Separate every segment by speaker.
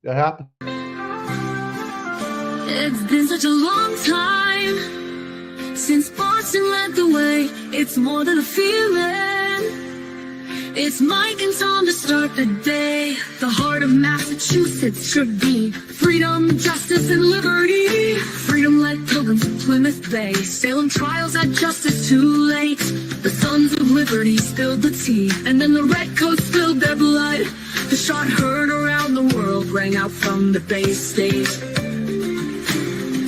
Speaker 1: That happened.
Speaker 2: It's been such a long time since Boston led the way. It's more than a feeling. It's Mike and Tom to start the day. The heart of Massachusetts should be freedom, justice, and liberty. Freedom led pilgrims to Plymouth Bay. Salem trials had justice too late. The sons of liberty spilled the tea, and then the redcoats spilled their blood. The shot heard around the world rang out from the Bay State.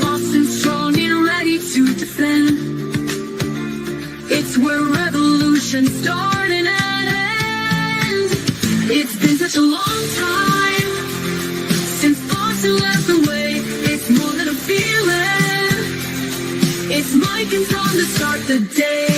Speaker 2: Boston strong and ready to defend. It's where revolution started and end. It's been such a long time since Boston led the way. It's more than a feeling. It's Mike and Tom to start the day.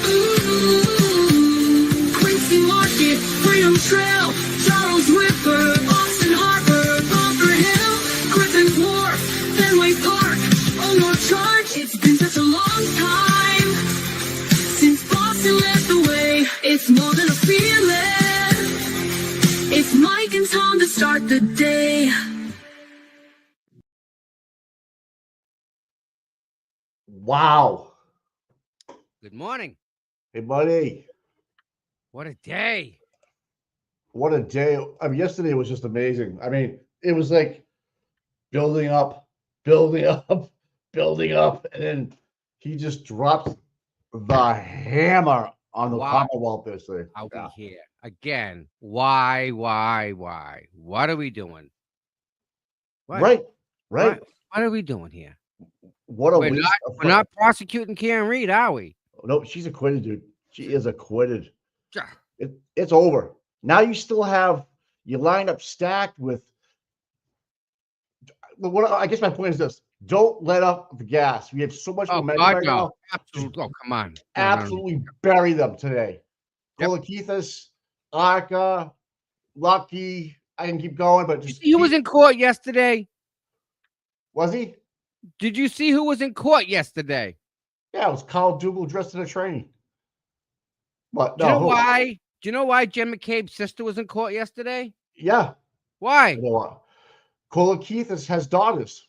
Speaker 2: Ooh, Quincy Market, Freedom Trail, Charles River, Boston Harbor, Bunker Hill, Griffin Wharf, Fenway Park, Omar Charge. It's been such a long time since Boston led the way. It's more than a feeling. It's Mike and Tom to start the day.
Speaker 1: Wow.
Speaker 3: Good morning.
Speaker 1: Hey, buddy.
Speaker 3: What a day.
Speaker 1: What a day. I mean, yesterday was just amazing. I mean, it was like building up, building up, building up. And then he just dropped the hammer on the
Speaker 3: Wow.
Speaker 1: Commonwealth this thing.
Speaker 3: Are we here again? Why? What are we doing? What?
Speaker 1: Right.
Speaker 3: What are we doing here?
Speaker 1: What a
Speaker 3: We're
Speaker 1: waste of
Speaker 3: We're not prosecuting Karen Reed, are we?
Speaker 1: No, she's acquitted, dude. She is acquitted.
Speaker 3: Yeah.
Speaker 1: It's over. Now you still have you line up stacked with. What I guess my point is this: don't let up the gas. We have so much
Speaker 3: Oh,
Speaker 1: momentum
Speaker 3: God,
Speaker 1: right
Speaker 3: no.
Speaker 1: now.
Speaker 3: Absolutely. Oh, come on. No.
Speaker 1: Absolutely bury them today.
Speaker 3: Yep.
Speaker 1: Kolakithis, Arca, Lucky. I can keep going, but
Speaker 3: Did you
Speaker 1: just
Speaker 3: see who was in court yesterday?
Speaker 1: was he?
Speaker 3: Did you see who was in court yesterday?
Speaker 1: Yeah, it was Carl Dougal dressed in a trainee. What?
Speaker 3: Do you
Speaker 1: No.
Speaker 3: know why? Do you know why Jen McCabe's sister was in court yesterday?
Speaker 1: Yeah.
Speaker 3: Why?
Speaker 1: You know what? Kolakithis has daughters.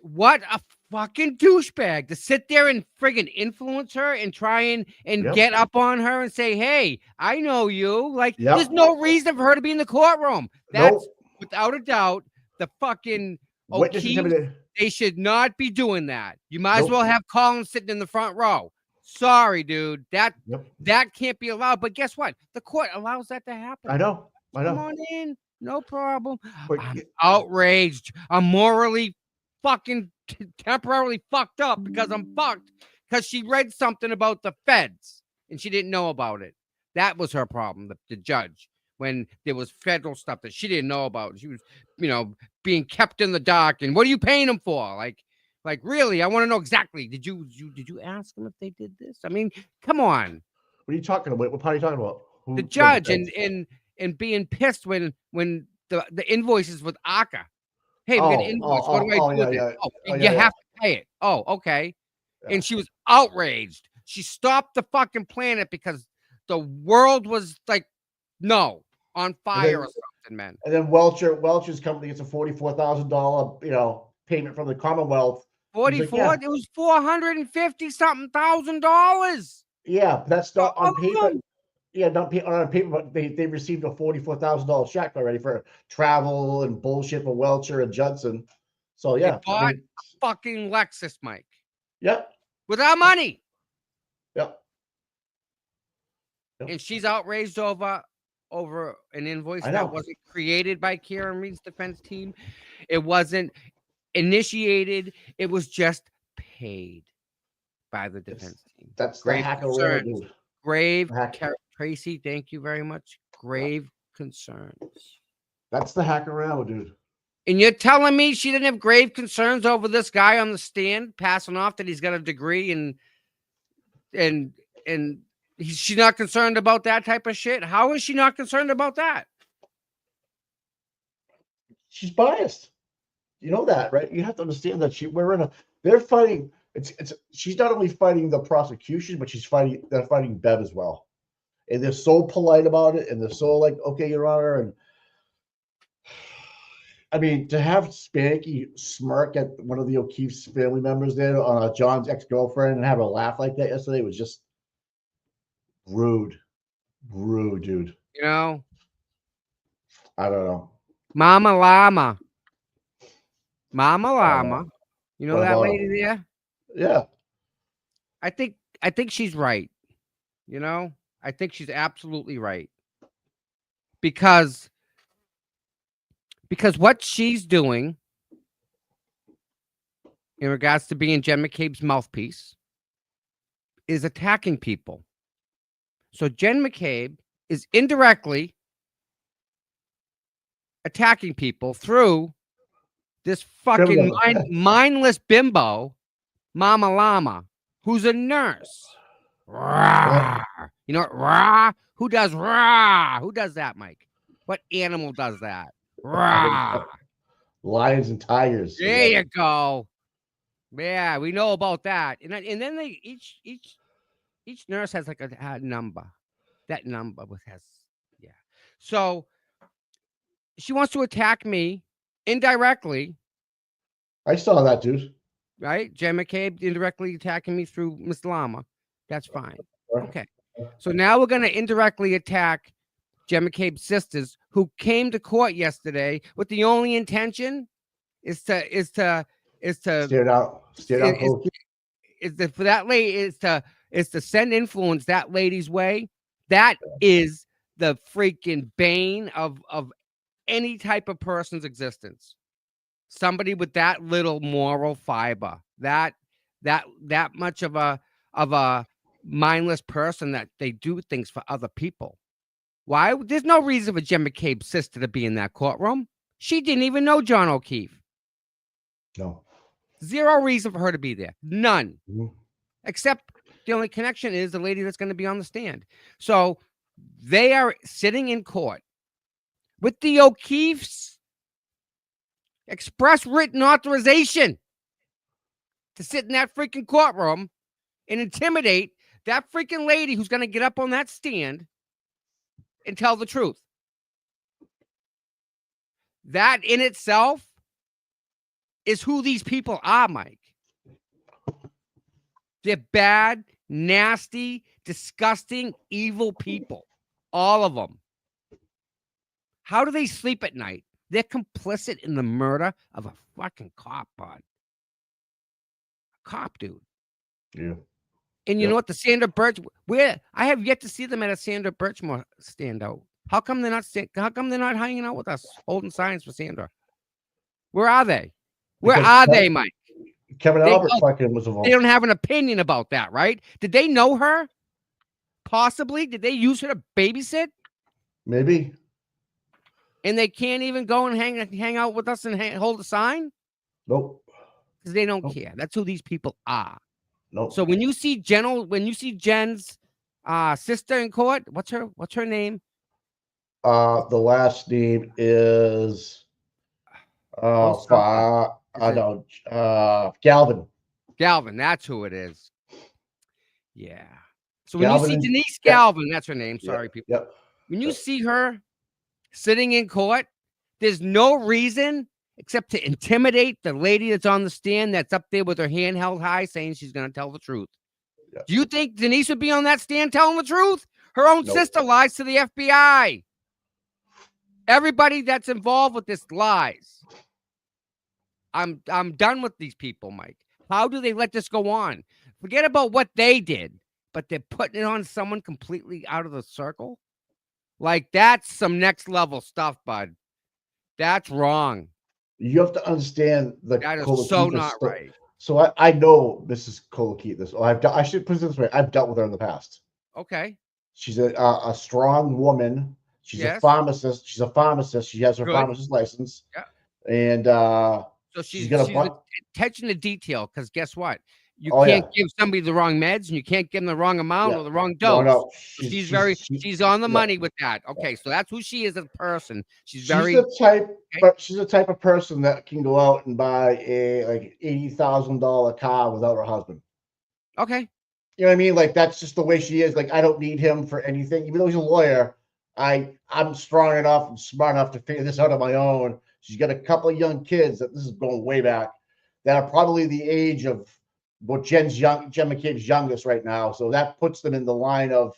Speaker 3: What a fucking douchebag to sit there and friggin' influence her and try and
Speaker 1: Yep.
Speaker 3: get up on her and say, hey, I know you. Like,
Speaker 1: Yep.
Speaker 3: there's no reason for her to be in the courtroom. That's
Speaker 1: Nope.
Speaker 3: without a doubt the fucking
Speaker 1: Witness
Speaker 3: O'Keefe.
Speaker 1: intimidation.
Speaker 3: They should not be doing that. You might
Speaker 1: Nope.
Speaker 3: as well have Collins sitting in the front row. Sorry, dude.
Speaker 1: Yep.
Speaker 3: That can't be allowed. But guess what? The court allows that to happen.
Speaker 1: I know.
Speaker 3: Come on in. No problem.
Speaker 1: But
Speaker 3: I'm outraged. I'm morally fucking temporarily fucked up because I'm fucked because she read something about the feds and she didn't know about it. That was her problem, the judge, when there was federal stuff that she didn't know about. She was, being kept in the dark. And what are you paying them for? Like really, I want to know exactly. Did you ask them if they did this? I mean, come on.
Speaker 1: What are you talking about? What part are you talking about?
Speaker 3: The judge and being pissed when the invoices with ACA. Hey, we got an invoice. What do I do with it? You have to pay it. Oh, okay. Yeah. And she was outraged. She stopped the fucking planet because the world was like, no, on fire or something, man.
Speaker 1: And then Welch's company gets a $44,000, payment from the Commonwealth.
Speaker 3: 44? Like, yeah. It was $450-something thousand.
Speaker 1: Yeah, but that's not on paper. Yeah, not on paper, but they received a $44,000 check already for travel and bullshit for Welcher and Judson. So yeah,
Speaker 3: they bought a fucking Lexus, Mike.
Speaker 1: Yep.
Speaker 3: With our money.
Speaker 1: Yep.
Speaker 3: And she's outraged over an invoice that wasn't created by Karen Reed's defense team. It wasn't initiated. It was just paid by the defense team.
Speaker 1: That's the hacker, dude.
Speaker 3: Grave, Tracy, thank you very much. Grave concerns.
Speaker 1: That's the hacker, dude.
Speaker 3: And you're telling me she didn't have grave concerns over this guy on the stand passing off that he's got a degree and she's not concerned about that type of shit? How is she not concerned about that?
Speaker 1: She's biased. You know that, right? You have to understand that they're fighting. She's not only fighting the prosecution, but they're fighting Bev as well. and they're so polite about it, and they're so like, okay, Your Honor, and I mean, to have Spanky smirk at one of the O'Keefe's family members there on John's ex-girlfriend and have her laugh like that yesterday was just rude, dude.
Speaker 3: You know,
Speaker 1: I don't know.
Speaker 3: Mama Llama. Mama Llama. You know
Speaker 1: What
Speaker 3: that
Speaker 1: about
Speaker 3: lady there?
Speaker 1: Yeah,
Speaker 3: I think she's right. You know, I think she's absolutely right. Because what she's doing in regards to being Jen McCabe's mouthpiece is attacking people. So Jen McCabe is indirectly attacking people through this fucking mindless bimbo, Mama Llama, who's a nurse. Rah. You know what? Rah. Who does rah? Who does that, Mike? What animal does that? Rah.
Speaker 1: lions and tigers.
Speaker 3: There you go. Yeah, we know about that. And then they each nurse has like a number. That number has yeah. So she wants to attack me indirectly.
Speaker 1: I saw that, dude.
Speaker 3: Right? Jen McCabe indirectly attacking me through Miss Llama. That's fine. Okay. So now we're gonna indirectly attack Jen McCabe's sisters, who came to court yesterday with the only intention is to
Speaker 1: Steer out.
Speaker 3: For that lady is to send influence that lady's way. That is the freaking bane of any type of person's existence. Somebody with that little moral fiber, that much of a mindless person that they do things for other people. Why? There's no reason for Jen McCabe's sister to be in that courtroom. She didn't even know John O'Keefe.
Speaker 1: No.
Speaker 3: Zero reason for her to be there. None.
Speaker 1: Mm-hmm.
Speaker 3: Except the only connection is the lady that's going to be on the stand. So they are sitting in court with the O'Keefe's express written authorization to sit in that freaking courtroom and intimidate that freaking lady who's going to get up on that stand and tell the truth. That in itself is who these people are, Mike. They're bad, nasty, disgusting, evil people. All of them. How do they sleep at night? They're complicit in the murder of a fucking cop, bud. A cop, dude.
Speaker 1: Yeah.
Speaker 3: And you know what? The Sandra Birch, I have yet to see them at a Sandra Birchmore standout. How come they're not hanging out with us, holding signs for Sandra? Where are they? Where are they, Mike?
Speaker 1: Kevin Albert fucking was involved.
Speaker 3: They don't have an opinion about that, right? Did they know her? Possibly. Did they use her to babysit?
Speaker 1: Maybe.
Speaker 3: And they can't even go and hang out with us and hold a sign?
Speaker 1: Nope.
Speaker 3: Because they don't care. That's who these people are.
Speaker 1: Nope.
Speaker 3: So when you see Jen's sister in court, what's her name?
Speaker 1: The last name is Galvin.
Speaker 3: Galvin, that's who it is. Yeah. So when
Speaker 1: Galvin
Speaker 3: you see Denise Galvin, that's her name. Sorry, people.
Speaker 1: Yep.
Speaker 3: When you see her sitting in court, there's no reason except to intimidate the lady that's on the stand that's up there with her hand held high saying she's going to tell the truth. Yep. Do you think Denise would be on that stand telling the truth? Her own sister lies to the FBI. Everybody that's involved with this lies. I'm done with these people, Mike. How do they let this go on? Forget about what they did, but they're putting it on someone completely out of the circle. Like, that's some next level stuff, bud. That's wrong.
Speaker 1: You have to understand
Speaker 3: that is so not right.
Speaker 1: So I know Mrs. Kolokita. I should put it this way. I've dealt with her in the past.
Speaker 3: Okay.
Speaker 1: She's a strong woman. She's a pharmacist. She has her pharmacist license.
Speaker 3: Yeah.
Speaker 1: And
Speaker 3: so she's attention to detail, because guess what? You can't give somebody the wrong meds, and you can't give them the wrong amount or the wrong dose.
Speaker 1: No.
Speaker 3: She's on the money with that. Okay, so that's who she is as a person. She's
Speaker 1: the type of person that can go out and buy a $80,000 car without her husband.
Speaker 3: Okay.
Speaker 1: You know what I mean? Like that's just the way she is. Like I don't need him for anything, even though he's a lawyer. I'm strong enough and smart enough to figure this out on my own. She's got a couple of young kids that this is going way back that are probably the age of what Jen McCabe's youngest right now. So that puts them in the line of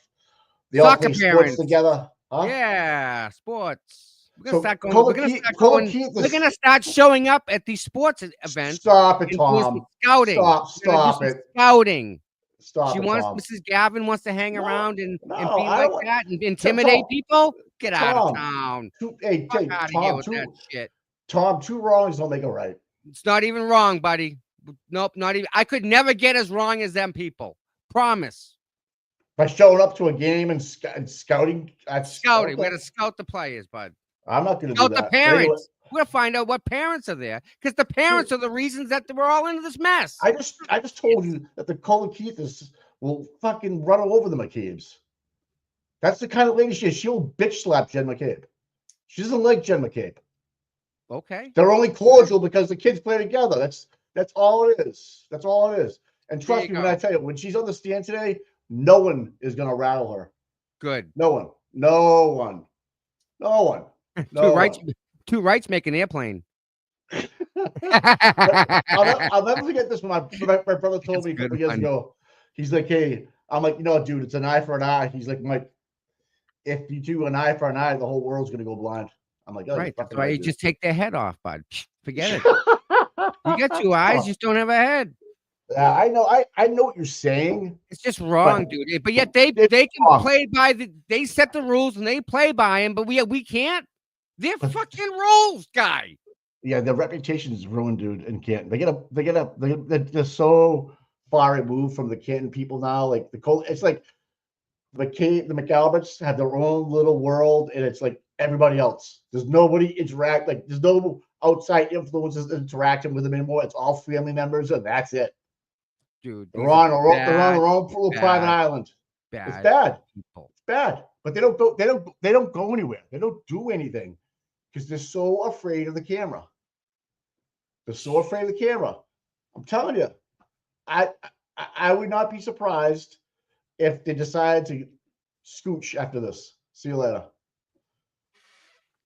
Speaker 1: they all
Speaker 3: Soccer
Speaker 1: play sports
Speaker 3: parents.
Speaker 1: together. Huh?
Speaker 3: Yeah, sports. We're gonna
Speaker 1: So
Speaker 3: start going. We're gonna start going. We're gonna start showing up at these sports events
Speaker 1: stop it,
Speaker 3: and doing some
Speaker 1: Tom.
Speaker 3: scouting. We're gonna do
Speaker 1: Stop
Speaker 3: some
Speaker 1: it.
Speaker 3: Scouting.
Speaker 1: Stop
Speaker 3: She
Speaker 1: it,
Speaker 3: wants
Speaker 1: Tom.
Speaker 3: Mrs. Gavin wants to hang around and
Speaker 1: No,
Speaker 3: be
Speaker 1: I
Speaker 3: like
Speaker 1: don't want
Speaker 3: that and intimidate people. Get out of
Speaker 1: Tom.
Speaker 3: town.
Speaker 1: Hey,
Speaker 3: Fuck out of here
Speaker 1: Tom,
Speaker 3: with that shit.
Speaker 1: Tom, two wrongs don't make a right.
Speaker 3: It's not even wrong, buddy. Nope, not even. I could never get as wrong as them people. Promise.
Speaker 1: By showing up to a game and scouting,
Speaker 3: Scouting.
Speaker 1: okay.
Speaker 3: We're gonna scout the players, bud.
Speaker 1: I'm not going to do
Speaker 3: Scout
Speaker 1: that.
Speaker 3: the parents.
Speaker 1: Anyway,
Speaker 3: We're gonna find out what parents are there because the parents are the reasons that we're all into this mess.
Speaker 1: I just told you that the Keiths will fucking run over the McCabe's. That's the kind of lady she is. She'll bitch slap Jen McCabe. She doesn't like Jen McCabe.
Speaker 3: Okay.
Speaker 1: They're only cordial because the kids play together. That's all it is. That's all it is. And trust me when I tell you, when she's on the stand today, no one is going to rattle her.
Speaker 3: Good.
Speaker 1: No one. No one. No one. No
Speaker 3: Two rights make an airplane.
Speaker 1: I'll never forget this when my brother told me a couple years ago. He's like, hey, I'm like, dude, it's an eye for an eye. He's like, Mike, if you do an eye for an eye, the whole world's going to go blind. I'm like, oh,
Speaker 3: right. That's why you just take their head off, bud. Forget it. You got two eyes, you just don't have a head.
Speaker 1: Yeah, I know. I know what you're saying.
Speaker 3: It's just wrong, dude. But yet they can play by they set the rules and they play by them, but we can't. They're fucking rules, guy.
Speaker 1: Yeah, their reputation is ruined, dude. In Canton, they're so far removed from the Canton people now. Like it's like the McAlberts have their own little world, and it's like everybody else. There's nobody interact. Like there's no outside influences interacting with them anymore. It's all family members, and that's it.
Speaker 3: Dude,
Speaker 1: they're on their own little private island. It's bad. People. It's bad. But they don't go anywhere. They don't do anything because they're so afraid of the camera. They're so afraid of the camera. I'm telling you, I would not be surprised if they decided to scooch after this. See you later.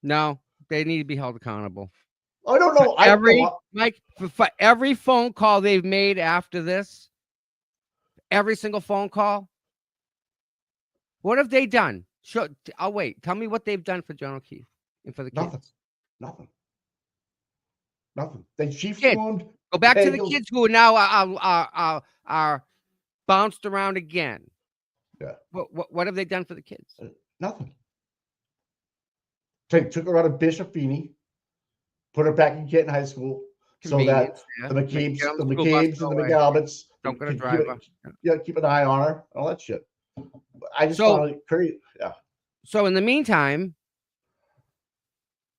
Speaker 3: No, they need to be held accountable.
Speaker 1: I don't know.
Speaker 3: Mike, for every phone call they've made after this, every single phone call, what have they done? I'll wait. Tell me what they've done for John O'Keefe and for the kids.
Speaker 1: Nothing. She
Speaker 3: formed. Go back to the kids who are now are bounced around again.
Speaker 1: Yeah.
Speaker 3: What have they done for the kids?
Speaker 1: Nothing. Took her out of Bishop Feeney, put her back in Canton High School, so that the McCabe's and the McAlberts
Speaker 3: don't get a driver.
Speaker 1: Keep an eye on her, all that shit. I just found it crazy. Yeah.
Speaker 3: So in the meantime,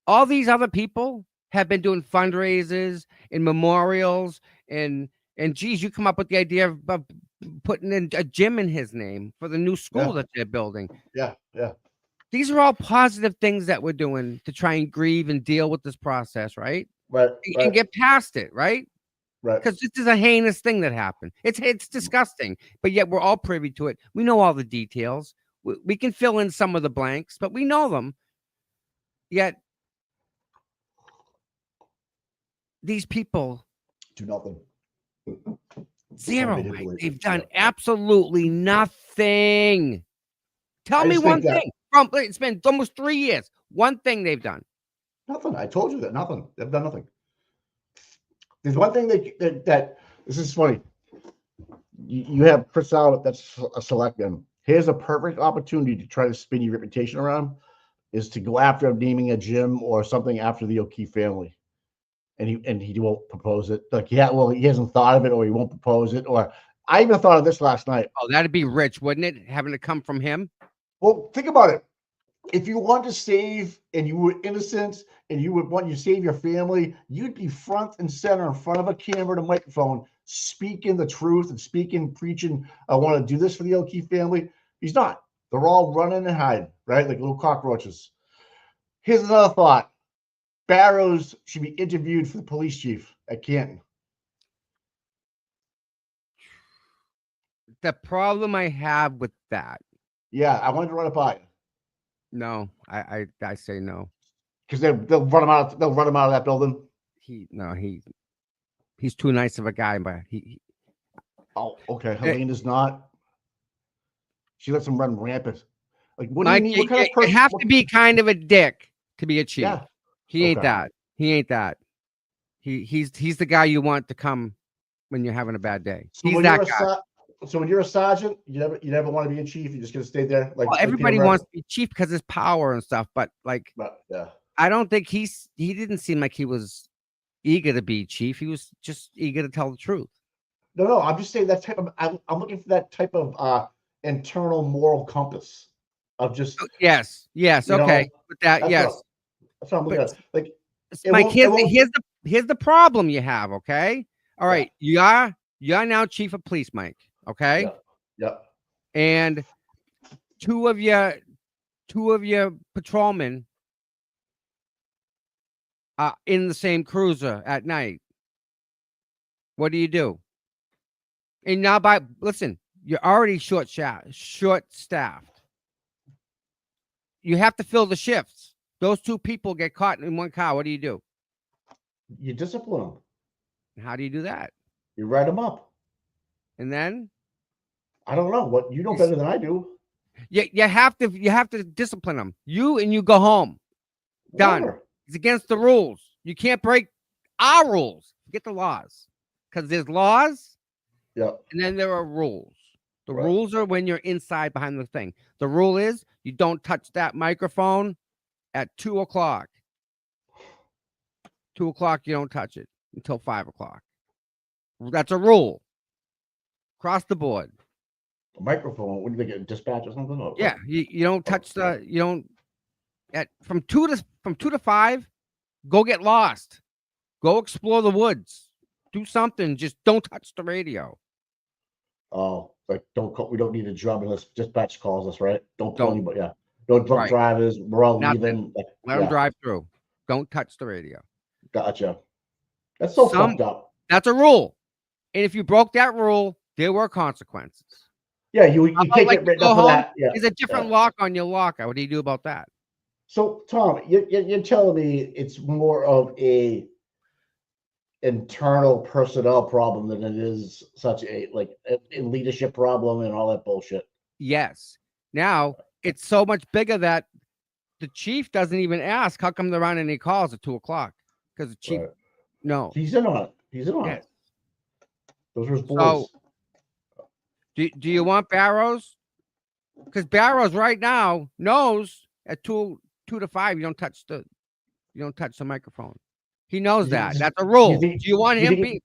Speaker 3: all these other people have been doing fundraisers and memorials and geez, you come up with the idea of putting in a gym in his name for the new school that they're building.
Speaker 1: Yeah.
Speaker 3: These are all positive things that we're doing to try and grieve and deal with this process, right?
Speaker 1: Right.
Speaker 3: And get past it, right?
Speaker 1: Right.
Speaker 3: Because this is a heinous thing that happened. It's disgusting, but yet we're all privy to it. We know all the details. We can fill in some of the blanks, but we know them. Yet these people
Speaker 1: do nothing.
Speaker 3: Zero. They've done absolutely nothing. Tell me one thing. It's been almost 3 years. One thing they've done.
Speaker 1: Nothing. I told you that. Nothing. They've done nothing. There's one thing that this is funny. You have Chris Albert, that's a selectman. Here's a perfect opportunity to try to spin your reputation around, is to go after naming a gym or something after the O'Keefe family. And he won't propose it. Like, he hasn't thought of it, or he won't propose it. Or I even thought of this last night.
Speaker 3: Oh, that'd be rich, wouldn't it? Having to come from him.
Speaker 1: Well, think about it. If you want to save and you were innocent and you would want to save your family, you'd be front and center in front of a camera and a microphone, speaking the truth and preaching, I want to do this for the O'Keefe family. He's not. They're all running and hiding, right? Like little cockroaches. Here's another thought. Barrows should be interviewed for the police chief at Canton.
Speaker 3: the problem I have with that.
Speaker 1: Yeah, I wanted to run it by you
Speaker 3: No, I say no.
Speaker 1: because they'll run him out. They'll run him out of that building.
Speaker 3: He's too nice of a guy, but
Speaker 1: Oh, okay.
Speaker 3: Eh,
Speaker 1: Helene is not. She lets him run rampant. Like, what do you
Speaker 3: Mike,
Speaker 1: mean?
Speaker 3: you,
Speaker 1: What kind
Speaker 3: you
Speaker 1: of person?
Speaker 3: have to be kind of a dick to be a chief.
Speaker 1: Yeah.
Speaker 3: He ain't
Speaker 1: Okay.
Speaker 3: that. He ain't that. He's the guy you want to come when you're having a bad day.
Speaker 1: So
Speaker 3: He's
Speaker 1: when
Speaker 3: that
Speaker 1: you're
Speaker 3: guy.
Speaker 1: so when you're a sergeant, you never want to be a chief. You're just gonna stay there,
Speaker 3: Well,
Speaker 1: like
Speaker 3: everybody
Speaker 1: Peter
Speaker 3: wants
Speaker 1: Rabbit.
Speaker 3: to be chief because his power and stuff, but like
Speaker 1: But yeah.
Speaker 3: I don't think he didn't seem like he was eager to be chief. He was just eager to tell the truth.
Speaker 1: No. I'm just saying that type of. I'm looking for that type of internal moral compass of just
Speaker 3: Yes,
Speaker 1: you
Speaker 3: okay.
Speaker 1: know.
Speaker 3: With that,
Speaker 1: That's
Speaker 3: yes.
Speaker 1: what I'm looking
Speaker 3: But
Speaker 1: at. Like it
Speaker 3: Mike,
Speaker 1: won't. It won't.
Speaker 3: here's the problem you have, okay? All
Speaker 1: Yeah.
Speaker 3: right, you're now chief of police, Mike, okay?
Speaker 1: Yeah. Yeah.
Speaker 3: And two of your patrolmen are in the same cruiser at night. What do? And now listen, you're already short staffed. You have to fill the shifts. Those two people get caught in one car. What do?
Speaker 1: You discipline them.
Speaker 3: How do you do that?
Speaker 1: You write them up.
Speaker 3: And then
Speaker 1: I don't know what you know better than I do.
Speaker 3: you have to discipline them. You go home. Done.
Speaker 1: Whatever.
Speaker 3: It's against the rules. You can't break our rules. Forget the laws. Because there's laws
Speaker 1: Yeah.
Speaker 3: and then there are rules. The
Speaker 1: Right.
Speaker 3: rules are when you're inside behind the thing. The rule is you don't touch that microphone at 2:00. 2:00, you don't touch it until 5:00. That's a rule. Across the board.
Speaker 1: A microphone. What do they get? Dispatch or something? Or
Speaker 3: Yeah. You don't touch you don't from 2 to 5, go get lost. Go explore the woods. Do something. Just don't touch the radio.
Speaker 1: Oh, like don't call. We don't need a drum unless dispatch calls us, right? Don't call
Speaker 3: Don't.
Speaker 1: anybody. Yeah. No drunk
Speaker 3: Right.
Speaker 1: drivers. We're all
Speaker 3: Nothing.
Speaker 1: leaving. Like,
Speaker 3: Let them drive through. Don't touch the radio.
Speaker 1: Gotcha. That's so fucked up.
Speaker 3: That's a rule. And if you broke that rule, there were consequences.
Speaker 1: Yeah, you
Speaker 3: How about,
Speaker 1: can't
Speaker 3: like,
Speaker 1: get
Speaker 3: you
Speaker 1: written
Speaker 3: go
Speaker 1: up for
Speaker 3: home,
Speaker 1: that. Yeah.
Speaker 3: There's a different lock on your locker. What do you do about that?
Speaker 1: So Tom, you're telling me it's more of a internal personnel problem than it is such a leadership problem and all that bullshit.
Speaker 3: Yes. Now it's so much bigger that the chief doesn't even ask how come there aren't any calls at 2:00 because the chief no.
Speaker 1: He's in on it. He's in on
Speaker 3: Yes.
Speaker 1: it. Those are his boys.
Speaker 3: So do you want Barrows? Because Barrows right now knows at 2 to 5 you don't touch the microphone. He knows that. That's a rule. Do you want him being?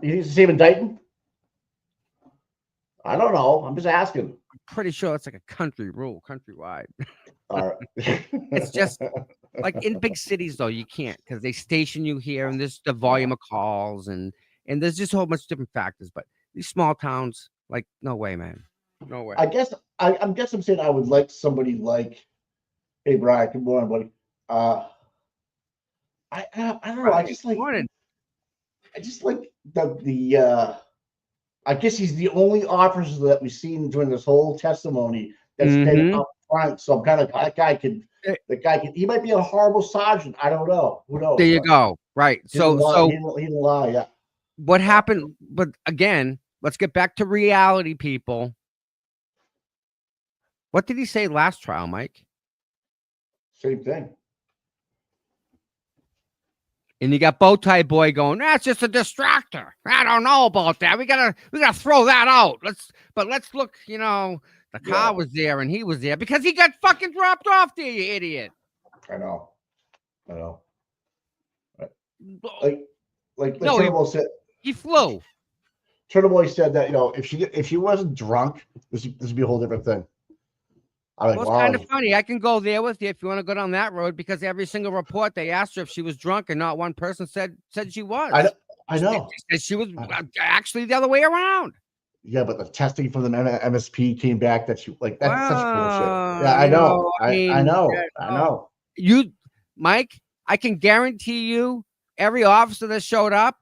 Speaker 1: You think it's the same in Dayton? I don't know. I'm just asking.
Speaker 3: I'm pretty sure it's like a country rule, countrywide.
Speaker 1: All right.
Speaker 3: It's just like in big cities though, you can't because they station you here and there's the volume of calls and there's just a whole bunch of different factors. But these small towns, like, no way, man. No way.
Speaker 1: I guess I'm saying I would like somebody like, hey Brian, good morning, buddy. I don't know. I just like the I guess he's the only officer that we've seen during this whole testimony that's been up front. So I'm kind of that guy could he might be a horrible sergeant. I don't know. Who knows?
Speaker 3: There you go. Right.
Speaker 1: He didn't lie. Yeah.
Speaker 3: What happened? But again, let's get back to reality, people. What did he say last trial, Mike?
Speaker 1: Same thing.
Speaker 3: And you got Bowtie Boy going, that's just a distractor. I don't know about that. We gotta throw that out. Let's look, the car was there and he was there because he got fucking dropped off there, you idiot.
Speaker 1: I know. Like
Speaker 3: no,
Speaker 1: Turbo said,
Speaker 3: he flew.
Speaker 1: Turbo said that if she wasn't drunk, this would be a whole different thing.
Speaker 3: It's kind of funny. I can go there with you if you want to go down that road because every single report they asked her if she was drunk and not one person said she was.
Speaker 1: I know.
Speaker 3: She was actually the other way around.
Speaker 1: Yeah, but the testing from the MSP came back that she that's such bullshit. Yeah, I know.
Speaker 3: You, Mike, I can guarantee you every officer that showed up,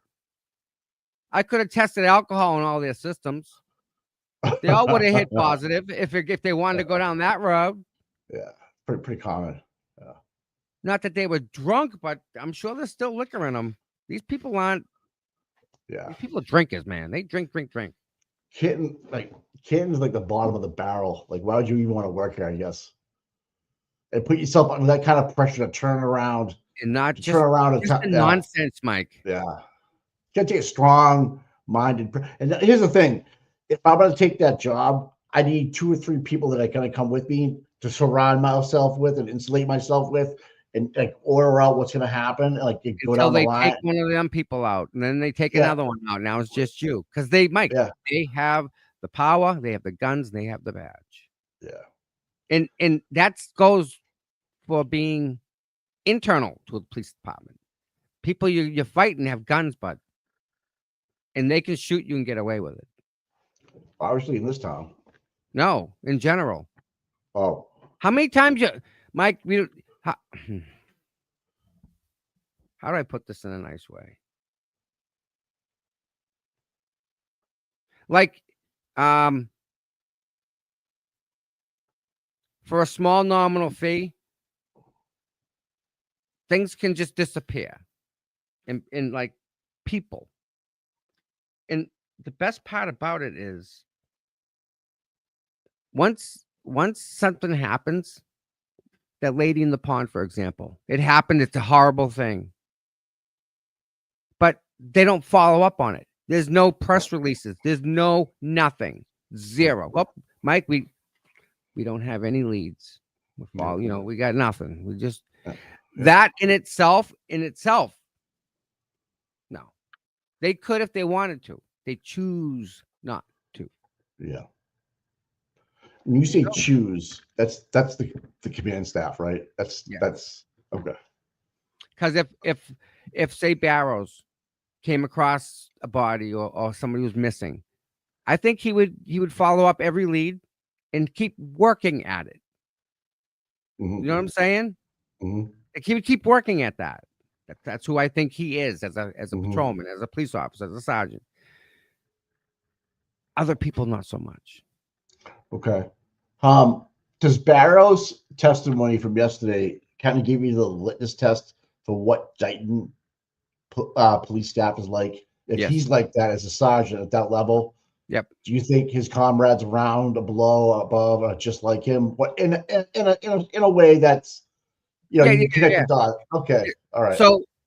Speaker 3: I could have tested alcohol in all their systems. They all would have hit positive if they wanted to go down that road.
Speaker 1: Yeah, pretty common. Yeah.
Speaker 3: Not that they were drunk, but I'm sure there's still liquor in them. These people aren't.
Speaker 1: Yeah.
Speaker 3: These people are drinkers, man. They drink.
Speaker 1: Canton's like the bottom of the barrel. Like, why would you even want to work here? I guess. And put yourself under that kind of pressure to turn around
Speaker 3: And not
Speaker 1: to
Speaker 3: just,
Speaker 1: turn around and
Speaker 3: just the nonsense, Mike.
Speaker 1: Yeah. You gotta take a strong-minded. And here's the thing: if I'm gonna take that job, I need 2 or 3 people that are gonna come with me to surround myself with and insulate myself with, and like order out what's gonna happen. And, like, go
Speaker 3: Until
Speaker 1: down the
Speaker 3: they
Speaker 1: line.
Speaker 3: take one of them people out, and then they take
Speaker 1: Yeah.
Speaker 3: another one out. Now it's just you, because they, Mike,
Speaker 1: Yeah.
Speaker 3: they have the power, they have the guns, and they have the badge.
Speaker 1: Yeah.
Speaker 3: And that goes for being internal to the police department. People you're fighting have guns, but and they can shoot you and get away with it.
Speaker 1: Obviously, in this town.
Speaker 3: No, in general.
Speaker 1: Oh.
Speaker 3: How many times Mike? How do I put this in a nice way? Like, for a small nominal fee, things can just disappear in like people. And the best part about it is once something happens, that lady in the pond, for example, it happened. It's a horrible thing. But they don't follow up on it. There's no press releases. There's no nothing. Zero. Well, Mike, we don't have any leads. We got nothing. We just that in itself. No. They could if they wanted to. They choose not to.
Speaker 1: Yeah. When you say choose, that's the command staff, right? That's okay.
Speaker 3: Because if say Barrows came across a body or somebody was missing, I think he would follow up every lead and keep working at it.
Speaker 1: Mm-hmm.
Speaker 3: You know what I'm saying?
Speaker 1: Mm-hmm.
Speaker 3: Like he would keep working at that. That's who I think he is as a
Speaker 1: Mm-hmm.
Speaker 3: patrolman, as a police officer, as a sergeant. Other people, not so much.
Speaker 1: Okay. Does Barrows' testimony from yesterday kind of give you the litmus test for what Dighton police staff is like? If
Speaker 3: Yes.
Speaker 1: he's like that as a sergeant at that level,
Speaker 3: Yep.
Speaker 1: do you think his comrades around, below, above are just like him? What in a way that's you connect the dots. Okay. All right.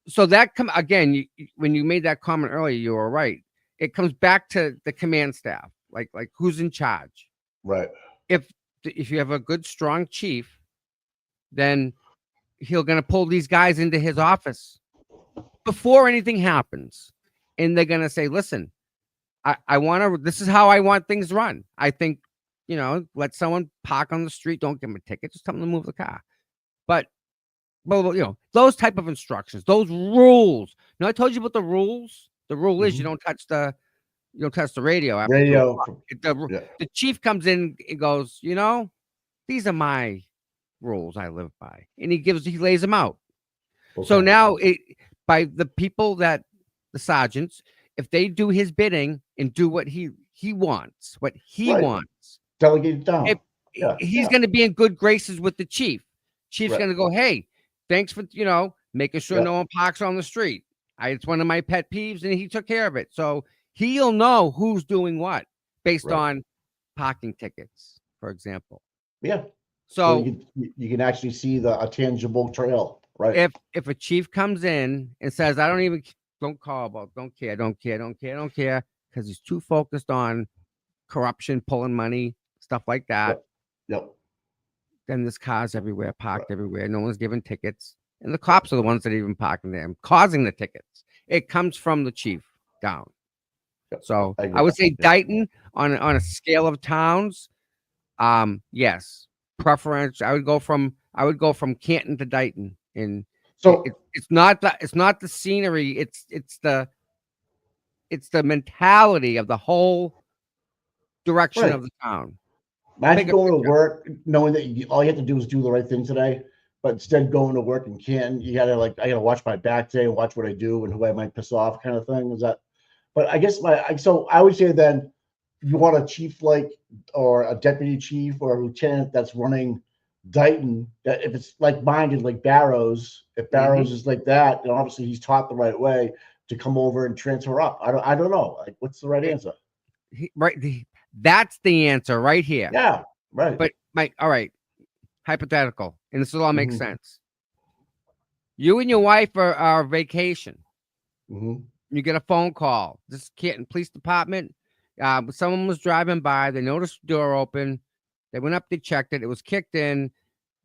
Speaker 3: So that again, when you made that comment earlier, you were right. It comes back to the command staff, like who's in charge.
Speaker 1: Right.
Speaker 3: If you have a good, strong chief, then he'll gonna pull these guys into his office before anything happens, and they're gonna say, "Listen, I want to. This is how I want things run. I think, let someone park on the street. Don't give them a ticket. Just tell them to move the car." But those type of instructions, those rules. I told you about the rules. The rule is you don't touch the radio. After
Speaker 1: radio.
Speaker 3: The chief comes in and goes, these are my rules I live by, and he lays them out. Okay. So now by the people the sergeants, if they do his bidding and do what he wants,
Speaker 1: delegate it down.
Speaker 3: He's going to be in good graces with the chief. Chief's going to go, hey, thanks for making sure no one parks on the street. It's one of my pet peeves, and he took care of it. So he'll know who's doing what based on parking tickets, for example.
Speaker 1: Yeah.
Speaker 3: So
Speaker 1: you can actually see a tangible trail, right?
Speaker 3: If a chief comes in and says, don't call about, don't care, because he's too focused on corruption, pulling money, stuff like that.
Speaker 1: Yep.
Speaker 3: Then there's cars everywhere, parked everywhere. No one's giving tickets. And the cops are the ones that are even parking them, causing the tickets. It comes from the chief down. So I would say Dighton on a scale of towns, yes. Preference. I would go from Canton to Dighton. And so it's not the scenery, it's the mentality of the whole direction of the town.
Speaker 1: Imagine going to work knowing that all you have to do is do the right thing today, but instead going to work in Canton, you gotta I gotta watch my back today and watch what I do and who I might piss off, kind of thing. Is that? But I guess so I would say then you want a chief or a deputy chief or a lieutenant that's running Dighton, that if it's like minded like Barrows, if Barrows is like that, then obviously he's taught the right way to come over and transfer up. I don't know. Like, what's the right answer?
Speaker 3: That's the answer right here.
Speaker 1: Yeah, right.
Speaker 3: But Mike, all right, hypothetical, and this will all make
Speaker 1: Mhm.
Speaker 3: sense. You and your wife are on vacation.
Speaker 1: Mm-hmm.
Speaker 3: You get a phone call. This Canton Police Department. Someone was driving by. They noticed the door open. They went up. They checked it. It was kicked in.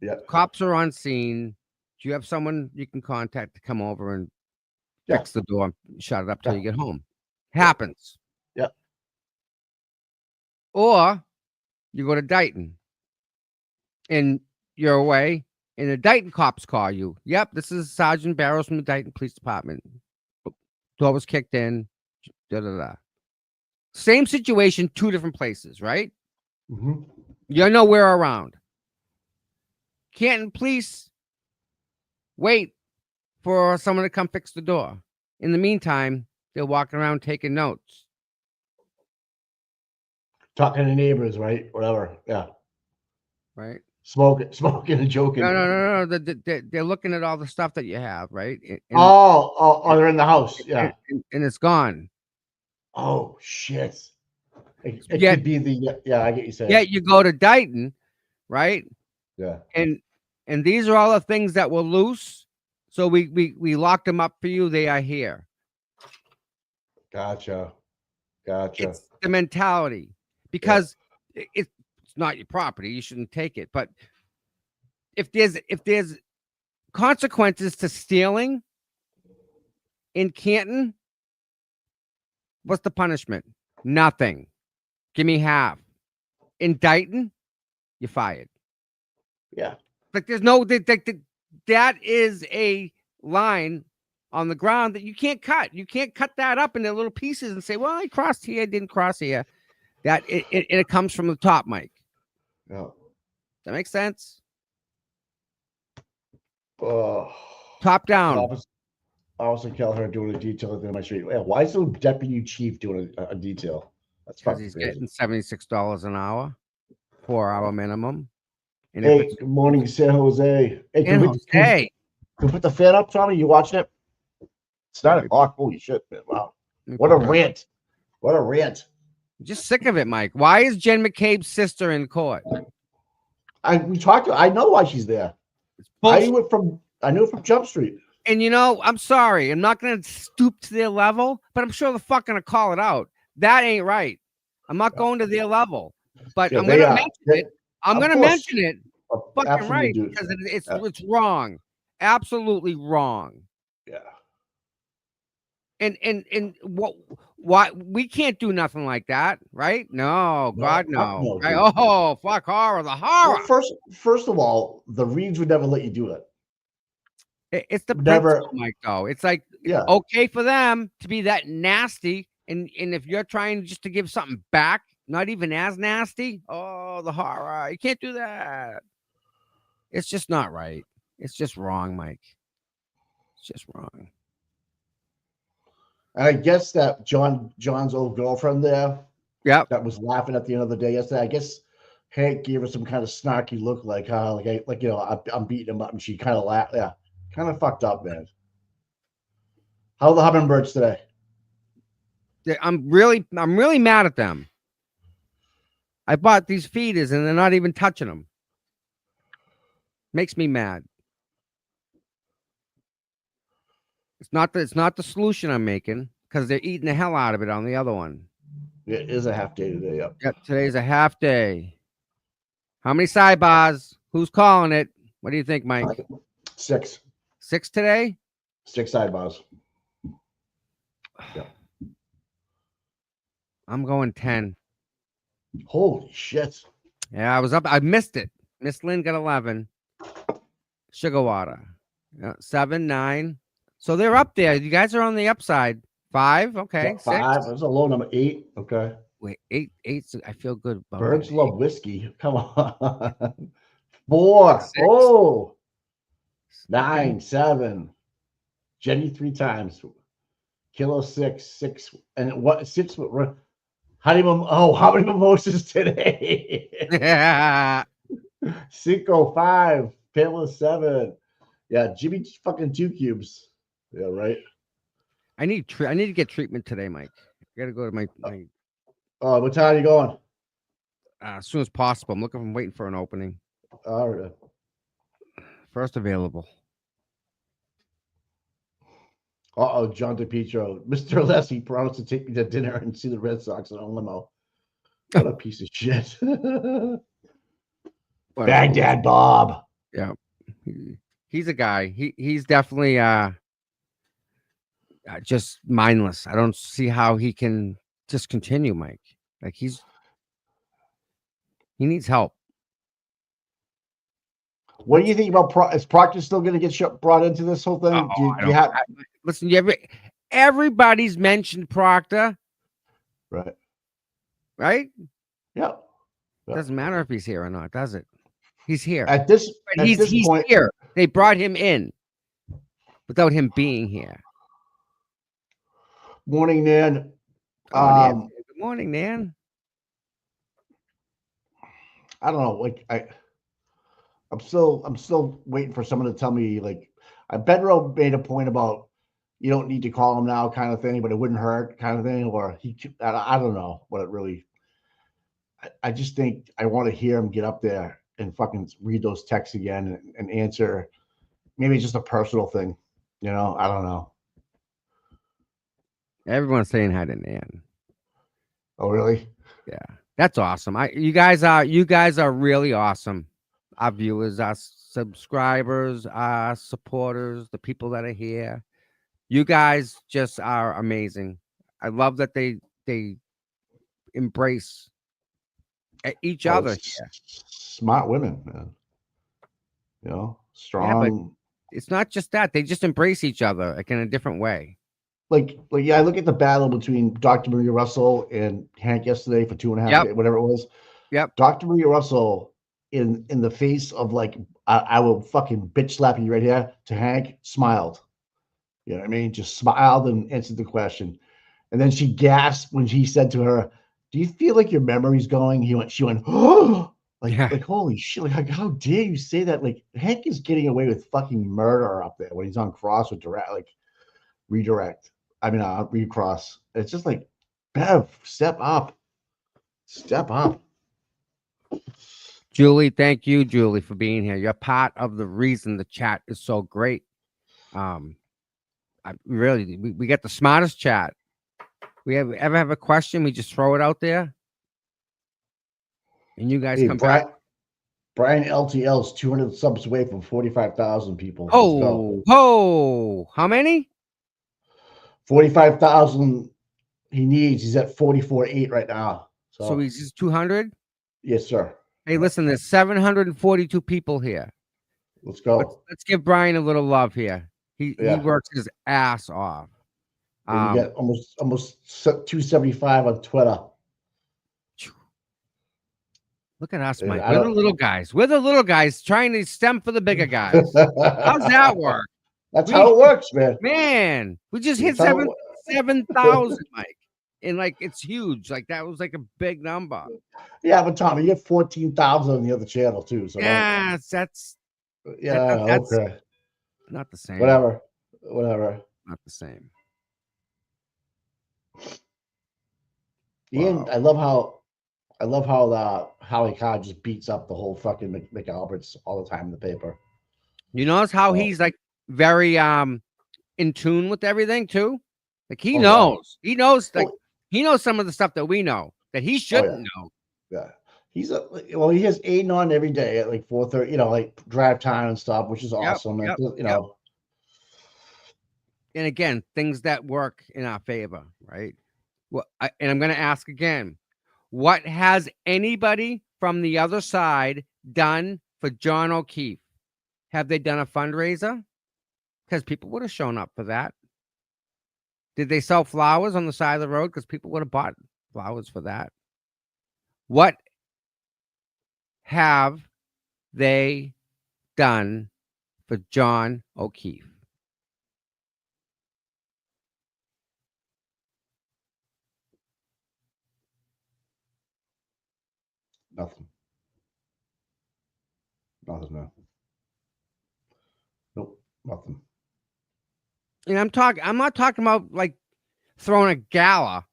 Speaker 1: Yeah.
Speaker 3: Cops are on scene. Do you have someone you can contact to come over and fix the door, shut it up till you get home? Happens.
Speaker 1: Yeah.
Speaker 3: Or you go to Dighton and you're away, and the Dighton cops call you. Yep, this is Sergeant Barrows from the Dighton Police Department. Door was kicked in. Da da da. Same situation, two different places, right?
Speaker 1: Mm-hmm.
Speaker 3: You're nowhere around. Canton Police wait for someone to come fix the door. In the meantime, they're walking around taking notes.
Speaker 1: Talking to neighbors, right? Whatever. Yeah.
Speaker 3: Right?
Speaker 1: Smoking and joking.
Speaker 3: No. They're looking at all the stuff that you have, right? And,
Speaker 1: they're in the house. Yeah.
Speaker 3: And it's gone.
Speaker 1: Oh, shit. It
Speaker 3: Yeah.
Speaker 1: could be I get you saying.
Speaker 3: Yeah, you go to Dighton, right?
Speaker 1: Yeah.
Speaker 3: And these are all the things that were loose. So we locked them up for you. They are here.
Speaker 1: Gotcha.
Speaker 3: It's the mentality. Because it's not your property. You shouldn't take it. But if there's consequences to stealing in Canton, what's the punishment? Nothing. Give me half. In Dighton, you're fired.
Speaker 1: Yeah.
Speaker 3: Like there's no that is a line on the ground that you can't cut. You can't cut that up into little pieces and say, well, I crossed here, I didn't cross here. That it comes from the top, Mike.
Speaker 1: Yeah.
Speaker 3: Does that make sense?
Speaker 1: Oh.
Speaker 3: Top down.
Speaker 1: Officer Kelleher doing a detail at the end of my street. Yeah, why is the deputy chief doing a detail? That's
Speaker 3: Because
Speaker 1: fucking
Speaker 3: he's
Speaker 1: crazy.
Speaker 3: getting $76 an hour, 4-hour minimum. And
Speaker 1: hey, good morning, San Jose. Hey, can we put the fan up, Tommy? You watching it? It's 9 o'clock. Holy shit, man. Wow. What a rant. What a rant.
Speaker 3: I'm just sick of it, Mike. Why is Jen McCabe's sister in court?
Speaker 1: I know why she's there. I knew it from Jump Street.
Speaker 3: And I'm sorry. I'm not going to stoop to their level, but I'm sure the fuck going to call it out. That ain't right. I'm not going to their level, but I'm going to mention it. I'm going to mention it. Fucking right, because it's wrong. Absolutely wrong.
Speaker 1: Yeah.
Speaker 3: And why we can't do nothing like that, right? No, God, no. Right? Oh, fuck horror, the horror.
Speaker 1: Well, first of all, the Reeds would never let you do it.
Speaker 3: It's the principle, Mike, though. It's like okay for them to be that nasty, and if you're trying just to give something back, not even as nasty, oh, the horror. You can't do that. It's just not right. It's just wrong, Mike. It's just wrong.
Speaker 1: And I guess that John's old girlfriend there, that was laughing at the end of the day yesterday. I guess Hank gave her some kind of snarky look, like I'm beating him up, and she kind of laughed. Yeah, kind of fucked up, man. How are the Hummingbirds today?
Speaker 3: I'm really mad at them. I bought these feeders and they're not even touching them. Makes me mad. It's not the solution I'm making, because they're eating the hell out of it on the other one.
Speaker 1: It is a half day today.
Speaker 3: Yep, today's a half day. How many sidebars? Who's calling it? What do you think, Mike?
Speaker 1: 6.
Speaker 3: 6 today?
Speaker 1: 6 sidebars. Yeah.
Speaker 3: I'm going 10.
Speaker 1: Holy shit.
Speaker 3: Yeah, I was up. I missed it. Miss Lynn got 11. Sugar water. 7, 9. So they're up there. You guys are on the upside. 5. Okay.
Speaker 1: 5.
Speaker 3: 6.
Speaker 1: That's a low number. 8. Okay.
Speaker 3: Wait, 8. I feel good about
Speaker 1: Birds
Speaker 3: that.
Speaker 1: love whiskey. Come on. 4.
Speaker 3: 6.
Speaker 1: Oh. 9, 7. Jenny 3 times. Kilo 6. 6. And what? 6. How many mimosas today?
Speaker 3: I
Speaker 1: 5, Pamela 7. Yeah, Jimmy fucking 2 cubes. Yeah, right.
Speaker 3: I need to get treatment today, Mike. I gotta go to my
Speaker 1: Oh, what time are you going?
Speaker 3: as soon as possible. I'm waiting for an opening.
Speaker 1: All right.
Speaker 3: First available.
Speaker 1: Uh-oh, John DePietro. Mr. Leslie promised to take me to dinner and see the Red Sox in a limo. What a piece of shit.
Speaker 3: What a loser.
Speaker 1: Baghdad Bob.
Speaker 3: Yeah. He's a guy. He's definitely just mindless. I don't see how he can just continue, Mike. Like he needs help.
Speaker 1: What do you think about is Proctor still going to get brought into this whole thing?
Speaker 3: Oh, listen, everybody's mentioned Proctor,
Speaker 1: right?
Speaker 3: right?
Speaker 1: Yeah.
Speaker 3: Doesn't matter if he's here or not, does it? He's here.
Speaker 1: He's point,
Speaker 3: here. They brought him in without him being here.
Speaker 1: Morning, Nan.
Speaker 3: Good morning, Nan.
Speaker 1: I don't know. Like I'm still waiting for someone to tell me. Like, Bedrow made a point about you don't need to call him now, kind of thing, but it wouldn't hurt, kind of thing. Or I don't know what it really. I just think I want to hear him get up there and fucking read those texts again and answer. Maybe it's just a personal thing, I don't know.
Speaker 3: Everyone's saying hi to Nan.
Speaker 1: Oh, really?
Speaker 3: Yeah, that's awesome. You guys are really awesome. Our viewers, our subscribers, our supporters, the people that are here. You guys just are amazing. I love that they embrace each other.
Speaker 1: Smart women, man. Strong.
Speaker 3: Yeah, but it's not just that. They just embrace each other like in a different way.
Speaker 1: Like yeah, I look at the battle between Dr. Maria Russell and Hank yesterday for 2.5 days, whatever it was.
Speaker 3: Yep.
Speaker 1: Dr. Maria Russell in the face of like I will fucking bitch slap you right here to Hank, smiled. You know what I mean? Just smiled and answered the question. And then she gasped when he said to her, "Do you feel like your memory's going?" She went, "Oh, like holy shit! Like how dare you say that?" Like Hank is getting away with fucking murder up there when he's on cross with redirect. I mean, recross. It's just like, Bev, step up.
Speaker 3: Julie, thank you, Julie, for being here. You're part of the reason the chat is so great. We get the smartest chat. We ever have a question, we just throw it out there, and you guys come back.
Speaker 1: Brian LTL's 200 subs away from 45,000 people.
Speaker 3: How many?
Speaker 1: 45,000 he needs. He's at 44.8 right now.
Speaker 3: So he's just 200?
Speaker 1: Yes, sir.
Speaker 3: Hey, listen, there's 742 people here.
Speaker 1: Let's go.
Speaker 3: Let's give Brian a little love here. He works his ass off.
Speaker 1: And you got almost 275 on Twitter.
Speaker 3: Look at us, Mike. We're the little guys. We're the little guys trying to stem for the bigger guys. How's that work?
Speaker 1: That's how it works, man.
Speaker 3: Man, we just hit 7,000, Mike. And like it's huge. Like that was like a big number.
Speaker 1: Yeah, but Tommy, you get 14,000 on the other channel too. So
Speaker 3: that's
Speaker 1: okay.
Speaker 3: Not the same.
Speaker 1: Whatever.
Speaker 3: Not the same.
Speaker 1: Ian, wow. I love how Howie Carr just beats up the whole fucking McAlberts all the time in the paper.
Speaker 3: You notice how he's like very in tune with everything too? Like he knows. Yeah. He knows some of the stuff that we know that he shouldn't know.
Speaker 1: Yeah. He has Aiden on every day at like 4:30, like drive time and stuff, which is awesome.
Speaker 3: And again, things that work in our favor, right? Well, and I'm going to ask again, what has anybody from the other side done for John O'Keefe? Have they done a fundraiser? Because people would have shown up for that. Did they sell flowers on the side of the road? Because people would have bought flowers for that. What have they done for John O'Keefe?
Speaker 1: Nothing. Nothing, man. Nope, nothing.
Speaker 3: And I'm not talking about like throwing a gala.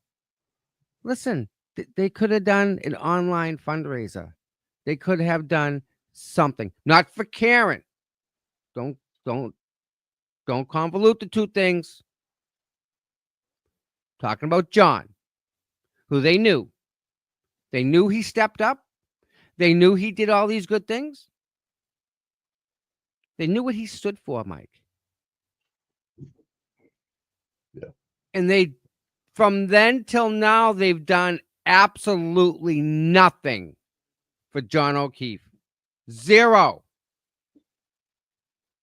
Speaker 3: Listen, they could have done an online fundraiser. They could have done something. Not for Karen. Don't convolute the two things. Talking about John, who they knew. They knew he stepped up. They knew he did all these good things. They knew what he stood for, Mike.
Speaker 1: Yeah.
Speaker 3: And they, from then till now, they've done absolutely nothing for John O'Keefe. Zero.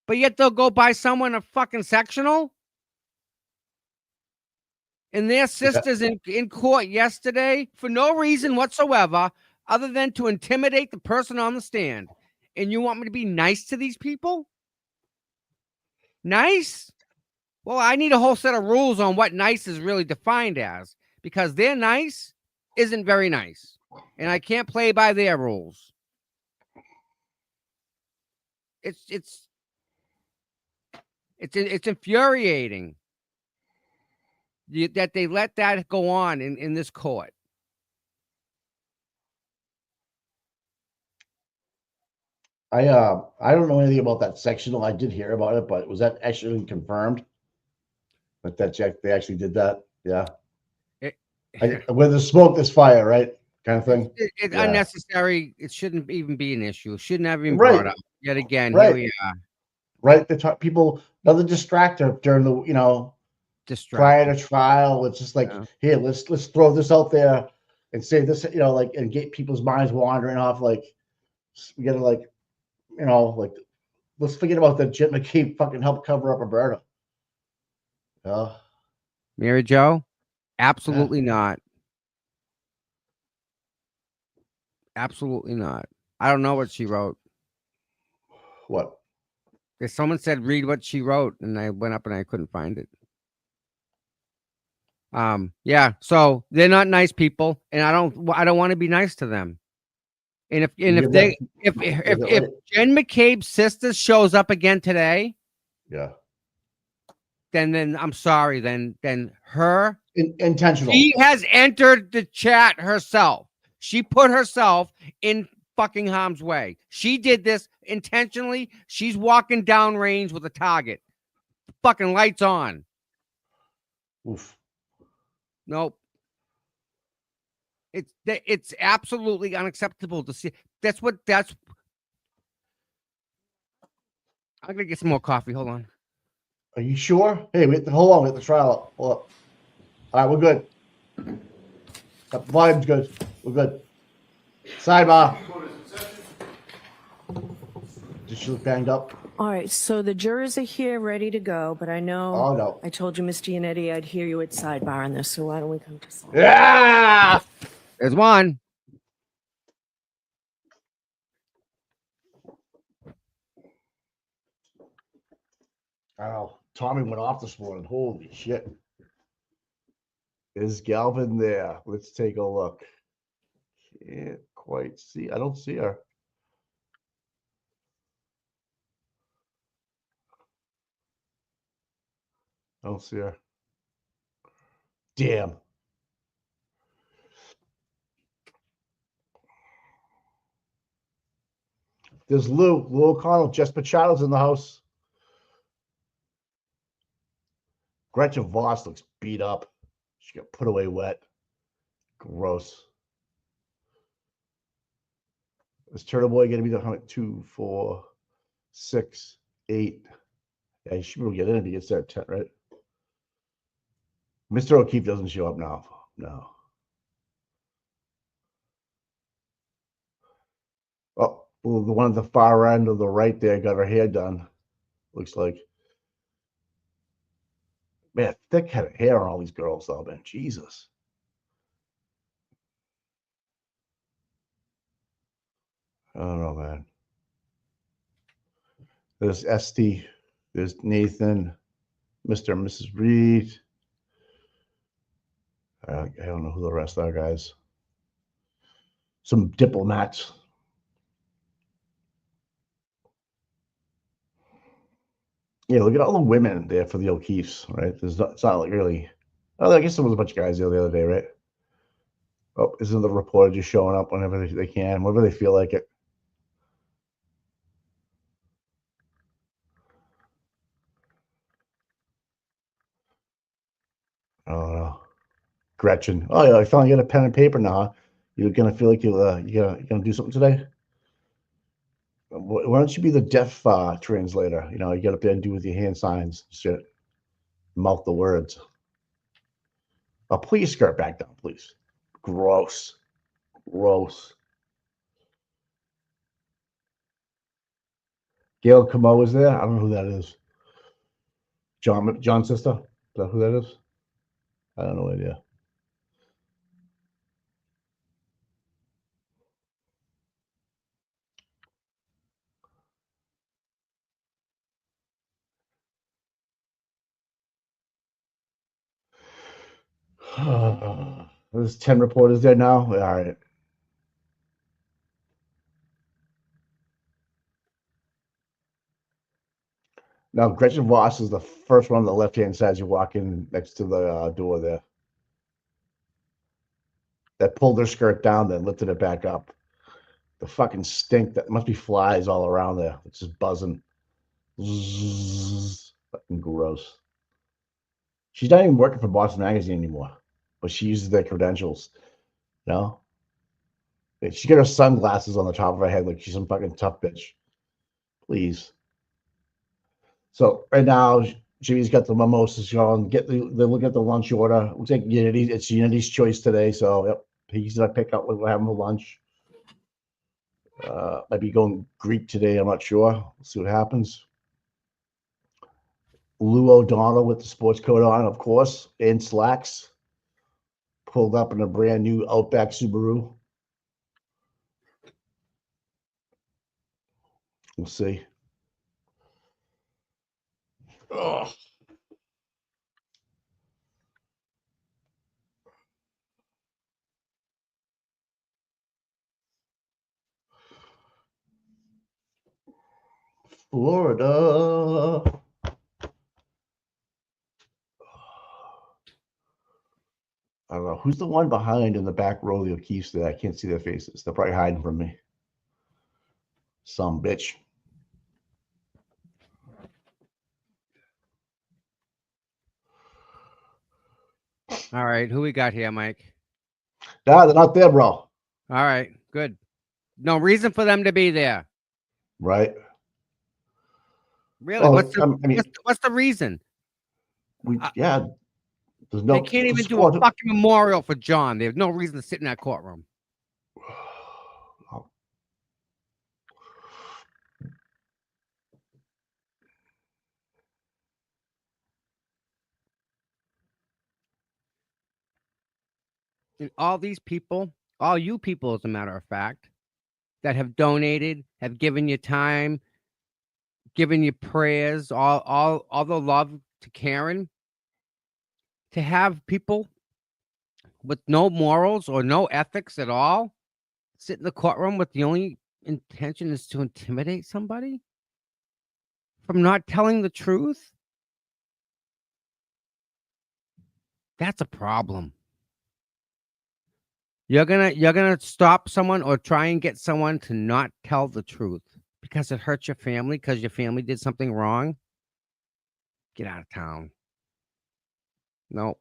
Speaker 3: But yet they'll go buy someone a fucking sectional. And their sisters in court yesterday for no reason whatsoever other than to intimidate the person on the stand. And you want me to be nice to these people? Nice? Well, I need a whole set of rules on what nice is really defined as, because their nice isn't very nice. And I can't play by their rules. It's infuriating that they let that go on in this court.
Speaker 1: I don't know anything about that sectional. I did hear about it, but was that actually confirmed? That they actually did that? Yeah. Where there's smoke, there's fire, right? Kind of thing.
Speaker 3: It's unnecessary. It shouldn't even be an issue. It shouldn't have been
Speaker 1: Right.
Speaker 3: brought up. Yet again,
Speaker 1: Right.
Speaker 3: here we are.
Speaker 1: Right. They talk people, another distractor during the, prior to trial. It's just like, here, let's throw this out there and say this, and get people's minds wandering off. Like, we gotta let's forget about that Jim McKee fucking helped cover up Roberta.
Speaker 3: Mary Jo? Absolutely not. Absolutely not. I don't know what she wrote.
Speaker 1: What?
Speaker 3: If someone said read what she wrote, and I went up and I couldn't find it. Yeah. So they're not nice people, and I don't want to be nice to them. And if Jen McCabe's sister shows up again today, then I'm sorry. Then her
Speaker 1: intentional.
Speaker 3: She has entered the chat herself. She put herself in fucking harm's way. She did this intentionally. She's walking down range with a target. Fucking lights on.
Speaker 1: Oof.
Speaker 3: Nope. It's absolutely unacceptable to see. I'm gonna get some more coffee. Hold on.
Speaker 1: Are you sure? Hey, hold on. We have the trial up. Hold up. All right, we're good. The volume's good. We're good. Sidebar. Did she look banged up?
Speaker 4: All right, so the jurors are here, ready to go, but I know
Speaker 1: no.
Speaker 4: I told you, Mr. Yannetti, I'd hear you at sidebar on this, so why don't we come to sidebar?
Speaker 1: Yeah!
Speaker 3: There's one.
Speaker 1: Oh, Tommy went off this morning. Holy shit. Is Galvin there? Let's take a look. Can't quite see. I don't see her. I don't see her. Damn. There's Lou O'Connell. Jess Machado's in the house. Gretchen Voss looks beat up. She got put away wet. Gross. Is Turtle Boy going to be the 2, 4, 6, 8? Yeah, he should be able to get in if he gets there at 10, right? Mr. O'Keefe doesn't show up now. No. Oh, well, the one at the far end of the right there got her hair done. Looks like. Man, thick head of hair on all these girls, though, man. Jesus. I don't know, man. There's Esty. There's Nathan. Mr. and Mrs. Reed. I don't know who the rest are, guys. some diplomats. Yeah, look at all the women there for the O'Keefes, right? It's not like really. Oh, I guess there was a bunch of guys there the other day, right? Oh, isn't the reporter just showing up whenever they can, whenever they feel like it? I don't know. Gretchen. Oh yeah, I finally got a pen and paper now. Huh? You're gonna feel like you're gonna do something today. Why don't you be the deaf translator? You know, you get up there and do with your hand signs, shit, mouth the words. Oh, pull your skirt back down, please. Gross, gross. Gail Camo is there. I don't know who that is. John's sister. Is that who that is? I have no idea. There's 10 reporters there now. All right. Now, Gretchen Voss is the first one on the left-hand side as you walk in next to the door there. That pulled her skirt down, then lifted it back up. The fucking stink. That must be flies all around there. It's just buzzing. Zzz, fucking gross. She's not even working for Boston Magazine anymore, but she uses their credentials. You know? She got her sunglasses on the top of her head like she's some fucking tough bitch. Please. So right now, Jimmy's got the mimosas going. They look at the lunch order. Looks like Unity. It's Unity's choice today. So yep, he's gonna pick up what we're having for lunch. Might be going Greek today. I'm not sure. We'll see what happens. Lou O'Donnell with the sports coat on, of course, and slacks. Pulled up in a brand new Outback Subaru. We'll see. Ugh. Florida. I don't know. Who's the one behind in the back row of the O'Keefes there? I can't see their faces. They're probably hiding from me. Some bitch.
Speaker 3: All right, who we got here, Mike?
Speaker 1: Nah, they're not there, bro.
Speaker 3: All right, good. No reason for them to be there.
Speaker 1: Right?
Speaker 3: Really?
Speaker 1: Oh,
Speaker 3: what's the reason?
Speaker 1: Yeah. There's no.
Speaker 3: They can't even do a fucking memorial for John. There's no reason to sit in that courtroom. And all these people, all you people, as a matter of fact, that have donated, have given you time, given you prayers, all the love to Karen, to have people with no morals or no ethics at all sit in the courtroom with the only intention is to intimidate somebody from not telling the truth. That's a problem. You're gonna stop someone or try and get someone to not tell the truth because it hurts your family, because your family did something wrong. Get out of town. No.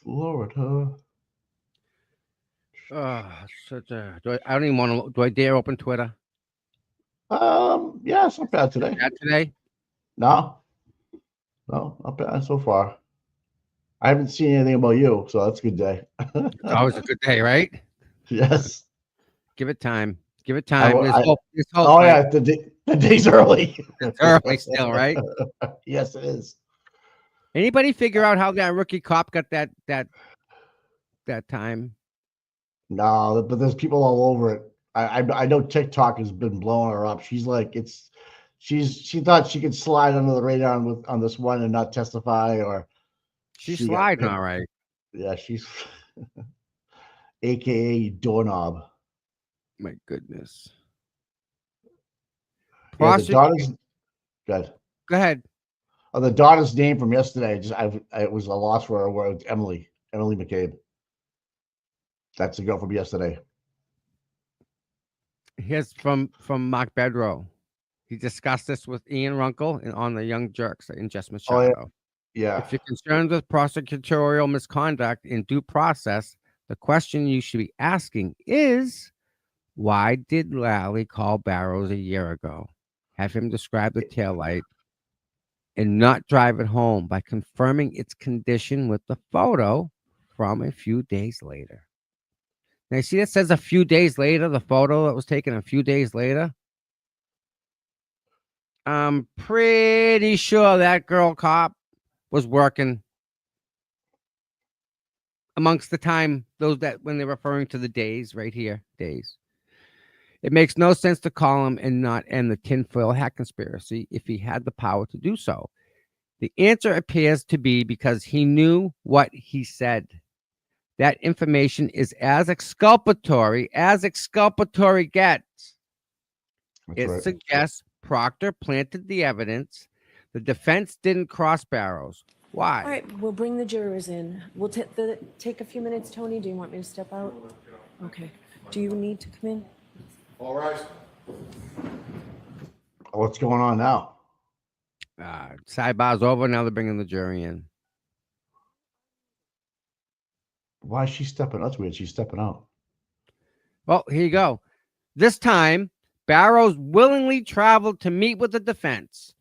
Speaker 1: Florida.
Speaker 3: I don't even want to. Do I dare open Twitter?
Speaker 1: Yeah, it's not bad today.
Speaker 3: Bad today?
Speaker 1: No, not bad so far. I haven't seen anything about you, so that's a good day.
Speaker 3: It's always a good day, right?
Speaker 1: Yes.
Speaker 3: Give it time. Give it time. There's hope.
Speaker 1: Oh yeah, the day's early.
Speaker 3: It's early still, right?
Speaker 1: Yes, it is.
Speaker 3: Anybody figure out how that rookie cop got that time?
Speaker 1: No, but there's people all over it. I know TikTok has been blowing her up. She's like, she thought she could slide under the radar on this one and not testify, or
Speaker 3: She's
Speaker 1: she got
Speaker 3: sliding
Speaker 1: picked.
Speaker 3: all right.
Speaker 1: Yeah, she's AKA doorknob.
Speaker 3: My goodness.
Speaker 1: Yeah, the
Speaker 3: Prosec-
Speaker 1: daughter's good.
Speaker 3: Go ahead.
Speaker 1: The daughter's name from yesterday, it was a loss for her. Where it's Emily McCabe. That's the girl from yesterday.
Speaker 3: Here's from Mark Bedrow. He discussed this with Ian Runkle on the Young Jerks Investment
Speaker 1: Oh yeah,
Speaker 3: show.
Speaker 1: yeah.
Speaker 3: If you're concerned with prosecutorial misconduct in due process, the question you should be asking is, why did Lally call Barrows a year ago, have him describe the taillight, and not drive it home by confirming its condition with the photo from a few days later? Now, you see that says a few days later, the photo that was taken a few days later? I'm pretty sure that girl cop was working amongst the time, those that when they're referring to the days right here, days. It makes no sense to call him and not end the tinfoil hat conspiracy if he had the power to do so. The answer appears to be because he knew what he said. That information is as exculpatory gets.
Speaker 1: That's
Speaker 3: It
Speaker 1: right.
Speaker 3: suggests Proctor planted the evidence. The defense didn't cross Barrows. Why?
Speaker 4: All right, we'll bring the jurors in. We'll take a few minutes. Tony, do you want me to step out? Okay. Do you need to come in?
Speaker 1: All right. What's going on now?
Speaker 3: Sidebar's over. Now they're bringing the jury in.
Speaker 1: Why is she stepping? That's weird. She's stepping out.
Speaker 3: Well, here you go. This time, Barrows willingly traveled to meet with the defense.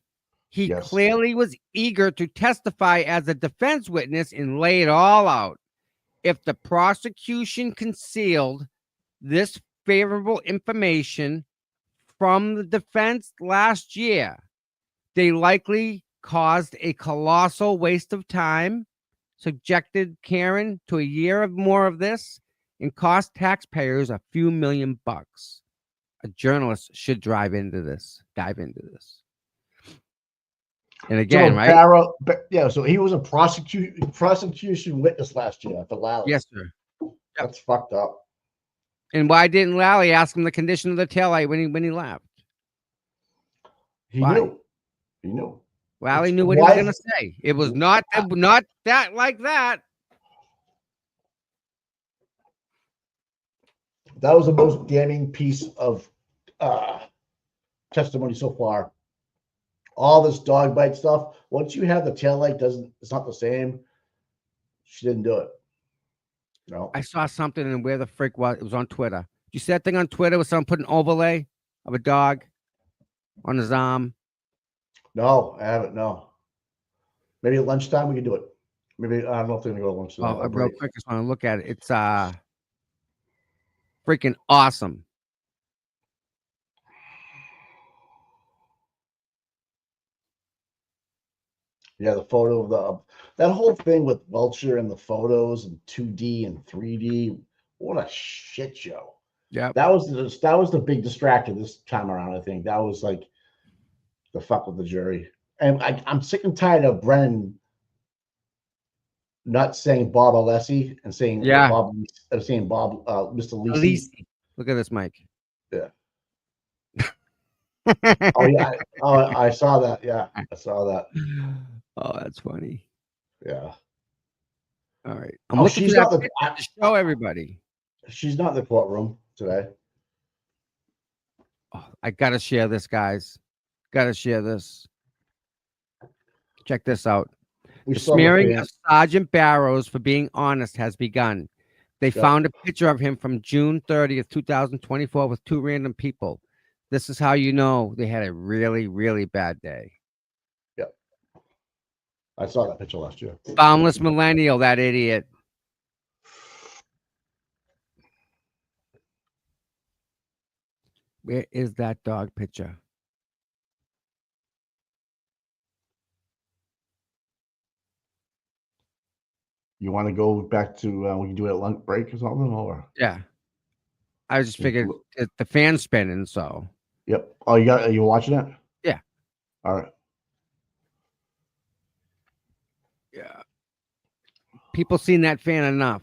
Speaker 3: He
Speaker 1: Yes.
Speaker 3: clearly was eager to testify as a defense witness and lay it all out. If the prosecution concealed this favorable information from the defense last year, they likely caused a colossal waste of time, subjected Karen to a year of more of this, and cost taxpayers a few $1 million. A journalist should dive into this. And again,
Speaker 1: So
Speaker 3: right?
Speaker 1: Barrow, yeah. So he was a prosecution witness last year for Lally.
Speaker 3: Yes, sir.
Speaker 1: That's fucked up.
Speaker 3: And why didn't Lally ask him the condition of the taillight when he left?
Speaker 1: He
Speaker 3: Why?
Speaker 1: knew. He knew.
Speaker 3: Lally
Speaker 1: It's-
Speaker 3: knew what he was
Speaker 1: why-
Speaker 3: going to say. It was not that like that.
Speaker 1: That was the most damning piece of testimony so far. All this dog bite stuff. Once you have the taillight, it's not the same. She didn't do it. No.
Speaker 3: I saw something and where the frick was. It was on Twitter. Did you see that thing on Twitter where someone put an overlay of a dog on his arm?
Speaker 1: No, I haven't. No. Maybe at lunchtime we can do it. Maybe I don't know if they're gonna go to lunch.
Speaker 3: Oh, real quick, I just want to look at it. It's freaking awesome.
Speaker 1: Yeah, the photo of that whole thing with Welcher and the photos and 2D and 3D. What a shit show.
Speaker 3: Yeah.
Speaker 1: That was the big distractor this time around. I think that was like the fuck with the jury. And I'm sick and tired of Brennan not saying Bob Alessi and saying Bob, Mr. Lisi.
Speaker 3: Look at this, Mike.
Speaker 1: Yeah. Oh yeah. I saw that. Yeah, I saw that.
Speaker 3: Oh, that's funny.
Speaker 1: Yeah.
Speaker 3: All right. I'm looking
Speaker 1: she's
Speaker 3: for
Speaker 1: not
Speaker 3: that
Speaker 1: the.
Speaker 3: picture to show everybody.
Speaker 1: She's not in the courtroom today.
Speaker 3: Oh, I gotta share this, guys. Gotta share this. Check this out.
Speaker 1: We
Speaker 3: The
Speaker 1: saw the
Speaker 3: smearing
Speaker 1: fan.
Speaker 3: of Sergeant Barrows for being honest has begun. They
Speaker 1: Yep.
Speaker 3: found a picture of him from June 30th, 2024 with 2 random people. This is how you know they had a really, really bad day.
Speaker 1: I saw that picture last year.
Speaker 3: Boundless millennial, that idiot. Where is that dog picture?
Speaker 1: You want to go back to we can do it at lunch break or something, or
Speaker 3: Yeah. I just figured the fan's spinning, so.
Speaker 1: yep. Oh, are you watching it?
Speaker 3: Yeah.
Speaker 1: All right.
Speaker 3: Yeah. People seen that fan enough.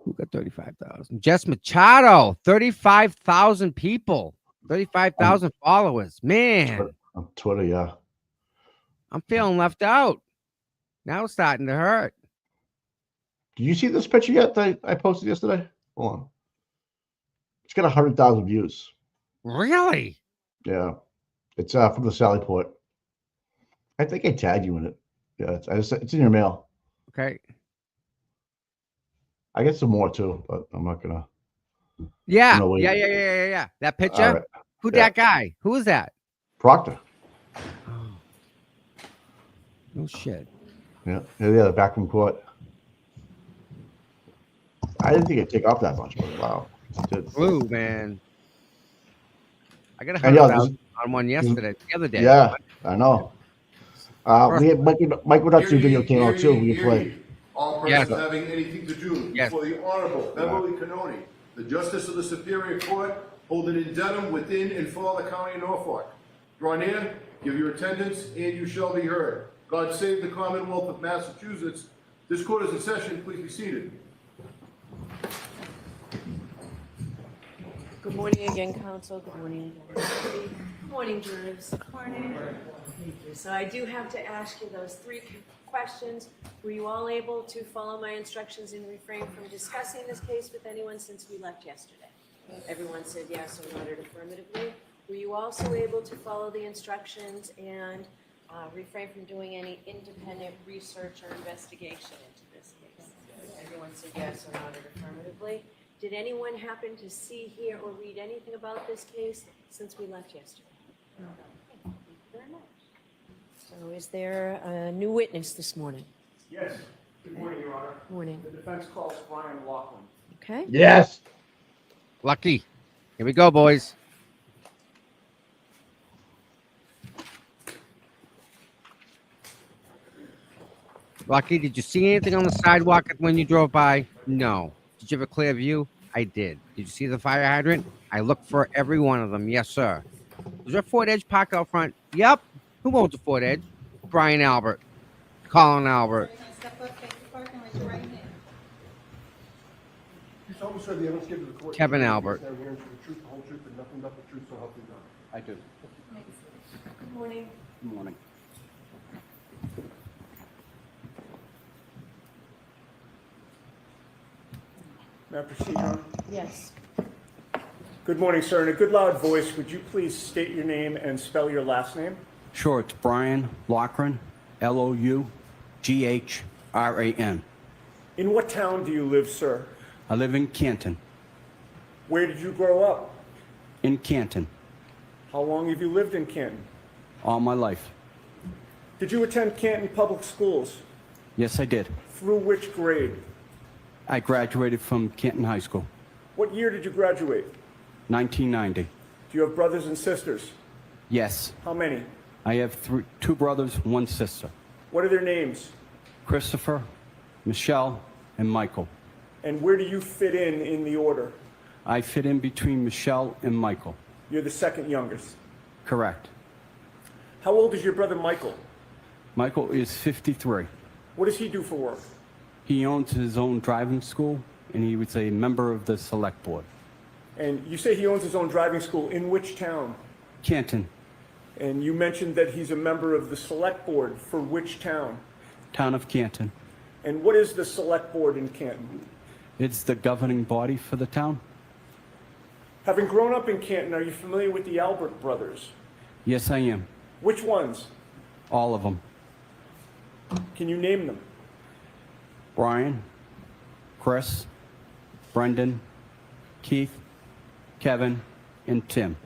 Speaker 3: Who got 35,000? Jess Machado, 35,000 people, 35,000 followers. Man,
Speaker 1: On Twitter, yeah.
Speaker 3: I'm feeling left out. Now it's starting to hurt.
Speaker 1: Did you see this picture yet that I posted yesterday? Hold on. It's got 100,000 views.
Speaker 3: Really?
Speaker 1: Yeah. It's from the Sally Port. I think I tagged you in it. Yeah, it's in your mail.
Speaker 3: Okay.
Speaker 1: I get some more too, but I'm not gonna.
Speaker 3: Yeah.
Speaker 1: No, wait.
Speaker 3: Yeah. That
Speaker 1: All
Speaker 3: picture?
Speaker 1: right.
Speaker 3: Who
Speaker 1: Yeah.
Speaker 3: that guy? Who is that?
Speaker 1: Proctor.
Speaker 3: Oh. No shit.
Speaker 1: Yeah, the backroom court. I didn't think it'd take off that much, but wow. It did.
Speaker 3: Blue, man. I got
Speaker 1: And yeah,
Speaker 3: 100,000 on one yesterday, the other day.
Speaker 1: Yeah, I know. We had Mike Production video came out too. We played.
Speaker 5: All
Speaker 3: Yes.
Speaker 5: persons having anything to do
Speaker 3: Yes.
Speaker 5: before the Honorable Beverly Canoni, the Justice of the Superior Court, holding in Dedham, within and for the County of Norfolk. Draw near, give your attendance, and you shall be heard. God save the Commonwealth of Massachusetts. This court is in session. Please be seated.
Speaker 4: Good morning again, counsel. Good morning again. Good morning, jurors. Morning. So I do have to ask you those 3 questions. Were you all able to follow my instructions and refrain from discussing this case with anyone since we left yesterday? Everyone said yes or nodded affirmatively. Were you also able to follow the instructions and refrain from doing any independent research or investigation into this case? Everyone said yes or nodded affirmatively. Did anyone happen to see, hear, or read anything about this case since we left yesterday? No. Thank you very much. So is there a new witness this morning?
Speaker 6: Yes. Good morning, Your Honor.
Speaker 4: Morning.
Speaker 6: The defense calls Brian Laughlin.
Speaker 4: Okay.
Speaker 1: Yes.
Speaker 3: Lucky. Here we go, boys. Lucky, did you see anything on the sidewalk when you drove by? No. Did you have a clear view? I did. Did you see the fire hydrant? I looked for every one of them. Yes, sir. Was there a Ford Edge parked out front? Yep. Who owns a Ford Edge? Brian Albert. Colin Albert. Kevin Albert.
Speaker 7: I do.
Speaker 4: Good morning.
Speaker 7: Good morning.
Speaker 6: May I proceed, Your Honor?
Speaker 4: Yes.
Speaker 6: Good morning, sir. In a good loud voice, would you please state your name and spell your last name?
Speaker 7: Sure, it's Brian Laughlin, Loughran.
Speaker 6: In what town do you live, sir?
Speaker 7: I live in Canton.
Speaker 6: Where did you grow up?
Speaker 7: In Canton,
Speaker 6: How long have you lived in Canton?
Speaker 7: all my life.
Speaker 6: Did you attend Canton Public Schools?
Speaker 7: Yes, I did.
Speaker 6: Through which grade?
Speaker 7: I graduated from Canton High School,
Speaker 6: What year did you graduate?
Speaker 7: 1990.
Speaker 6: Do you have brothers and sisters?
Speaker 7: Yes,
Speaker 6: How many?
Speaker 7: I have 2 brothers, 1 sister.
Speaker 6: What are their names?
Speaker 7: Christopher, Michelle, and Michael.
Speaker 6: And where do you fit in the order?
Speaker 7: I fit in between Michelle and Michael.
Speaker 6: You're the second youngest.
Speaker 7: Correct.
Speaker 6: How old is your brother Michael?
Speaker 7: Michael is 53.
Speaker 6: What does he do for work?
Speaker 7: He owns his own driving school, and he was a member of the select board.
Speaker 6: And you say he owns his own driving school. In which town?
Speaker 7: Canton,
Speaker 6: And you mentioned that he's a member of the select board for which town?
Speaker 7: town of Canton.
Speaker 6: And what is the select board in Canton?
Speaker 7: It's the governing body for the town.
Speaker 6: Having grown up in Canton, are you familiar with the Albert brothers?
Speaker 7: Yes, I am.
Speaker 6: Which ones?
Speaker 7: All of them.
Speaker 6: Can you name them?
Speaker 7: Brian, Chris, Brendan, Keith, Kevin, and Tim.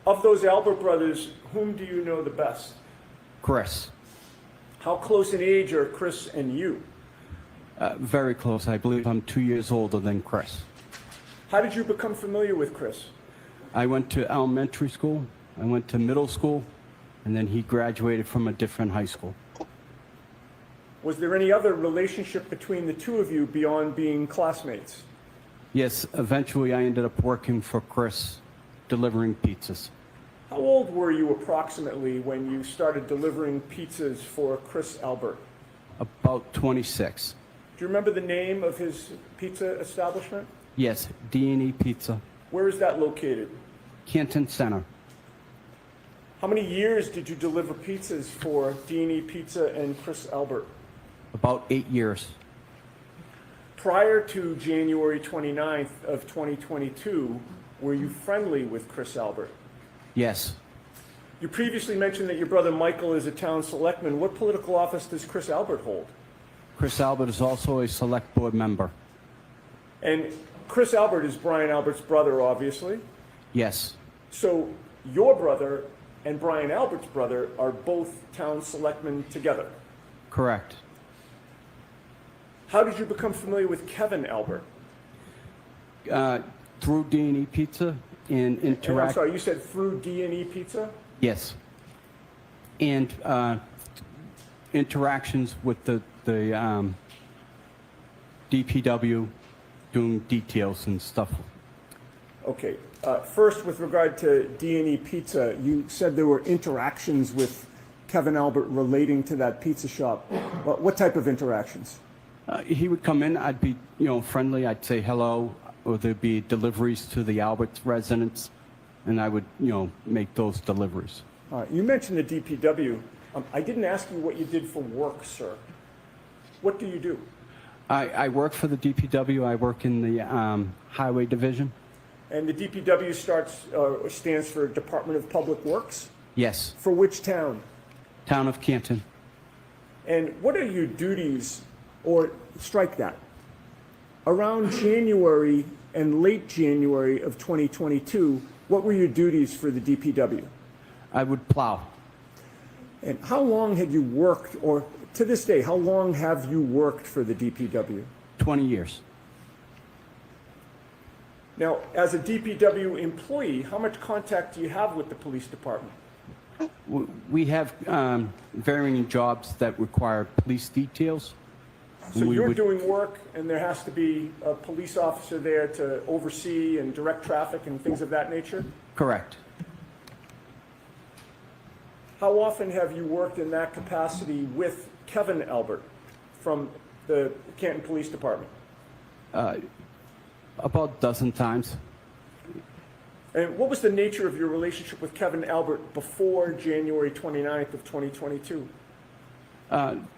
Speaker 6: Of those Albert brothers, whom do you know the best?
Speaker 7: Chris.
Speaker 6: How close in age are Chris and you?
Speaker 7: Very close. I believe I'm 2 years older than Chris.
Speaker 6: How did you become familiar with Chris?
Speaker 7: I went to elementary school, I went to middle school, and then he graduated from a different high school.
Speaker 6: Was there any other relationship between the two of you beyond being classmates?
Speaker 7: Yes, eventually I ended up working for Chris, delivering pizzas.
Speaker 6: How old were you approximately when you started delivering pizzas for Chris Albert?
Speaker 7: About 26.
Speaker 6: Do you remember the name of his pizza establishment?
Speaker 7: Yes, D&E Pizza,
Speaker 6: Where is that located?
Speaker 7: Canton Center.
Speaker 6: How many years did you deliver pizzas for D&E Pizza and Chris Albert?
Speaker 7: About 8 years.
Speaker 6: Prior to January 29th of 2022, were you friendly with Chris Albert?
Speaker 7: Yes.
Speaker 6: You previously mentioned that your brother Michael is a town selectman. What political office does Chris Albert hold?
Speaker 7: Chris Albert is also a select board member.
Speaker 6: And Chris Albert is Brian Albert's brother, obviously.
Speaker 7: Yes.
Speaker 6: So your brother and Brian Albert's brother are both town selectmen together.
Speaker 7: Correct.
Speaker 6: How did you become familiar with Kevin Albert?
Speaker 7: Through D&E Pizza and
Speaker 6: And I'm
Speaker 7: interact.
Speaker 6: sorry, you said through D&E Pizza?
Speaker 7: Yes. And interactions with the DPW doing details and stuff.
Speaker 6: Okay. First, with regard to D&E Pizza, you said there were interactions with Kevin Albert relating to that pizza shop. What type of interactions?
Speaker 7: He would come in, I'd be, friendly, I'd say hello, or there'd be deliveries to the Alberts residents, and I would, make those deliveries.
Speaker 6: You mentioned the DPW. I didn't ask you what you did for work, sir. What do you do?
Speaker 7: I work for the DPW, I work in the Highway Division.
Speaker 6: And the DPW stands for Department of Public Works?
Speaker 7: Yes,
Speaker 6: For which town?
Speaker 7: Town of Canton.
Speaker 6: And what are your duties, or strike that, around January and late January of 2022, what were your duties for the DPW?
Speaker 7: I would plow.
Speaker 6: And how long had you worked, or to this day, how long have you worked for the DPW?
Speaker 7: 20 years.
Speaker 6: Now, as a DPW employee, how much contact do you have with the police department?
Speaker 7: We have varying jobs that require police details.
Speaker 6: So
Speaker 7: We
Speaker 6: you're
Speaker 7: would-
Speaker 6: doing work, and there has to be a police officer there to oversee and direct traffic and things of that nature?
Speaker 7: Correct.
Speaker 6: How often have you worked in that capacity with Kevin Albert from the Canton Police Department?
Speaker 7: About a dozen times.
Speaker 6: And what was the nature of your relationship with Kevin Albert before January 29th of 2022?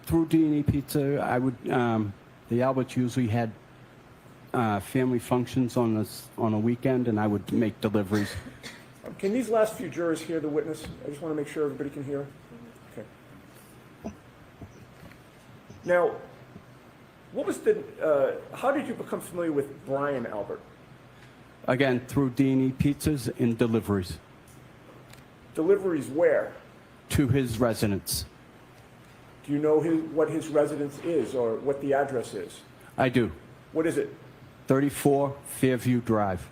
Speaker 7: Through D&E Pizza, I would, the Alberts usually had family functions on a weekend, and I would make deliveries.
Speaker 6: Can these last few jurors hear the witness? I just want to make sure everybody can hear. Okay. Now, what was how did you become familiar with Brian Albert?
Speaker 7: Again, through D&E Pizzas and deliveries
Speaker 6: Deliveries where?
Speaker 7: to his residence.
Speaker 6: Do you know what his residence is or what the address is?
Speaker 7: I do.
Speaker 6: What is it?
Speaker 7: 34 Fairview Drive.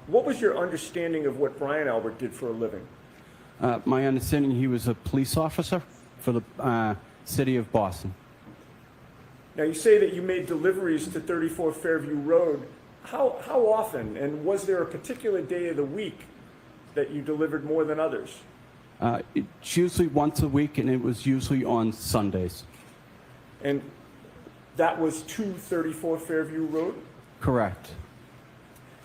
Speaker 6: What was your understanding of what Brian Albert did for a living?
Speaker 7: My understanding, he was a police officer for the city of Boston.
Speaker 6: Now, you say that you made deliveries to 34 Fairview Road. How often, and was there a particular day of the week that you delivered more than others?
Speaker 7: It's usually once a week, and it was usually on Sundays.
Speaker 6: And that was to 34 Fairview Road?
Speaker 7: Correct.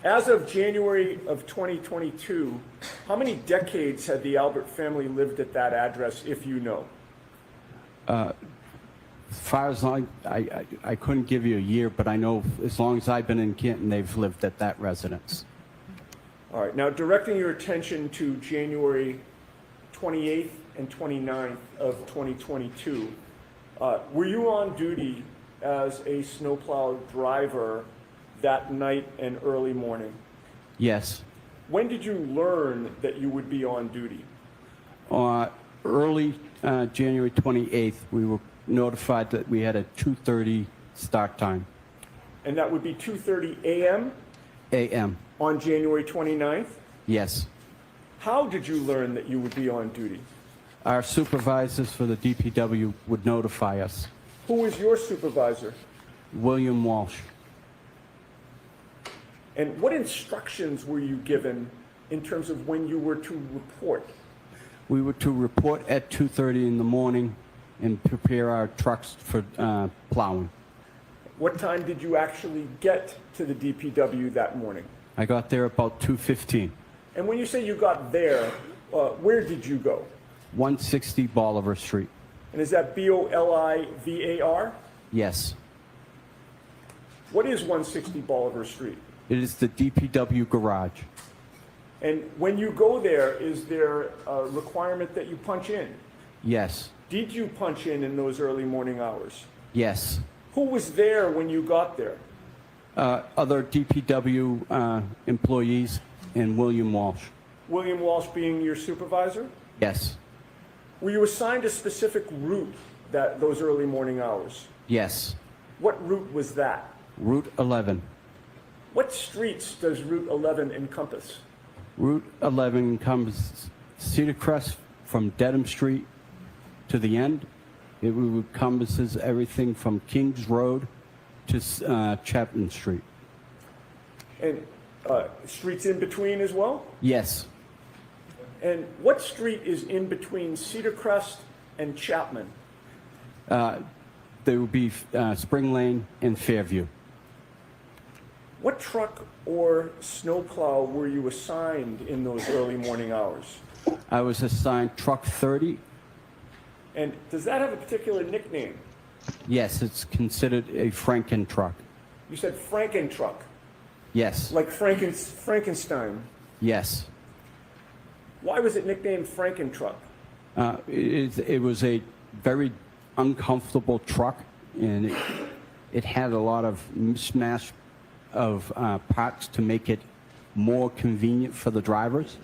Speaker 6: As of January of 2022, how many decades had the Albert family lived at that address, if you know?
Speaker 7: As far as I couldn't give you a year, but I know as long as I've been in Canton, they've lived at that residence.
Speaker 6: All right, now directing your attention to January 28th and 29th of 2022, were you on duty as a snowplow driver that night and early morning?
Speaker 7: Yes.
Speaker 6: When did you learn that you would be on duty?
Speaker 7: Early January 28th, we were notified that we had a 2:30 start time.
Speaker 6: And that would be 2:30 a.m.
Speaker 7: A.M.
Speaker 6: on January 29th?
Speaker 7: Yes.
Speaker 6: How did you learn that you would be on duty?
Speaker 7: Our supervisors for the DPW would notify us.
Speaker 6: Who was your supervisor?
Speaker 7: William Walsh.
Speaker 6: And what instructions were you given in terms of when you were to report?
Speaker 7: We were to report at 2:30 in the morning and prepare our trucks for plowing.
Speaker 6: What time did you actually get to the DPW that morning?
Speaker 7: I got there about 2:15.
Speaker 6: And when you say you got there, where did you go?
Speaker 7: 160 Bolivar Street.
Speaker 6: And is that Bolivar?
Speaker 7: Yes.
Speaker 6: What is 160 Bolivar Street?
Speaker 7: It is the DPW garage.
Speaker 6: And when you go there, is there a requirement that you punch in?
Speaker 7: Yes.
Speaker 6: Did you punch in those early morning hours?
Speaker 7: Yes.
Speaker 6: Who was there when you got there?
Speaker 7: Other DPW employees and William Walsh.
Speaker 6: William Walsh being your supervisor?
Speaker 7: Yes.
Speaker 6: Were you assigned a specific route those early morning hours?
Speaker 7: Yes.
Speaker 6: What route was that?
Speaker 7: Route 11.
Speaker 6: What streets does Route 11 encompass?
Speaker 7: Route 11 encompasses Cedar Crest from Dedham Street to the end. It encompasses everything from Kings Road to Chapman Street.
Speaker 6: And streets in between as well?
Speaker 7: Yes.
Speaker 6: And what street is in between Cedar Crest and Chapman?
Speaker 7: There would be Spring Lane and Fairview.
Speaker 6: What truck or snowplow were you assigned in those early morning hours?
Speaker 7: I was assigned Truck 30.
Speaker 6: And does that have a particular nickname?
Speaker 7: Yes, it's considered a Franken truck.
Speaker 6: You said Franken truck,
Speaker 7: Yes.
Speaker 6: like Frankenstein.
Speaker 7: Yes.
Speaker 6: Why was it nicknamed Franken truck?
Speaker 7: It was a very uncomfortable truck, and it had a lot of mismatch of parts to make it more convenient for the drivers.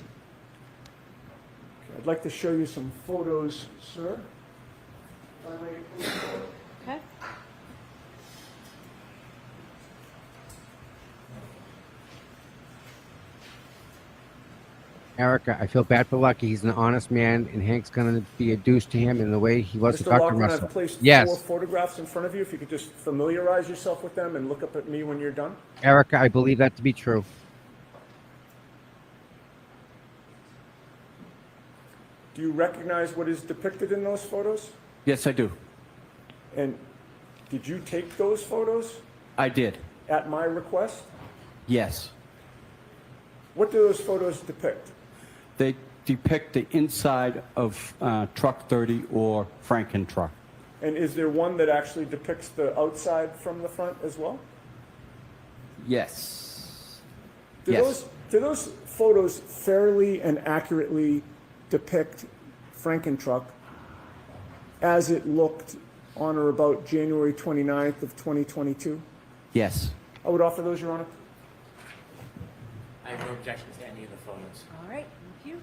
Speaker 6: Okay, I'd like to show you some photos, sir.
Speaker 4: Okay.
Speaker 3: Erica, I feel bad for Lucky. He's an honest man, and Hank's going to be a douche to him in the way he was to
Speaker 6: Mr.
Speaker 3: talk to
Speaker 6: Laughlin,
Speaker 3: Russell.
Speaker 6: I've placed 4
Speaker 3: Yes.
Speaker 6: photographs in front of you. If you could just familiarize yourself with them and look up at me when you're done.
Speaker 3: Erica, I believe that to be true.
Speaker 6: Do you recognize what is depicted in those photos?
Speaker 7: Yes, I do.
Speaker 6: And did you take those photos
Speaker 7: I did.
Speaker 6: at my request?
Speaker 7: Yes.
Speaker 6: What do those photos depict?
Speaker 7: They depict the inside of Truck 30 or Franken truck.
Speaker 6: And is there one that actually depicts the outside from the front as well?
Speaker 7: Yes.
Speaker 6: Do
Speaker 7: Yes.
Speaker 6: those photos fairly and accurately depict Frankentruck as it looked on or about January 29th of 2022?
Speaker 7: Yes.
Speaker 6: I would offer those, Your Honor.
Speaker 8: I have no objection to any of the photos.
Speaker 4: All right, thank you.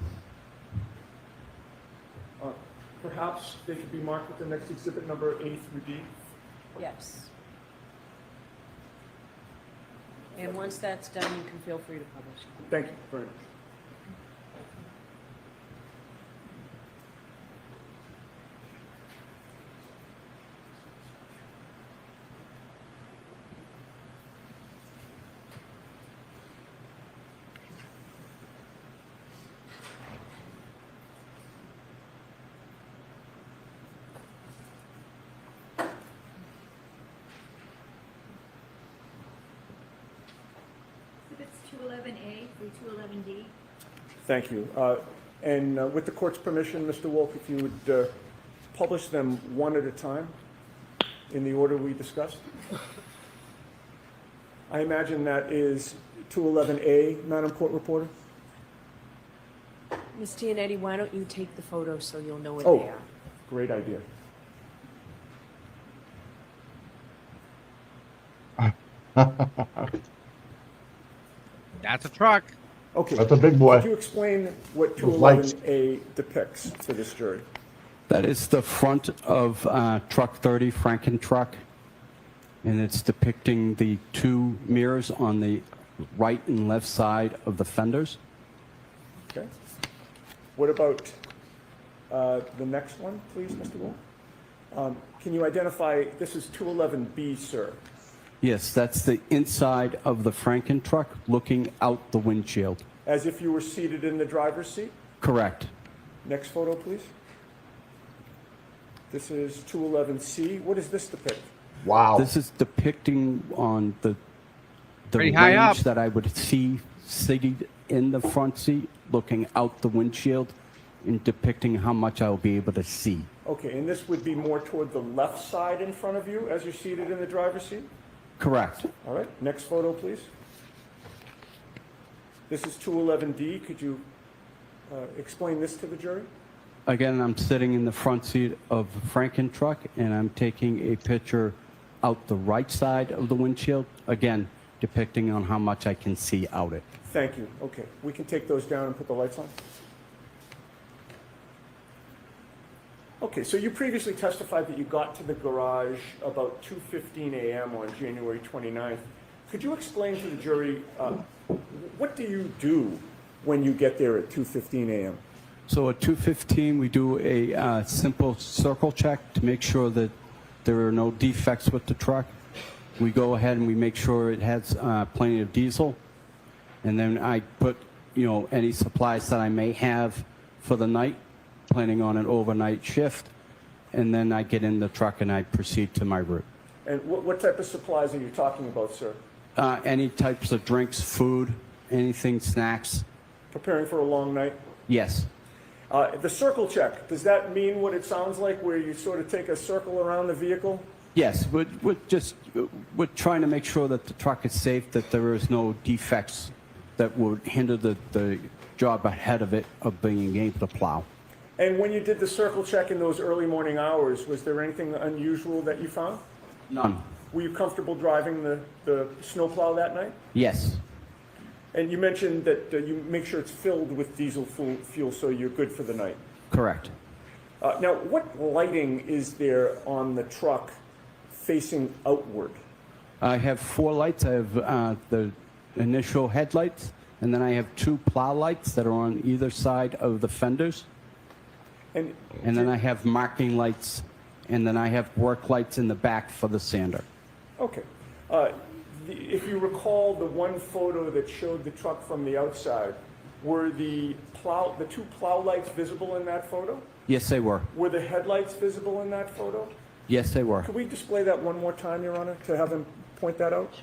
Speaker 6: Perhaps they should be marked with the next exhibit number A through D.
Speaker 4: Yes. And once that's done, you can feel free to publish.
Speaker 6: Thank you very much.
Speaker 9: Exhibits 211A through 211D.
Speaker 6: Thank you. And with the court's permission, Mr. Wolf, if you would publish them one at a time in the order we discussed. I imagine that is 211A, Madam Court Reporter?
Speaker 4: Ms. Gianetti, why don't you take the photos so you'll know what
Speaker 6: Oh.
Speaker 4: they are?
Speaker 6: Great idea.
Speaker 3: That's a truck.
Speaker 6: Okay.
Speaker 1: That's a big boy.
Speaker 6: Could you explain what
Speaker 1: Those lights.
Speaker 6: 211A depicts to this jury?
Speaker 7: That is the front of Truck 30, Franken truck, and it's depicting the 2 mirrors on the right and left side of the fenders.
Speaker 6: Okay. What about the next one, please, Mr. Wolf? Can you identify, this is 211B, sir.
Speaker 7: Yes, that's the inside of the Franken truck looking out the windshield.
Speaker 6: as if you were seated in the driver's seat?
Speaker 7: Correct.
Speaker 6: Next photo, please. This is 211C. What does this depict?
Speaker 1: Wow.
Speaker 7: This is depicting on the
Speaker 3: Pretty high up.
Speaker 7: range that I would see seated in the front seat, looking out the windshield, and depicting how much I'll be able to see.
Speaker 6: Okay, and this would be more toward the left side in front of you as you're seated in the driver's seat?
Speaker 7: Correct.
Speaker 6: All right, next photo, please. This is 211D. Could you explain this to the jury?
Speaker 7: Again, I'm sitting in the front seat of the Franken truck, and I'm taking a picture out the right side of the windshield, again, depicting on how much I can see out it.
Speaker 6: Thank you. Okay, we can take those down and put the lights on. Okay, so you previously testified that you got to the garage about 2:15 a.m. on January 29th. Could you explain to the jury, what do you do when you get there at 2:15 a.m.?
Speaker 7: So at 2:15, we do a simple circle check to make sure that there are no defects with the truck. We go ahead and we make sure it has plenty of diesel. And then I put, any supplies that I may have for the night, planning on an overnight shift. And then I get in the truck and I proceed to my route.
Speaker 6: And what type of supplies are you talking about, sir?
Speaker 7: Any types of drinks, food, anything, snacks.
Speaker 6: Preparing for a long night?
Speaker 7: Yes.
Speaker 6: The circle check, does that mean what it sounds like, where you sort of take a circle around the vehicle?
Speaker 7: Yes, we're trying to make sure that the truck is safe, that there is no defects that would hinder the job ahead of it of being able to plow.
Speaker 6: And when you did the circle check in those early morning hours, was there anything unusual that you found?
Speaker 7: None.
Speaker 6: Were you comfortable driving the snowplow that night?
Speaker 7: Yes.
Speaker 6: And you mentioned that you make sure it's filled with diesel fuel so you're good for the night.
Speaker 7: Correct.
Speaker 6: Now, what lighting is there on the truck facing outward?
Speaker 7: I have 4 lights. I have the initial headlights, and then I have 2 plow lights that are on either side of the fenders.
Speaker 6: And
Speaker 7: then I have marking lights, and then I have work lights in the back for the sander.
Speaker 6: Okay. If you recall the one photo that showed the truck from the outside, were the 2 plow lights visible in that photo?
Speaker 7: Yes, they were.
Speaker 6: Were the headlights visible in that photo?
Speaker 7: Yes, they were.
Speaker 6: Could we display that one more time, Your Honor, to have him point that out?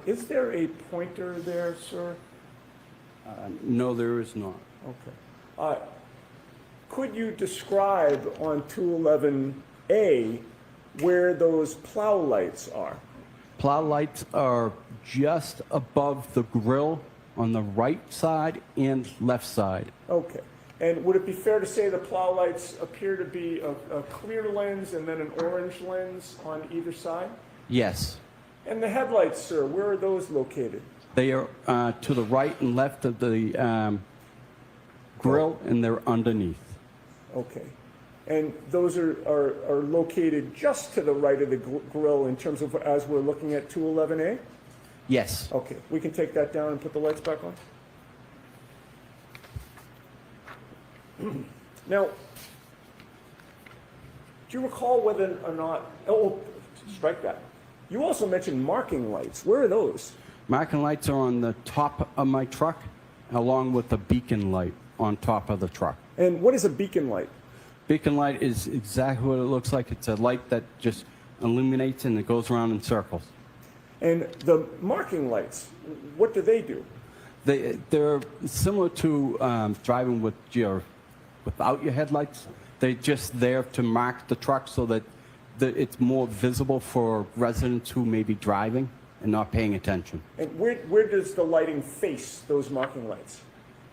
Speaker 6: Is there a pointer there, sir?
Speaker 7: No, there is not.
Speaker 6: Okay. Could you describe on 211A where those plow lights are?
Speaker 7: Plow lights are just above the grill on the right side and left side.
Speaker 6: Okay. And would it be fair to say the plow lights appear to be a clear lens and then an orange lens on either side?
Speaker 7: Yes.
Speaker 6: And the headlights, sir, where are those located?
Speaker 7: They are to the right and left of the grill, and they're underneath.
Speaker 6: Okay. And those are located just to the right of the grill in terms of as we're looking at 211A?
Speaker 7: Yes.
Speaker 6: Okay. We can take that down and put the lights back on? Now, do you recall whether or not, strike that. You also mentioned marking lights. Where are those?
Speaker 7: Marking lights are on the top of my truck, along with a beacon light on top of the truck.
Speaker 6: And what is a beacon light?
Speaker 7: Beacon light is exactly what it looks like. It's a light that just illuminates and it goes around in circles.
Speaker 6: And the marking lights, what do they do?
Speaker 7: They're similar to driving without your headlights. They're just there to mark the truck so that it's more visible for residents who may be driving and not paying attention.
Speaker 6: And where does the lighting face those marking lights?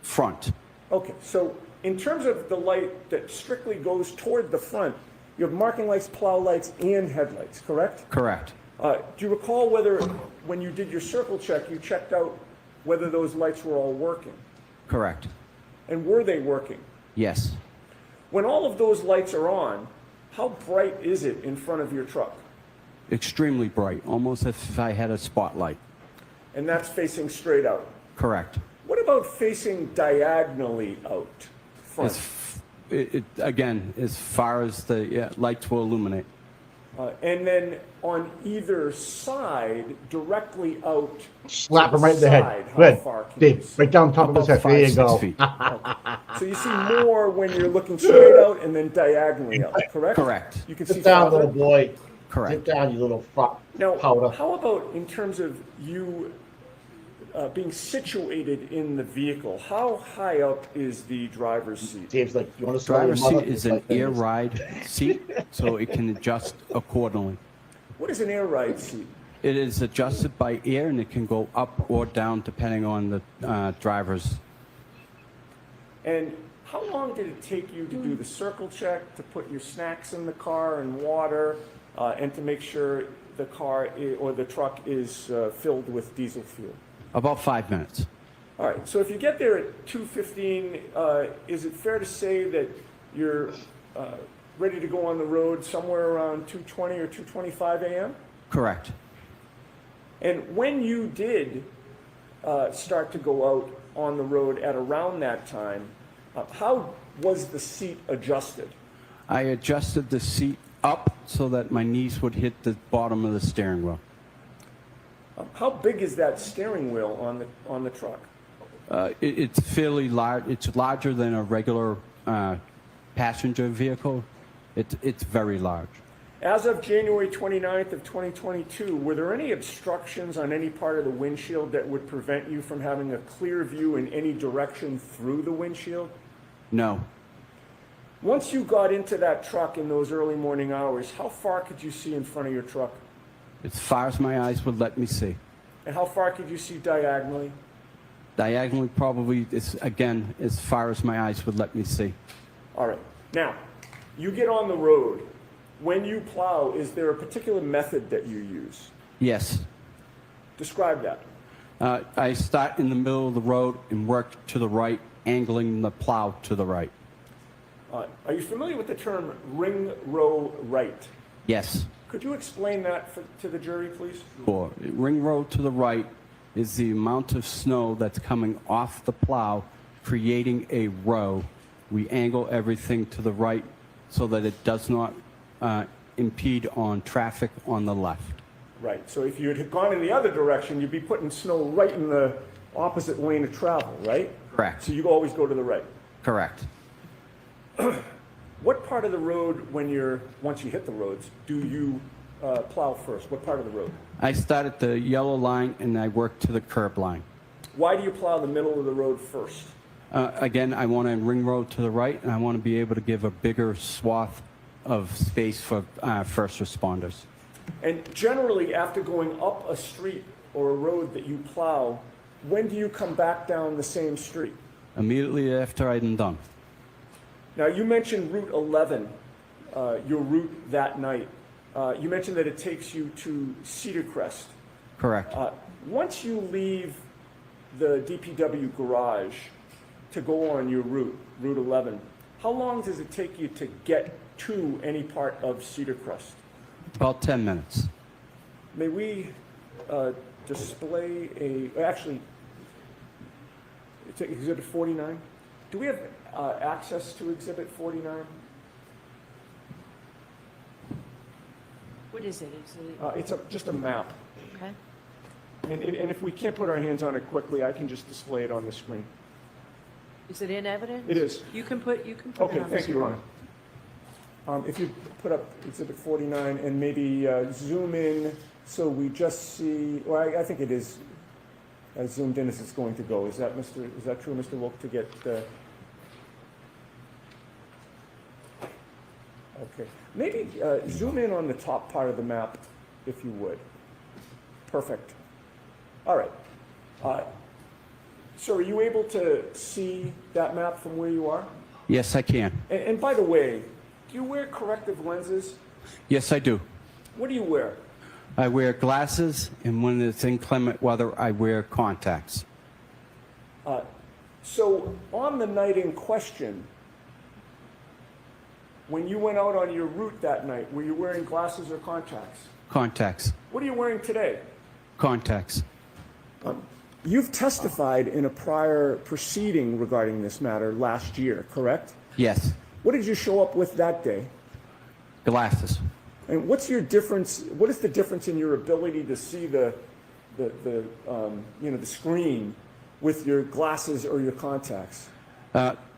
Speaker 7: Front.
Speaker 6: Okay, so in terms of the light that strictly goes toward the front, you have marking lights, plow lights, and headlights, correct?
Speaker 7: Correct.
Speaker 6: Do you recall whether, when you did your circle check, you checked out whether those lights were all working?
Speaker 7: Correct.
Speaker 6: And were they working?
Speaker 7: Yes.
Speaker 6: When all of those lights are on, how bright is it in front of your truck?
Speaker 7: Extremely bright, almost as if I had a spotlight.
Speaker 6: And that's facing straight out?
Speaker 7: Correct.
Speaker 6: What about facing diagonally out front?
Speaker 7: Again, as far as the lights will illuminate.
Speaker 6: And then on either side, directly out.
Speaker 1: Slap
Speaker 6: to
Speaker 1: him right in the head.
Speaker 6: side, how
Speaker 1: Good.
Speaker 6: far can you
Speaker 1: Dave,
Speaker 6: see?
Speaker 1: right down top of his head.
Speaker 7: About
Speaker 1: There you
Speaker 7: 5-6
Speaker 1: go.
Speaker 7: feet.
Speaker 6: So you see more when you're looking straight out and then diagonally out, correct?
Speaker 7: Correct.
Speaker 6: You can see
Speaker 1: Sit down,
Speaker 6: farther?
Speaker 1: little boy.
Speaker 7: Correct.
Speaker 1: Sit down, you little fuck.
Speaker 6: Now,
Speaker 1: Powder.
Speaker 6: how about in terms of you being situated in the vehicle? How high up is the driver's seat?
Speaker 1: Dave's like, you want to smell your
Speaker 7: Driver's
Speaker 1: mother?
Speaker 7: seat is an air ride seat, so it can adjust accordingly.
Speaker 6: What is an air ride seat?
Speaker 7: It is adjusted by air, and it can go up or down depending on the driver's.
Speaker 6: And how long did it take you to do the circle check, to put your snacks in the car and water, and to make sure the car or the truck is filled with diesel fuel?
Speaker 7: About 5 minutes.
Speaker 6: All right, so if you get there at 2:15, is it fair to say that you're ready to go on the road somewhere around 2:20 or 2:25 a.m.?
Speaker 7: Correct.
Speaker 6: And when you did start to go out on the road at around that time, how was the seat adjusted?
Speaker 7: I adjusted the seat up so that my knees would hit the bottom of the steering wheel.
Speaker 6: How big is that steering wheel on the truck?
Speaker 7: It's fairly large. It's larger than a regular passenger vehicle. It's very large.
Speaker 6: As of January 29th of 2022, were there any obstructions on any part of the windshield that would prevent you from having a clear view in any direction through the windshield?
Speaker 7: No.
Speaker 6: Once you got into that truck in those early morning hours, how far could you see in front of your truck?
Speaker 7: As far as my eyes would let me see.
Speaker 6: And how far could you see diagonally?
Speaker 7: Diagonally, probably, again, as far as my eyes would let me see.
Speaker 6: All right. Now, you get on the road. When you plow, is there a particular method that you use?
Speaker 7: Yes.
Speaker 6: Describe that.
Speaker 7: I start in the middle of the road and work to the right, angling the plow to the right.
Speaker 6: Are you familiar with the term ring row right?
Speaker 7: Yes.
Speaker 6: Could you explain that to the jury, please?
Speaker 7: Sure. Ring road to the right is the amount of snow that's coming off the plow, creating a row. We angle everything to the right so that it does not impede on traffic on the left.
Speaker 6: Right. So if you had gone in the other direction, you'd be putting snow right in the opposite lane of travel, right?
Speaker 7: Correct.
Speaker 6: So you always go to the right.
Speaker 7: Correct.
Speaker 6: What part of the road, once you hit the roads, do you plow first? What part of the road?
Speaker 7: I start at the yellow line and I work to the curb line.
Speaker 6: Why do you plow the middle of the road first?
Speaker 7: Again, I want to ring road to the right, and I want to be able to give a bigger swath of space for first responders.
Speaker 6: And generally, after going up a street or a road that you plow, when do you come back down the same street?
Speaker 7: Immediately after I'm done.
Speaker 6: Now, you mentioned Route 11, your route that night. You mentioned that it takes you to Cedar Crest.
Speaker 7: Correct.
Speaker 6: Once you leave the DPW garage to go on your route, Route 11, how long does it take you to get to any part of Cedar Crest?
Speaker 7: About 10 minutes.
Speaker 6: May we display actually, it's Exhibit 49. Do we have access to Exhibit 49?
Speaker 4: What is it? Is it
Speaker 6: It's just a map.
Speaker 4: okay?
Speaker 6: And if we can't put our hands on it quickly, I can just display it on the screen.
Speaker 4: Is it in evidence?
Speaker 6: It is.
Speaker 4: You can put it
Speaker 6: Okay,
Speaker 4: on the
Speaker 6: thank you,
Speaker 4: screen.
Speaker 6: Ron. If you put up Exhibit 49 and maybe zoom in so we just see, well, I think it is as zoomed in as it's going to go. Is that true, Mr. Wilk, to get okay. Maybe zoom in on the top part of the map, if you would. Perfect. All right. So are you able to see that map from where you are?
Speaker 7: Yes, I can.
Speaker 6: And by the way, do you wear corrective lenses?
Speaker 7: Yes, I do.
Speaker 6: What do you wear?
Speaker 7: I wear glasses, and when it's inclement weather, I wear contacts.
Speaker 6: So on the night in question, when you went out on your route that night, were you wearing glasses or contacts?
Speaker 7: Contacts.
Speaker 6: What are you wearing today?
Speaker 7: Contacts.
Speaker 6: You've testified in a prior proceeding regarding this matter last year, correct?
Speaker 7: Yes.
Speaker 6: What did you show up with that day?
Speaker 7: Glasses.
Speaker 6: And what's your difference? What is the difference in your ability to see the screen with your glasses or your contacts?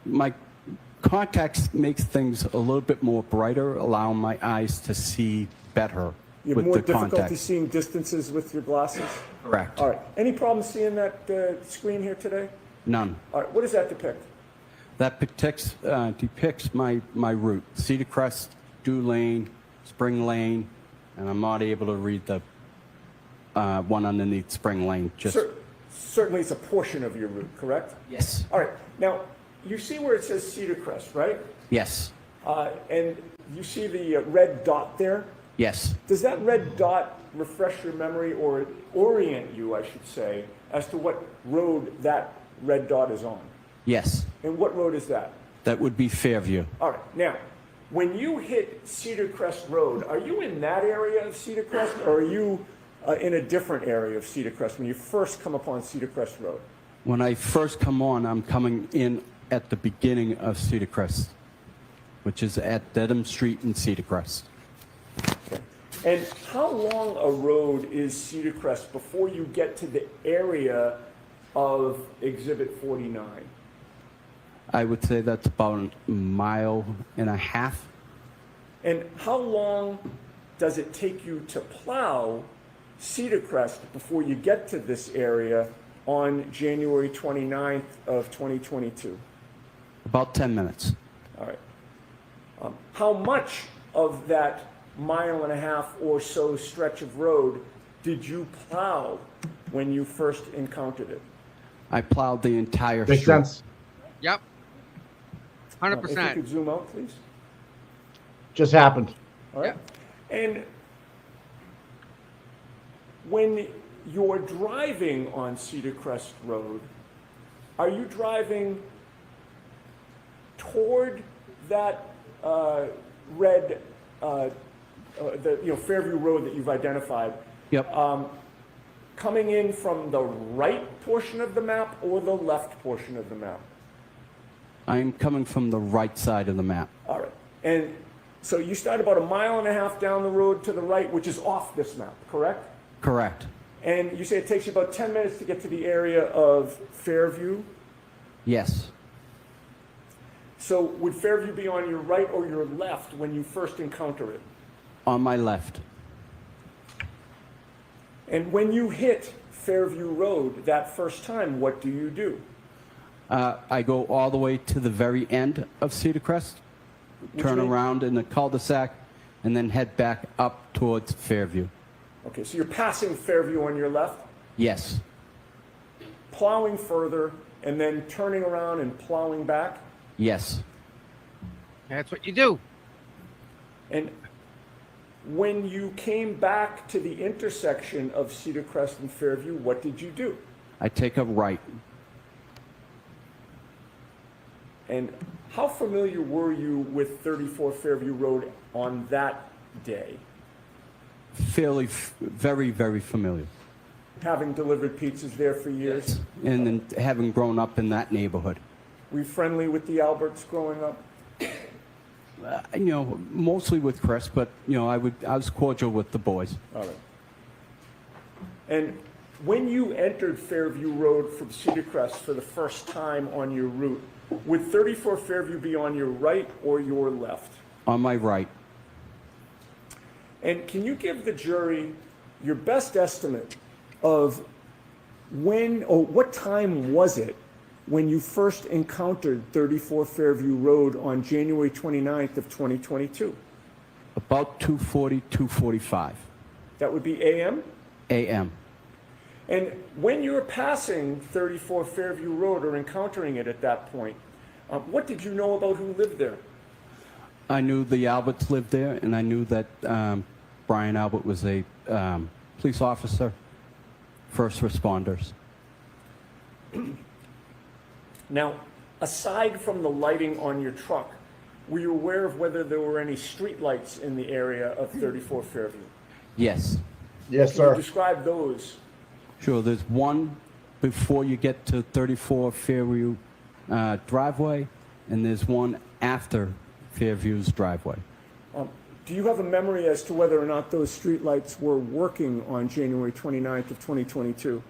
Speaker 7: My contacts makes things a little bit more brighter, allowing my eyes to see better
Speaker 6: You have
Speaker 7: with
Speaker 6: more
Speaker 7: the
Speaker 6: difficulty
Speaker 7: contacts.
Speaker 6: seeing distances with your glasses?
Speaker 7: Correct.
Speaker 6: All right. Any problem seeing that screen here today?
Speaker 7: None.
Speaker 6: All right. What does that depict?
Speaker 7: That depicts my route: Cedar Crest, Dew Lane, Spring Lane, and I'm not able to read the one underneath Spring Lane. Just
Speaker 6: Certainly, it's a portion of your route, correct?
Speaker 7: yes,
Speaker 6: All right. Now, you see where it says Cedar Crest, right?
Speaker 7: yes,
Speaker 6: And you see the red dot there?
Speaker 7: yes.
Speaker 6: Does that red dot refresh your memory or orient you, I should say, as to what road that red dot is on?
Speaker 7: Yes,
Speaker 6: And what road is that?
Speaker 7: that would be Fairview.
Speaker 6: All right. Now, when you hit Cedar Crest Road, are you in that area of Cedar Crest, or are you in a different area of Cedar Crest when you first come upon Cedar Crest Road?
Speaker 7: When I first come on, I'm coming in at the beginning of Cedar Crest, which is at Dedham Street in Cedar Crest.
Speaker 6: Okay. And how long a road is Cedar Crest before you get to the area of Exhibit 49?
Speaker 7: I would say that's about a mile and a half.
Speaker 6: And how long does it take you to plow Cedar Crest before you get to this area on January 29th of 2022?
Speaker 7: About 10 minutes.
Speaker 6: All right. How much of that mile and a half or so stretch of road did you plow when you first encountered it?
Speaker 7: I plowed the entire
Speaker 1: Makes
Speaker 7: street.
Speaker 1: sense.
Speaker 3: Yep.
Speaker 6: If you
Speaker 3: 100%.
Speaker 6: could zoom out, please.
Speaker 1: Just happened.
Speaker 6: All right. And when you're driving on Cedar Crest Road, are you driving toward that red, Fairview Road that you've identified?
Speaker 7: Yep.
Speaker 6: Coming in from the right portion of the map or the left portion of the map?
Speaker 7: I'm coming from the right side of the map.
Speaker 6: All right. And so you start about a mile and a half down the road to the right, which is off this map, correct?
Speaker 7: Correct.
Speaker 6: And you say it takes you about 10 minutes to get to the area of Fairview.
Speaker 7: Yes.
Speaker 6: So would Fairview be on your right or your left when you first encounter it?
Speaker 7: On my left.
Speaker 6: And when you hit Fairview Road that first time, what do you do?
Speaker 7: I go all the way to the very end of Cedar Crest, turn
Speaker 6: mean?
Speaker 7: around in the cul-de-sac, and then head back up towards Fairview.
Speaker 6: Okay, so you're passing Fairview on your left,
Speaker 7: Yes.
Speaker 6: plowing further, and then turning around and plowing back.
Speaker 7: Yes.
Speaker 3: That's what you do.
Speaker 6: And when you came back to the intersection of Cedar Crest and Fairview, what did you do?
Speaker 7: I take a right.
Speaker 6: And how familiar were you with 34 Fairview Road on that day,
Speaker 7: Very, very familiar.
Speaker 6: having delivered pizzas there for years?
Speaker 7: And then having grown up in that neighborhood.
Speaker 6: Were you friendly with the Alberts growing up?
Speaker 7: Mostly with Chris, but, I was cordial with the boys.
Speaker 6: All right. And when you entered Fairview Road from Cedar Crest for the first time on your route, would 34 Fairview be on your right or your left?
Speaker 7: On my right.
Speaker 6: And can you give the jury your best estimate of when, or what time was it when you first encountered 34 Fairview Road on January 29th of 2022?
Speaker 7: About 2:40, 2:45
Speaker 6: That would be AM?
Speaker 7: a.m.
Speaker 6: And when you were passing 34 Fairview Road or encountering it at that point, what did you know about who lived there?
Speaker 7: I knew the Alberts lived there, and I knew that Brian Albert was a police officer, first responders.
Speaker 6: Now, aside from the lighting on your truck, were you aware of whether there were any street lights in the area of 34 Fairview?
Speaker 7: Yes.
Speaker 1: Yes,
Speaker 6: Can you
Speaker 1: sir.
Speaker 6: describe those?
Speaker 7: Sure, there's one before you get to 34 Fairview driveway, and there's one after Fairview's driveway.
Speaker 6: Do you have a memory as to whether or not those streetlights were working on January 29th of 2022?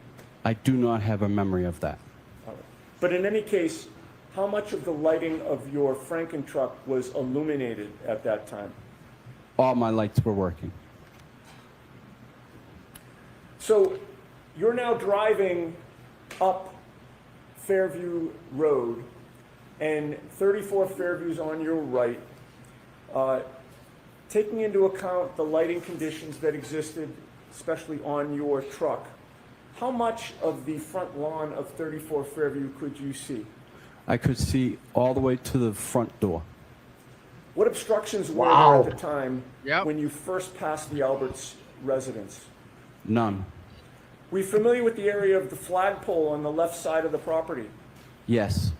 Speaker 7: I do not have a memory of that.
Speaker 6: All right. But in any case, how much of the lighting of your Franken truck was illuminated at that time?
Speaker 7: All my lights were working.
Speaker 6: So you're now driving up Fairview Road, and 34 Fairview's on your right. Taking into account the lighting conditions that existed, especially on your truck, how much of the front lawn of 34 Fairview could you see?
Speaker 7: I could see all the way to the front door.
Speaker 6: What obstructions were
Speaker 1: Wow.
Speaker 6: there at the time when you first passed the Alberts residence?
Speaker 7: None.
Speaker 6: Were you familiar with the area of the flagpole on the left side of the property?
Speaker 7: Yes.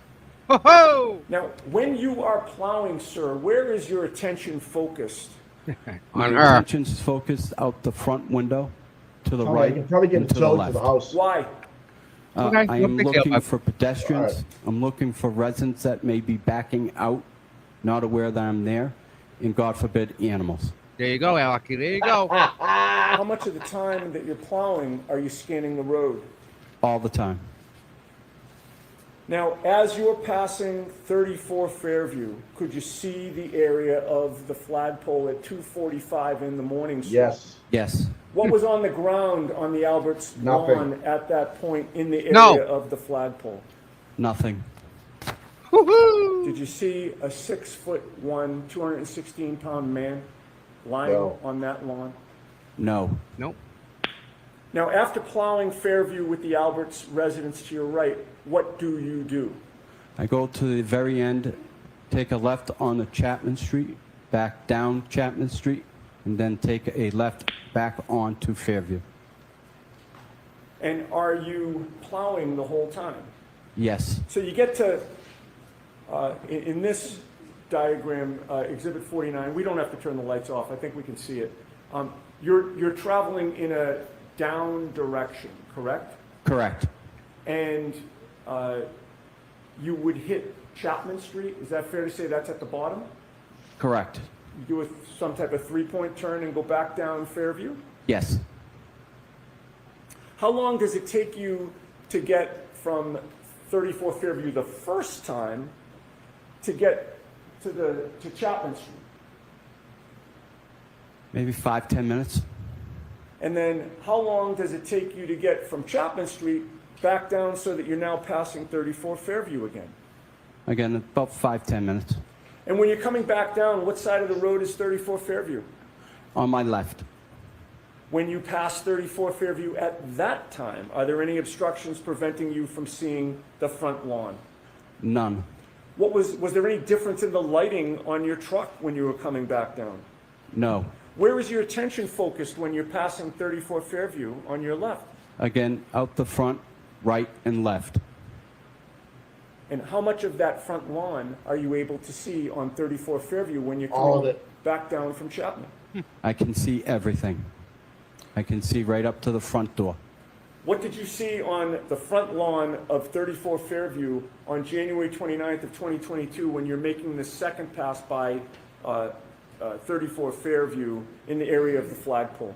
Speaker 3: Ho-ho!
Speaker 6: Now, when you are plowing, sir, where is your attention focused?
Speaker 3: On
Speaker 7: My
Speaker 3: her.
Speaker 7: attention's focused out the front window to the
Speaker 1: Oh,
Speaker 7: right
Speaker 1: you can probably get
Speaker 7: and
Speaker 1: a
Speaker 7: to the
Speaker 1: tow to
Speaker 7: left.
Speaker 1: the house.
Speaker 6: Why?
Speaker 3: Okay,
Speaker 7: I
Speaker 3: no
Speaker 7: am
Speaker 3: big deal,
Speaker 7: looking
Speaker 3: bud.
Speaker 7: for pedestrians.
Speaker 1: All right.
Speaker 7: I'm looking for residents that may be backing out, not aware that I'm there, and God forbid, animals.
Speaker 3: There you go, Alaki. There you go.
Speaker 6: How much of the time that you're plowing are you scanning the road?
Speaker 7: All the time.
Speaker 6: Now, as you're passing 34 Fairview, could you see the area of the flagpole at 2:45 in the morning, sir?
Speaker 1: Yes.
Speaker 7: Yes.
Speaker 6: What was on the ground on the Alberts
Speaker 1: Nothing.
Speaker 6: lawn at that point in the area
Speaker 3: No.
Speaker 6: of the flagpole?
Speaker 7: Nothing.
Speaker 3: Woo-hoo!
Speaker 6: Did you see a 6'1", 216-pound man lying
Speaker 1: No.
Speaker 6: on that lawn?
Speaker 7: No.
Speaker 3: Nope.
Speaker 6: Now, after plowing Fairview with the Alberts residence to your right, what do you do?
Speaker 7: I go to the very end, take a left on the Chapman Street, back down Chapman Street, and then take a left back onto Fairview.
Speaker 6: And are you plowing the whole time?
Speaker 7: Yes.
Speaker 6: So you get to, in this diagram, Exhibit 49, we don't have to turn the lights off, I think we can see it. You're traveling in a down direction, correct?
Speaker 7: Correct.
Speaker 6: And you would hit Chapman Street, is that fair to say that's at the bottom?
Speaker 7: Correct.
Speaker 6: You do some type of three-point turn and go back down Fairview?
Speaker 7: Yes.
Speaker 6: How long does it take you to get from 34 Fairview the first time to get to Chapman Street?
Speaker 7: Maybe 5-10 minutes.
Speaker 6: And then how long does it take you to get from Chapman Street back down so that you're now passing 34 Fairview again?
Speaker 7: Again, about 5-10 minutes.
Speaker 6: And when you're coming back down, what side of the road is 34 Fairview?
Speaker 7: On my left.
Speaker 6: When you pass 34 Fairview at that time, are there any obstructions preventing you from seeing the front lawn?
Speaker 7: None.
Speaker 6: Was there any difference in the lighting on your truck when you were coming back down?
Speaker 7: No.
Speaker 6: Where is your attention focused when you're passing 34 Fairview on your left?
Speaker 7: Again, out the front, right and left.
Speaker 6: And how much of that front lawn are you able to see on 34 Fairview when you're
Speaker 1: All of
Speaker 6: coming
Speaker 1: it.
Speaker 6: back down from Chapman?
Speaker 7: I can see everything. I can see right up to the front door.
Speaker 6: What did you see on the front lawn of 34 Fairview on January 29th of 2022 when you're making the second pass by 34 Fairview in the area of the flagpole?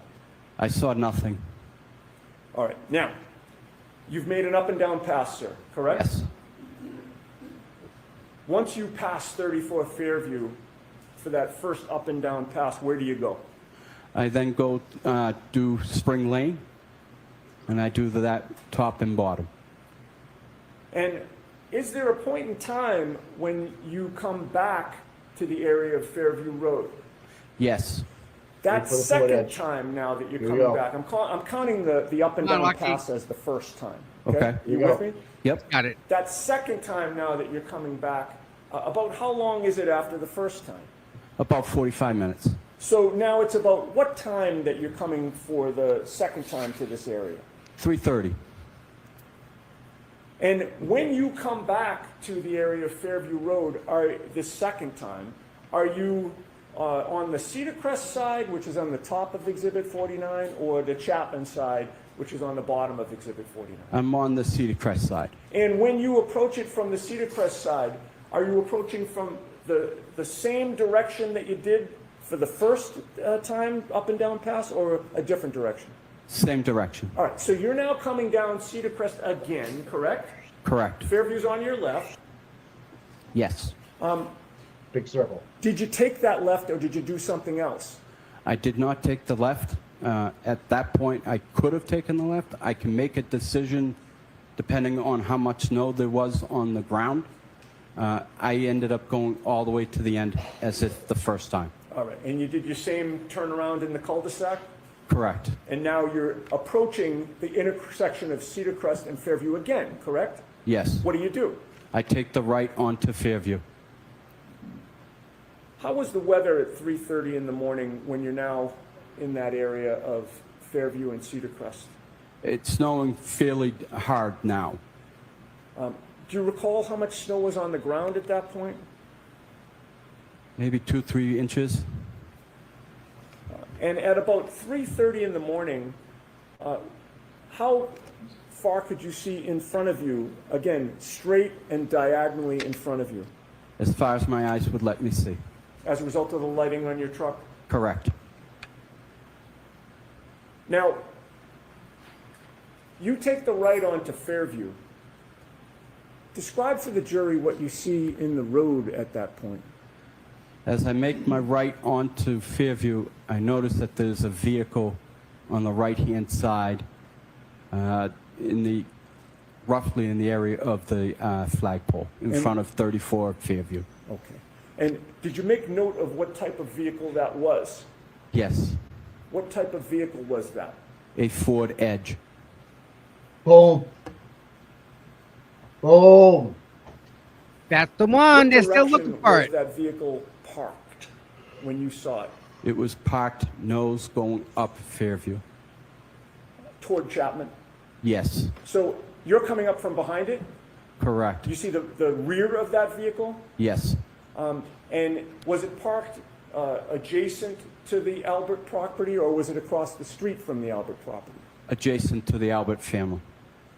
Speaker 7: I saw nothing.
Speaker 6: All right. Now, you've made an up and down pass, sir, correct?
Speaker 7: Yes.
Speaker 6: Once you pass 34 Fairview for that first up and down pass, where do you go?
Speaker 7: I then go do Spring Lane, and I do that top and bottom.
Speaker 6: And is there a point in time when you come back to the area of Fairview Road?
Speaker 7: Yes.
Speaker 6: That
Speaker 1: for the
Speaker 6: second
Speaker 1: footage.
Speaker 6: time now that you're
Speaker 1: Here we
Speaker 6: coming
Speaker 1: go.
Speaker 6: back, I'm counting the up and
Speaker 3: Come on,
Speaker 6: down
Speaker 3: Lucky.
Speaker 6: pass as the first time.
Speaker 7: Okay.
Speaker 6: You
Speaker 1: Here we
Speaker 6: with
Speaker 1: go.
Speaker 6: me?
Speaker 7: Yep.
Speaker 3: Got it.
Speaker 6: That second time now that you're coming back, about how long is it after the first time?
Speaker 7: About 45 minutes.
Speaker 6: So now it's about what time that you're coming for the second time to this area?
Speaker 7: 3:30.
Speaker 6: And when you come back to the area of Fairview Road, this second time, are you on the Cedar Crest side, which is on the top of Exhibit 49, or the Chapman side, which is on the bottom of Exhibit 49?
Speaker 7: I'm on the Cedar Crest side.
Speaker 6: And when you approach it from the Cedar Crest side, are you approaching from the same direction that you did for the first time up and down pass, or a different direction?
Speaker 7: Same direction.
Speaker 6: All right, so you're now coming down Cedar Crest again, correct?
Speaker 7: Correct.
Speaker 6: Fairview's on your left.
Speaker 7: Yes.
Speaker 1: Big circle.
Speaker 6: Did you take that left, or did you do something else?
Speaker 7: I did not take the left. At that point, I could have taken the left. I can make a decision depending on how much snow there was on the ground. I ended up going all the way to the end as if the first time.
Speaker 6: All right, and you did your same turnaround in the cul-de-sac?
Speaker 7: Correct.
Speaker 6: And now you're approaching the intersection of Cedar Crest and Fairview again, correct?
Speaker 7: Yes.
Speaker 6: What do?
Speaker 7: I take the right onto Fairview.
Speaker 6: How was the weather at 3:30 in the morning when you're now in that area of Fairview and Cedar Crest?
Speaker 7: It's snowing fairly hard now.
Speaker 6: Do you recall how much snow was on the ground at that point?
Speaker 7: Maybe 2-3 inches.
Speaker 6: And at about 3:30 in the morning, how far could you see in front of you, again, straight and diagonally in front of you,
Speaker 7: As far as my eyes would let me see.
Speaker 6: as a result of the lighting on your truck?
Speaker 7: Correct.
Speaker 6: Now, you take the right onto Fairview. Describe for the jury what you see in the road at that point.
Speaker 7: As I make my right onto Fairview, I notice that there's a vehicle on the right-hand side, roughly in the area of the flagpole, in front of 34 Fairview.
Speaker 6: Okay. And did you make note of what type of vehicle that was?
Speaker 7: Yes,
Speaker 6: What type of vehicle was that?
Speaker 7: a Ford Edge.
Speaker 1: Boom. Boom.
Speaker 3: That's the one. They're still
Speaker 6: What
Speaker 3: looking
Speaker 6: direction
Speaker 3: for
Speaker 6: was
Speaker 3: it.
Speaker 6: that vehicle parked when you saw it?
Speaker 7: It was parked nose going up Fairview.
Speaker 6: Toward Chapman?
Speaker 7: Yes,
Speaker 6: So you're coming up from behind it?
Speaker 7: correct.
Speaker 6: You see the rear of that vehicle?
Speaker 7: Yes,
Speaker 6: And was it parked adjacent to the Albert property, or was it across the street from the Albert property?
Speaker 7: adjacent to the Albert family.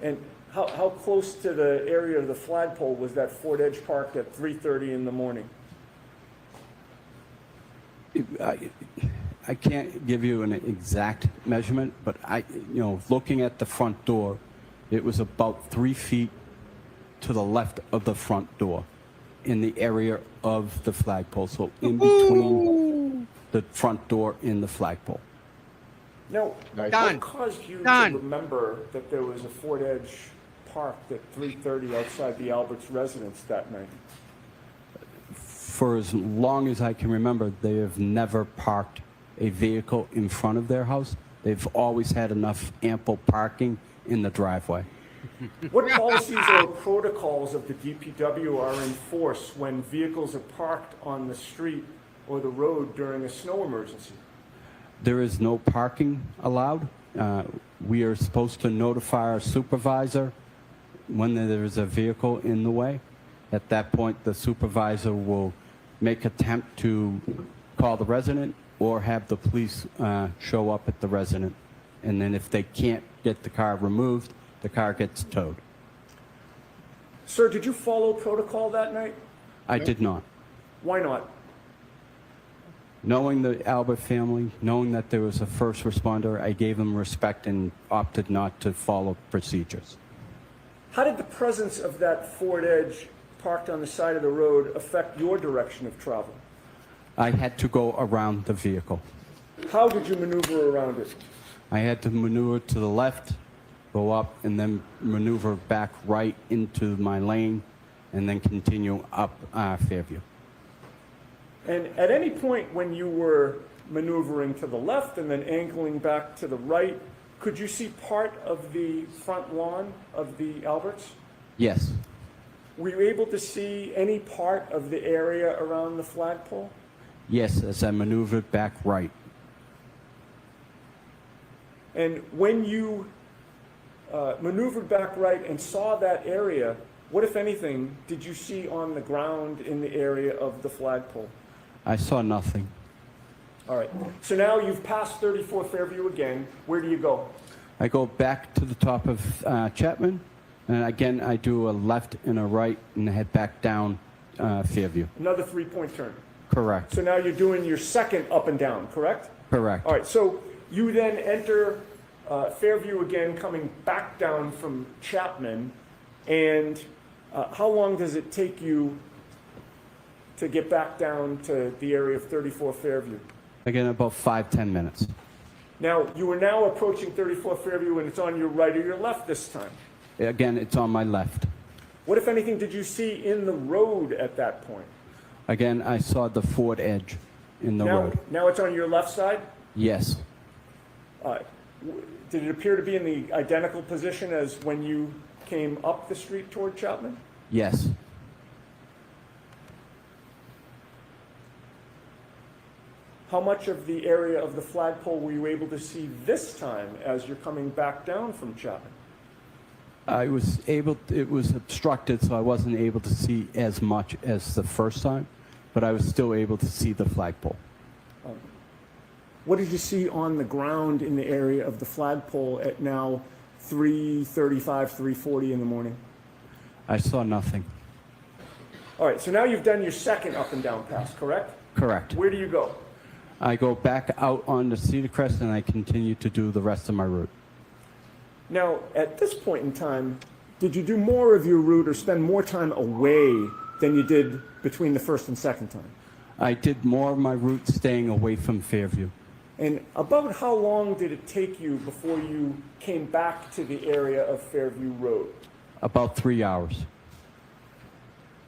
Speaker 6: And how close to the area of the flagpole was that Ford Edge parked at 3:30 in the morning?
Speaker 7: I can't give you an exact measurement, but looking at the front door, it was about 3 feet to the left of the front door in the area of the flagpole, so in between the front door and the flagpole.
Speaker 6: Now,
Speaker 1: Nice.
Speaker 3: Done.
Speaker 6: what caused you
Speaker 3: Done.
Speaker 6: to remember that there was a Ford Edge parked at 3:30 outside the Alberts residence that night?
Speaker 7: For as long as I can remember, they have never parked a vehicle in front of their house. They've always had enough ample parking in the driveway.
Speaker 6: What policies or protocols of the DPW are in force when vehicles are parked on the street or the road during a snow emergency?
Speaker 7: There is no parking allowed. We are supposed to notify our supervisor when there is a vehicle in the way. At that point, the supervisor will make attempt to call the resident or have the police show up at the resident. And then if they can't get the car removed, the car gets towed.
Speaker 6: Sir, did you follow protocol that night?
Speaker 7: I did not.
Speaker 6: Why not?
Speaker 7: Knowing the Albert family, knowing that there was a first responder, I gave them respect and opted not to follow procedures.
Speaker 6: How did the presence of that Ford Edge parked on the side of the road affect your direction of travel?
Speaker 7: I had to go around the vehicle.
Speaker 6: How did you maneuver around it?
Speaker 7: I had to maneuver to the left, go up, and then maneuver back right into my lane, and then continue up Fairview.
Speaker 6: And at any point when you were maneuvering to the left and then angling back to the right, could you see part of the front lawn of the Alberts?
Speaker 7: Yes,
Speaker 6: Were you able to see any part of the area around the flagpole?
Speaker 7: yes, as I maneuvered back right.
Speaker 6: And when you maneuvered back right and saw that area, what, if anything, did you see on the ground in the area of the flagpole?
Speaker 7: I saw nothing.
Speaker 6: All right. So now you've passed 34 Fairview again. Where do you go?
Speaker 7: I go back to the top of Chapman, and again, I do a left and a right and head back down Fairview.
Speaker 6: Another three-point turn.
Speaker 7: Correct.
Speaker 6: So now you're doing your second up and down, correct?
Speaker 7: Correct.
Speaker 6: All right, so you then enter Fairview again, coming back down from Chapman, and how long does it take you to get back down to the area of 34 Fairview?
Speaker 7: Again, about 5-10 minutes.
Speaker 6: Now, you are now approaching 34 Fairview, and it's on your right or your left this time.
Speaker 7: Again, it's on my left.
Speaker 6: What, if anything, did you see in the road at that point?
Speaker 7: Again, I saw the Ford Edge in the road.
Speaker 6: Now it's on your left side?
Speaker 7: Yes.
Speaker 6: Did it appear to be in the identical position as when you came up the street toward Chapman?
Speaker 7: Yes. How much of the area of the flagpole were you able to see this time as you're coming back down from Chapman? I was able, it was obstructed, so I wasn't able to see as much as the first time, but I was still able to see the flagpole. What did you see on the ground in the area of the flagpole at now 3:35, 3:40 in the morning? I saw nothing. All right, so now you've done your second up and down pass, correct? Correct. Where do you go? I go back out on the Cedar Crest and I continue to do the rest of my route. Now, at this point in time, did you do more of your route or spend more time away than you did between the first and second time? I did more of my route staying away from Fairview. And about how long did it take you before you came back to the area of Fairview Road? About 3 hours.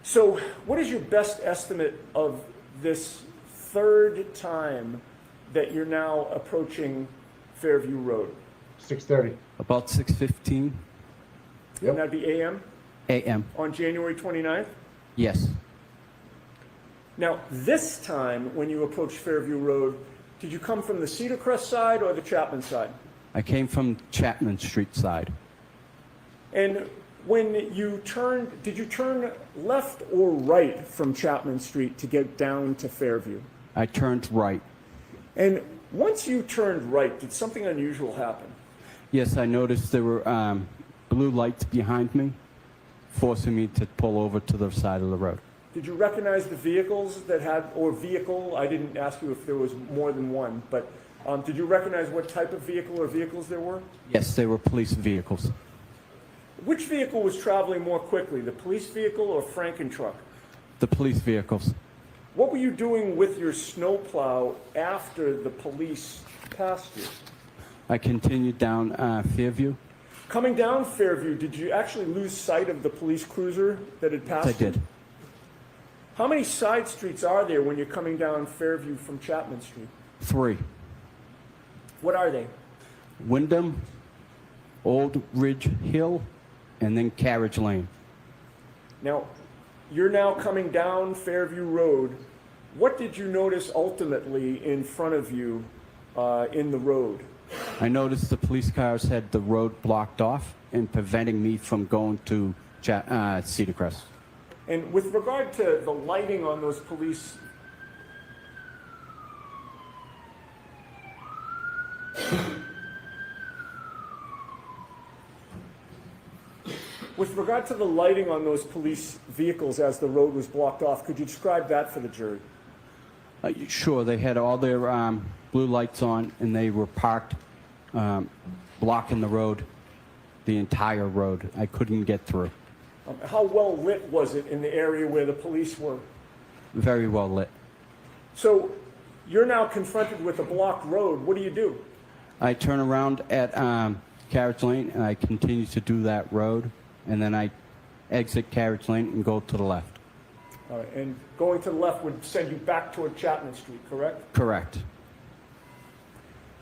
Speaker 7: So what is your best estimate of this third time that you're now approaching Fairview Road?
Speaker 1: 6:30.
Speaker 7: About 6:15.
Speaker 1: Yep.
Speaker 7: And that'd be a.m.? A.m. On January 29th? Yes. Now, this time, when you approached Fairview Road, did you come from the Cedar Crest side or the Chapman side? I came from Chapman Street side. And when you turned, did you turn left or right from Chapman Street to get down to Fairview? I turned right. And once you turned right, did something unusual happen? Yes, I noticed there were blue lights behind me, forcing me to pull over to the side of the road. Did you recognize the vehicles that had, or vehicle? I didn't ask you if there was more than one, but did you recognize what type of vehicle or vehicles there were? Yes, they were police vehicles. Which vehicle was traveling more quickly, the police vehicle or Franken truck? The police vehicles. What were you doing with your snowplow after the police passed you? I continued down Fairview. Coming down Fairview, did you actually lose sight of the police cruiser that had passed you? I did. How many side streets are there when you're coming down Fairview from Chapman Street? 3. What are they? Wyndham, Old Ridge Hill, and then Carriage Lane. Now, you're now coming down Fairview Road. What did you notice ultimately in front of you in the road? I noticed the police cars had the road blocked off and preventing me from going to Cedar Crest. And with regard to the lighting on those police... With regard to the lighting on those police vehicles as the road was blocked off, could you describe that for the jury? Sure. They had all their blue lights on, and they were parked, blocking the road, the entire road. I couldn't get through. How well lit was it in the area where the police were? Very well lit. So you're now confronted with a blocked road. What do? I turn around at Carriage Lane, and I continue to do that road, and then I exit Carriage Lane and go to the left. All right, and going to the left would send you back toward Chapman Street, correct? Correct.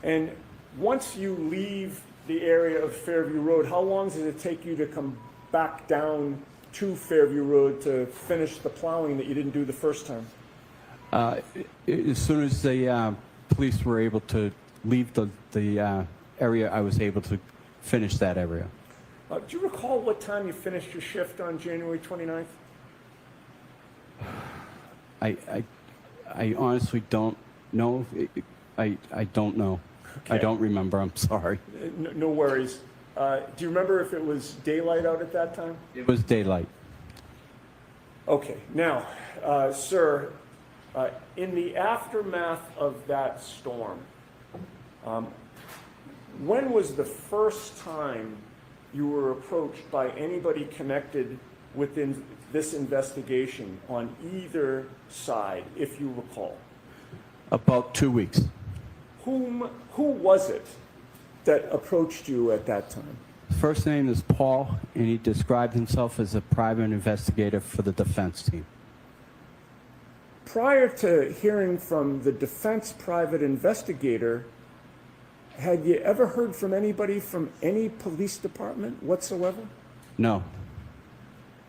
Speaker 7: And once you leave the area of Fairview Road, how long does it take you to come back down to Fairview Road to finish the plowing that you didn't do the first time? As soon as the police were able to leave the area, I was able to finish that area. Do you recall what time you finished your shift on January 29th? I honestly don't know. I don't know. Okay. I don't remember. I'm sorry. No worries. Do you remember if it was daylight out at that time? It was daylight. Okay. Now, sir,
Speaker 6: In the aftermath of that storm, when was the first time you were approached by anybody connected within this investigation on either side, if you recall?
Speaker 7: About 2 weeks.
Speaker 6: Who was it that approached you at that time?
Speaker 7: First name is Paul, and he described himself as a private investigator for the defense team.
Speaker 6: Prior to hearing from the defense private investigator, had you ever heard from anybody from any police department whatsoever?
Speaker 7: No,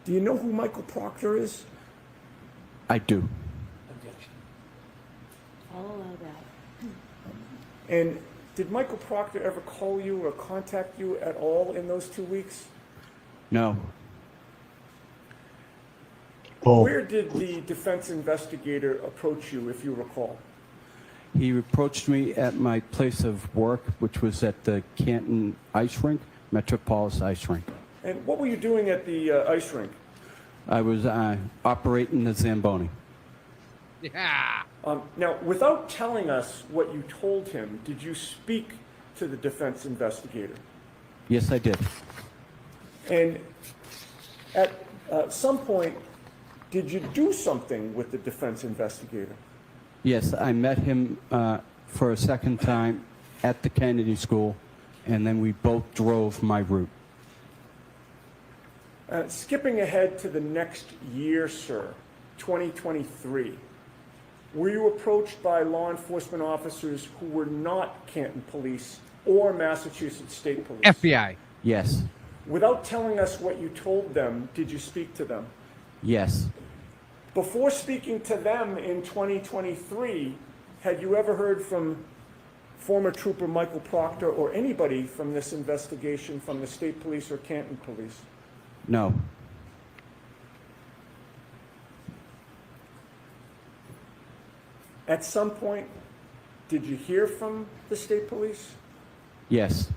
Speaker 6: Do you know who Michael Proctor is?
Speaker 7: I do.
Speaker 8: Objection.
Speaker 4: I'll allow that.
Speaker 6: And did Michael Proctor ever call you or contact you at all in those 2 weeks?
Speaker 7: No,
Speaker 1: Boom.
Speaker 6: Where did the defense investigator approach you, if you recall?
Speaker 7: he approached me at my place of work, which was at the Canton Ice Rink, Metropolis Ice Rink.
Speaker 6: And what were you doing at the ice rink?
Speaker 7: I was operating the Zamboni.
Speaker 3: Yeah.
Speaker 6: Now, without telling us what you told him, did you speak to the defense investigator?
Speaker 7: Yes, I did.
Speaker 6: And at some point, did you do something with the defense investigator?
Speaker 7: Yes, I met him for a second time at the Kennedy School, and then we both drove my route.
Speaker 6: Skipping ahead to the next year, sir, 2023, were you approached by law enforcement officers who were not Canton Police or Massachusetts State Police?
Speaker 3: FBI.
Speaker 7: Yes,
Speaker 6: Without telling us what you told them, did you speak to them?
Speaker 7: yes,
Speaker 6: Before speaking to them in 2023, had you ever heard from former Trooper Michael Proctor or anybody from this investigation from the State Police or Canton Police?
Speaker 7: no,
Speaker 6: At some point, did you hear from the State Police?
Speaker 7: yes,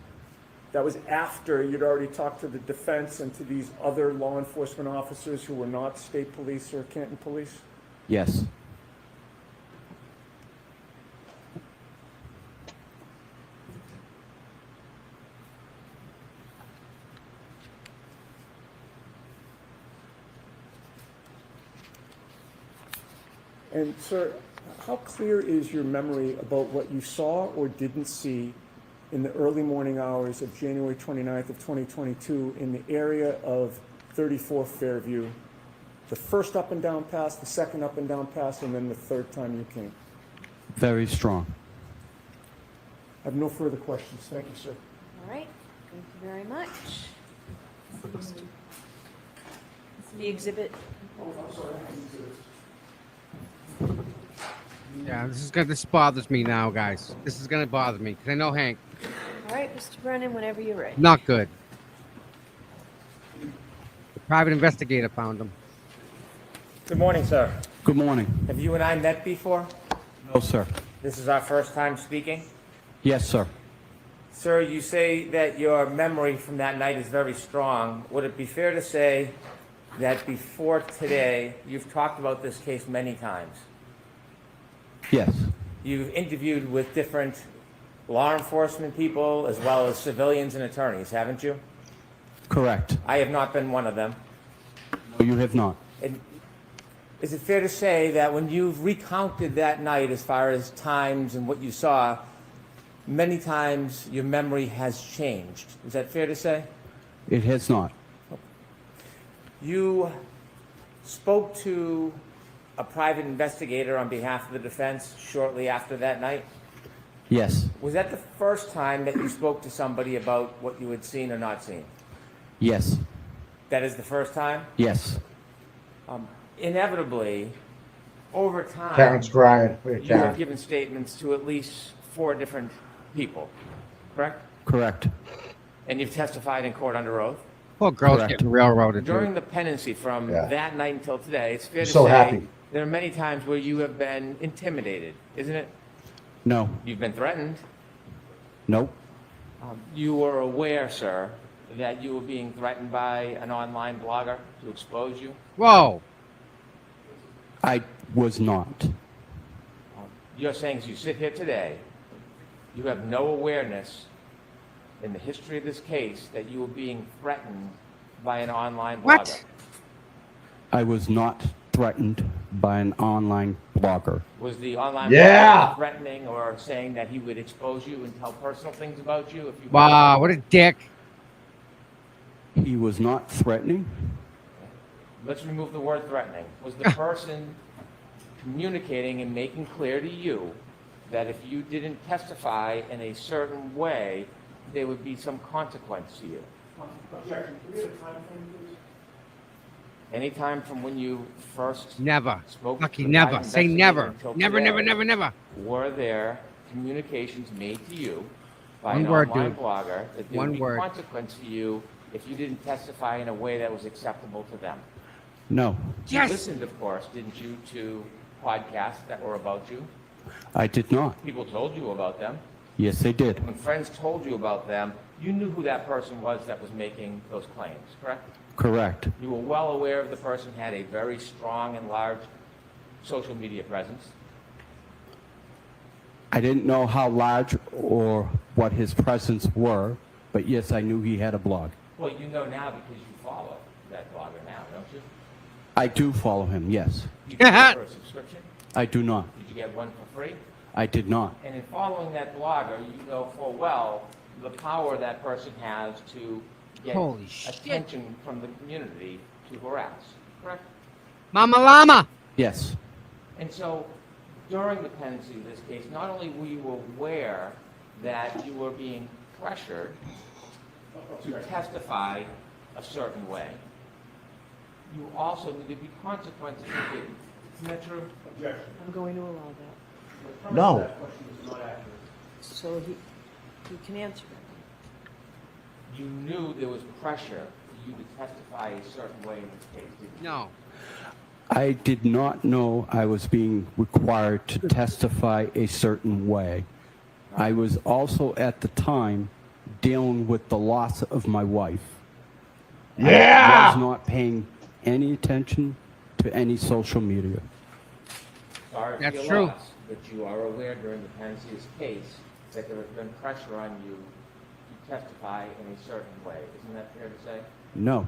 Speaker 6: That was after you'd already talked to the defense and to these other law enforcement officers who were not State Police or Canton Police?
Speaker 7: yes,
Speaker 6: And sir, how clear is your memory about what you saw or didn't see in the early morning hours of January 29th of 2022 in the area of 34 Fairview? The first up and down pass, the second up and down pass, and then the third time you came.
Speaker 7: very strong.
Speaker 6: I have no further questions. Thank you, sir.
Speaker 4: All right, thank you very much. The exhibit,
Speaker 3: Yeah, this bothers me now, guys. This is gonna bother me because I know Hank.
Speaker 4: all right, Mr. Brennan, whenever you're ready.
Speaker 3: Not good. The private investigator found him.
Speaker 8: Good morning, sir.
Speaker 7: Good morning.
Speaker 8: Have you and I met before?
Speaker 7: No, sir.
Speaker 8: This is our first time speaking.
Speaker 7: Yes, sir.
Speaker 8: Sir, you say that your memory from that night is very strong. Would it be fair to say that before today, you've talked about this case many times?
Speaker 7: Yes,
Speaker 8: You've interviewed with different law enforcement people as well as civilians and attorneys, haven't you?
Speaker 7: correct.
Speaker 8: I have not been one of them.
Speaker 7: No, you have not.
Speaker 8: And is it fair to say that when you've recounted that night as far as times and what you saw, many times your memory has changed? Is that fair to say?
Speaker 7: It has not.
Speaker 8: You spoke to a private investigator on behalf of the defense shortly after that night.
Speaker 7: Yes,
Speaker 8: Was that the first time that you spoke to somebody about what you had seen or not seen?
Speaker 7: yes,
Speaker 8: That is the first time?
Speaker 7: yes,
Speaker 8: Inevitably, over time,
Speaker 1: Karen's crying. Wait,
Speaker 8: you have
Speaker 1: Karen.
Speaker 8: given statements to at least 4 different people, correct?
Speaker 7: correct.
Speaker 8: And you've testified in court under oath.
Speaker 3: Poor girl's
Speaker 7: Correct.
Speaker 3: getting railroaded.
Speaker 8: During
Speaker 3: Dude.
Speaker 8: the pendency from
Speaker 1: Yeah.
Speaker 8: that night until today, it's fair to
Speaker 1: So
Speaker 8: say
Speaker 1: happy.
Speaker 8: there are many times where you have been intimidated, isn't it?
Speaker 7: No,
Speaker 8: You've been threatened.
Speaker 7: nope,
Speaker 8: You were aware, sir, that you were being threatened by an online blogger to expose you.
Speaker 3: Whoa.
Speaker 7: I was not.
Speaker 8: You're saying as you sit here today, you have no awareness in the history of this case that you were being threatened by an online blogger?
Speaker 3: What?
Speaker 7: I was not threatened by an online blogger.
Speaker 8: Was the online
Speaker 1: Yeah.
Speaker 8: blogger threatening or saying that he would expose you and tell personal things about you if you?
Speaker 3: Wow, what a dick.
Speaker 7: He was not threatening.
Speaker 8: Let's remove the word threatening. Was the person communicating and making clear to you that if you didn't testify in a certain way, there would be some consequence to you?
Speaker 6: Objection. Can we have a time frame, please?
Speaker 8: Any time from when you first
Speaker 3: Never.
Speaker 8: spoke
Speaker 3: Lucky,
Speaker 8: to the
Speaker 3: never.
Speaker 8: private
Speaker 3: Say
Speaker 8: investigator
Speaker 3: never.
Speaker 8: until
Speaker 3: Never,
Speaker 8: today,
Speaker 3: never, never, never.
Speaker 8: were there communications made to you by
Speaker 3: One
Speaker 8: an
Speaker 3: word,
Speaker 8: online
Speaker 3: dude.
Speaker 8: blogger that there
Speaker 3: One
Speaker 8: would be
Speaker 3: word.
Speaker 8: consequence to you if you didn't testify in a way that was acceptable to them?
Speaker 7: No,
Speaker 8: You
Speaker 3: Yes.
Speaker 8: listened, of course, didn't you, to podcasts that were about you?
Speaker 7: I did not.
Speaker 8: People told you about them.
Speaker 7: Yes, they did.
Speaker 8: When friends told you about them, you knew who that person was that was making those claims, correct?
Speaker 7: Correct.
Speaker 8: You were well aware of the person had a very strong and large social media presence.
Speaker 7: I didn't know how large or what his presence were, but yes, I knew he had a blog.
Speaker 8: Well, you know now because you follow that blogger now, don't you?
Speaker 7: I do follow him, yes.
Speaker 8: Did you get for a subscription?
Speaker 7: I do not.
Speaker 8: Did you get one for free?
Speaker 7: I did not.
Speaker 8: And in following that blogger, you know full well the power that person has to get
Speaker 3: Holy shit.
Speaker 8: attention from the community to harass, correct?
Speaker 3: Mama Llama.
Speaker 7: Yes.
Speaker 8: And so during the pendency of this case, not only were you aware that you were being pressured to testify a certain way, you also knew there'd be consequences if you didn't. Isn't that true?
Speaker 6: Objection.
Speaker 4: I'm going to allow that.
Speaker 6: The premise
Speaker 1: No.
Speaker 6: of that question is not accurate.
Speaker 4: So he can answer that.
Speaker 8: You knew there was pressure for you to testify a certain way in this case, didn't you?
Speaker 3: No.
Speaker 7: I did not know I was being required to testify a certain way. I was also at the time dealing with the loss of my wife. I
Speaker 1: Yeah.
Speaker 7: was not paying any attention to any social media.
Speaker 8: Sorry for
Speaker 3: That's
Speaker 8: your
Speaker 3: true.
Speaker 8: loss, but you are aware during the pendency of this case that there has been pressure on you to testify in a certain way. Isn't that fair to say?
Speaker 7: No,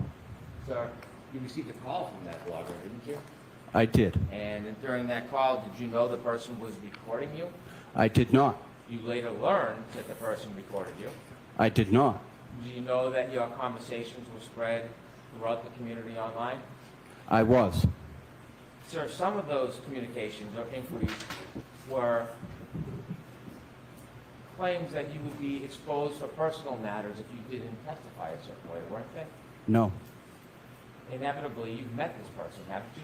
Speaker 8: Sir, you received a call from that blogger, didn't you?
Speaker 7: I did.
Speaker 8: And during that call, did you know the person was recording you?
Speaker 7: I did not.
Speaker 8: You later learned that the person recorded you.
Speaker 7: I did not.
Speaker 8: Do you know that your conversations were spread throughout the community online?
Speaker 7: I was.
Speaker 8: Sir, some of those communications or inquiries were claims that you would be exposed for personal matters if you didn't testify a certain way, weren't they?
Speaker 7: No.
Speaker 8: Inevitably, you've met this person, haven't you?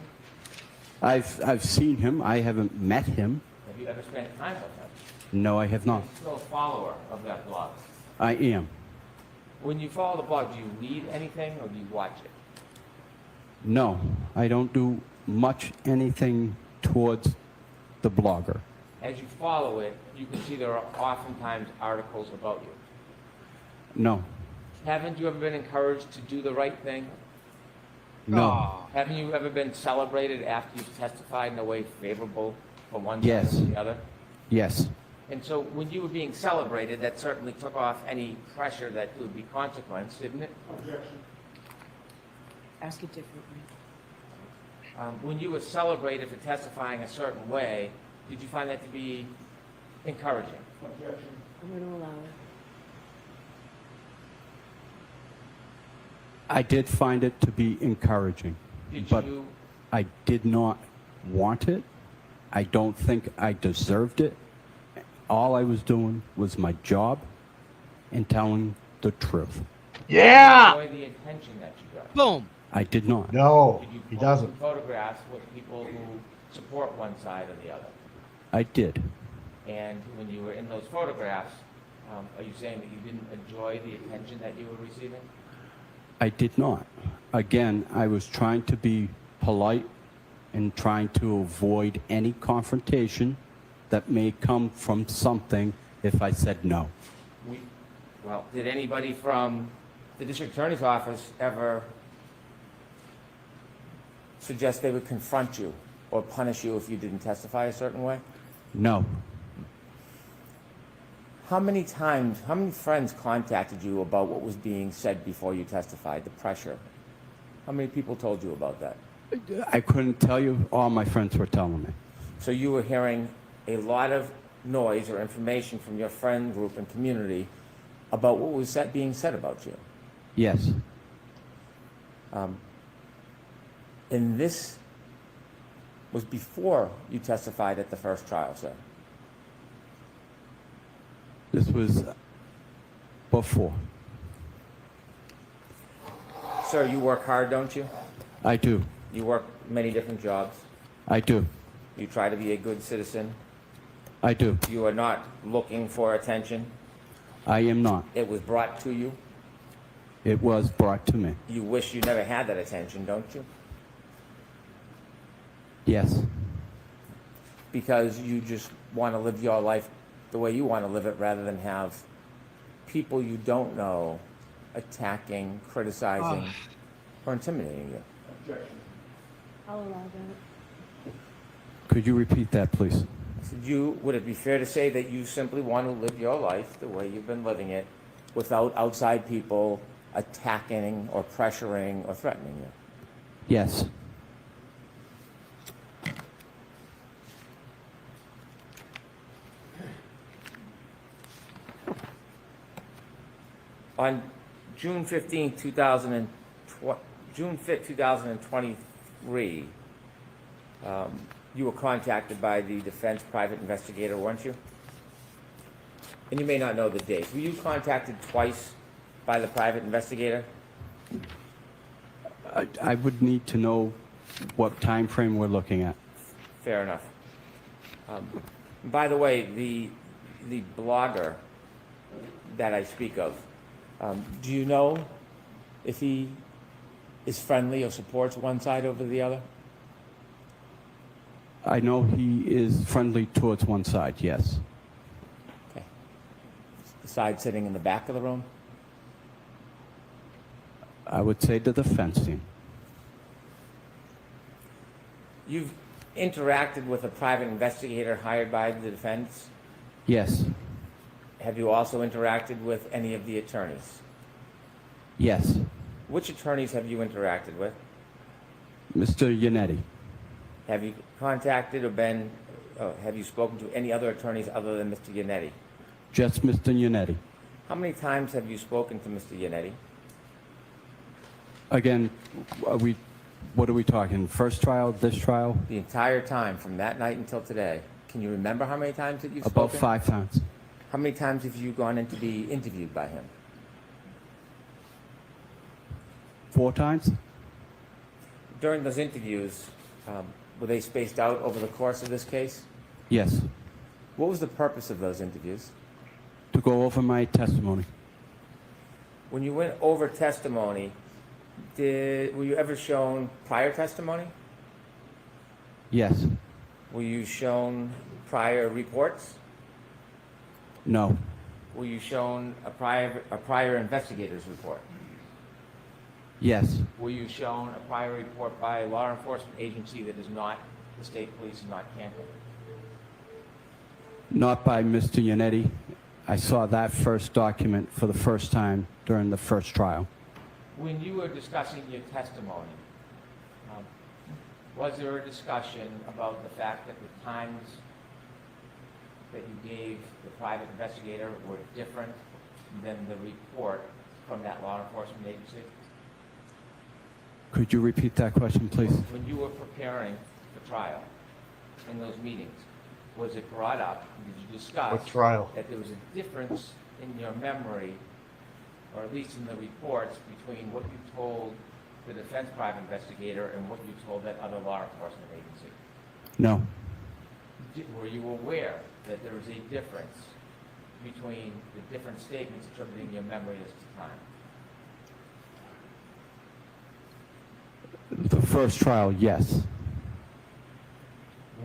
Speaker 7: I've seen him. I haven't met him.
Speaker 8: Have you ever spent time with him?
Speaker 7: No, I have not.
Speaker 8: Are you still a follower of that blog?
Speaker 7: I am.
Speaker 8: When you follow the blog, do you read anything or do you watch it?
Speaker 7: No, I don't do much anything towards the blogger.
Speaker 8: As you follow it, you can see there are oftentimes articles about you.
Speaker 7: No,
Speaker 8: Haven't you ever been encouraged to do the right thing?
Speaker 7: no,
Speaker 3: Oh.
Speaker 8: Haven't you ever been celebrated after you've testified in a way favorable for one side
Speaker 7: Yes.
Speaker 8: or the other?
Speaker 7: yes,
Speaker 8: And so when you were being celebrated, that certainly took off any pressure that there would be consequence, didn't it?
Speaker 6: Objection.
Speaker 4: Ask it differently.
Speaker 8: When you were celebrated for testifying a certain way, did you find that to be encouraging?
Speaker 6: Objection.
Speaker 4: I'm going to allow it.
Speaker 7: I did find it to be encouraging,
Speaker 8: Did
Speaker 7: but
Speaker 8: you,
Speaker 7: I did not want it. I don't think I deserved it. All I was doing was my job and telling the truth.
Speaker 1: Yeah.
Speaker 8: enjoy the attention that you got?
Speaker 3: Boom.
Speaker 7: I did not.
Speaker 1: No,
Speaker 8: Did you
Speaker 1: he
Speaker 8: post
Speaker 1: doesn't.
Speaker 8: some photographs with people who support one side or the other?
Speaker 7: I did.
Speaker 8: And when you were in those photographs, are you saying that you didn't enjoy the attention that you were receiving?
Speaker 7: I did not. Again, I was trying to be polite and trying to avoid any confrontation that may come from something if I said no.
Speaker 8: Well, did anybody from the district attorney's office ever suggest they would confront you or punish you if you didn't testify a certain way?
Speaker 7: No.
Speaker 8: How many friends contacted you about what was being said before you testified, the pressure? How many people told you about that?
Speaker 7: I couldn't tell you. All my friends were telling me.
Speaker 8: So you were hearing a lot of noise or information from your friend group and community about what was being said about you.
Speaker 7: Yes.
Speaker 8: And this was before you testified at the first trial, sir.
Speaker 7: This was before.
Speaker 8: Sir, you work hard, don't you?
Speaker 7: I do.
Speaker 8: You work many different jobs.
Speaker 7: I do.
Speaker 8: You try to be a good citizen.
Speaker 7: I do.
Speaker 8: You are not looking for attention.
Speaker 7: I am not.
Speaker 8: It was brought to you.
Speaker 7: It was brought to me.
Speaker 8: You wish you never had that attention, don't you?
Speaker 7: Yes.
Speaker 8: Because you just want to live your life the way you want to live it rather than have people you don't know attacking, criticizing, or intimidating you.
Speaker 4: I'll allow that.
Speaker 7: Could you repeat that, please?
Speaker 8: Would it be fair to say that you simply want to live your life the way you've been living it without outside people attacking or pressuring or threatening you?
Speaker 7: Yes.
Speaker 8: On June 15, 2023, you were contacted by the defense private investigator, weren't you? And you may not know the dates. Were you contacted twice by the private investigator?
Speaker 7: I would need to know what time frame we're looking at.
Speaker 8: Fair enough. By the way, the blogger that I speak of, do you know if he is friendly or supports one side over the other?
Speaker 7: I know he is friendly towards one side, yes.
Speaker 8: Okay. The side sitting in the back of the room?
Speaker 7: I would say the defense team.
Speaker 8: You've interacted with a private investigator hired by the defense?
Speaker 7: Yes.
Speaker 8: Have you also interacted with any of the attorneys?
Speaker 7: Yes.
Speaker 8: Which attorneys have you interacted with?
Speaker 7: Mr. Yannetti.
Speaker 8: Have you contacted or have you spoken to any other attorneys other than Mr. Yannetti?
Speaker 7: Just Mr. Yannetti.
Speaker 8: How many times have you spoken to Mr. Yannetti?
Speaker 7: Again, what are we talking? First trial, this trial?
Speaker 8: The entire time, from that night until today. Can you remember how many times that you've
Speaker 7: About
Speaker 8: spoken?
Speaker 7: 5 times.
Speaker 8: How many times have you gone in to be interviewed by him?
Speaker 7: 4 times?
Speaker 8: During those interviews, were they spaced out over the course of this case?
Speaker 7: Yes.
Speaker 8: What was the purpose of those interviews?
Speaker 7: To go over my testimony.
Speaker 8: When you went over testimony, were you ever shown prior testimony?
Speaker 7: Yes.
Speaker 8: Were you shown prior reports?
Speaker 7: No.
Speaker 8: Were you shown a prior investigator's report?
Speaker 7: Yes.
Speaker 8: Were you shown a prior report by a law enforcement agency that is not the state police and not Canton?
Speaker 7: Not by Mr. Yannetti. I saw that first document for the first time during the first trial.
Speaker 8: When you were discussing your testimony, was there a discussion about the fact that the times that you gave the private investigator were different than the report from that law enforcement agency?
Speaker 7: Could you repeat that question, please?
Speaker 8: When you were preparing the trial in those meetings, was it brought up, did you discuss
Speaker 1: What trial?
Speaker 8: that there was a difference in your memory, or at least in the reports, between what you told the defense private investigator and what you told that other law enforcement agency?
Speaker 7: No.
Speaker 8: Were you aware that there was a difference between the different statements attributing your memory as to time?
Speaker 7: The first trial, yes.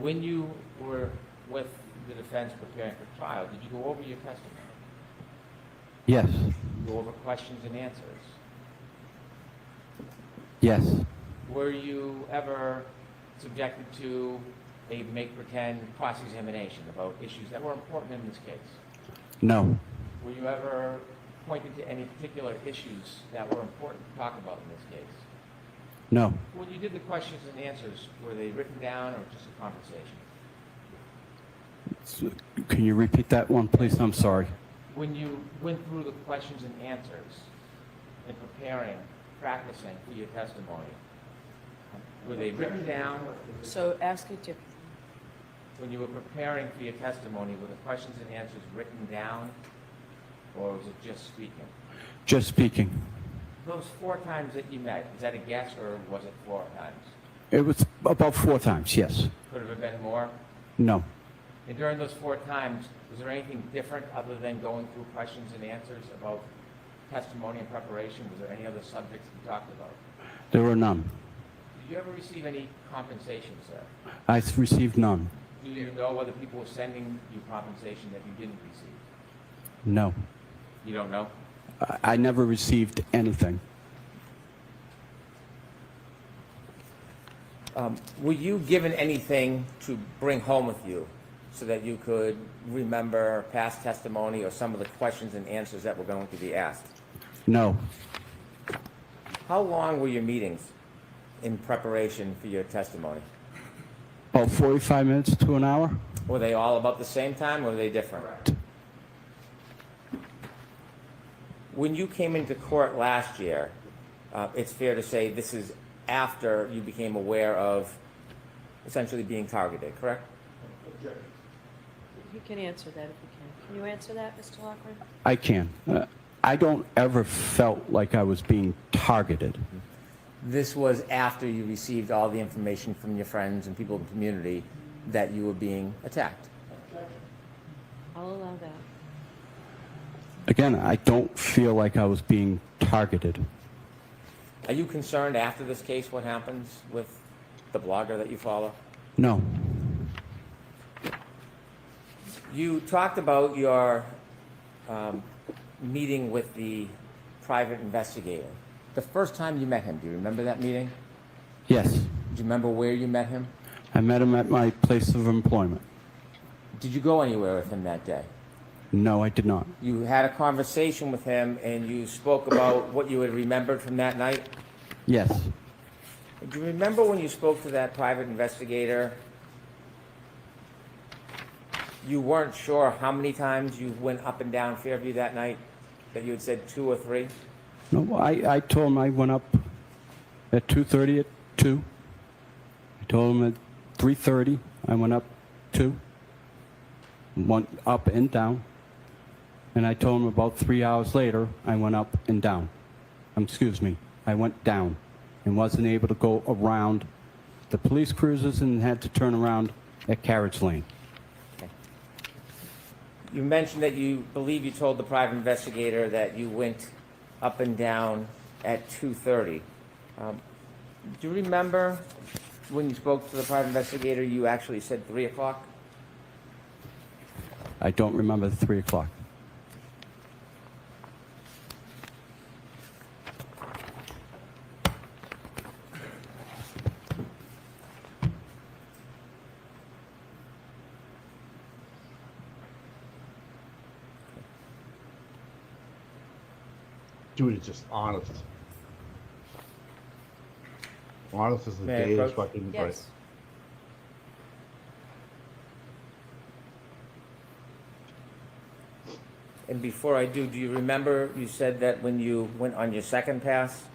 Speaker 8: When you were with the defense preparing for trial, did you go over your testimony?
Speaker 7: Yes.
Speaker 8: Go over questions and answers?
Speaker 7: Yes.
Speaker 8: Were you ever subjected to a make-pretend cross-examination about issues that were important in this case?
Speaker 7: No,
Speaker 8: Were you ever pointed to any particular issues that were important to talk about in this case?
Speaker 7: no.
Speaker 8: When you did the questions and answers, were they written down or just a conversation?
Speaker 7: Can you repeat that one, please? I'm sorry.
Speaker 8: When you went through the questions and answers in preparing, practicing for your testimony, were they written down?
Speaker 4: So ask it differently.
Speaker 8: When you were preparing for your testimony, were the questions and answers written down, or was it just speaking?
Speaker 7: Just speaking.
Speaker 8: Those 4 times that you met, is that a guess, or was it 4 times?
Speaker 7: It was about 4 times, yes.
Speaker 8: Could it have been more?
Speaker 7: No.
Speaker 8: And during those 4 times, was there anything different other than going through questions and answers about testimony and preparation? Was there any other subjects you talked about?
Speaker 7: There were none.
Speaker 8: Did you ever receive any compensation, sir?
Speaker 7: I received none.
Speaker 8: Do you know whether people were sending you compensation that you didn't receive?
Speaker 7: No.
Speaker 8: You don't know?
Speaker 7: I never received anything.
Speaker 8: Were you given anything to bring home with you so that you could remember past testimony or some of the questions and answers that were going to be asked?
Speaker 7: No.
Speaker 8: How long were your meetings in preparation for your testimony?
Speaker 7: About 45 minutes to an hour?
Speaker 8: Were they all about the same time, or were they different? When you came into court last year, it's fair to say this is after you became aware of essentially being targeted, correct?
Speaker 4: You can answer that if you can. Can you answer that, Mr. Laughlin?
Speaker 7: I can. I don't ever felt like I was being targeted.
Speaker 8: This was after you received all the information from your friends and people in the community that you were being attacked.
Speaker 4: I'll allow that.
Speaker 7: Again, I don't feel like I was being targeted.
Speaker 8: Are you concerned after this case what happens with the blogger that you follow?
Speaker 7: No.
Speaker 8: You talked about your meeting with the private investigator. The first time you met him, do you remember that meeting?
Speaker 7: Yes.
Speaker 8: Do you remember where you met him?
Speaker 7: I met him at my place of employment.
Speaker 8: Did you go anywhere with him that day?
Speaker 7: No, I did not.
Speaker 8: You had a conversation with him and you spoke about what you had remembered from that night?
Speaker 7: Yes.
Speaker 8: Do you remember when you spoke to that private investigator, you weren't sure how many times you went up and down Fairview that night? That you had said 2 or 3?
Speaker 7: No, I told him I went up at 2:30 at 2. I told him at 3:30 I went up 2. Went up and down. And I told him about 3 hours later I went up and down. I went down and wasn't able to go around the police cruisers and had to turn around at Carriage Lane.
Speaker 8: You mentioned that you believe you told the private investigator that you went up and down at 2:30. Do you remember when you spoke to the private investigator, you actually said 3 o'clock?
Speaker 7: I don't remember the 3 o'clock.
Speaker 1: Dude, it's just honest. Honest as the
Speaker 8: May I
Speaker 1: day is
Speaker 8: approach?
Speaker 1: fucking bright.
Speaker 4: Yes.
Speaker 8: And before I do you remember you said that when you went on your second pass,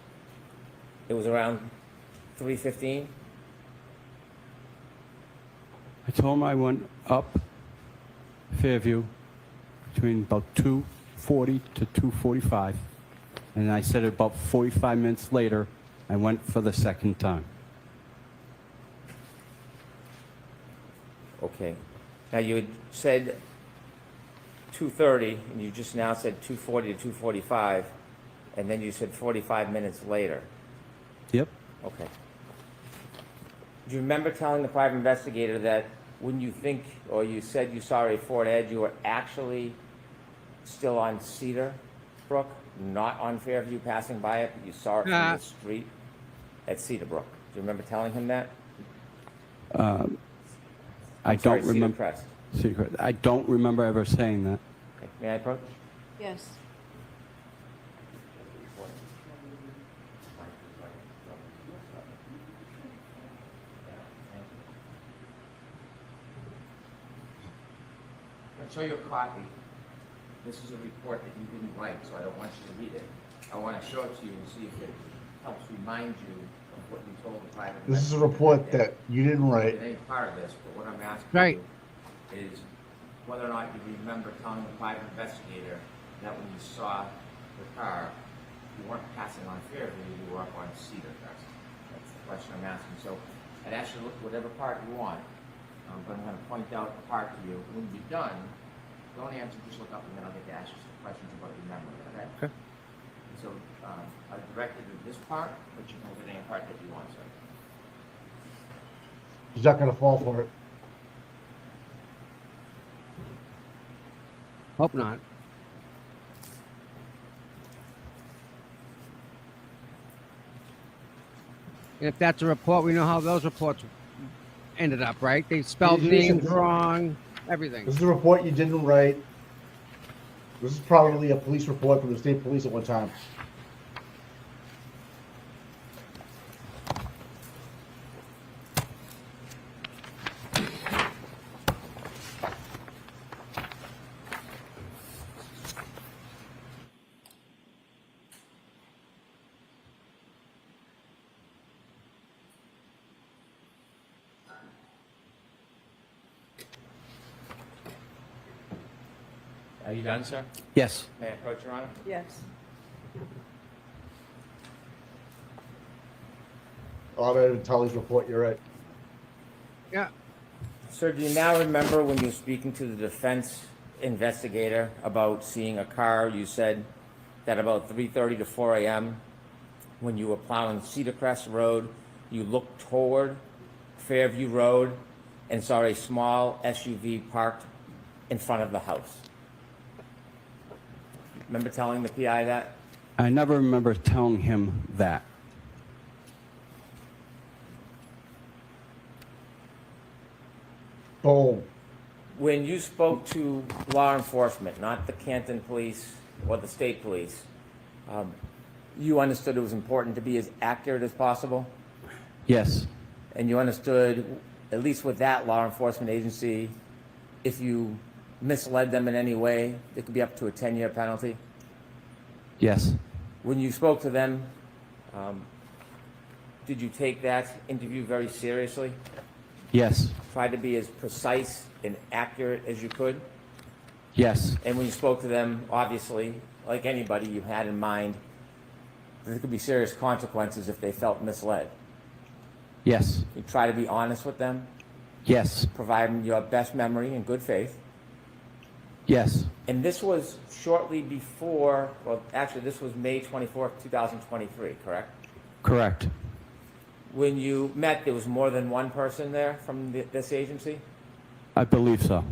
Speaker 8: it was around 3:15?
Speaker 7: I told him I went up Fairview between about 2:40 to 2:45, and I said about 45 minutes later, I went for the second time.
Speaker 8: Okay. Now you had said 2:30, and you just now said 2:40 to 2:45, and then you said 45 minutes later.
Speaker 7: Yep.
Speaker 8: Okay. Do you remember telling the private investigator that when you think, or you said you saw a Ford Edge, you were actually still on Cedar Brook, not on Fairview passing by it, but you saw it from the street at Cedar Brook? Do you remember telling him that?
Speaker 7: I
Speaker 6: I'm sorry,
Speaker 7: don't
Speaker 6: Cedar
Speaker 7: remember.
Speaker 6: Crest.
Speaker 7: Secret. I don't remember ever saying that.
Speaker 6: Okay, may I approach?
Speaker 4: Yes.
Speaker 8: I'll show you a copy. This is a report that you didn't write, so I don't want you to read it. I want to show it to you and see if it helps remind you of what you told the private
Speaker 1: This is a
Speaker 8: investigator
Speaker 1: report
Speaker 8: day.
Speaker 1: that you didn't write.
Speaker 8: It ain't part of this, but what I'm asking
Speaker 3: Right.
Speaker 8: you is whether or not you remember telling the private investigator that when you saw the car, you weren't passing on Fairview, you were up on Cedar Crest. That's the question I'm asking. So I'd ask you to look at whatever part you want, but I'm going to point out the part to you. When you're done, don't answer, just look up, and then I'll get to ask you some questions about your memory, okay?
Speaker 3: Okay.
Speaker 8: So I directed to this part, but you can look at any part that you want, sir.
Speaker 1: He's not gonna fall for it.
Speaker 3: Hope not. And if that's a report, we know how those reports ended up, right? They spelled names wrong, everything.
Speaker 1: This is a report you didn't write. This is probably a police report from the state police at one time.
Speaker 8: Are you done, sir?
Speaker 7: Yes.
Speaker 8: May I approach, Your Honor?
Speaker 4: Yes.
Speaker 1: Oh, I didn't tell his report, you're right.
Speaker 3: Yeah.
Speaker 10: Sir, do you now remember when you were speaking to the defense investigator about seeing a car? You said that about 3:30 to 4 a.m., when you were plowing Cedar Crest Road, you looked toward Fairview Road and saw a small SUV parked in front of the house. Remember telling the PI that?
Speaker 7: I never remember telling him that.
Speaker 1: Boom.
Speaker 10: When you spoke to law enforcement, not the Canton Police or the state police, you understood it was important to be as accurate as possible?
Speaker 7: Yes.
Speaker 10: And you understood, at least with that law enforcement agency, if you misled them in any way, it could be up to a 10-year penalty?
Speaker 7: Yes.
Speaker 10: When you spoke to them, did you take that interview very seriously?
Speaker 7: Yes.
Speaker 10: Try to be as precise and accurate as you could?
Speaker 7: Yes.
Speaker 10: And when you spoke to them, obviously, like anybody, you had in mind that there could be serious consequences if they felt misled.
Speaker 7: Yes.
Speaker 10: You try to be honest with them,
Speaker 7: Yes.
Speaker 10: provide them your best memory in good faith.
Speaker 7: Yes.
Speaker 10: And this was shortly before, well, actually, this was May 24th, 2023, correct?
Speaker 7: Correct.
Speaker 10: When you met, there was more than one person there from this agency?
Speaker 7: I believe so.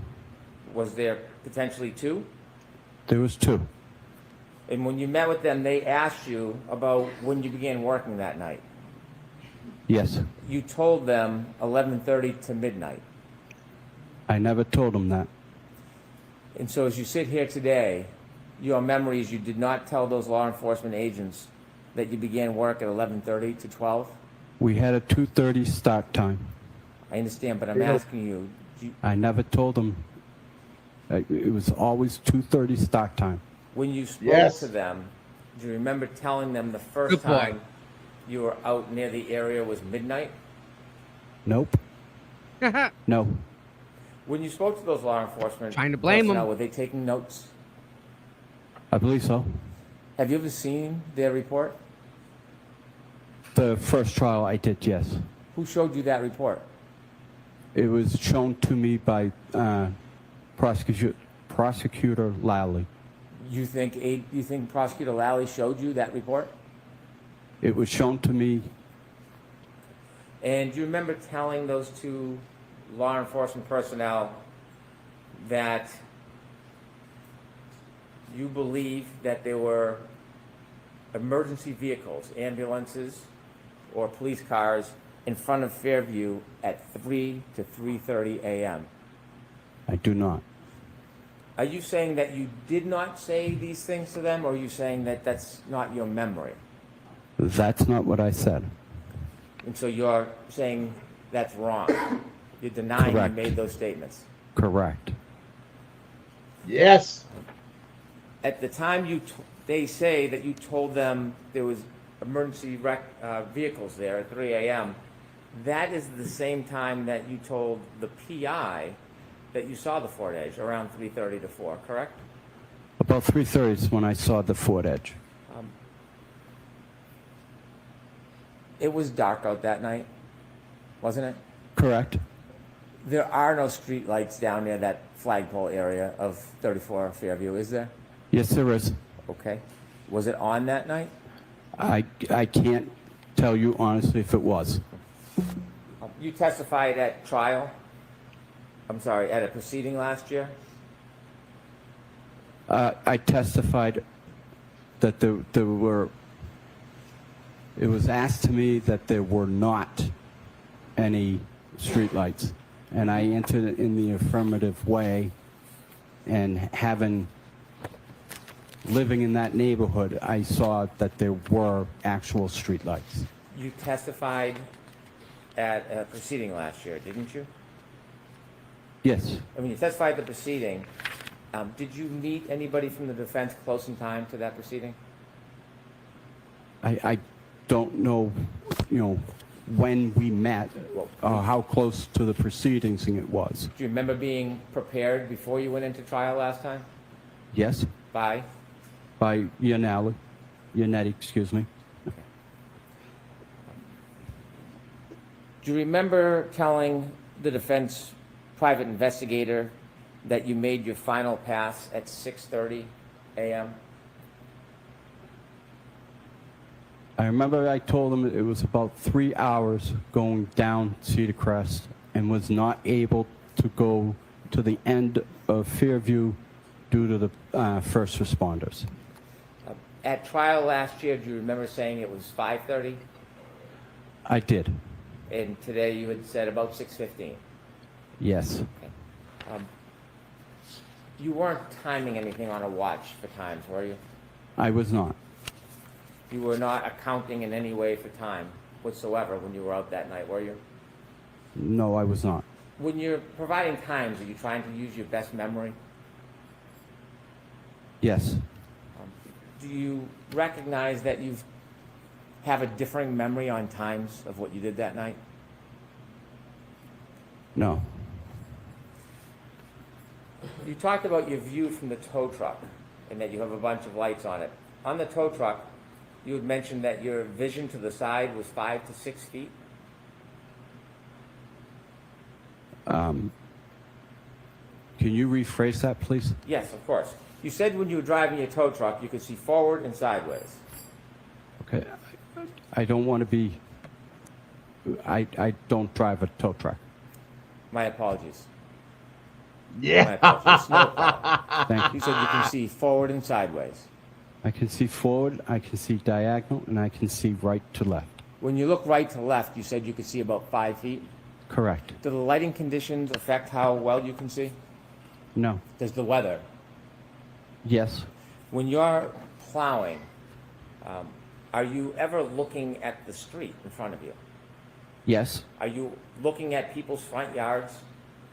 Speaker 10: Was there potentially two?
Speaker 7: There was two.
Speaker 10: And when you met with them, they asked you about when you began working that night.
Speaker 7: Yes.
Speaker 10: You told them 11:30 to midnight.
Speaker 7: I never told him that.
Speaker 10: And so as you sit here today, your memory is you did not tell those law enforcement agents that you began work at 11:30 to 12?
Speaker 7: We had a 2:30 start time.
Speaker 10: I understand, but I'm asking you,
Speaker 7: I never told him. It was always 2:30 start time.
Speaker 10: when you spoke
Speaker 1: Yes.
Speaker 10: to them, do you remember telling them the first
Speaker 3: Good boy.
Speaker 10: time you were out near the area was midnight?
Speaker 7: Nope. No.
Speaker 10: When you spoke to those law enforcement
Speaker 3: Trying to blame
Speaker 10: personnel,
Speaker 3: them.
Speaker 10: were they taking notes?
Speaker 7: I believe so.
Speaker 10: Have you ever seen their report?
Speaker 7: The first trial I did, yes.
Speaker 10: Who showed you that report?
Speaker 7: It was shown to me by Prosecutor Lally.
Speaker 10: You think Prosecutor Lally showed you that report?
Speaker 7: It was shown to me.
Speaker 10: And do you remember telling those two law enforcement personnel that you believe that there were emergency vehicles, ambulances, or police cars in front of Fairview at 3 to 3:30 a.m.?
Speaker 7: I do not.
Speaker 10: Are you saying that you did not say these things to them, or are you saying that that's not your memory?
Speaker 7: That's not what I said.
Speaker 10: And so you're saying that's wrong. You're denying
Speaker 7: Correct.
Speaker 10: you made those statements.
Speaker 7: Correct.
Speaker 1: Yes.
Speaker 10: At the time they say that you told them there was emergency vehicles there at 3 a.m., that is the same time that you told the PI that you saw the Ford Edge, around 3:30 to 4, correct?
Speaker 7: About 3:30 is when I saw the Ford Edge.
Speaker 10: It was dark out that night, wasn't it?
Speaker 7: Correct.
Speaker 10: There are no street lights down near that flagpole area of 34 Fairview, is there?
Speaker 7: Yes, there is.
Speaker 10: Okay. Was it on that night?
Speaker 7: I can't tell you honestly if it was.
Speaker 10: You testified at trial? I'm sorry, at a proceeding last year?
Speaker 7: I testified that there were, it was asked to me that there were not any streetlights, and I answered it in the affirmative way, and living in that neighborhood, I saw that there were actual streetlights.
Speaker 10: You testified at a proceeding last year, didn't you?
Speaker 7: Yes,
Speaker 10: I mean, you testified at the proceeding. Did you meet anybody from the defense close in time to that proceeding?
Speaker 7: I don't know, when we met, how close to the proceedings it was.
Speaker 10: Do you remember being prepared before you went into trial last time?
Speaker 7: Yes,
Speaker 10: By?
Speaker 7: by Yannetti, excuse me.
Speaker 10: Do you remember telling the defense private investigator that you made your final pass at 6:30 a.m.?
Speaker 7: I remember I told him it was about 3 hours going down Cedar Crest and was not able to go to the end of Fairview due to the first responders.
Speaker 10: At trial last year, do you remember saying it was 5:30?
Speaker 7: I did,
Speaker 10: And today you had said about 6:15.
Speaker 7: yes.
Speaker 10: You weren't timing anything on a watch for times, were you?
Speaker 7: I was not.
Speaker 10: You were not accounting in any way for time whatsoever when you were out that night, were you?
Speaker 7: No, I was not.
Speaker 10: When you're providing times, are you trying to use your best memory?
Speaker 7: Yes,
Speaker 10: Do you recognize that you have a differing memory on times of what you did that night?
Speaker 7: no.
Speaker 10: You talked about your view from the tow truck and that you have a bunch of lights on it. On the tow truck, you had mentioned that your vision to the side was 5 to 6 feet.
Speaker 7: Can you rephrase that, please?
Speaker 10: Yes, of course. You said when you were driving your tow truck, you could see forward and sideways.
Speaker 7: Okay. I don't want to be, I don't drive a tow truck.
Speaker 10: My apologies.
Speaker 1: Yeah.
Speaker 10: My apologies. Snowplow.
Speaker 7: Thank
Speaker 10: You
Speaker 7: you.
Speaker 10: said you can see forward and sideways.
Speaker 7: I can see forward, I can see diagonal, and I can see right to left.
Speaker 10: When you look right to left, you said you could see about 5 feet.
Speaker 7: Correct.
Speaker 10: Do the lighting conditions affect how well you can see?
Speaker 7: No.
Speaker 10: Does the weather?
Speaker 7: Yes.
Speaker 10: When you're plowing, are you ever looking at the street in front of you?
Speaker 7: Yes.
Speaker 10: Are you looking at people's front yards?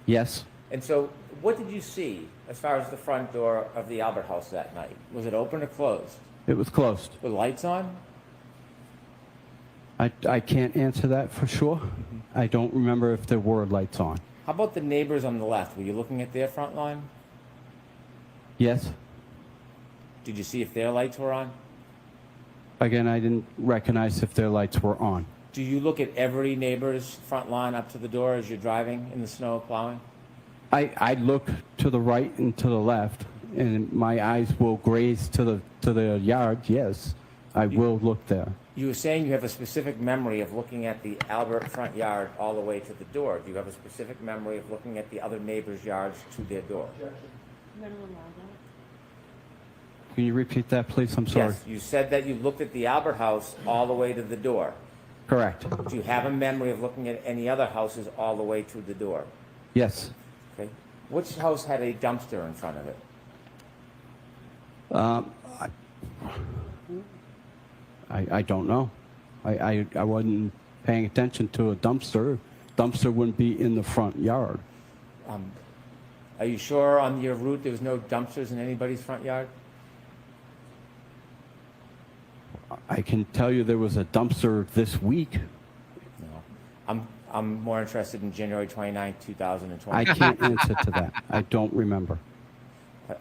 Speaker 7: Yes.
Speaker 10: And so, what did you see as far as the front door of the Albert House that night? Was it open or closed?
Speaker 7: It was closed.
Speaker 10: Were lights on?
Speaker 7: I can't answer that for sure. I don't remember if there were lights on.
Speaker 10: How about the neighbors on the left? Were you looking at their front lawn?
Speaker 7: Yes.
Speaker 10: Did you see if their lights were on?
Speaker 7: Again, I didn't recognize if their lights were on.
Speaker 10: Do you look at every neighbor's front lawn up to the door as you're driving in the snow plowing?
Speaker 7: I look to the right and to the left, and my eyes will graze to the yard. Yes, I will look there.
Speaker 10: You were saying you have a specific memory of looking at the Albert front yard all the way to the door. Do you have a specific memory of looking at the other neighbors' yards to their door?
Speaker 7: Can you repeat that, please? I'm sorry.
Speaker 10: Yes, you said that you looked at the Albert house all the way to the door.
Speaker 7: Correct.
Speaker 10: Do you have a memory of looking at any other houses all the way to the door?
Speaker 7: Yes.
Speaker 10: Okay. Which house had a dumpster in front of it?
Speaker 7: I don't know. I wasn't paying attention to a dumpster. Dumpster wouldn't be in the front yard.
Speaker 10: Are you sure on your route there was no dumpsters in anybody's front yard?
Speaker 7: I can tell you there was a dumpster this week.
Speaker 10: No. I'm more interested in January 29, 2020.
Speaker 7: I can't answer to that. I don't remember.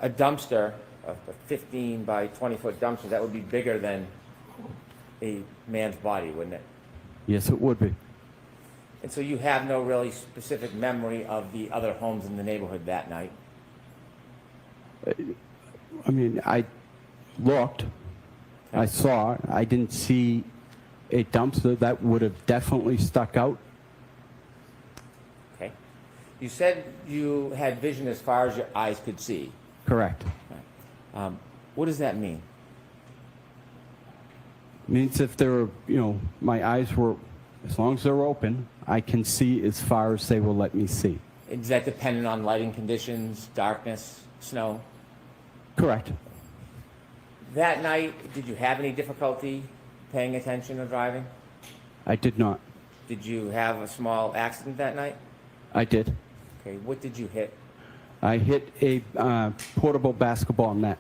Speaker 10: A dumpster, a 15 by 20-foot dumpster, that would be bigger than a man's body, wouldn't it?
Speaker 7: Yes, it would be.
Speaker 10: And so you have no really specific memory of the other homes in the neighborhood that night?
Speaker 7: I mean, I looked. I saw it. I didn't see a dumpster. That would have definitely stuck out.
Speaker 10: Okay. You said you had vision as far as your eyes could see.
Speaker 7: Correct.
Speaker 10: What does that mean?
Speaker 7: Means if there were, my eyes were, as long as they're open, I can see as far as they will let me see.
Speaker 10: Is that dependent on lighting conditions, darkness, snow?
Speaker 7: Correct.
Speaker 10: That night, did you have any difficulty paying attention or driving?
Speaker 7: I did not.
Speaker 10: Did you have a small accident that night?
Speaker 7: I did.
Speaker 10: Okay, what did you hit?
Speaker 7: I hit a portable basketball net.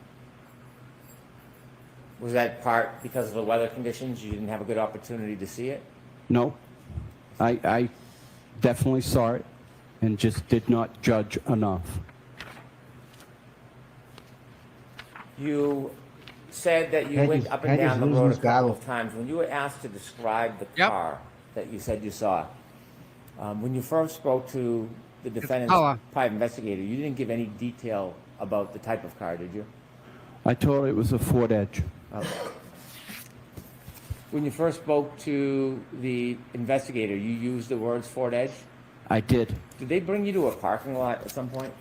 Speaker 10: Was that part because of the weather conditions? You didn't have a good opportunity to see it?
Speaker 7: No. I definitely saw it and just did not judge enough.
Speaker 10: You said that you
Speaker 1: Hank
Speaker 10: went
Speaker 1: is-
Speaker 10: up and
Speaker 1: Hank is
Speaker 10: down the
Speaker 1: losing
Speaker 10: road a
Speaker 1: his
Speaker 10: couple
Speaker 1: battle.
Speaker 10: of times. When you were asked to describe the
Speaker 3: Yep.
Speaker 10: car that you said you saw, when you first spoke to the defendant's
Speaker 3: color.
Speaker 10: private investigator, you didn't give any detail about the type of car, did you?
Speaker 7: I told it was a Ford Edge.
Speaker 10: When you first spoke to the investigator, you used the words Ford Edge?
Speaker 7: I did.
Speaker 10: Did they bring you to a parking lot at some point?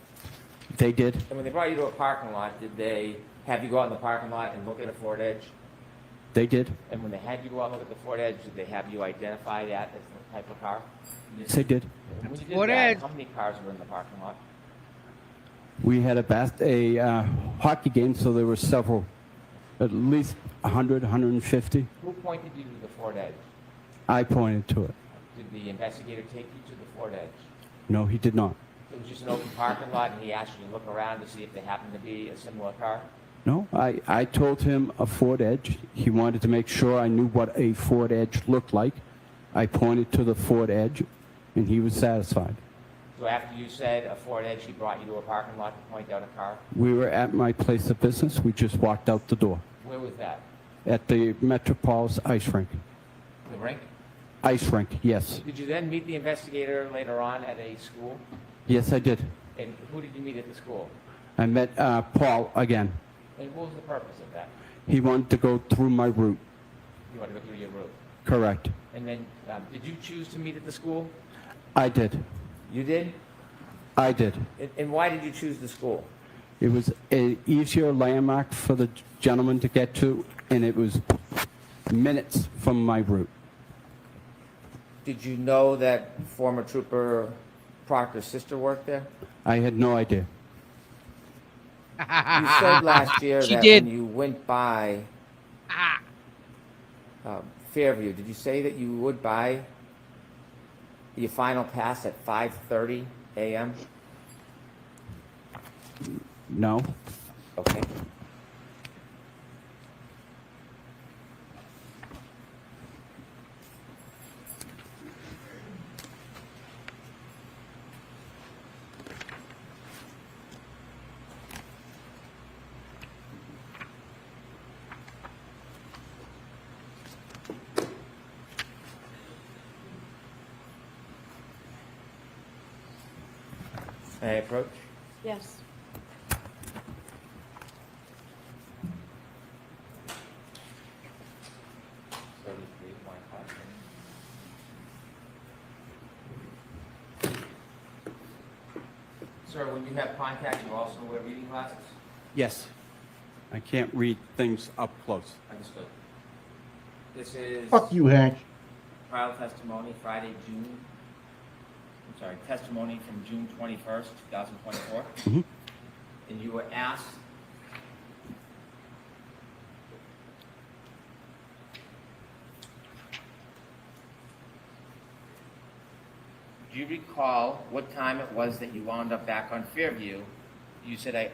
Speaker 7: They did.
Speaker 10: And when they brought you to a parking lot, did they have you go out in the parking lot and look at a Ford Edge?
Speaker 7: They did.
Speaker 10: And when they had you go out and look at the Ford Edge, did they have you identify that as the type of car?
Speaker 7: Yes, they did.
Speaker 10: When you did
Speaker 3: Ford
Speaker 10: that,
Speaker 3: Edge.
Speaker 10: how many cars were in the parking lot?
Speaker 7: We had a hockey game, so there were several, at least 100, 150.
Speaker 10: Who pointed you to the Ford Edge?
Speaker 7: I pointed to it.
Speaker 10: Did the investigator take you to the Ford Edge?
Speaker 7: No, he did not.
Speaker 10: It was just an open parking lot and he asked you to look around to see if there happened to be a similar car?
Speaker 7: No, I told him a Ford Edge. He wanted to make sure I knew what a Ford Edge looked like. I pointed to the Ford Edge, and he was satisfied.
Speaker 10: So after you said a Ford Edge, he brought you to a parking lot to point out a car?
Speaker 7: We were at my place of business. We just walked out the door.
Speaker 10: Where was that?
Speaker 7: At the Metropolis ice rink.
Speaker 10: The rink?
Speaker 7: Ice rink, yes.
Speaker 10: Did you then meet the investigator later on at a school?
Speaker 7: Yes, I did.
Speaker 10: And who did you meet at the school?
Speaker 7: I met Paul again.
Speaker 10: And what was the purpose of that?
Speaker 7: He wanted to go through my route.
Speaker 10: You want to go through your route?
Speaker 7: Correct.
Speaker 10: And then, did you choose to meet at the school?
Speaker 7: I did.
Speaker 10: You did?
Speaker 7: I did.
Speaker 10: And why did you choose the school?
Speaker 7: It was an easier landmark for the gentleman to get to, and it was minutes from my route.
Speaker 10: Did you know that former Trooper Proctor's sister worked there?
Speaker 7: I had no idea.
Speaker 10: You said last year
Speaker 3: She
Speaker 10: that
Speaker 3: did.
Speaker 10: when you went by Fairview, did you say that you would buy your final pass at 5:30 a.m.?
Speaker 7: No.
Speaker 10: Okay. May I approach?
Speaker 4: Yes.
Speaker 10: Sir, when you have contact, you also wear reading glasses?
Speaker 7: Yes. I can't read things up close.
Speaker 10: Understood. This is
Speaker 1: Fuck you, Hank.
Speaker 8: trial testimony testimony from June 21st, 2024.
Speaker 7: Mhm.
Speaker 8: And you were asked do you recall what time it was that you wound up back on Fairview? You said, I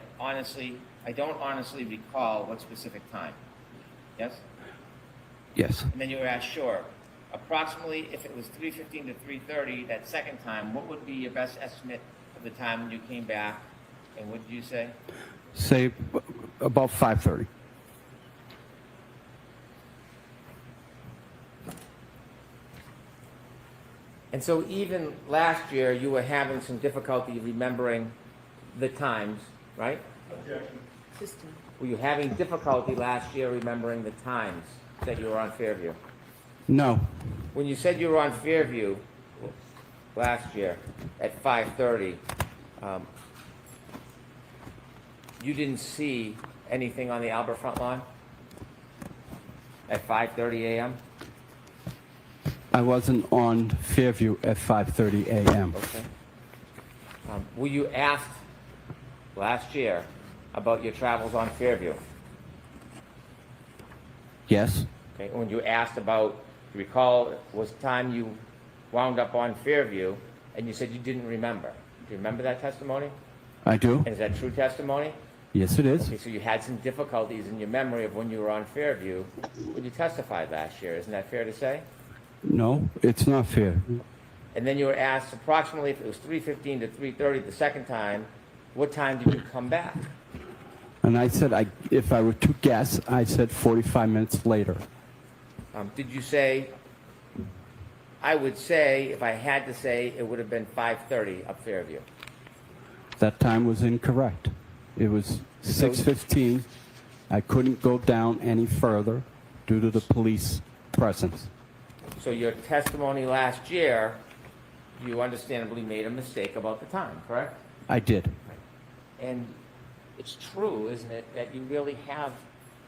Speaker 8: don't honestly recall what specific time. Yes?
Speaker 7: Yes.
Speaker 8: And then you were asked, sure. Approximately, if it was 3:15 to 3:30, that second time, what would be your best estimate of the time when you came back? And what did you say?
Speaker 7: Say about 5:30.
Speaker 10: And so even last year, you were having some difficulty remembering the times, right?
Speaker 4: System.
Speaker 10: Were you having difficulty last year remembering the times that you were on Fairview?
Speaker 7: No.
Speaker 10: When you said you were on Fairview last year at 5:30, you didn't see anything on the Albert front lawn at 5:30 a.m.?
Speaker 7: I wasn't on Fairview at 5:30 a.m.
Speaker 10: Okay. Were you asked last year about your travels on Fairview?
Speaker 7: Yes.
Speaker 10: Okay. When you asked about, you recall, was time you wound up on Fairview, and you said you didn't remember. Do you remember that testimony?
Speaker 7: I do.
Speaker 10: And is that true testimony?
Speaker 7: Yes, it is.
Speaker 10: Okay, so you had some difficulties in your memory of when you were on Fairview when you testified last year. Isn't that fair to say?
Speaker 7: No, it's not fair.
Speaker 10: And then you were asked approximately if it was 3:15 to 3:30 the second time, what time did you come back?
Speaker 7: And I said, if I were to guess, I said 45 minutes later.
Speaker 10: Did you say, I would say, if I had to say, it would have been 5:30 up Fairview?
Speaker 7: That time was incorrect. It was 6:15. I couldn't go down any further due to the police presence.
Speaker 10: So your testimony last year, you understandably made a mistake about the time, correct?
Speaker 7: I did.
Speaker 10: And it's true, isn't it, that you really have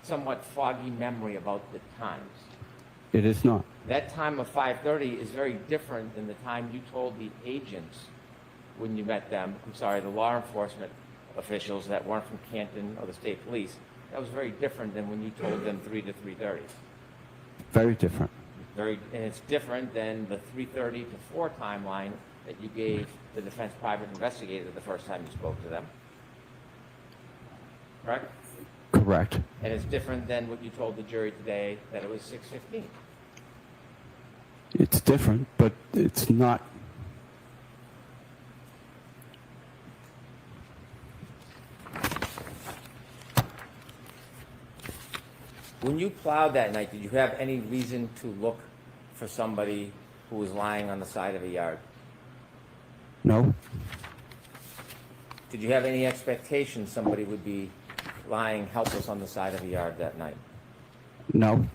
Speaker 10: somewhat foggy memory about the times.
Speaker 7: It is not.
Speaker 10: That time of 5:30 is very different than the time you told the agents when you met them, the law enforcement officials that weren't from Canton or the state police. That was very different than when you told them 3 to 3:30.
Speaker 7: Very different.
Speaker 10: And it's different than the 3:30 to 4 timeline that you gave the defense private investigator the first time you spoke to them. Correct?
Speaker 7: Correct.
Speaker 10: And it's different than what you told the jury today, that it was 6:15.
Speaker 7: It's different, but it's not.
Speaker 10: When you plowed that night, did you have any reason to look for somebody who was lying on the side of a yard?
Speaker 7: No.
Speaker 10: Did you have any expectation somebody would be lying helpless on the side of a yard that night?
Speaker 7: No.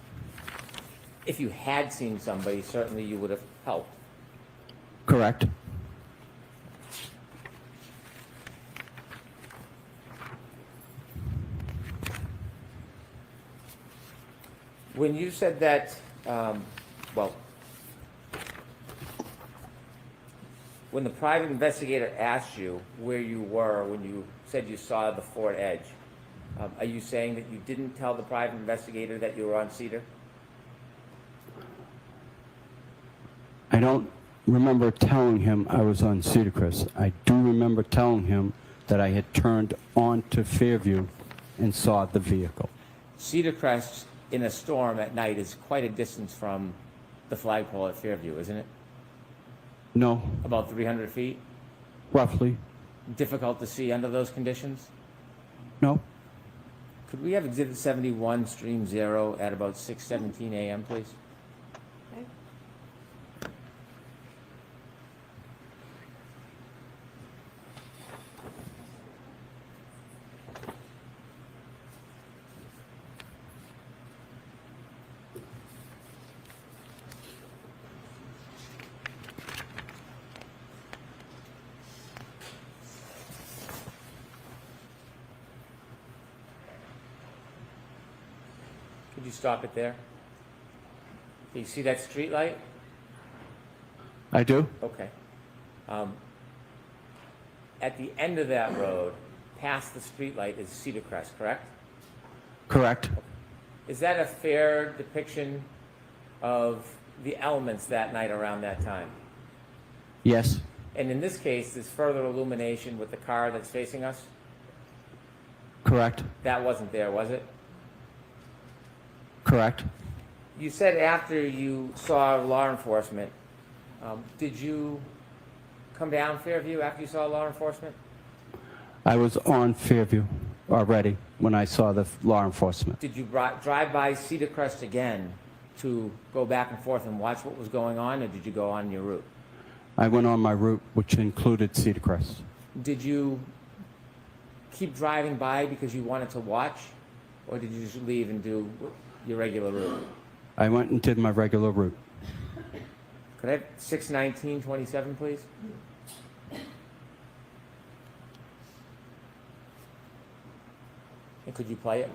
Speaker 10: If you had seen somebody, certainly you would have helped.
Speaker 7: Correct.
Speaker 10: When you said that, when the private investigator asked you where you were when you said you saw the Ford Edge, are you saying that you didn't tell the private investigator that you were on Cedar?
Speaker 7: I don't remember telling him I was on Cedar Crest. I do remember telling him that I had turned onto Fairview and saw the vehicle.
Speaker 10: Cedar Crest in a storm at night is quite a distance from the flagpole at Fairview, isn't it?
Speaker 7: No.
Speaker 10: About 300 feet?
Speaker 7: Roughly.
Speaker 10: Difficult to see under those conditions?
Speaker 7: No.
Speaker 10: Could we have Exhibit 71, Stream 0, at about 6:17 a.m., please?
Speaker 4: Okay.
Speaker 10: Could you stop it there? Do you see that street light?
Speaker 7: I do?
Speaker 10: Okay. At the end of that road, past the streetlight, is Cedar Crest, correct?
Speaker 7: Correct.
Speaker 10: Is that a fair depiction of the elements that night around that time?
Speaker 7: Yes.
Speaker 10: And in this case, there's further illumination with the car that's facing us?
Speaker 7: Correct.
Speaker 10: That wasn't there, was it?
Speaker 7: Correct.
Speaker 10: You said after you saw law enforcement, did you come down Fairview after you saw law enforcement?
Speaker 7: I was on Fairview already when I saw the law enforcement.
Speaker 10: Did you drive by Cedar Crest again to go back and forth and watch what was going on, or did you go on your route?
Speaker 7: I went on my route, which included Cedar Crest.
Speaker 10: Did you keep driving by because you wanted to watch, or did you just leave and do your regular route?
Speaker 7: I went and did my regular route.
Speaker 10: Could I have 61927, please? And could you play it?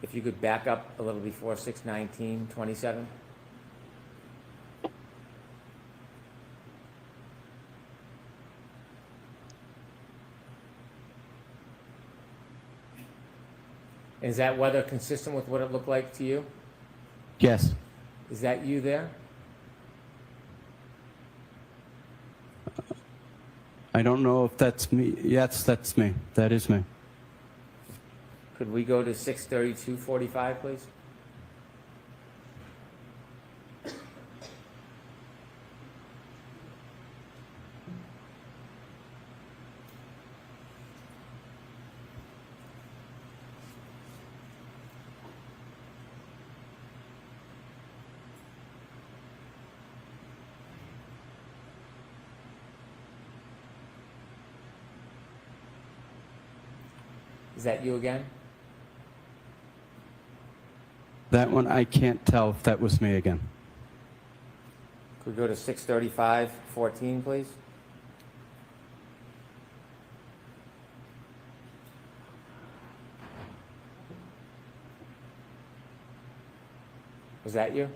Speaker 10: If you could back up a little before 61927. Is that weather consistent with what it looked like to you?
Speaker 7: Yes.
Speaker 10: Is that you there?
Speaker 7: I don't know if that's me. Yes, that's me. That is me.
Speaker 10: Could we go to 63245, please? Is that you again?
Speaker 7: That one, I can't tell if that was me again.
Speaker 10: Could we go to 63514, please? Was that you?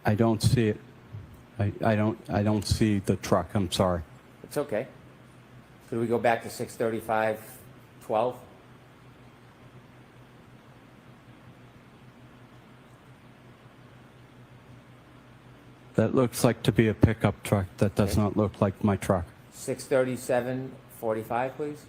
Speaker 7: I don't see it. I don't see the truck. I'm sorry.
Speaker 10: It's okay. Could we go back to 63512?
Speaker 7: That looks like to be a pickup truck. That does not look like my truck.
Speaker 10: 63745, please.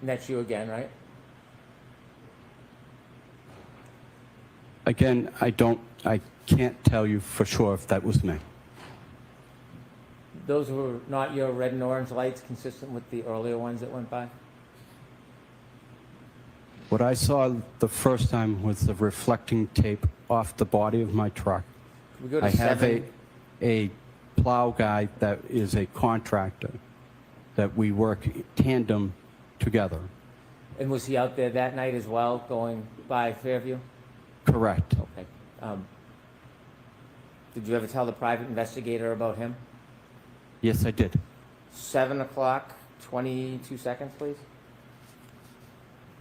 Speaker 10: And that's you again, right?
Speaker 7: Again, I can't tell you for sure if that was me.
Speaker 10: Those were not your red and orange lights consistent with the earlier ones that went by?
Speaker 7: What I saw the first time was the reflecting tape off the body of my truck.
Speaker 10: Could we go to
Speaker 7: I have
Speaker 10: 7?
Speaker 7: a plow guy that is a contractor that we work tandem together.
Speaker 10: And was he out there that night as well, going by Fairview?
Speaker 7: Correct.
Speaker 10: Okay. Did you ever tell the private investigator about him?
Speaker 7: Yes, I did.
Speaker 10: 7 o'clock, 22 seconds, please.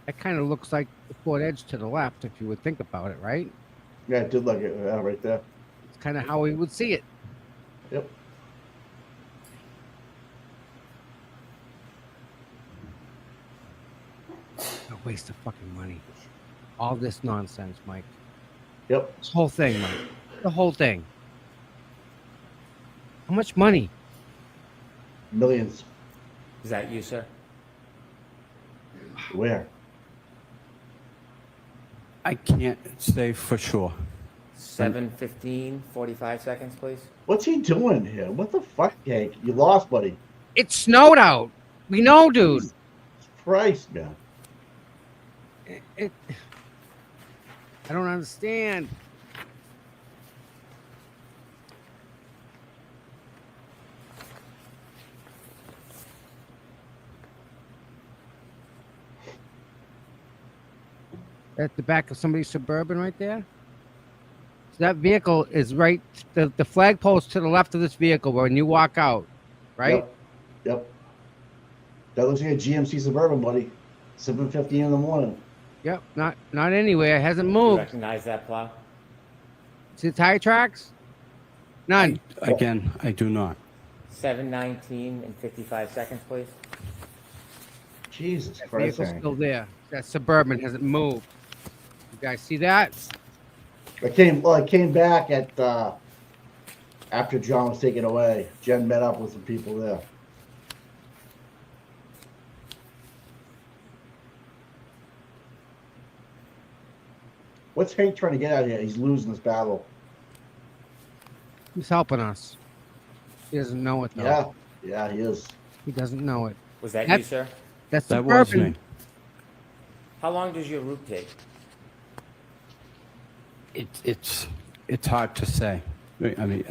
Speaker 3: That kind of looks like the Ford Edge to the left, if you would think about it, right?
Speaker 1: Yeah, it did look it right there.
Speaker 3: It's kind of how we would see it.
Speaker 1: Yep.
Speaker 3: A waste of fucking money. All this nonsense, Mike.
Speaker 1: Yep.
Speaker 3: This whole thing, Mike. The whole thing. How much money?
Speaker 1: Millions.
Speaker 10: Is that you, sir?
Speaker 1: Where?
Speaker 7: I can't say for sure.
Speaker 10: 7:15, 45 seconds, please.
Speaker 1: What's he doing here? What the fuck, Hank? You lost, buddy.
Speaker 3: It snowed out. We know, dude.
Speaker 1: Jesus Christ, man.
Speaker 3: It, I don't understand. At the back of somebody's Suburban right there? So that vehicle is right, the flagpost to the left of this vehicle when you walk out, right?
Speaker 1: Yep. Yep. That looks like a GMC Suburban, buddy. 7:50 in the morning.
Speaker 3: Yep, not anywhere. It hasn't
Speaker 10: You
Speaker 3: moved.
Speaker 10: recognize that plow?
Speaker 3: See the tire tracks? None.
Speaker 7: Again, I do not.
Speaker 10: 7:19 and 55 seconds, please.
Speaker 1: Jesus
Speaker 3: That
Speaker 1: Christ.
Speaker 3: vehicle's
Speaker 1: Hank.
Speaker 3: still there. That Suburban hasn't moved. You guys see that?
Speaker 1: I came back at after John was taken away. Jen met up with some people there. What's Hank trying to get out of here? He's losing this battle.
Speaker 3: He's helping us. He doesn't know it though.
Speaker 1: Yeah, yeah, he is.
Speaker 3: He doesn't know it.
Speaker 10: Was that
Speaker 3: That-
Speaker 10: you, sir?
Speaker 3: That's
Speaker 7: That was
Speaker 3: Suburban.
Speaker 7: me.
Speaker 10: How long does your route take?
Speaker 7: It's hard to say. I mean,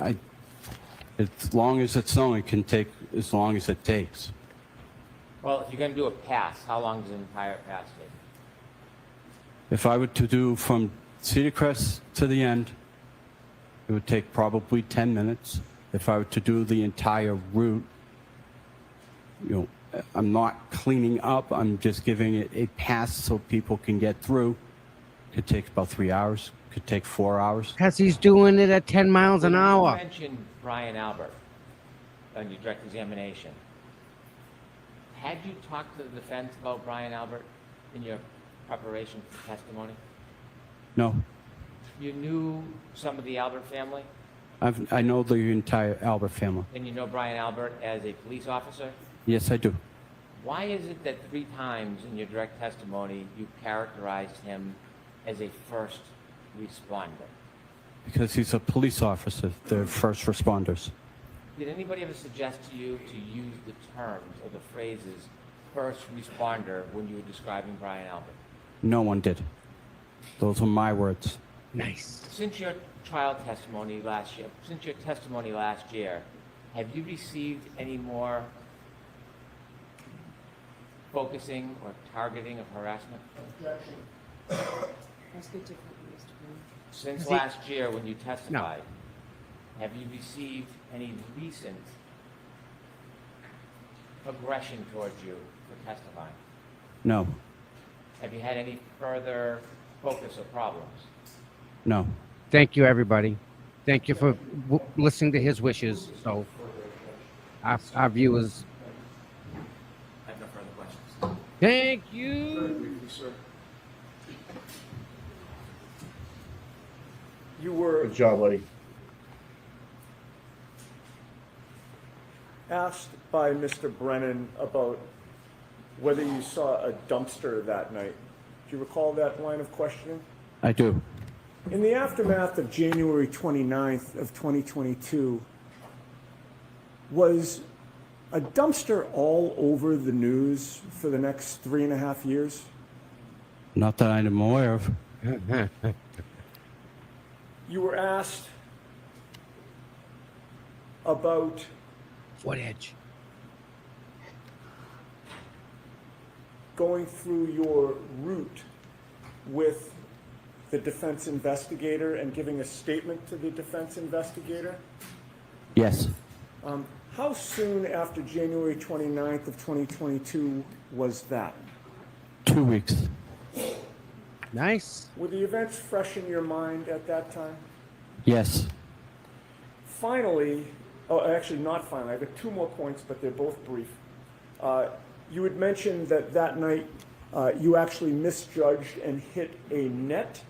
Speaker 7: as long as it's snowing, it can take as long as it takes.
Speaker 10: Well, if you're going to do a pass, how long does an entire pass take?
Speaker 7: If I were to do from Cedar Crest to the end, it would take probably 10 minutes. If I were to do the entire route, I'm not cleaning up. I'm just giving it a pass so people can get through. Could take about 3 hours. Could take 4 hours.
Speaker 3: Because he's doing it at 10 miles an
Speaker 8: You
Speaker 3: hour.
Speaker 8: mentioned Brian Albert on your direct examination. Had you talked to the defense about Brian Albert in your preparation for testimony?
Speaker 7: No,
Speaker 8: You knew some of the Albert family,
Speaker 7: I know the entire Albert family.
Speaker 8: and you know Brian Albert as a police officer?
Speaker 7: Yes, I do.
Speaker 8: Why is it that 3 times in your direct testimony you characterized him as a first responder?
Speaker 7: Because he's a police officer. They're first responders.
Speaker 8: Did anybody ever suggest to you to use the terms or the phrases first responder when you were describing Brian Albert?
Speaker 7: No one did. Those are my words.
Speaker 3: Nice.
Speaker 8: Since your trial testimony last year, have you received any more focusing or targeting of harassment? Since last year when you testified, have you received any recent aggression towards you for testifying?
Speaker 7: No,
Speaker 8: Have you had any further focus or problems?
Speaker 7: no.
Speaker 3: Thank you, everybody. Thank you for listening to his wishes. So, our viewers.
Speaker 8: I have no further questions.
Speaker 3: Thank you.
Speaker 6: You were
Speaker 1: Good job, buddy.
Speaker 6: asked by Mr. Brennan about whether you saw a dumpster that night. Do you recall that line of questioning?
Speaker 7: I do.
Speaker 6: In the aftermath of January 29th of 2022, was a dumpster all over the news for the next 3.5 years?
Speaker 7: Not that I'm aware of.
Speaker 6: You were asked about
Speaker 3: Footage.
Speaker 6: going through your route with the defense investigator and giving a statement to the defense investigator.
Speaker 7: Yes.
Speaker 6: How soon after January 29th of 2022 was that?
Speaker 7: 2 weeks.
Speaker 3: Nice.
Speaker 6: Were the events fresh in your mind at that time?
Speaker 7: Yes.
Speaker 6: Finally, actually not finally, I've got 2 more points, but they're both brief. You had mentioned that night you actually misjudged and hit a net.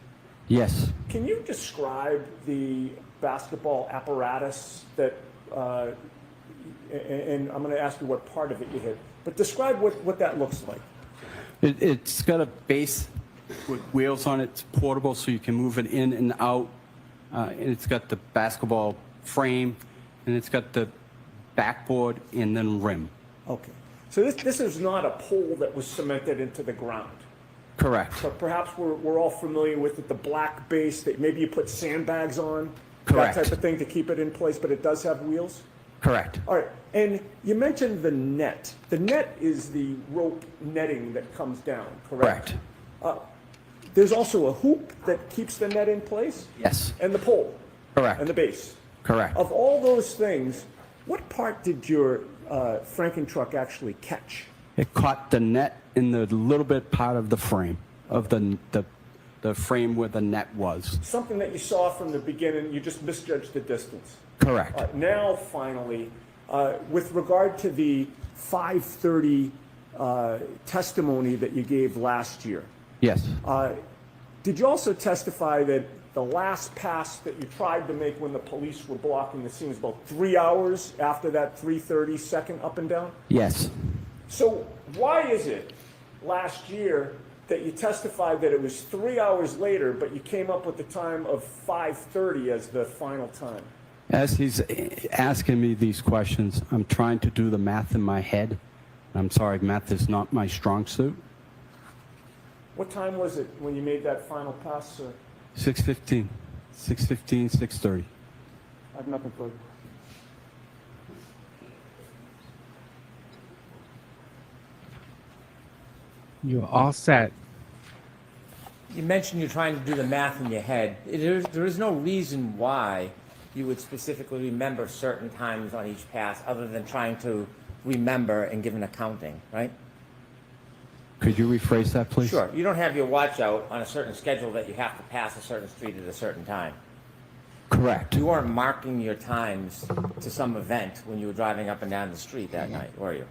Speaker 7: Yes.
Speaker 6: Can you describe the basketball apparatus that, and I'm going to ask you what part of it you hit, but describe what that looks like.
Speaker 7: It's got a base with wheels on it. It's portable, so you can move it in and out. And it's got the basketball frame, and it's got the backboard and then rim.
Speaker 6: Okay. So this is not a pole that was cemented into the ground.
Speaker 7: Correct.
Speaker 6: But perhaps we're all familiar with it, the black base that maybe you put sandbags on,
Speaker 7: Correct.
Speaker 6: that type of thing to keep it in place, but it does have wheels?
Speaker 7: Correct.
Speaker 6: All right, and you mentioned the net. The net is the rope netting that comes down, correct?
Speaker 7: Correct.
Speaker 6: There's also a hoop that keeps the net in place?
Speaker 7: Yes.
Speaker 6: And the pole?
Speaker 7: Correct.
Speaker 6: And the base?
Speaker 7: Correct.
Speaker 6: Of all those things, what part did your Franken truck actually catch?
Speaker 7: It caught the net in the little bit part of the frame, of the frame where the net was.
Speaker 6: Something that you saw from the beginning, you just misjudged the distance.
Speaker 7: Correct.
Speaker 6: Now, finally, with regard to the 5:30 testimony that you gave last year,
Speaker 7: Yes.
Speaker 6: did you also testify that the last pass that you tried to make when the police were blocking the scene was about 3 hours after that 3:30 second up and down?
Speaker 7: Yes.
Speaker 6: So why is it last year that you testified that it was 3 hours later, but you came up with the time of 5:30 as the final time?
Speaker 7: As he's asking me these questions, I'm trying to do the math in my head. I'm sorry, math is not my strong suit.
Speaker 6: What time was it when you made that final pass, sir?
Speaker 7: 6:15, 6:15, 6:30.
Speaker 6: I have nothing further.
Speaker 3: You're all set.
Speaker 10: You mentioned you're trying to do the math in your head. There is no reason why you would specifically remember certain times on each pass other than trying to remember and give an accounting, right?
Speaker 7: Could you rephrase that, please?
Speaker 10: Sure. You don't have your watch out on a certain schedule that you have to pass a certain street at a certain time.
Speaker 7: Correct.
Speaker 10: You weren't marking your times to some event when you were driving up and down the street that night, were you?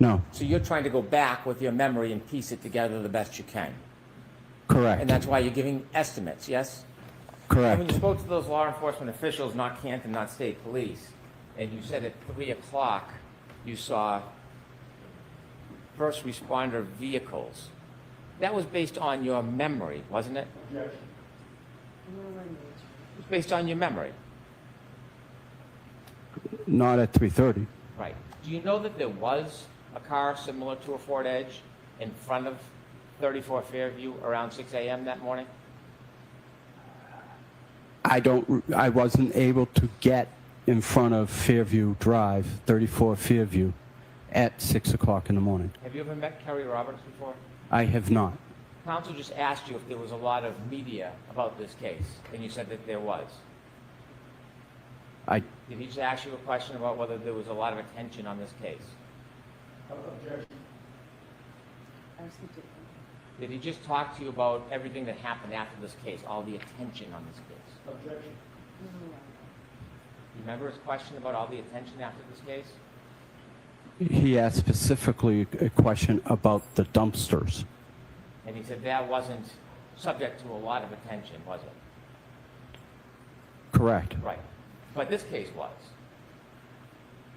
Speaker 7: No.
Speaker 10: So you're trying to go back with your memory and piece it together the best you can.
Speaker 7: Correct.
Speaker 10: And that's why you're giving estimates, yes? And
Speaker 7: Correct.
Speaker 10: when you spoke to those law enforcement officials, not Canton, not state police, and you said at 3 o'clock you saw first responder vehicles, that was based on your memory, wasn't it? It was based on your memory.
Speaker 7: Not at 3:30.
Speaker 10: Right. Do you know that there was a car similar to a Ford Edge in front of 34 Fairview around 6 a.m. that morning?
Speaker 7: I wasn't able to get in front of Fairview Drive, 34 Fairview, at 6 o'clock in the morning.
Speaker 10: Have you ever met Kerry Roberts before?
Speaker 7: I have not.
Speaker 10: Counsel just asked you if there was a lot of media about this case, and you said that there was.
Speaker 7: I
Speaker 10: Did he just ask you a question about whether there was a lot of attention on this case? Did he just talk to you about everything that happened after this case, all the attention on this case? Objection. You remember his question about all the attention after this case?
Speaker 7: He asked specifically a question about the dumpsters.
Speaker 10: And he said that wasn't subject to a lot of attention, was it?
Speaker 7: Correct.
Speaker 10: Right. But this case was.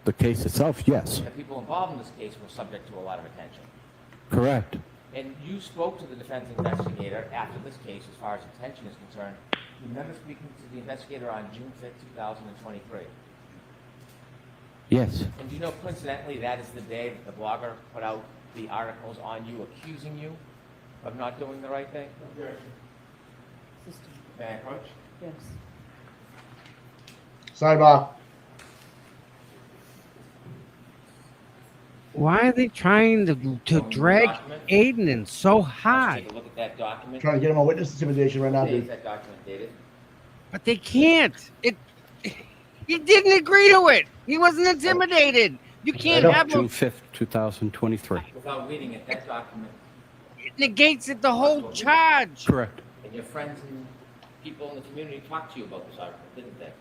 Speaker 7: The case itself, yes.
Speaker 10: The people involved in this case were subject to a lot of attention.
Speaker 7: Correct.
Speaker 10: And you spoke to the defense investigator after this case, as far as attention is concerned. You remember speaking to the investigator on June 5th, 2023?
Speaker 7: Yes.
Speaker 10: And do you know, coincidentally, that is the day that the blogger put out the articles on you, accusing you of not doing the right thing? May I approach?
Speaker 4: Yes.
Speaker 1: Sidebar.
Speaker 3: Why are they trying to drag Aiden in so
Speaker 10: Let's
Speaker 3: hard?
Speaker 10: take a look at that document.
Speaker 1: Trying to get him on witness intimidation right now,
Speaker 10: What day is
Speaker 1: dude.
Speaker 10: that document dated?
Speaker 3: But they can't. He didn't agree to it. He wasn't intimidated. You can't
Speaker 1: know.
Speaker 3: have
Speaker 7: June
Speaker 3: him.
Speaker 7: 5th, 2023.
Speaker 10: Without reading it, that document,
Speaker 3: It negates it, the whole charge.
Speaker 7: Correct.
Speaker 10: and your friends and people in the community talked to you about this article, didn't they?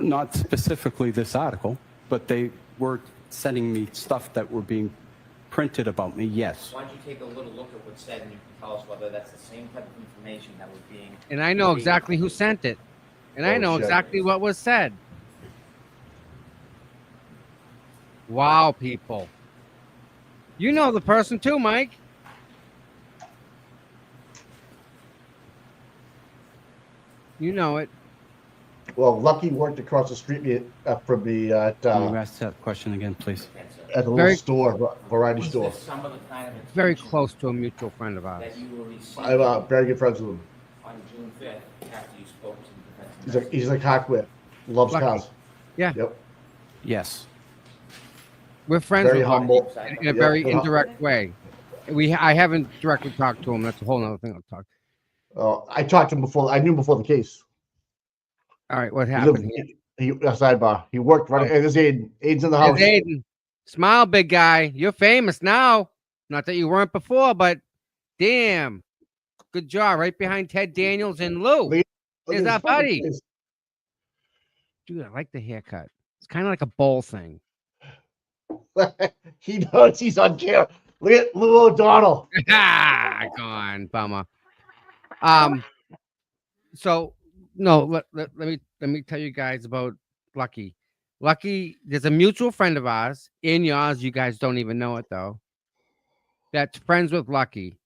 Speaker 7: Not specifically this article, but they were sending me stuff that were being printed about me, yes.
Speaker 10: Why don't you take a little look at what's said, and you can tell us whether that's the same type of information that was being...
Speaker 3: And I know exactly who sent it. And I
Speaker 1: Oh,
Speaker 3: know
Speaker 1: shit.
Speaker 3: exactly what was said. Wow, people. You know the person too, Mike. You know it.
Speaker 1: Well, Lucky worked across the street from me at
Speaker 7: Can you ask that question again, please?
Speaker 1: the little
Speaker 3: Very-
Speaker 1: store, variety
Speaker 8: Was
Speaker 1: store.
Speaker 8: this some of the kind of
Speaker 3: Very
Speaker 8: attention
Speaker 3: close to a mutual friend of ours.
Speaker 8: that you were receiving
Speaker 1: I'm very good friends with him.
Speaker 8: on June 5th after you spoke to the defense
Speaker 1: He's like
Speaker 8: investigator?
Speaker 1: Hawkwit. Loves
Speaker 3: Lucky.
Speaker 1: cars.
Speaker 3: Yeah.
Speaker 1: Yep.
Speaker 7: Yes.
Speaker 3: We're friends
Speaker 1: Very
Speaker 3: with him
Speaker 1: humble.
Speaker 3: in a
Speaker 1: Yeah,
Speaker 3: very
Speaker 1: good-
Speaker 3: indirect way. I haven't directly talked to him. That's a whole nother thing I'll talk.
Speaker 1: I talked to him before. I knew him before the case.
Speaker 3: All right, what
Speaker 1: He
Speaker 3: happened
Speaker 1: lived.
Speaker 3: here?
Speaker 1: He sidebar. He worked right.
Speaker 3: Oh.
Speaker 1: Hey, this is Aiden. Aiden's in the house.
Speaker 3: There's Aiden. Smile, big guy. You're famous now. Not that you weren't before, but damn. Good job. Right behind Ted Daniels and Lou.
Speaker 1: Look at
Speaker 3: There's
Speaker 1: his
Speaker 3: that
Speaker 1: fucking
Speaker 3: buddy.
Speaker 1: face.
Speaker 3: Dude, I like the haircut. It's kind of like a bowl thing.
Speaker 1: He knows he's on camera. Look at Lou O'Donnell.
Speaker 3: Gone, bummer. So no, let me tell you guys about Lucky. Lucky, there's a mutual friend of ours, in yours. You guys don't even know it though. That's friends with Lucky.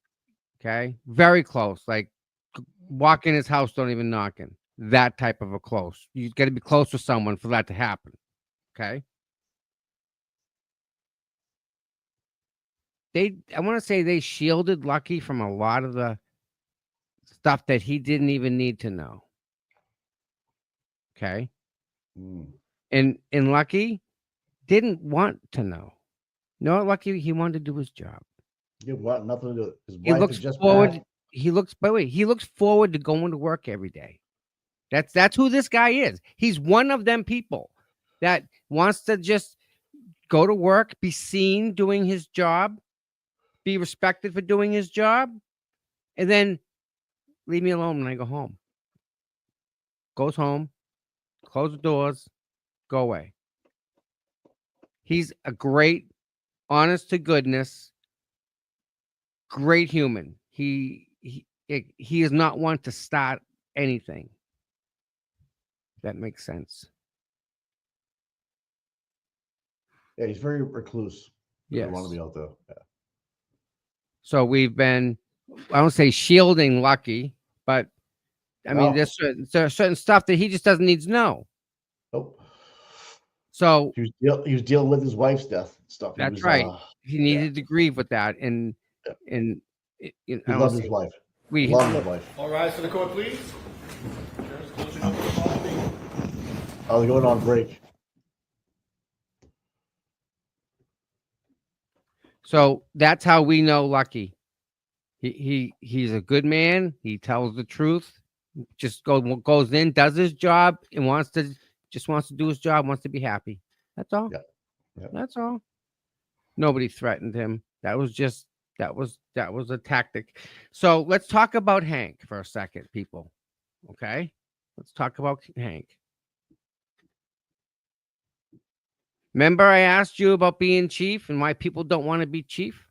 Speaker 3: Okay, very close. Like walk in his house, don't even knock in. That type of a close. You got to be close with someone for that to happen. Okay. I want to say they shielded Lucky from a lot of the stuff that he didn't even need to know. Okay.
Speaker 1: Mm.
Speaker 3: And Lucky didn't want to know. No, Lucky, he wanted to do his job.
Speaker 1: He want nothing to do with it. His
Speaker 3: He
Speaker 1: wife
Speaker 3: looks
Speaker 1: had just
Speaker 3: forward.
Speaker 1: passed.
Speaker 3: He looks forward to going to work every day. That's who this guy is. He's one of them people that wants to just go to work, be seen doing his job, be respected for doing his job, and then leave me alone when I go home. Goes home, close the doors, go away. He's a great, honest to goodness, great human. He is not one to start anything. That makes sense.
Speaker 1: Yeah, he's very recluse. He
Speaker 3: Yes.
Speaker 1: doesn't want to be out there. Yeah.
Speaker 3: So we've been, I don't say shielding Lucky, but I mean,
Speaker 1: No.
Speaker 3: there's certain stuff that he just doesn't need to know.
Speaker 1: Nope.
Speaker 3: So
Speaker 1: He was dealing with his wife's death and stuff.
Speaker 3: that's
Speaker 1: was,
Speaker 3: right. He needed to grieve with that, and
Speaker 1: He
Speaker 3: I don't
Speaker 1: loved
Speaker 3: say-
Speaker 1: his wife.
Speaker 3: we
Speaker 1: Loved his wife.
Speaker 5: All rise for the court, please. Jurors, close your doors and follow me.
Speaker 1: Oh, they're going on break.
Speaker 3: So that's how we know Lucky. He's a good man. He tells the truth. Just goes in, does his job, and wants to do his job. Wants to be happy. That's all.
Speaker 1: Yeah. Yeah.
Speaker 3: That's all. Nobody threatened him. That was a tactic. So let's talk about Hank for a second, people. Okay, let's talk about Hank. Remember, I asked you about being chief and why people don't want to be chief?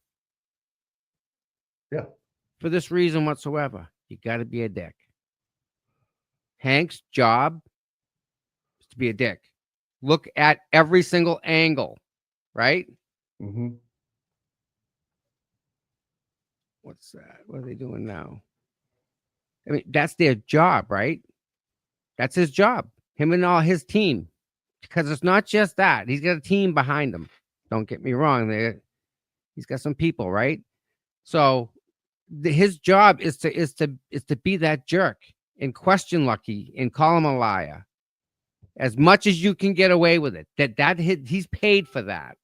Speaker 1: Yeah.
Speaker 3: For this reason whatsoever. You got to be a dick. Hank's job is to be a dick. Look at every single angle, right?
Speaker 1: Mm-hmm.
Speaker 3: What's that? What are they doing now? I mean, that's their job, right? That's his job. Him and all his team. Because it's not just that. He's got a team behind him. Don't get me wrong. He's got some people, right? So his job is to be that jerk and question Lucky and call him a liar. As much as you can get away with it. He's paid for that.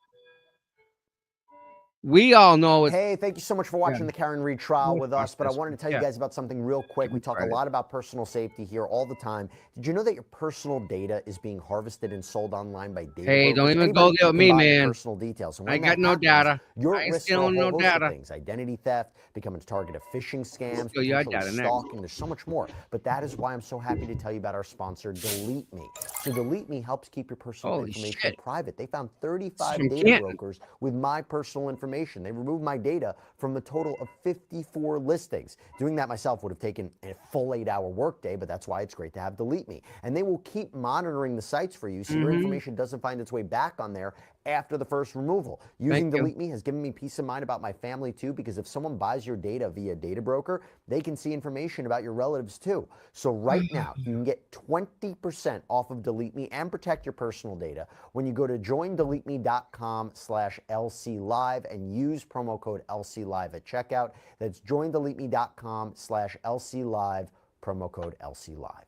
Speaker 3: We all know it's
Speaker 11: Hey, thank you so much for watching the Karen Reed trial with us. But I wanted to tell you guys about something real quick. We talk a lot about personal safety here all the time. Did you know that your personal data is being harvested and sold online by data
Speaker 3: Hey,
Speaker 11: brokers?
Speaker 3: don't even
Speaker 11: Anybody
Speaker 3: go there with
Speaker 11: can
Speaker 3: me,
Speaker 11: buy your
Speaker 3: man.
Speaker 11: Personal details. And
Speaker 3: I
Speaker 11: when
Speaker 3: got
Speaker 11: that
Speaker 3: no
Speaker 11: happens,
Speaker 3: data.
Speaker 11: You're
Speaker 3: I
Speaker 11: at
Speaker 3: ain't
Speaker 11: risk for a
Speaker 3: stealing
Speaker 11: whole
Speaker 3: no
Speaker 11: host of
Speaker 3: data.
Speaker 11: things: identity theft, becoming a target of phishing scams,
Speaker 3: Steal your
Speaker 11: potentially
Speaker 3: data next.
Speaker 11: stalking. There's so much more. But that is why I'm so happy to tell you about our sponsor, Delete Me. So Delete Me helps keep your personal
Speaker 3: Holy
Speaker 11: information
Speaker 3: shit.
Speaker 11: private. They found 35
Speaker 3: From
Speaker 11: data
Speaker 3: Canton.
Speaker 11: brokers with my personal information information. They removed my data from a total of 54 listings. Doing that myself would have taken a full 8-hour workday, but that's why it's great to have Delete Me. And they will keep monitoring the sites for you so your information doesn't find its way back on there after the first removal. Using Delete Me has given me peace of mind about my family too, because if someone buys your data via data broker, they can see information about your relatives too. So right now, you can get 20% off of Delete Me and protect your personal data when you go to joindeleteme.com/LCLive and use promo code LCLive at checkout. That's joindeleteme.com/LCLive, promo code LCLive.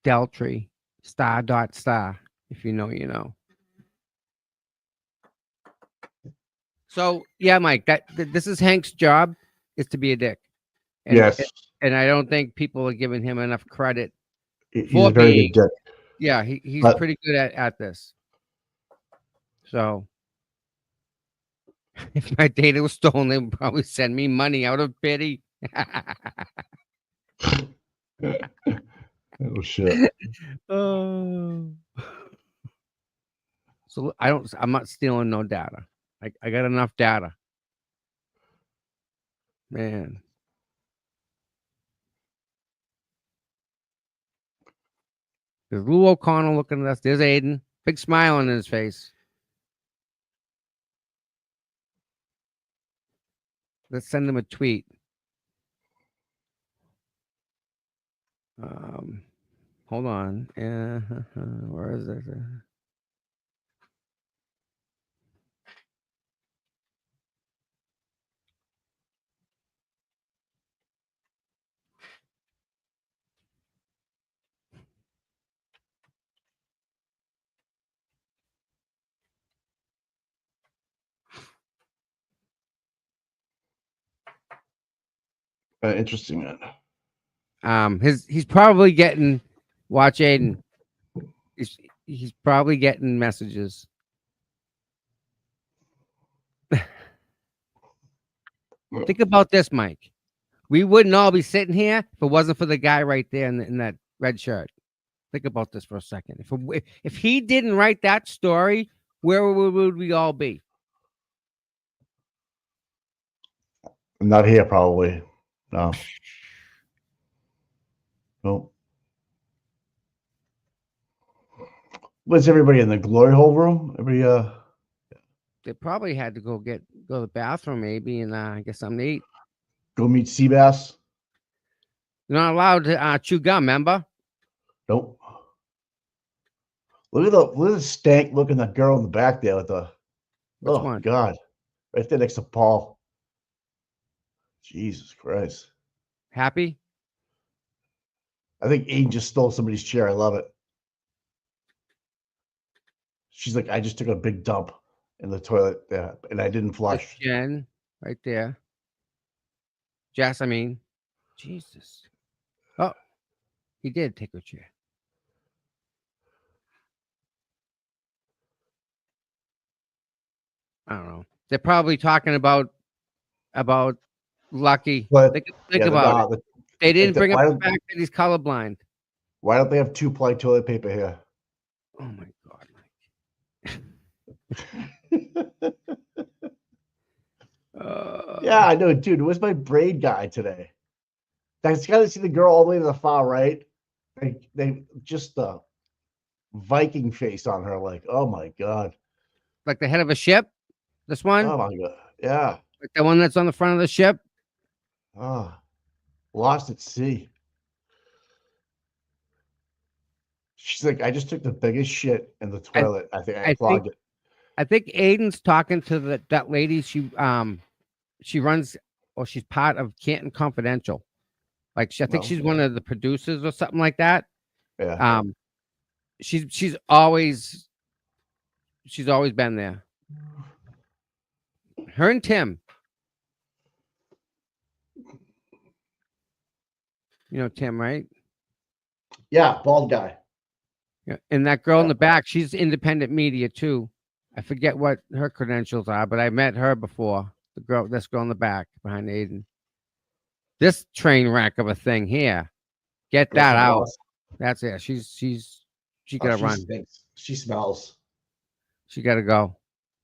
Speaker 3: Deltree, star. If you know, you know. So yeah, Mike, this is Hank's job, is to be a dick. And,
Speaker 1: Yes.
Speaker 3: And I don't think people are giving him enough credit
Speaker 1: He's
Speaker 3: for
Speaker 1: a very
Speaker 3: being.
Speaker 1: good dick.
Speaker 3: Yeah, he's
Speaker 1: But-
Speaker 3: pretty good at this. So if my data was stolen, they would probably send me money out of pity.
Speaker 1: Oh shit.
Speaker 3: Oh. So I'm not stealing no data. I got enough data. Man. There's Lou O'Connell looking at us. There's Aiden. Big smile on his face. Let's send him a tweet. Hold on. Where is it?
Speaker 1: Interesting, man.
Speaker 3: He's probably getting. Watch Aiden. He's probably getting messages. Think about this, Mike. We wouldn't all be sitting here if it wasn't for the guy right there in that red shirt. Think about this for a second. If he didn't write that story, where would we all be?
Speaker 1: I'm not here, probably. No. Nope. Was everybody in the glory hole room? Everybody,
Speaker 3: They probably had to go to the bathroom, maybe, and get something to eat.
Speaker 1: go meet Seabass?
Speaker 3: You're not allowed to chew gum, remember?
Speaker 1: Nope. Look at the stank looking that girl in the back there with the.
Speaker 3: Which
Speaker 1: oh
Speaker 3: one?
Speaker 1: God, right there next to Paul. Jesus Christ.
Speaker 3: Happy?
Speaker 1: I think Aiden just stole somebody's chair. I love it. She's like, I just took a big dump in the toilet, and I didn't
Speaker 3: That's
Speaker 1: flush.
Speaker 3: Jen, right there. Jess, I mean. Jesus. Oh, he did take her chair. I don't know. They're probably talking about Lucky.
Speaker 1: But
Speaker 3: Think
Speaker 1: yeah,
Speaker 3: about it. They didn't bring up
Speaker 1: why
Speaker 3: the
Speaker 1: don't-
Speaker 3: fact that he's colorblind.
Speaker 1: Why don't they have 2-ply toilet paper here?
Speaker 3: Oh my God, Mike.
Speaker 1: Yeah, I know, dude. Where's my braid guy today? I just got to see the girl all the way to the far right. They just the Viking face on her, like, oh my God.
Speaker 3: Like the head of a ship? This one?
Speaker 1: Oh my God. Yeah.
Speaker 3: Like the one that's on the front of the ship?
Speaker 1: Oh, lost at sea. She's like, I just took the biggest shit in the toilet. I think I clogged it.
Speaker 3: I think Aiden's talking to that lady. She runs, or she's part of Canton Confidential. Like I think she's one of the producers or something like that.
Speaker 1: Yeah.
Speaker 3: She's always been there. Her and Tim. You know Tim, right?
Speaker 1: Yeah, bald guy.
Speaker 3: Yeah. And that girl in the back, she's independent media too. I forget what her credentials are, but I met her before. This girl in the back behind Aiden. This train wreck of a thing here. Get that out. That's it. She gotta run.
Speaker 1: Stinks. She smells.
Speaker 3: She got to go.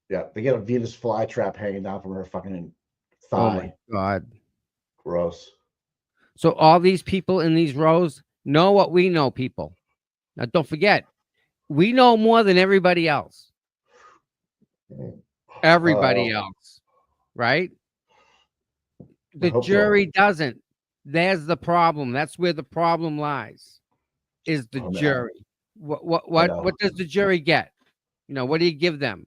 Speaker 1: Yeah, they get a Venus flytrap hanging down from her fucking
Speaker 3: Oh my
Speaker 1: thigh.
Speaker 3: God.
Speaker 1: Gross.
Speaker 3: So all these people in these rows know what we know, people. Now, don't forget, we know more than everybody else. Everybody else, right? The
Speaker 1: hope so.
Speaker 3: jury doesn't. There's the problem. That's where the problem lies. Is the
Speaker 1: Oh, man.
Speaker 3: jury? What does the jury get? You know, what do you give them?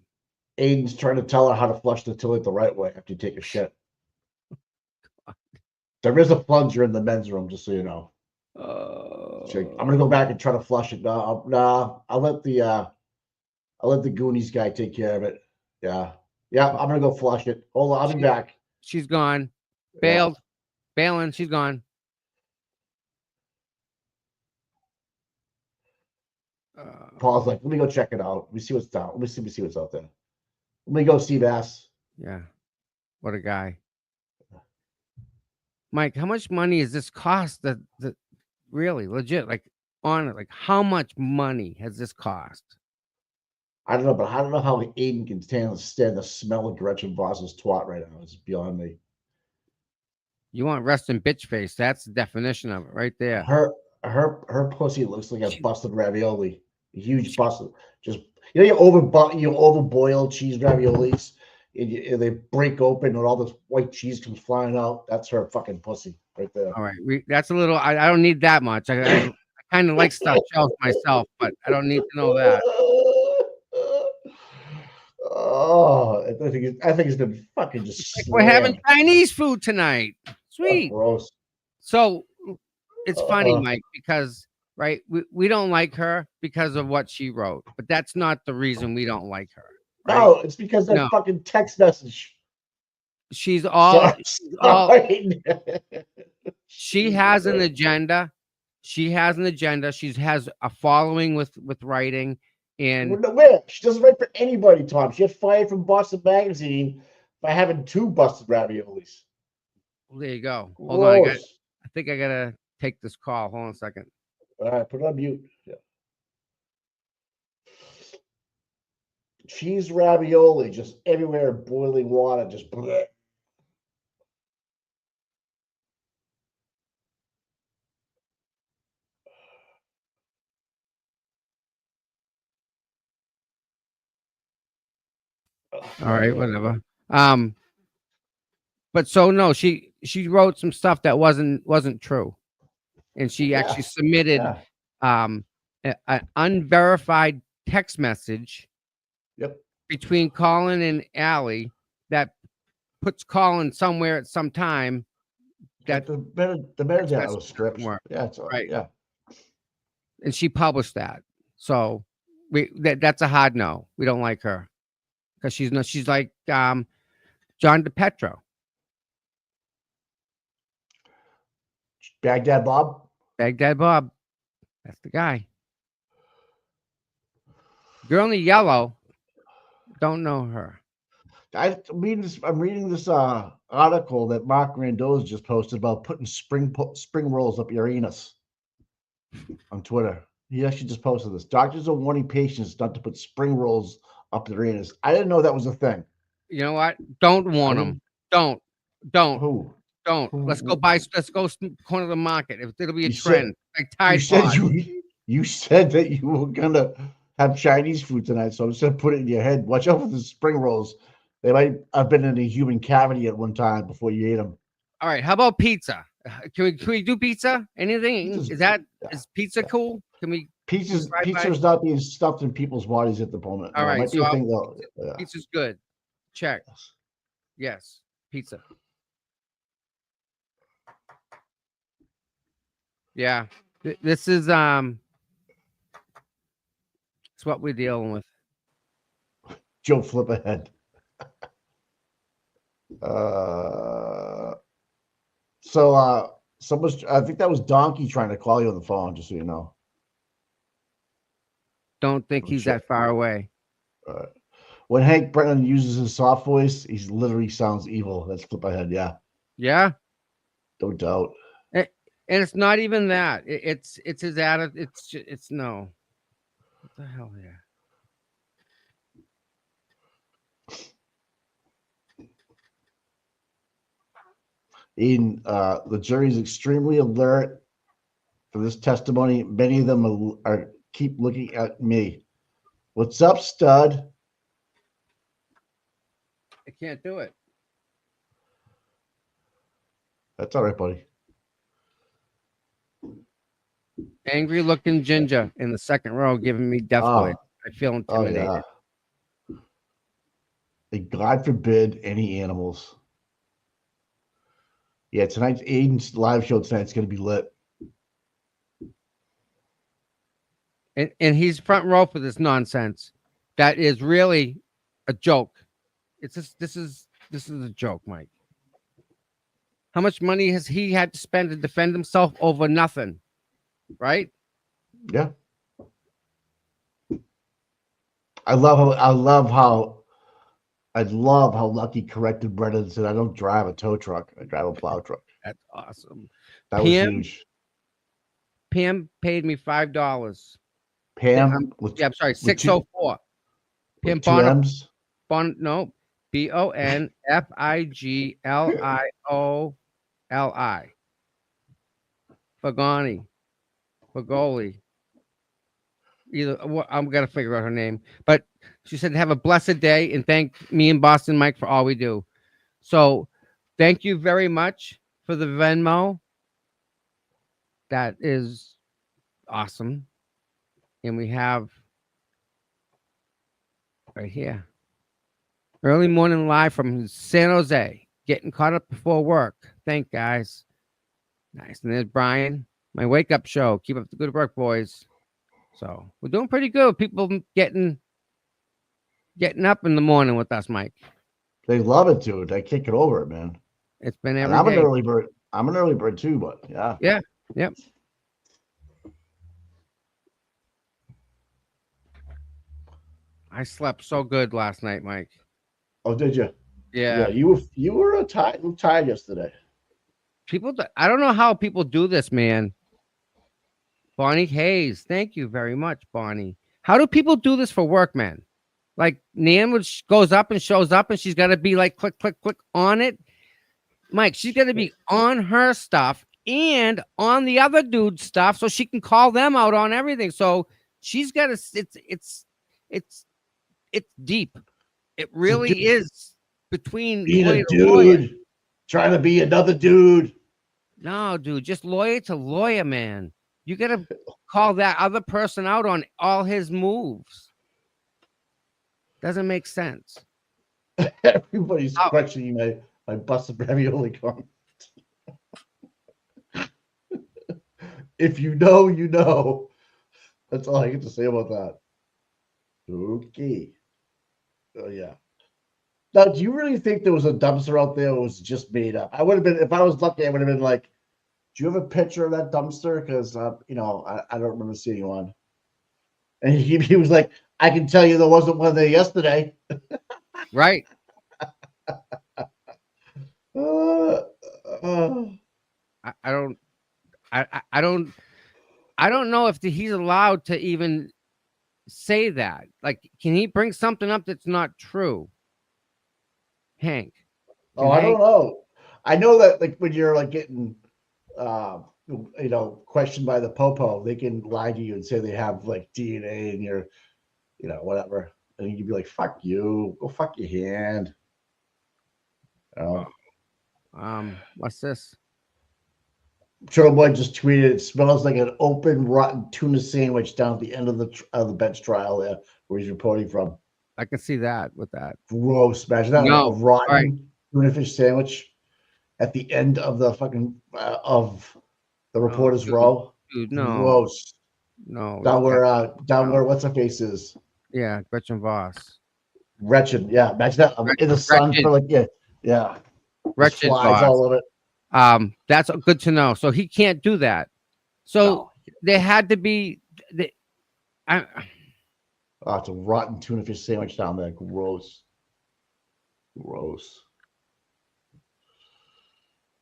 Speaker 1: Aiden's trying to tell her how to flush the toilet the right way after you take a shit. There is a plunger in the men's room, just so you know. I'm gonna go back and try to flush it. I'll let the Goonies guy take care of it. Yeah, I'm gonna go flush it. Hold on, I'll be back.
Speaker 3: She's gone. Bailed. Bailing. She's gone.
Speaker 1: Paul's like, let me go check it out. Let me see what's down. Let me see what's out there. Let me go see Bass.
Speaker 3: Yeah. What a guy. Mike, how much money has this cost? That really legit, like on it, like how much money has this cost?
Speaker 1: I don't know, but I don't know how Aiden can stand the smell of Gretchen Voss's twat right now. It's beyond me.
Speaker 3: You want resting bitch face? That's the definition of it, right there.
Speaker 1: Her pussy looks like a busted ravioli. A huge busted. Just you overboil cheese raviolis, and they break open and all this white cheese comes flying out. That's her fucking pussy right there.
Speaker 3: All right, that's a little. I don't need that much. I kind of like stuffed shells myself, but I don't need to know that.
Speaker 1: Oh, I think it's been fucking just.
Speaker 3: Like we're having Chinese food tonight. Sweet.
Speaker 1: Oh, gross.
Speaker 3: So it's funny, Mike, because right, we don't like her because of what she wrote, but that's not the reason we don't like her. Right?
Speaker 1: No, it's because that fucking text message.
Speaker 3: She's all. She has an agenda. She has a following with writing. And
Speaker 1: she doesn't write for anybody, Tom. She got fired from Boston Magazine by having 2 busted raviolis.
Speaker 3: Well, there you go. Hold on, I think I gotta take this call. Hold on a second.
Speaker 1: All right, put it on mute. Yeah. Cheese ravioli just everywhere, boiling water, just. Bleh.
Speaker 3: All right, whatever. But so no, she wrote some stuff that wasn't true, and she actually submitted an unverified text message.
Speaker 1: Yep.
Speaker 3: Between Colin and Allie that puts Colin somewhere at some time. That
Speaker 1: the better was scripts. Yeah, it's all right. Yeah.
Speaker 3: And she published that, so that's a hard no. We don't like her because she's like John DePetro.
Speaker 1: Baghdad Bob.
Speaker 3: That's the guy. Girl in the yellow. Don't know her.
Speaker 1: I'm reading this article that Mark Randozza just posted about putting spring rolls up your anus on Twitter. He actually just posted this. Doctors are warning patients not to put spring rolls up their anus. I didn't know that was a thing.
Speaker 3: You know what? Don't warn them. Don't.
Speaker 1: Who?
Speaker 3: Don't. Let's go corner the market. It'll be a trend. Like Tide
Speaker 1: Pod. You said that you were gonna have Chinese food tonight, so I'm just gonna put it in your head. Watch out for the spring rolls. They might have been in a human cavity at one time before you ate them.
Speaker 3: All right. How about pizza? Can we do pizza? Anything? Is pizza cool? Can we?
Speaker 1: Pizza's not being stuffed in people's bodies at the moment.
Speaker 3: All right.
Speaker 1: Might be a thing though. Yeah.
Speaker 3: Pizza's good. Check. Yes. Pizza. Yeah. This is it's what we're dealing with.
Speaker 1: Joe flip ahead. I think that was Donkey trying to call you on the phone, just so you know.
Speaker 3: Don't think he's that far away.
Speaker 1: When Hank Brennan uses his soft voice, he literally sounds evil. That's flip ahead, yeah.
Speaker 3: Yeah.
Speaker 1: No doubt.
Speaker 3: And it's not even that. It's his attitude. It's no. What the hell here?
Speaker 1: The jury is extremely alert for this testimony. Many of them are keep looking at me. What's up, stud?
Speaker 3: I can't do it.
Speaker 1: That's all right, buddy.
Speaker 3: Angry looking ginger in the second row giving me death glare. I feel intimidated.
Speaker 1: Oh, yeah. And God forbid any animals. Yeah, tonight's Aiden's live show tonight's going to be lit.
Speaker 3: And he's front row for this nonsense. That is really a joke. It's just this is a joke, Mike. How much money has he had to spend to defend himself over nothing? Right?
Speaker 1: Yeah. I love how Lucky corrected Brendan and said, I don't drive a tow truck. I drive a plow truck.
Speaker 3: That's awesome.
Speaker 1: That was huge.
Speaker 3: Pam paid me $5.
Speaker 1: Pam?
Speaker 3: I'm sorry, 604. Pam
Speaker 1: with two M's?
Speaker 3: No, BONFIGLIOLI. Fagoli. I'm gonna figure out her name, but she said have a blessed day and thank me and Boston Mike for all we do. So, thank you very much for the Venmo. That is awesome, and we have right here early morning live from San Jose, getting caught up before work. Thank guys. Nice, and there's Brian, my wake up show. Keep up the good work, boys. So we're doing pretty good. People getting up in the morning with us, Mike.
Speaker 1: They love it, dude. They can't get over it, man.
Speaker 3: It's been
Speaker 1: And
Speaker 3: every
Speaker 1: I'm
Speaker 3: day.
Speaker 1: an early bird. I'm an early bird too, but yeah.
Speaker 3: Yeah. Yep. I slept so good last night, Mike.
Speaker 1: Oh, did you?
Speaker 3: Yeah.
Speaker 1: You were tired yesterday.
Speaker 3: I don't know how people do this, man. Bonnie Hayes, thank you very much, Bonnie. How do people do this for work, man? Like Nan goes up and shows up, and she's got to be like click, click, click on it. Mike, she's got to be on her stuff and on the other dude's stuff, so she can call them out on everything. So she's got to. It's deep. It really is between
Speaker 1: being
Speaker 3: lawyer
Speaker 1: a dude, trying to be another dude.
Speaker 3: No, dude, just lawyer to lawyer, man. You got to call that other person out on all his moves. Doesn't make sense.
Speaker 1: Everybody's questioning my busted ravioli comment. If you know, you know. That's all I get to say about that. Okay. Oh yeah. Now, do you really think there was a dumpster out there that was just made up? I would have been, if I was lucky, I would have been like, do you have a picture of that dumpster? Because, I don't remember seeing one. And he was like, I can tell you there wasn't one there yesterday.
Speaker 3: Right. I don't know if he's allowed to even say that. Like, can he bring something up that's not true? Hank.
Speaker 1: I don't know. I know that like when you're like getting questioned by the popo, they can lie to you and say they have like DNA in your, whatever. And you can be like, fuck you, go fuck your hand.
Speaker 3: What's this?
Speaker 1: Turtle Boy just tweeted, it smells like an open rotten tuna sandwich down at the end of the bench trial there where he's reporting from.
Speaker 3: I can see that with that.
Speaker 1: Gross. Imagine that,
Speaker 3: No.
Speaker 1: a rotten tuna fish sandwich at the end of the fucking of the reporter's row.
Speaker 3: Dude, no.
Speaker 1: Gross.
Speaker 3: No.
Speaker 1: Down where what's her face is.
Speaker 3: Yeah, Gretchen Voss.
Speaker 1: Wretched. Yeah. Imagine that in the sun for like yeah.
Speaker 3: Wretched
Speaker 1: flies
Speaker 3: Voss.
Speaker 1: all over it.
Speaker 3: That's good to know. So he can't do that. So there had to be
Speaker 1: it's a rotten tuna fish sandwich down there. Gross.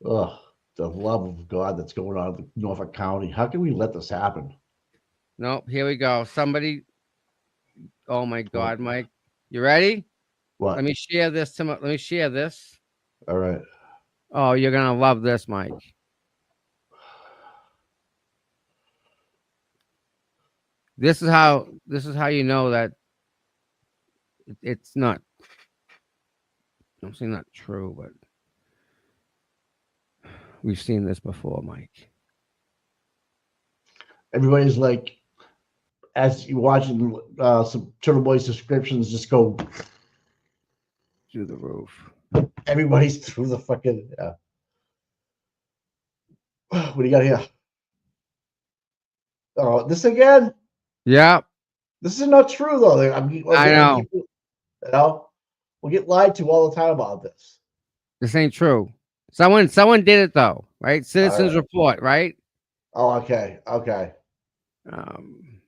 Speaker 1: Ugh, the love of God that's going on in Norfolk County. How can we let this happen?
Speaker 3: Nope. Here we go. Somebody. Oh my God, Mike. You ready?
Speaker 1: What?
Speaker 3: Let me share this. Let me share this.
Speaker 1: All right.
Speaker 3: Oh, you're gonna love this, Mike. This is how you know that it's not. I'm saying not true, but we've seen this before, Mike.
Speaker 1: Everybody's like, as you watching some Turtle Boy subscriptions just go
Speaker 3: Through the roof.
Speaker 1: everybody's through the fucking what do you got here? Oh, this again?
Speaker 3: Yeah,
Speaker 1: This is not true though.
Speaker 3: I know.
Speaker 1: People, you know, we get lied to all the time about this.
Speaker 3: This ain't true. Someone did it though, right? Citizens
Speaker 1: right.
Speaker 3: report, right?
Speaker 1: Oh, okay, okay.
Speaker 3: Um,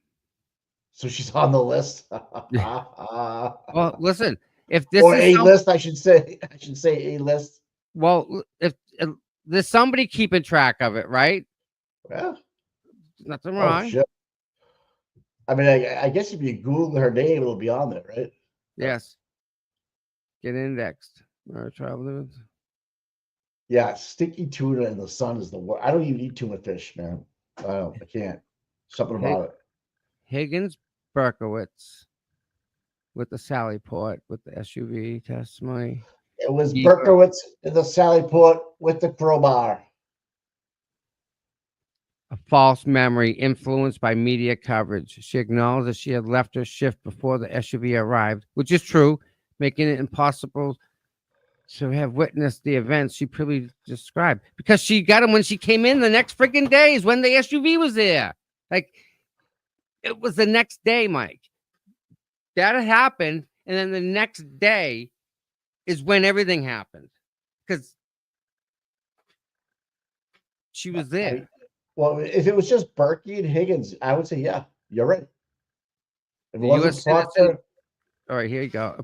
Speaker 1: So she's on the list.
Speaker 3: well, listen, if this
Speaker 1: Or
Speaker 3: is
Speaker 1: a list, I should say. I should say a list.
Speaker 3: well, if there's somebody keeping track of it, right?
Speaker 1: Yeah.
Speaker 3: Nothing
Speaker 1: Oh
Speaker 3: wrong.
Speaker 1: shit. I mean, I guess if you Google her name, it'll be on there, right?
Speaker 3: Yes. Get indexed. All right, travel.
Speaker 1: Yeah, sticky tuna in the sun is the worst. I don't even eat tuna fish, man. I can't. Something about it.
Speaker 3: Higgins Berkowitz with the Sally Port with the SUV testimony.
Speaker 1: It was
Speaker 3: Eva-
Speaker 1: Berkowitz in the Sally Port with the crowbar.
Speaker 3: A false memory influenced by media coverage. She acknowledged that she had left her shift before the SUV arrived, which is true, making it impossible to have witnessed the events she previously described because she got them when she came in the next freaking days when the SUV was there. Like, it was the next day, Mike. That had happened, and then the next day is when everything happened because she was there.
Speaker 1: Well, if it was just Berkey and Higgins, I would say, yeah, you're right. If it
Speaker 3: The
Speaker 1: wasn't
Speaker 3: U.S. citizen.
Speaker 1: Proctor,
Speaker 3: All right, here you go. A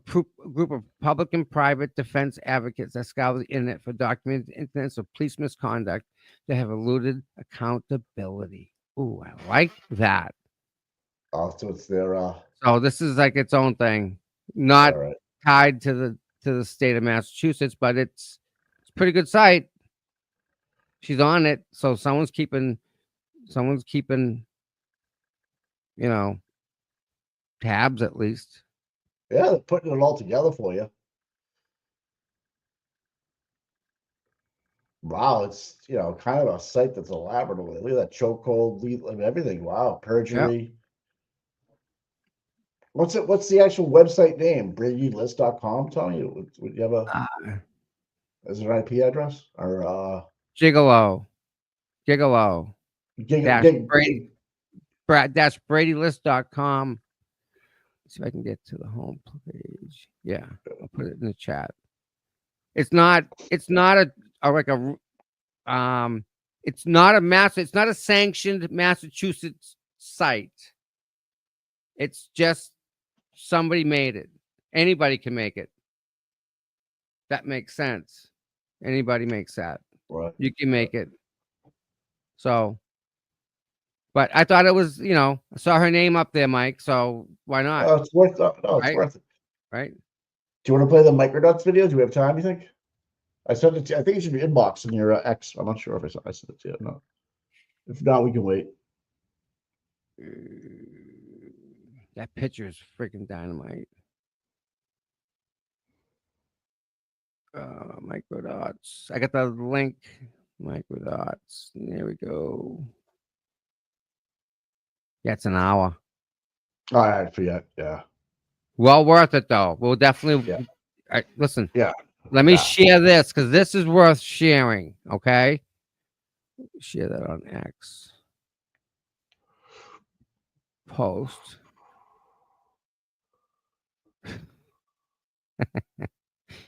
Speaker 3: group of public and private defense advocates that scour the internet for documented incidents of police misconduct that have eluded accountability. Ooh, I like that.
Speaker 1: so it's their
Speaker 3: So this is like its own thing, not
Speaker 1: all right.
Speaker 3: tied to the state of Massachusetts, but it's a pretty good site. She's on it, so someone's keeping, you know, tabs at least.
Speaker 1: Yeah, they're putting it all together for you. Wow, it's kind of a site that's elaborate. Look at that chokehold, everything. Wow,
Speaker 3: Yep.
Speaker 1: perjury. What's the actual website name? BradyList.com, Tony? Would you have is there an IP address? Or
Speaker 3: Gigolo.
Speaker 1: gig,
Speaker 3: Dash
Speaker 1: gig,
Speaker 3: Brady. BradyList.com. See if I can get to the home page. Yeah, I'll put it in the chat. It's not a like a it's not a sanctioned Massachusetts site. It's just somebody made it. Anybody can make it. That makes sense. Anybody makes that.
Speaker 1: right.
Speaker 3: You can make it. So, but I thought it was, I saw her name up there, Mike. So why not?
Speaker 1: Oh, it's worth it. No, it's
Speaker 3: Right.
Speaker 1: worth it.
Speaker 3: Right?
Speaker 1: Do you want to play the Microdots video? Do we have time, you think? I sent it to I think it should be inbox in your X. I'm not sure if I sent it to you or not. If not, we can wait.
Speaker 3: That picture is freaking dynamite. Microdots. I got the link. Microdots. There we go. Yeah, it's an hour.
Speaker 1: All right, I forget. Yeah.
Speaker 3: Well worth it though. We'll definitely.
Speaker 1: Yeah.
Speaker 3: Listen.
Speaker 1: Yeah.
Speaker 3: Let me
Speaker 1: Yeah.
Speaker 3: share this because this is worth sharing. Okay. Share that on X. Post.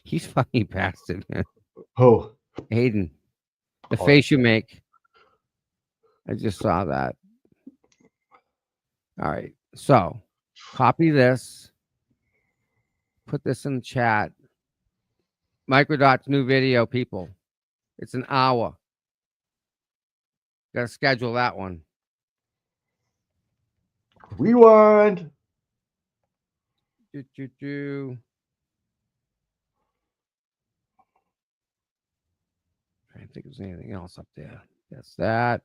Speaker 3: He's funny bastard, man.
Speaker 1: Oh.
Speaker 3: Hayden. The face you make. I just saw that. All right. So copy this. Put this in the chat. Microdot's new video, people. It's an hour. Gotta schedule that one.
Speaker 1: Rewind.
Speaker 3: trying to think if there's anything else up there. That's that.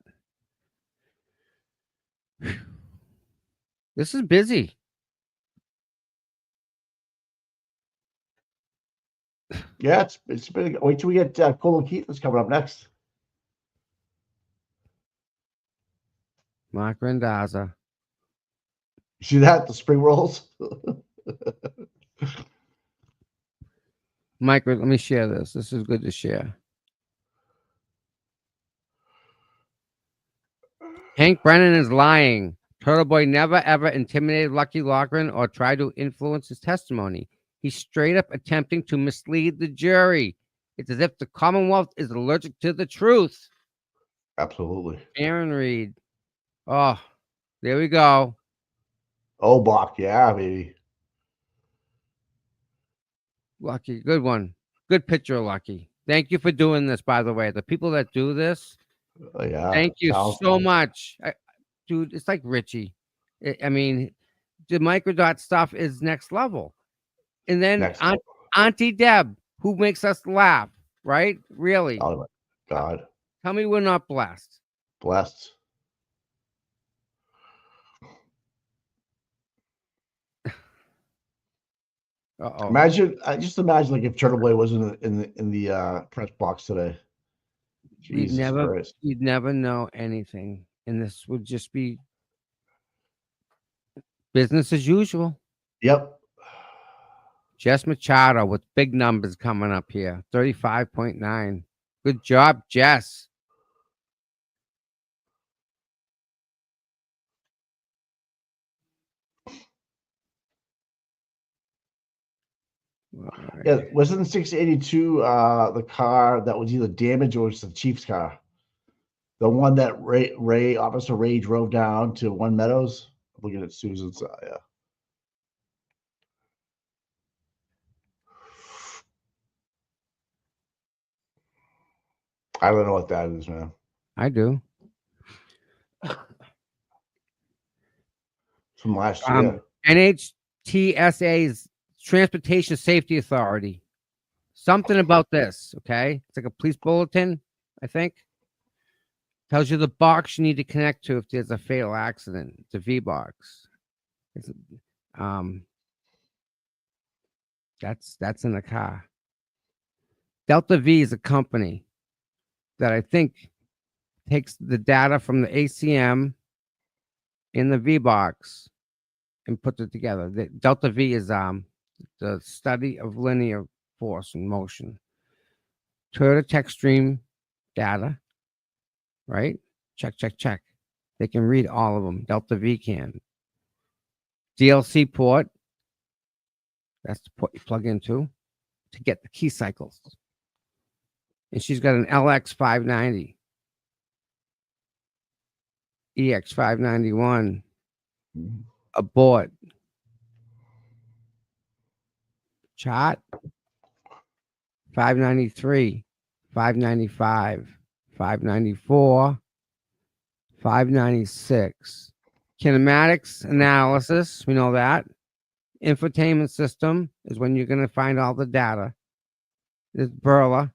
Speaker 3: This is busy.
Speaker 1: Yeah, it's been. Wait till we get Cole and Keith that's coming up next.
Speaker 3: Mark Rendaza.
Speaker 1: You see that? The spring rolls?
Speaker 3: Mike, let me share this. This is good to share. Hank Brennan is lying. Turtle Boy never ever intimidated Lucky Laughlin or tried to influence his testimony. He's straight up attempting to mislead the jury. It's as if the Commonwealth is allergic to the truth.
Speaker 1: Absolutely.
Speaker 3: Aaron Reed. Oh, there we go.
Speaker 1: Oh, Bach, yeah, baby.
Speaker 3: Lucky, good one. Good picture, Lucky. Thank you for doing this, by the way. The people that do this,
Speaker 1: Yeah.
Speaker 3: thank you
Speaker 1: Sounds
Speaker 3: so
Speaker 1: good.
Speaker 3: much. Dude, it's like Richie. I mean, the microdot stuff is next level. And then
Speaker 1: Next level.
Speaker 3: Auntie Deb, who makes us laugh, right? Really?
Speaker 1: Oh my God.
Speaker 3: Tell me we're not blessed.
Speaker 1: Blessed.
Speaker 3: Uh-oh.
Speaker 1: Imagine, I just imagine like if Turtle Boy was in the press box today. Jesus Christ.
Speaker 3: You'd never know anything. And this would just be business as usual.
Speaker 1: Yep.
Speaker 3: Jess Machado with big numbers coming up here. 35.9. Good job, Jess.
Speaker 1: Yeah, wasn't 682 the car that was either damaged or it's the Chiefs car? The one that Officer Ray drove down to One Meadows. I'm looking at Susan's. Yeah. I don't know what that is, man.
Speaker 3: I do.
Speaker 1: From last year.
Speaker 3: NHTSA's Transportation Safety Authority. Something about this, okay? It's like a police bulletin, I think. Tells you the box you need to connect to if there's a fatal accident. It's a V box. It's that's in the car. Delta V is a company that I think takes the data from the ACM in the V box and puts it together. The Delta V is the study of linear force and motion. Toyota Tech Stream data, right? Check. They can read all of them. Delta V can. DLC port, that's the port you plug into to get the key cycles. And she's got an LX590, EX591, a board, chart, 593, 595, 594, 596. Kinematics analysis, we know that. Infotainment system is when you're going to find all the data. There's Burla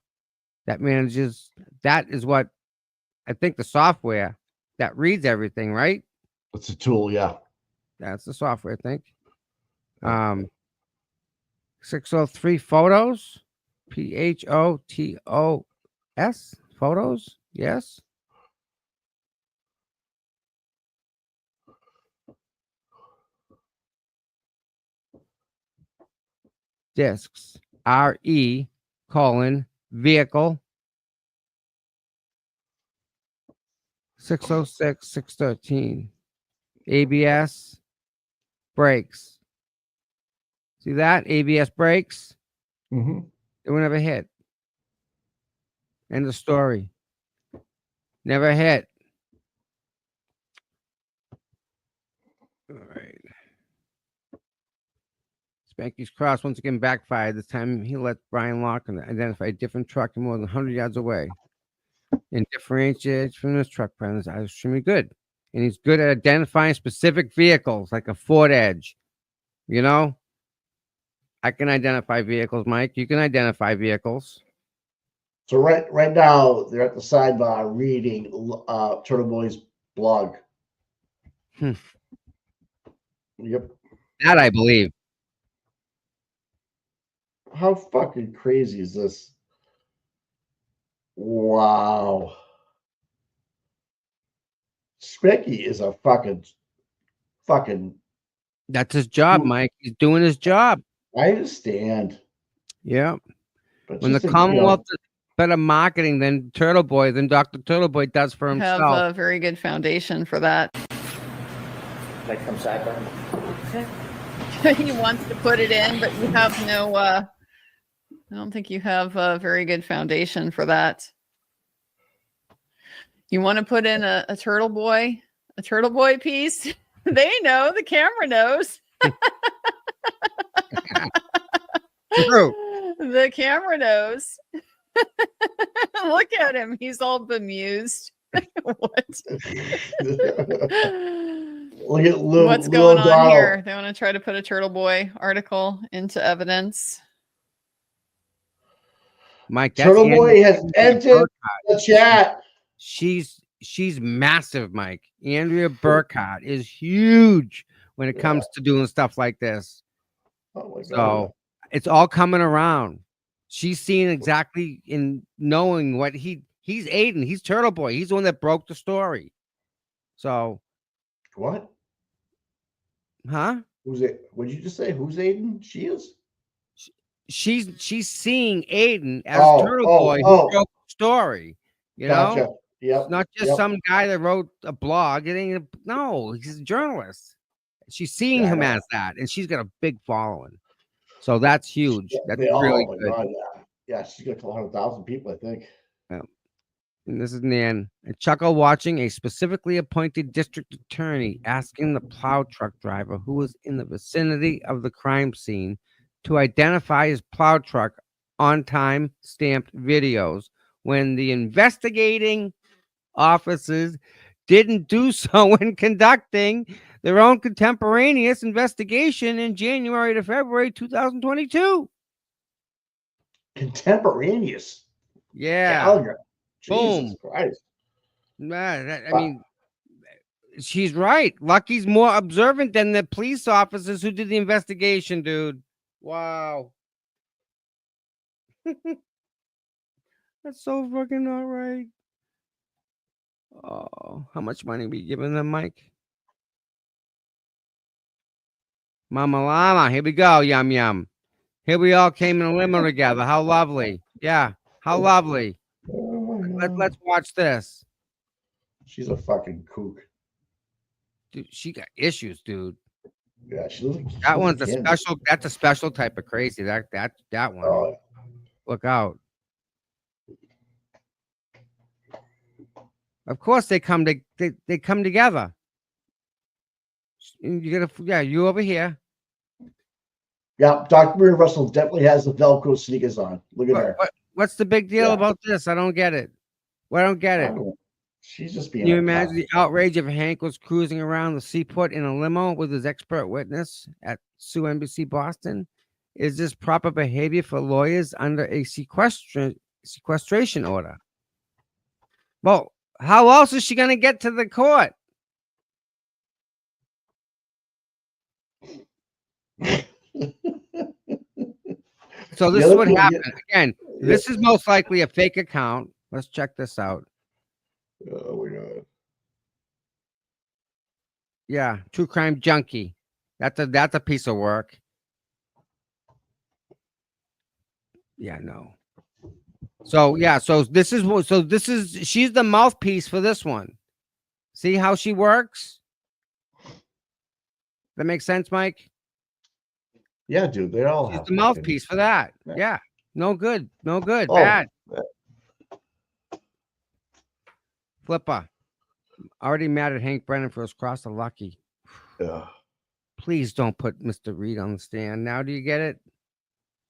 Speaker 3: that manages, that is what I think the software that reads everything, right?
Speaker 1: It's a tool, yeah.
Speaker 3: That's the software, I think. 603 photos, PHOTOS, photos, yes. Discs, RE, vehicle, 606, 613. ABS, brakes. See that? ABS brakes.
Speaker 1: Mm-hmm.
Speaker 3: It will never hit. End of story. Never hit. All right. Spanky's cross once again backfired. This time he let Brian Laughlin identify a different truck more than 100 yards away and differentiates from this truck presence. I was extremely good. And he's good at identifying specific vehicles like a Ford Edge. You know, I can identify vehicles, Mike. You can identify vehicles.
Speaker 1: So right now they're at the sidebar reading Turtle Boy's blog.
Speaker 3: Hmm.
Speaker 1: Yep.
Speaker 3: That I believe.
Speaker 1: How fucking crazy is this? Wow. Specky is a fucking.
Speaker 3: That's his job, Mike. He's doing his job.
Speaker 1: I understand.
Speaker 3: Yeah.
Speaker 1: But
Speaker 3: When the Commonwealth does better marketing than Turtle Boy, than Dr. Turtle Boy does for himself.
Speaker 12: Have a very good foundation for that.
Speaker 10: Like from sidebar.
Speaker 12: He wants to put it in, but you have no. I don't think you have a very good foundation for that. You want to put in a Turtle Boy piece? They know. The camera knows.
Speaker 3: True.
Speaker 12: The camera knows. Look at him. He's all bemused. What?
Speaker 1: Look at
Speaker 12: What's going on here? They want to try to put a Turtle Boy article into evidence.
Speaker 3: Mike, that's
Speaker 1: Turtle Boy has entered the chat.
Speaker 3: She's massive, Mike. Andrea Burkhardt is huge when it comes to doing stuff like this.
Speaker 1: Oh my God.
Speaker 3: So it's all coming around. She's seeing exactly in knowing what he's Aiden. He's Turtle Boy. He's the one that broke the story. So
Speaker 1: what?
Speaker 3: Huh?
Speaker 1: Who's it? What did you just say? Who's Aiden? She is.
Speaker 3: She's seeing Aiden as Turtle Boy who broke the story. You know?
Speaker 1: Yep.
Speaker 3: It's not just some guy that wrote a blog. It ain't no, he's a journalist. She's seeing him as that, and she's got a big following. So that's huge. That's really good.
Speaker 1: God, yeah, she's got 100,000 people, I think.
Speaker 3: Yeah. And this is Nan. A chuckle watching a specifically appointed district attorney asking the plow truck driver who was in the vicinity of the crime scene to identify his plow truck on time stamped videos when the investigating officers didn't do so when conducting their own contemporaneous investigation in January to February 2022.
Speaker 1: Contemporaneous?
Speaker 3: Yeah.
Speaker 1: Gallagher.
Speaker 3: Boom.
Speaker 1: Jesus Christ.
Speaker 3: I mean, she's right. Lucky's more observant than the police officers who did the investigation, dude. Wow. That's so fucking not right. Oh, how much money we giving them, Mike? Mama Llama, here we go, yum yum. Here we all came in a limo together. How lovely. Yeah, how lovely. Let's watch this.
Speaker 1: She's a fucking kook.
Speaker 3: Dude, she got issues, dude.
Speaker 1: Yeah, she looks like
Speaker 3: that one's a special. That's a special type of crazy. That one.
Speaker 1: Oh.
Speaker 3: Look out. Of course they come together. You gotta, you over here.
Speaker 1: Yeah, Dr. Maria Russell definitely has the Velcro sneakers on. Look at her.
Speaker 3: What's the big deal about this? I don't get it. I don't get it.
Speaker 1: She's just being.
Speaker 3: Can you imagine the outrage if Hank was cruising around the seaport in a limo with his expert witness at Sue NBC Boston? Is this proper behavior for lawyers under a sequestration order? Well, how else is she going to get to the court? So this is what happened. Again, this is most likely a fake account. Let's check this out.
Speaker 1: Oh my God.
Speaker 3: Yeah, true crime junkie. That's a piece of work. Yeah, no. So yeah, she's the mouthpiece for this one. See how she works? That makes sense, Mike?
Speaker 1: Yeah, dude, they all
Speaker 3: She's
Speaker 1: have
Speaker 3: the mouthpiece for that. Yeah. No good.
Speaker 1: Oh,
Speaker 3: Bad. Flipper. Already mad at Hank Brennan for his cross of Lucky.
Speaker 1: Yeah.
Speaker 3: Please don't put Mr. Reed on the stand. Now do you get it?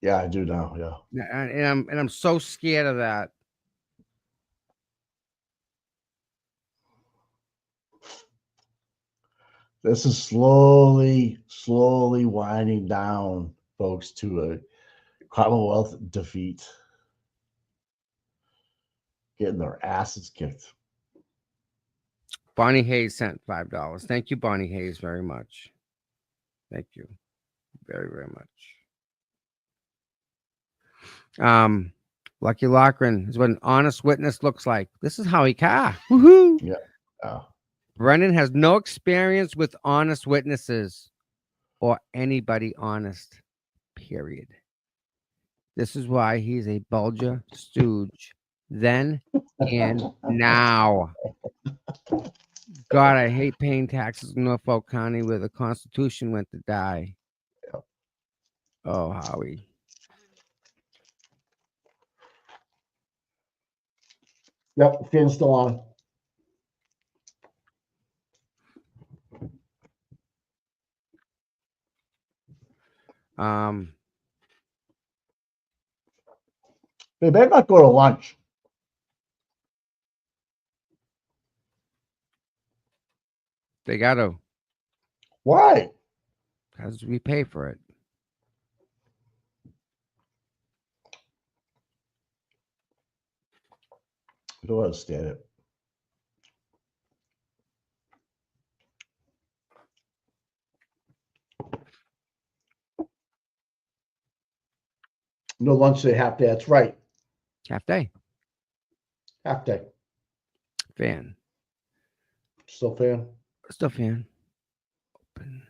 Speaker 1: Yeah, I do now. Yeah.
Speaker 3: And I'm so scared of that.
Speaker 1: This is slowly winding down, folks, to a Commonwealth defeat. getting their asses kicked.
Speaker 3: Bonnie Hayes sent $5. Thank you, Bonnie Hayes, very much. Thank you very, very much. Lucky Laughlin is what an honest witness looks like. This is how he Woohoo!
Speaker 1: Yeah.
Speaker 3: Brennan has no experience with honest witnesses or anybody honest, period. This is why he's a Bulger stooge then and now. God, I hate paying taxes in Norfolk County where the Constitution went to die.
Speaker 1: Yep.
Speaker 3: Oh, Howie.
Speaker 1: Yep, fan's still on. They better not go to lunch.
Speaker 3: They got to,
Speaker 1: Why?
Speaker 3: because we pay for it.
Speaker 1: I don't understand it. No lunch day, half day. That's right.
Speaker 3: Half day.
Speaker 1: Half day.
Speaker 3: Fan.
Speaker 1: Still fan.
Speaker 3: Still fan. Open.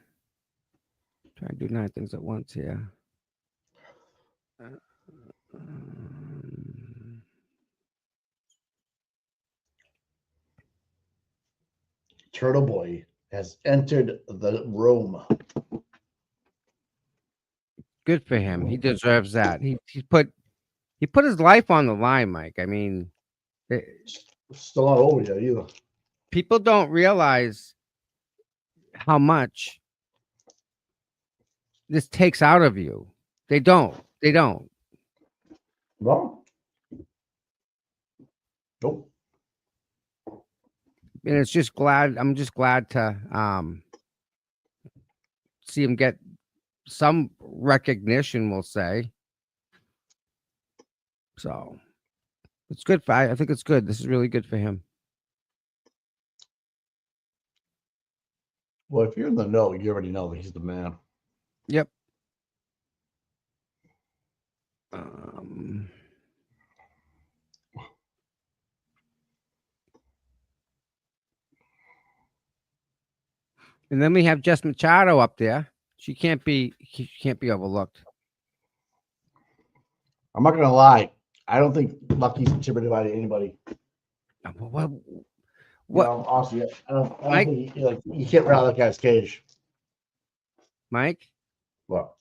Speaker 3: Try to do 9 things at once here.
Speaker 1: Turtle Boy has entered the room.
Speaker 3: Good for him. He deserves that. He put his life on the line, Mike. I mean,
Speaker 1: Still not over yet either.
Speaker 3: people don't realize how much this takes out of you. They don't.
Speaker 1: No. Nope.
Speaker 3: And I'm just glad to see him get some recognition, we'll say. So it's good I think it's good. This is really good for him.
Speaker 1: Well, if you're in the know, you already know that he's the man.
Speaker 3: Yep. And then we have Jess Machado up there. She can't be overlooked.
Speaker 1: I'm not gonna lie. I don't think Lucky's intimidated by anybody.
Speaker 3: What?
Speaker 1: You know, honestly, I don't
Speaker 3: Mike?
Speaker 1: think you can't rattle that guy's cage.
Speaker 3: Mike,
Speaker 1: What?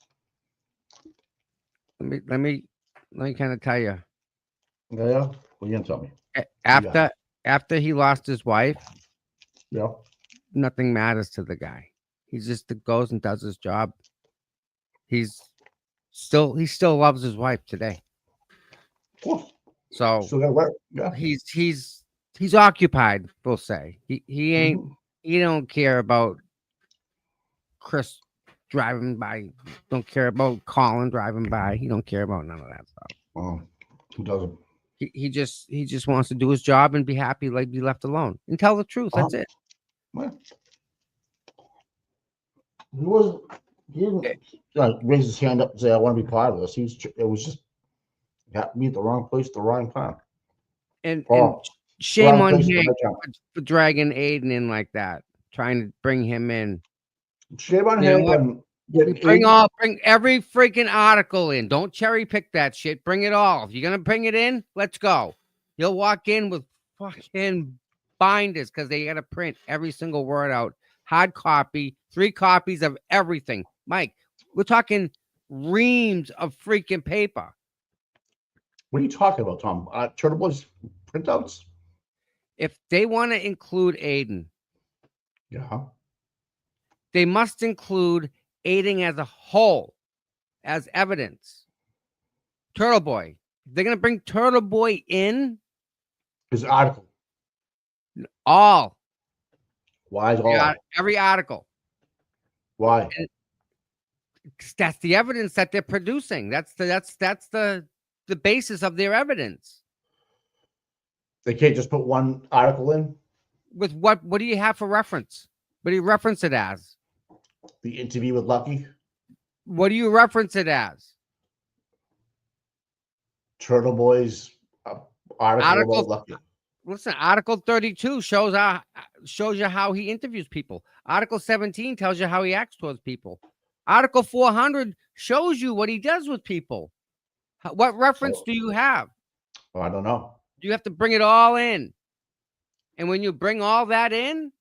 Speaker 3: let me kind of tell you.
Speaker 1: Yeah. What are you gonna tell me?
Speaker 3: After he lost his wife,
Speaker 1: Yeah.
Speaker 3: nothing matters to the guy. He just goes and does his job. He still loves his wife today.
Speaker 1: Cool.
Speaker 3: So
Speaker 1: Still got work. Yeah.
Speaker 3: he's occupied, we'll say. He ain't he don't care about Chris driving by, don't care about Colin driving by. He don't care about none of that stuff.
Speaker 1: Well, who doesn't?
Speaker 3: He just wants to do his job and be happy, like be left alone and tell the truth. That's it.
Speaker 1: Well, he didn't raise his hand up and say, I want to be part of this. It was just got me at the wrong place at the wrong time.
Speaker 3: And
Speaker 1: Oh,
Speaker 3: shame
Speaker 1: wrong
Speaker 3: on
Speaker 1: place at the
Speaker 3: him
Speaker 1: right time.
Speaker 3: for dragging Aiden in like that, trying to bring him in.
Speaker 1: Shame on
Speaker 3: You know
Speaker 1: him.
Speaker 3: what?
Speaker 1: And getting
Speaker 3: Bring every freaking article in. Don't cherry pick that shit. Bring it all. If you're gonna bring it in, let's go. He'll walk in with fucking binders because they gotta print every single word out. Hard copy, 3 copies of everything. Mike, we're talking reams of freaking paper.
Speaker 1: What are you talking about, Tom? Turtle Boy's printouts?
Speaker 3: If they want to include Aiden,
Speaker 1: Yeah.
Speaker 3: they must include Aiden as a whole as evidence. Turtle Boy. If they're gonna bring Turtle Boy in,
Speaker 1: His article.
Speaker 3: all.
Speaker 1: Why is all?
Speaker 3: Yeah, every article.
Speaker 1: Why?
Speaker 3: That's the evidence that they're producing. That's the basis of their evidence.
Speaker 1: They can't just put one article in.
Speaker 3: With what? What do you have for reference? What do you reference it as?
Speaker 1: The interview with Lucky.
Speaker 3: What do you reference it as?
Speaker 1: Turtle Boys article
Speaker 3: Article-
Speaker 1: about Lucky.
Speaker 3: Listen, Article 32 shows you how he interviews people. Article 17 tells you how he acts towards people. Article 400 shows you what he does with people. What reference do you have?
Speaker 1: Oh, I don't know.
Speaker 3: You have to bring it all in. And when you bring all that in,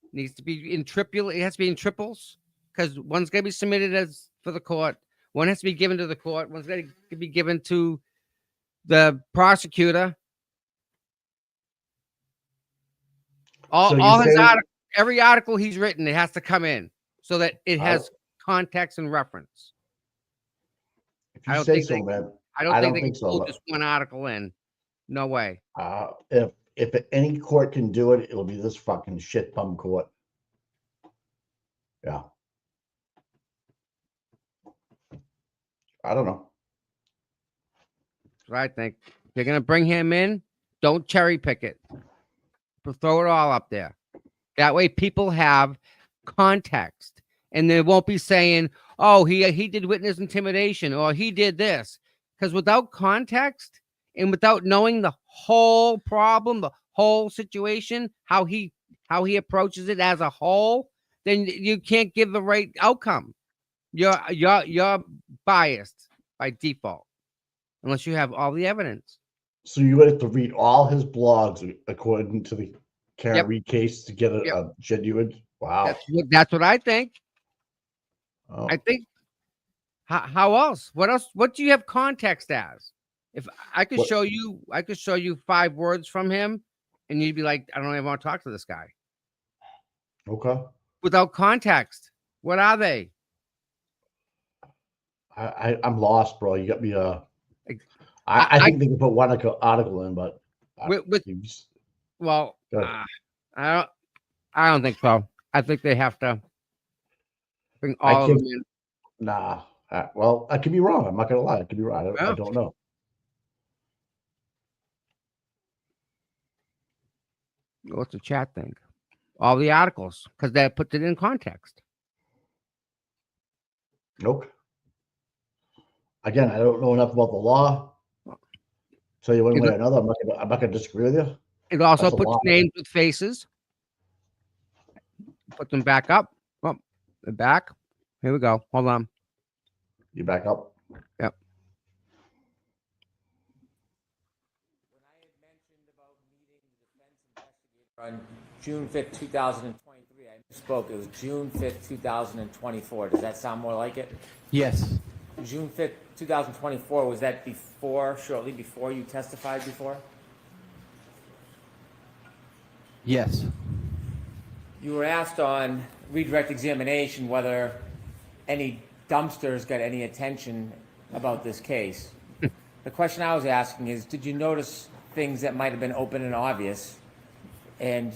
Speaker 3: it needs to be in triple. It has to be in triples because one's going to be submitted as for the court. One has to be given to the court. One's going to be given to the prosecutor. Every article he's written, it has to come in so that it has context and reference.
Speaker 1: If you say so, man.
Speaker 3: I don't think they can
Speaker 1: so.
Speaker 3: pull just one article in. No way.
Speaker 1: If any court can do it, it'll be this fucking shit bum court. Yeah. I don't know.
Speaker 3: That's what I think. If you're gonna bring him in, don't cherry pick it. Throw it all up there. That way people have context. And they won't be saying, oh, he did witness intimidation or he did this. Because without context and without knowing the whole problem, the whole situation, how he approaches it as a whole, then you can't give the right outcome. You're biased by default unless you have all the evidence.
Speaker 1: So you would have to read all his blogs according to the Karen Reed case to get a genuine. Wow.
Speaker 3: That's what I think.
Speaker 1: Oh.
Speaker 3: I think. How else? What else? What do you have context as? If I could show you 5 words from him, and you'd be like, I don't even want to talk to this guy.
Speaker 1: Okay.
Speaker 3: Without context, what are they?
Speaker 1: I'm lost, bro. You got me. I think they can put one article in, but
Speaker 3: I don't think so. I think they have to bring all of them in.
Speaker 1: Nah. Well, I could be wrong. I'm not gonna lie. I could be wrong. I don't know.
Speaker 3: What's the chat think? All the articles, because they put it in context.
Speaker 1: Nope. Again, I don't know enough about the law. Tell you one way or another, I'm not gonna disagree with you.
Speaker 3: It also puts names with faces. Put them back up. Oh, they're back. Here we go. Hold on.
Speaker 1: You back up?
Speaker 3: Yep.
Speaker 10: When I had mentioned about meeting the defense investigator on June 5th, 2023, I misspoke. It was June 5th, 2024. Does that sound more like it?
Speaker 7: Yes.
Speaker 10: June 5th, 2024, was that shortly before you testified before?
Speaker 7: Yes.
Speaker 10: You were asked on redirect examination whether any dumpsters got any attention about this case. The question I was asking is, did you notice things that might have been open and obvious? And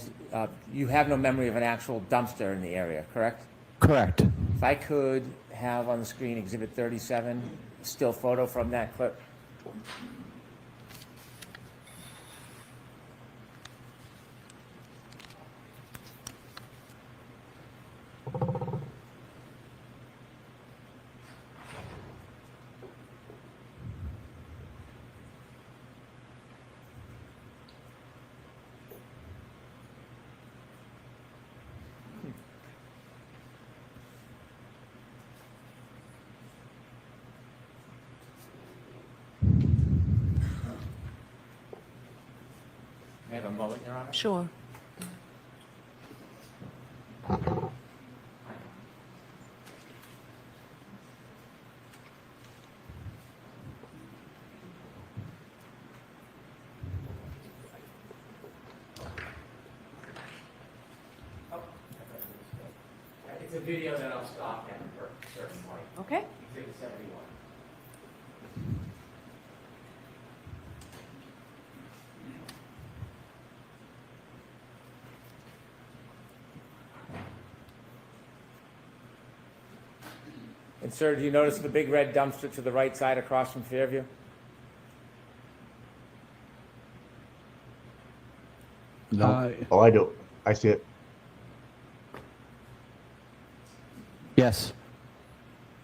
Speaker 10: you have no memory of an actual dumpster in the area, correct?
Speaker 7: Correct.
Speaker 10: If I could have on the screen Exhibit 37, still photo from that clip. May I have a moment, Your Honor?
Speaker 4: Sure.
Speaker 10: It's a video that I'll stop at a certain point.
Speaker 4: Okay.
Speaker 10: Exhibit 71. And sir, do you notice the big red dumpster to the right side across from Fairview?
Speaker 1: No. Oh, I do. I see it.
Speaker 7: Yes.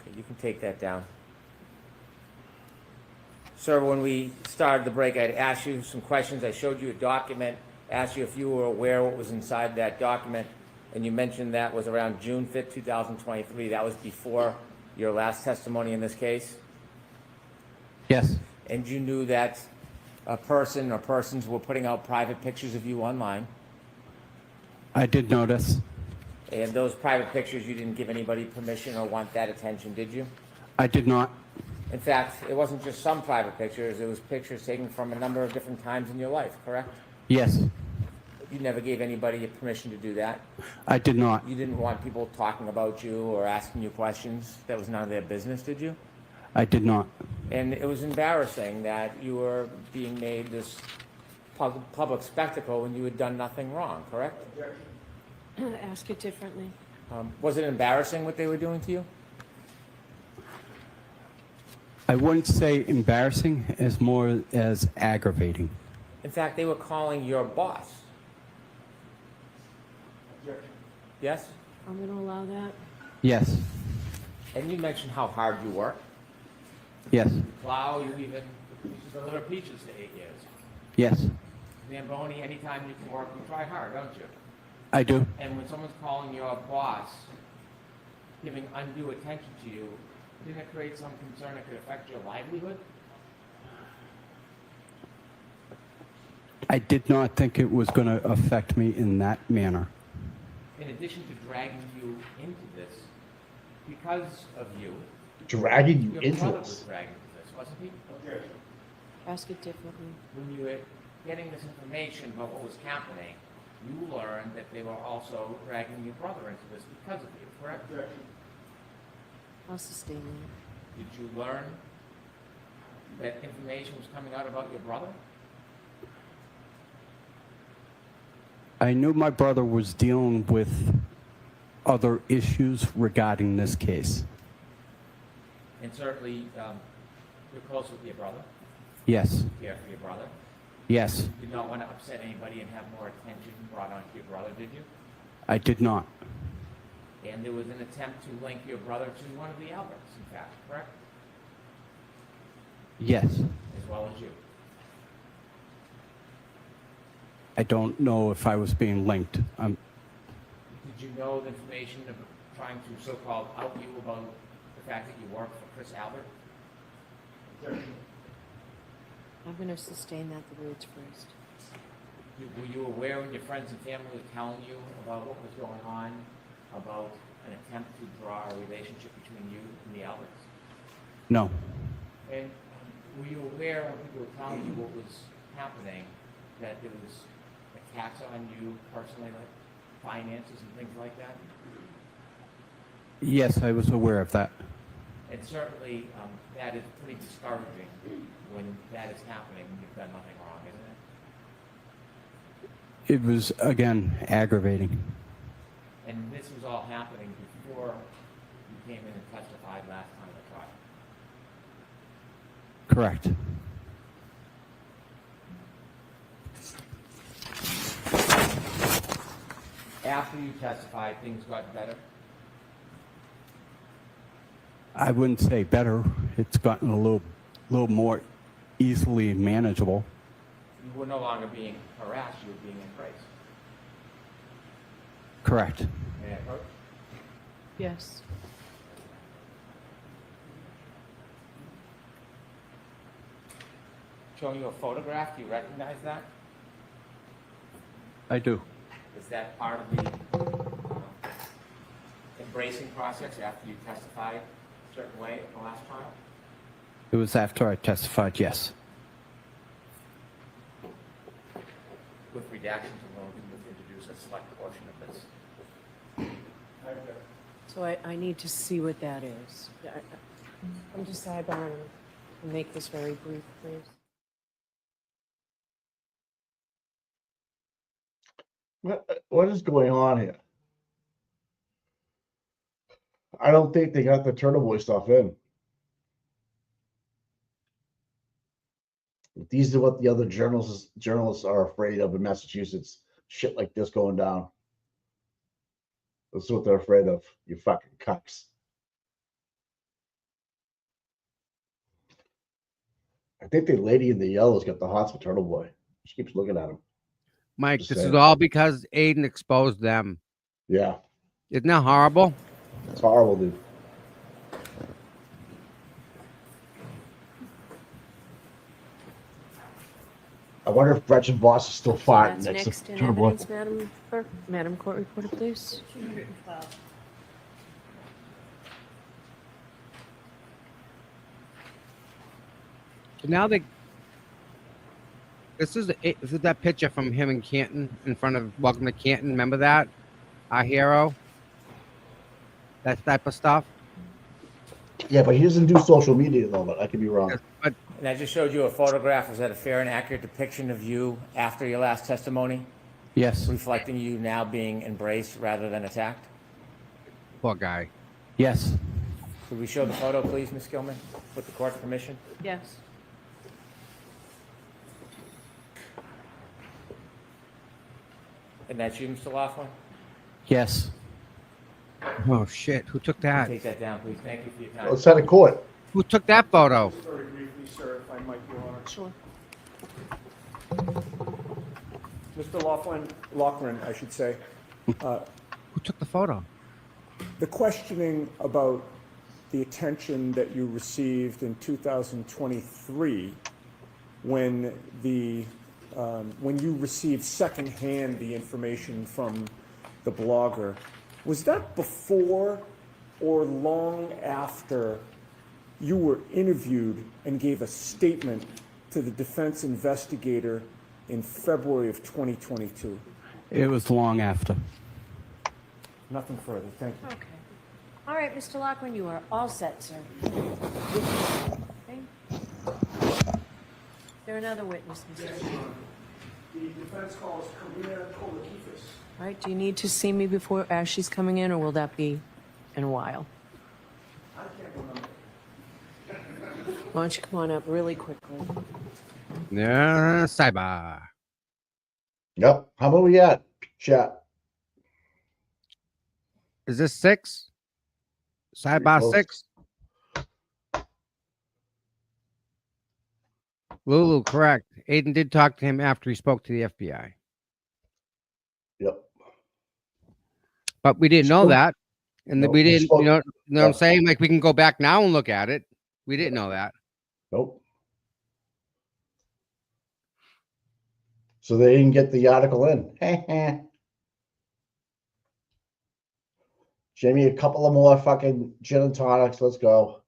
Speaker 10: Okay, you can take that down. Sir, when we started the break, I'd asked you some questions. I showed you a document, asked you if you were aware what was inside that document, and you mentioned that was around June 5th, 2023. That was before your last testimony in this case?
Speaker 7: Yes.
Speaker 10: And you knew that a person or persons were putting out private pictures of you online?
Speaker 7: I did notice.
Speaker 10: And those private pictures, you didn't give anybody permission or want that attention, did you?
Speaker 7: I did not.
Speaker 10: In fact, it wasn't just some private pictures, it was pictures taken from a number of different times in your life, correct?
Speaker 7: Yes.
Speaker 10: You never gave anybody permission to do that?
Speaker 7: I did not.
Speaker 10: You didn't want people talking about you or asking you questions? That was none of their business, did you?
Speaker 7: I did not.
Speaker 10: And it was embarrassing that you were being made this public spectacle when you had done nothing wrong, correct?
Speaker 4: Ask it differently.
Speaker 10: Was it embarrassing what they were doing to you?
Speaker 7: I wouldn't say embarrassing as more as aggravating.
Speaker 10: In fact, they were calling your boss. Yes?
Speaker 4: I'm going to allow that.
Speaker 7: Yes.
Speaker 10: And you mentioned how hard you work.
Speaker 7: Yes.
Speaker 8: Plough, you even deliver peaches to 8 years.
Speaker 7: Yes.
Speaker 8: Zamboni, anytime you can work, you try hard, don't you?
Speaker 7: I do.
Speaker 8: And when someone's calling your boss, giving undue attention to you, didn't it create some concern that could affect your livelihood?
Speaker 7: I did not think it was going to affect me in that manner.
Speaker 8: In addition to dragging you into this, because of you,
Speaker 1: Dragging you
Speaker 8: your
Speaker 1: into
Speaker 8: brother was
Speaker 1: this.
Speaker 8: dragged into this, wasn't he?
Speaker 4: Ask it differently.
Speaker 8: When you were getting this information about what was happening, you learned that they were also dragging your brother into this because of you, correct?
Speaker 4: I'll sustain that.
Speaker 8: Did you learn that information was coming out about your brother?
Speaker 7: I knew my brother was dealing with other issues regarding this case.
Speaker 8: And certainly, you're close with your brother.
Speaker 7: Yes.
Speaker 8: You care for your brother.
Speaker 7: Yes.
Speaker 8: You did not want to upset anybody and have more attention brought onto your brother, did you?
Speaker 7: I did not.
Speaker 8: And there was an attempt to link your brother to one of the Alberts, in fact, correct?
Speaker 7: Yes.
Speaker 8: As well as you.
Speaker 7: I don't know if I was being linked.
Speaker 8: Did you know the information of trying to so-called out you about the fact that you work for Chris Albert?
Speaker 4: I'm going to sustain that the words first.
Speaker 8: Were you aware when your friends and family were telling you about what was going on, about an attempt to draw a relationship between you and the Alberts?
Speaker 7: No.
Speaker 8: And were you aware when people were telling you what was happening, that there was attacks on you personally, like finances and things like that?
Speaker 7: Yes, I was aware of that.
Speaker 8: And certainly, that is pretty discouraging when that is happening when you've done nothing wrong, isn't it?
Speaker 7: It was, again, aggravating.
Speaker 8: And this was all happening before you came in and testified last time at trial.
Speaker 7: Correct.
Speaker 8: After you testified, things got better.
Speaker 7: I wouldn't say better. It's gotten a little more easily manageable.
Speaker 8: You were no longer being harassed, you were being embraced.
Speaker 7: Correct.
Speaker 8: And it hurt.
Speaker 4: Yes.
Speaker 8: Showing you a photograph, do you recognize that?
Speaker 7: I do.
Speaker 8: Is that part of the embracing process after you testified a certain way at the last trial?
Speaker 7: It was after I testified, yes.
Speaker 8: With redactions alone, we would introduce a select portion of this.
Speaker 4: So I need to see what that is. I'm just sidebarring and make this very brief, please.
Speaker 1: What is going on here? I don't think they got the Turtle Boy stuff in. These are what the other journalists are afraid of in Massachusetts. shit like this going down. That's what they're afraid of, you fucking cucks. I think the lady in the yellow's got the hots for Turtle Boy. She keeps looking at him.
Speaker 3: Mike,
Speaker 1: Just
Speaker 3: this
Speaker 1: saying.
Speaker 3: is all because Aiden exposed them.
Speaker 1: Yeah,
Speaker 3: Isn't that horrible?
Speaker 1: it's horrible, dude. I wonder if Gretchen Voss is still farting
Speaker 4: That's
Speaker 1: next
Speaker 4: next
Speaker 1: to
Speaker 4: in
Speaker 1: Turtle Boy.
Speaker 4: evidence, Madam Clerk. Madam Court Reporter, please.
Speaker 9: 212.
Speaker 3: Now this is that picture from him in Canton in front of Welcome to Canton. Remember that? Our hero. That type of stuff.
Speaker 1: Yeah, but he doesn't do social media though, but I could be wrong.
Speaker 3: But
Speaker 10: And I just showed you a photograph. Is that a fair and accurate depiction of you after your last testimony?
Speaker 7: Yes.
Speaker 10: Reflecting you now being embraced rather than attacked?
Speaker 3: poor guy.
Speaker 7: Yes.
Speaker 10: Could we show the photo, please, Ms. Gilman, with the court's permission?
Speaker 4: Yes.
Speaker 10: And that's you, Mr. Laughlin?
Speaker 7: Yes.
Speaker 3: Oh shit! Who took that?
Speaker 10: Take that down, please. Thank you for your time.
Speaker 1: Let's head to court.
Speaker 3: Who took that photo?
Speaker 6: Very briefly, sir, if I might, Your Honor.
Speaker 4: Sure.
Speaker 6: Mr. Laughlin, I should say.
Speaker 3: Who took the photo?
Speaker 6: The questioning about the attention that you received in 2023 when you received secondhand the information from the blogger, was that before or long after you were interviewed and gave a statement to the defense investigator in February of 2022?
Speaker 7: It was long after.
Speaker 6: Nothing further. Thank you.
Speaker 4: Okay. All right, Mr. Laughlin, you are all set, sir. Okay. Is there another witness, Mr.
Speaker 6: The defense calls Karina Kolakifis.
Speaker 4: All right, do you need to see me before as she's coming in, or will that be in a while?
Speaker 6: I can't remember.
Speaker 4: Why don't you come on up really quickly?
Speaker 3: Yeah, cyber.
Speaker 1: Yep. How about we at? Chat.
Speaker 3: Is this 6? Sidebar
Speaker 1: close.
Speaker 3: 6? Lulu, correct. Aiden did talk to him after he spoke to the FBI.
Speaker 1: Yep.
Speaker 3: But we didn't know
Speaker 1: Spoke-
Speaker 3: that. And
Speaker 1: Nope,
Speaker 3: we
Speaker 1: he
Speaker 3: didn't,
Speaker 1: spoke-
Speaker 3: you know what I'm
Speaker 1: Yeah.
Speaker 3: saying? Like we can go back now and look at it. We didn't know that.
Speaker 1: Nope. So they didn't get the article in. Jamie, a couple of more fucking gin and tonics. Let's go.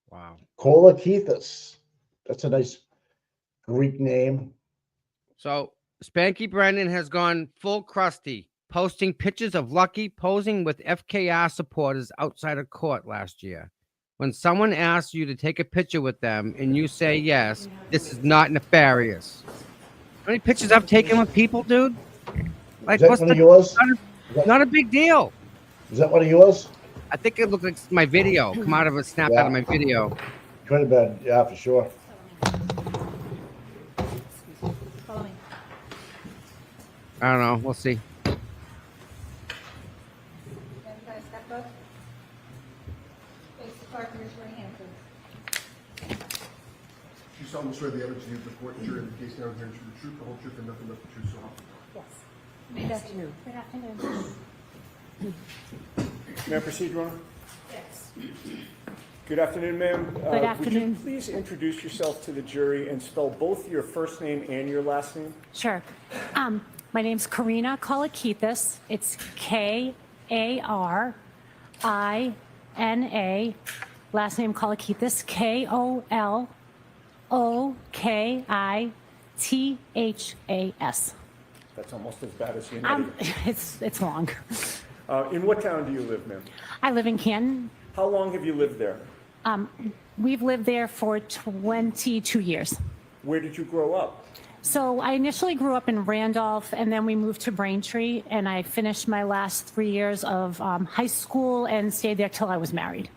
Speaker 3: Wow.
Speaker 1: Kolakithis. That's a nice Greek name.
Speaker 3: So Spanky Brennan has gone full crusty, posting pictures of Lucky posing with FKR supporters outside of court last year. When someone asks you to take a picture with them and you say yes, this is not nefarious. How many pictures I've taken with people, dude? Like,
Speaker 1: Is that
Speaker 3: what's
Speaker 1: one
Speaker 3: the,
Speaker 1: of yours?
Speaker 3: not a big deal.
Speaker 1: Is that one of yours?
Speaker 3: I think it looked like my video. Come out of a snap out of my video.
Speaker 1: Could have been, yeah, for sure.
Speaker 9: Follow me.
Speaker 3: I don't know. We'll see.
Speaker 9: You guys step up. Face the clerk, raise your right hand, please.
Speaker 5: You solemnly swear the evidence you give the court and jury in the case now hearing true the truth, the whole truth, and nothing but the truth, so help you.
Speaker 9: Yes.
Speaker 4: Good afternoon.
Speaker 9: Good afternoon.
Speaker 6: May I proceed, Your Honor?
Speaker 9: Yes.
Speaker 6: Good afternoon, ma'am.
Speaker 9: Good afternoon.
Speaker 6: Would you please introduce yourself to the jury and spell both your first name and your last name?
Speaker 13: Sure. My name's Karina Kolakithis. It's Karina. Last name Kolakithis. Kolokithas.
Speaker 6: That's almost as bad as your name.
Speaker 13: It's long.
Speaker 6: In what town do you live, ma'am?
Speaker 13: I live in Canton.
Speaker 6: How long have you lived there?
Speaker 13: We've lived there for 22 years.
Speaker 6: Where did you grow up?
Speaker 13: So I initially grew up in Randolph, and then we moved to Braintree, and I finished my last 3 years of high school and stayed there till I was married.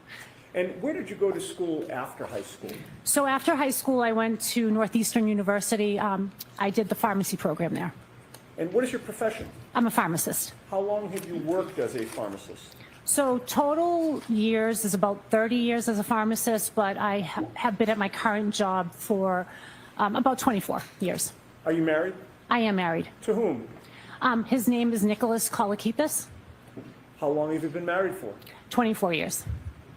Speaker 6: And where did you go to school after high school?
Speaker 13: So after high school, I went to Northeastern University. I did the pharmacy program there.
Speaker 6: And what is your profession?
Speaker 13: I'm a pharmacist.
Speaker 6: How long have you worked as a pharmacist?
Speaker 13: So total years is about 30 years as a pharmacist, but I have been at my current job for about 24 years.
Speaker 6: Are you married?
Speaker 13: I am married.
Speaker 6: To whom?
Speaker 13: His name is Nicholas Kolakithis.
Speaker 6: How long have you been married for?
Speaker 13: 24 years.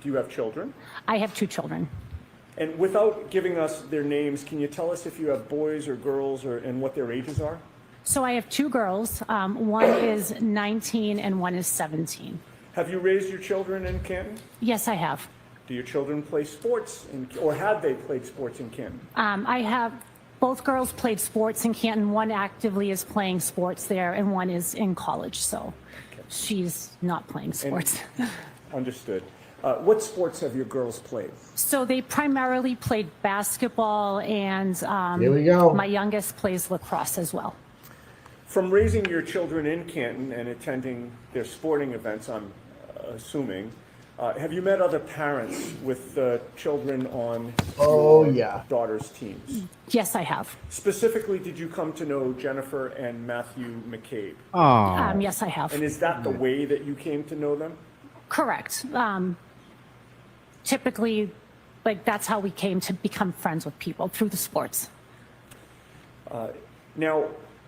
Speaker 6: Do you have children?
Speaker 13: I have 2 children.
Speaker 6: And without giving us their names, can you tell us if you have boys or girls and what their ages are?
Speaker 13: So I have 2 girls. One is 19 and one is 17.
Speaker 6: Have you raised your children in Canton?
Speaker 13: Yes, I have.
Speaker 6: Do your children play sports, or have they played sports in Canton?
Speaker 13: I have both girls played sports in Canton. One actively is playing sports there, and one is in college, so she's not playing sports.
Speaker 6: Understood. What sports have your girls played?
Speaker 13: So they primarily played basketball, and
Speaker 1: Here we go.
Speaker 13: my youngest plays lacrosse as well.
Speaker 6: From raising your children in Canton and attending their sporting events, I'm assuming, have you met other parents with children on your daughter's teams?
Speaker 13: Yes, I have.
Speaker 6: Specifically, did you come to know Jennifer and Matthew McCabe?
Speaker 13: Yes, I have.
Speaker 6: And is that the way that you came to know them?
Speaker 13: Correct. Typically, like that's how we came to become friends with people, through the sports.
Speaker 6: Now,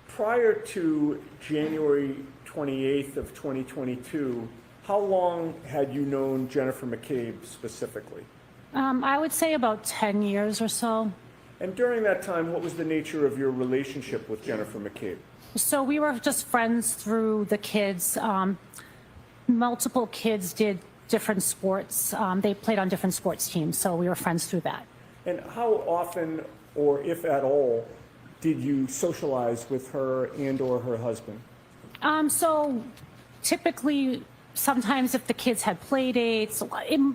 Speaker 6: prior to January 28th of 2022, how long had you known Jennifer McCabe specifically?
Speaker 13: I would say about 10 years or so.
Speaker 6: And during that time, what was the nature of your relationship with Jennifer McCabe?
Speaker 13: So we were just friends through the kids. Multiple kids did different sports. They played on different sports teams, so we were friends through that.
Speaker 6: And how often, or if at all, did you socialize with her and or her husband?
Speaker 13: So typically, sometimes if the kids had play dates,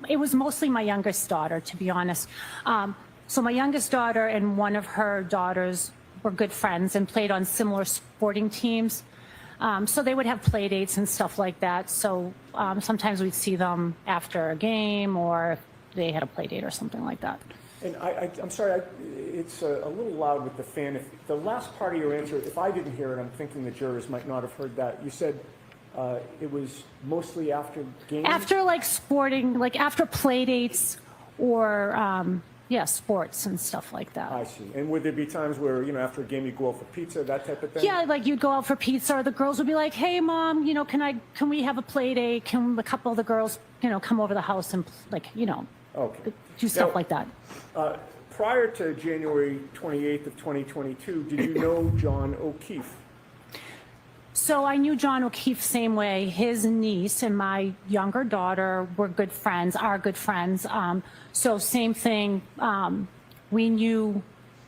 Speaker 13: it was mostly my youngest daughter, to be honest. So my youngest daughter and one of her daughters were good friends and played on similar sporting teams. So they would have play dates and stuff like that. So sometimes we'd see them after a game, or they had a play date or something like that.
Speaker 6: And I'm sorry, it's a little loud with the fan. If the last part of your answer, if I didn't hear it, I'm thinking the jurors might not have heard that. You said it was mostly after games?
Speaker 13: After like sporting, like after play dates or sports and stuff like that.
Speaker 6: I see. And would there be times where, after a game you go out for pizza, that type of thing?
Speaker 13: Yeah, like you'd go out for pizza, or the girls would be like, "Hey, Mom, can we have a play date? Can a couple of the girls, come over the house and
Speaker 6: Okay.
Speaker 13: do stuff
Speaker 6: Now,
Speaker 13: like that?"
Speaker 6: Prior to January 28th of 2022, did you know John O'Keefe?
Speaker 13: So I knew John O'Keefe same way. His niece and my younger daughter were good friends, are good friends. So same thing. We knew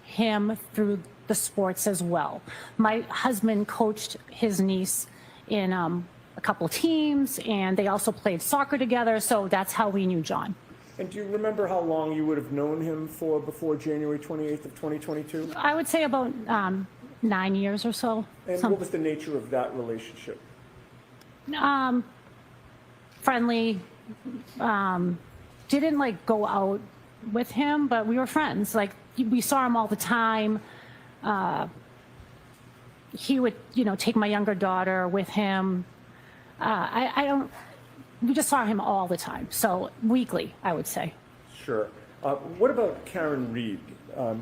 Speaker 13: him through the sports as well. My husband coached his niece in a couple teams, and they also played soccer together. So that's how we knew John.
Speaker 6: And do you remember how long you would have known him for before January 28th of 2022?
Speaker 13: I would say about 9 years or so.
Speaker 6: And what was the nature of that relationship?
Speaker 13: Friendly. Didn't like go out with him, but we were friends. Like we saw him all the time. He would, take my younger daughter with him. We just saw him all the time. So weekly, I would say.
Speaker 6: Sure. What about Karen Reed?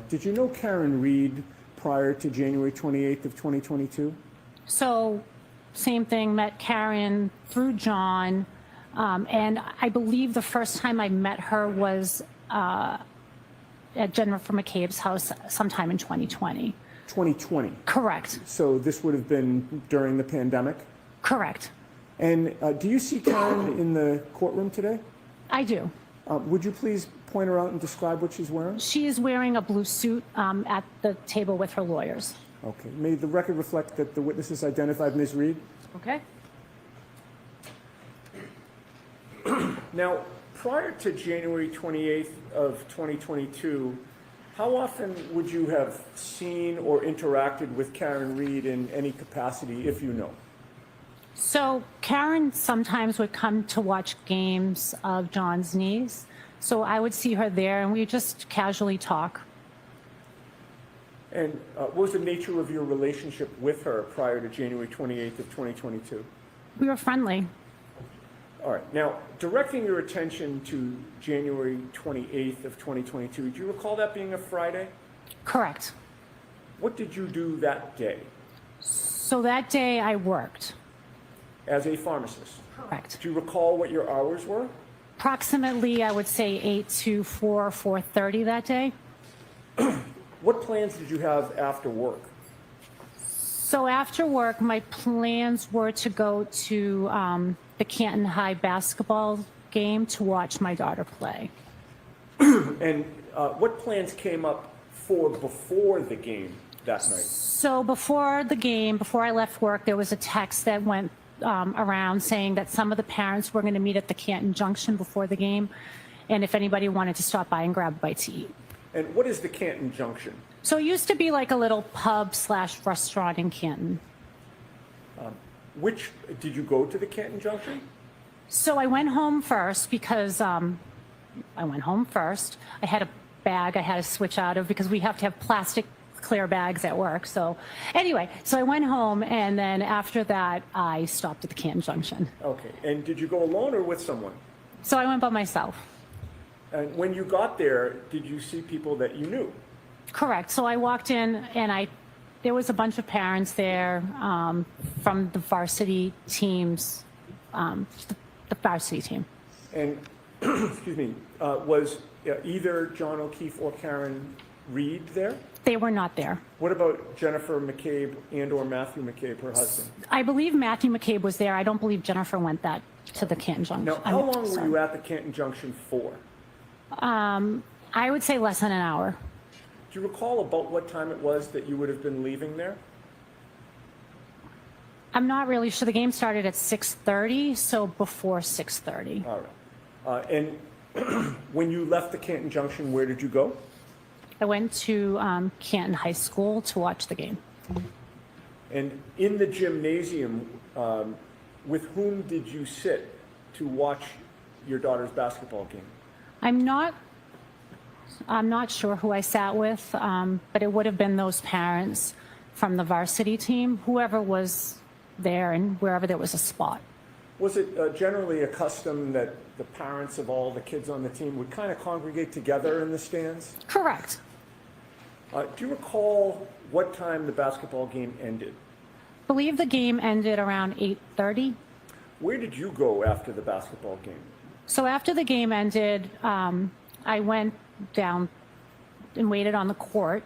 Speaker 6: Did you know Karen Reed prior to January 28th of 2022?
Speaker 13: So same thing, met Karen through John. And I believe the first time I met her was at Jennifer McCabe's house sometime in 2020.
Speaker 6: 2020?
Speaker 13: Correct.
Speaker 6: So this would have been during the pandemic?
Speaker 13: Correct.
Speaker 6: And do you see Karen in the courtroom today?
Speaker 13: I do.
Speaker 6: Would you please point her out and describe what she's wearing?
Speaker 13: She is wearing a blue suit at the table with her lawyers.
Speaker 6: Okay. May the record reflect that the witness is identified Ms. Reed?
Speaker 13: Okay.
Speaker 6: Now, prior to January 28th of 2022, How often would you have seen or interacted with Karen Reed in any capacity, if you know?
Speaker 13: So Karen sometimes would come to watch games of John's niece. So I would see her there and we just casually talk.
Speaker 6: And what was the nature of your relationship with her prior to January 28th of 2022?
Speaker 13: We were friendly.
Speaker 6: All right. Now, directing your attention to January 28th of 2022, do you recall that being a Friday?
Speaker 13: Correct.
Speaker 6: What did you do that day?
Speaker 13: So that day I worked.
Speaker 6: As a pharmacist?
Speaker 13: Correct.
Speaker 6: Do you recall what your hours were?
Speaker 13: Approximately, I would say 8 to 4:30 that day.
Speaker 6: What plans did you have after work?
Speaker 13: So after work, my plans were to go to the Canton High basketball game to watch my daughter play.
Speaker 6: And what plans came up for before the game that night?
Speaker 13: So before the game, before I left work, there was a text that went around saying that some of the parents were going to meet at the Canton Junction before the game, and if anybody wanted to stop by and grab a bite to eat.
Speaker 6: And what is the Canton Junction?
Speaker 13: So it used to be like a little pub/restaurant in Canton.
Speaker 6: Did you go to the Canton Junction?
Speaker 13: So I went home first because I had a bag I had to switch out of because we have to have plastic clear bags at work. So anyway, so I went home and then after that I stopped at the Canton Junction.
Speaker 6: Okay. And did you go alone or with someone?
Speaker 13: So I went by myself.
Speaker 6: And when you got there, did you see people that you knew?
Speaker 13: Correct. So I walked in and there was a bunch of parents there from the varsity teams, the varsity team.
Speaker 6: And, excuse me, was either John O'Keefe or Karen Reed there?
Speaker 13: They were not there.
Speaker 6: What about Jennifer McCabe and or Matthew McCabe, her husband?
Speaker 13: I believe Matthew McCabe was there. I don't believe Jennifer went to the Canton Junction.
Speaker 6: Now, how long were you at the Canton Junction for?
Speaker 13: I would say less than an hour.
Speaker 6: Do you recall about what time it was that you would have been leaving there?
Speaker 13: I'm not really sure. The game started at 6:30, so before 6:30.
Speaker 6: All right. And when you left the Canton Junction, where did you go?
Speaker 13: I went to Canton High School to watch the game.
Speaker 6: And in the gymnasium, with whom did you sit to watch your daughter's basketball game?
Speaker 13: I'm not sure who I sat with, but it would have been those parents from the varsity team, whoever was there and wherever there was a spot.
Speaker 6: Was it generally a custom that the parents of all the kids on the team would kind of congregate together in the stands?
Speaker 13: Correct.
Speaker 6: Do you recall what time the basketball game ended?
Speaker 13: I believe the game ended around 8:30.
Speaker 6: Where did you go after the basketball game?
Speaker 13: So after the game ended, I went down and waited on the court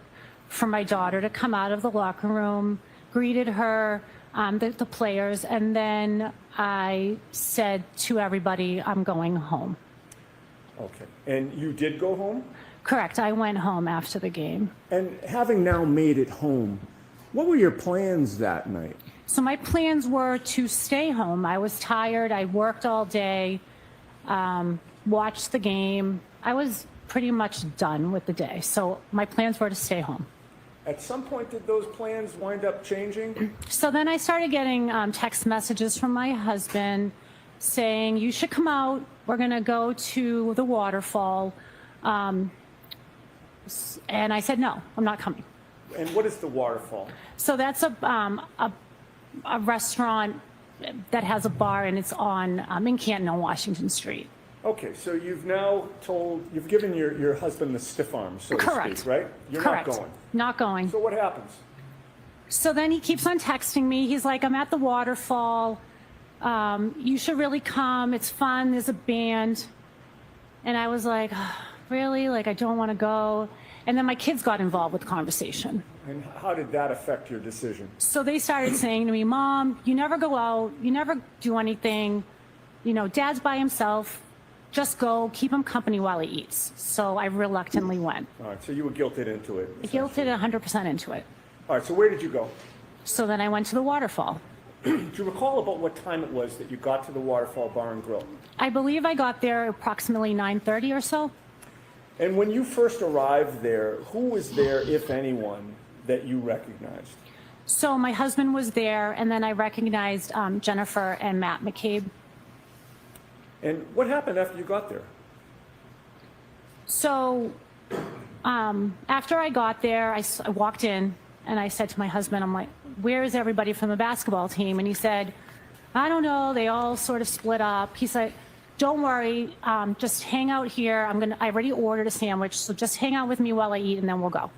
Speaker 13: for my daughter to come out of the locker room, greeted her, the players, and then I said to everybody, I'm going home.
Speaker 6: Okay. And you did go home?
Speaker 13: Correct. I went home after the game.
Speaker 6: And having now made it home, what were your plans that night?
Speaker 13: So my plans were to stay home. I was tired. I worked all day, watched the game. I was pretty much done with the day. So my plans were to stay home.
Speaker 6: At some point, did those plans wind up changing?
Speaker 13: So then I started getting text messages from my husband saying, you should come out. We're going to go to the waterfall. And I said, no, I'm not coming.
Speaker 6: And what is the waterfall?
Speaker 13: So that's a restaurant that has a bar, and it's on in Canton on Washington Street.
Speaker 6: Okay, so you've given your husband the stiff arm, so to speak, right? You're
Speaker 13: Correct.
Speaker 6: not going.
Speaker 13: Not going.
Speaker 6: So what happens?
Speaker 13: So then he keeps on texting me. He's like, I'm at the waterfall. You should really come. It's fun. There's a band. And I was like, really? Like, I don't want to go. And then my kids got involved with the conversation.
Speaker 6: And how did that affect your decision?
Speaker 13: So they started saying to me, Mom, you never go out. You never do anything. You know, Dad's by himself. Just go, keep him company while he eats. So I reluctantly went.
Speaker 6: All right, so you were guilted into it.
Speaker 13: Guilted 100% into it.
Speaker 6: All right, so where did you go?
Speaker 13: So then I went to the waterfall.
Speaker 6: Do you recall about what time it was that you got to the Waterfall Bar and Grill?
Speaker 13: I believe I got there approximately 9:30 or so.
Speaker 6: And when you first arrived there, who was there, if anyone, that you recognized?
Speaker 13: So my husband was there, and then I recognized Jennifer and Matt McCabe.
Speaker 6: And what happened after you got there?
Speaker 13: So after I got there, I walked in, and I said to my husband, I'm like, where is everybody from the basketball team? And he said, I don't know, they all sort of split up. He said, don't worry, just hang out here. I already ordered a sandwich, so just hang out with me while I eat, and then we'll go.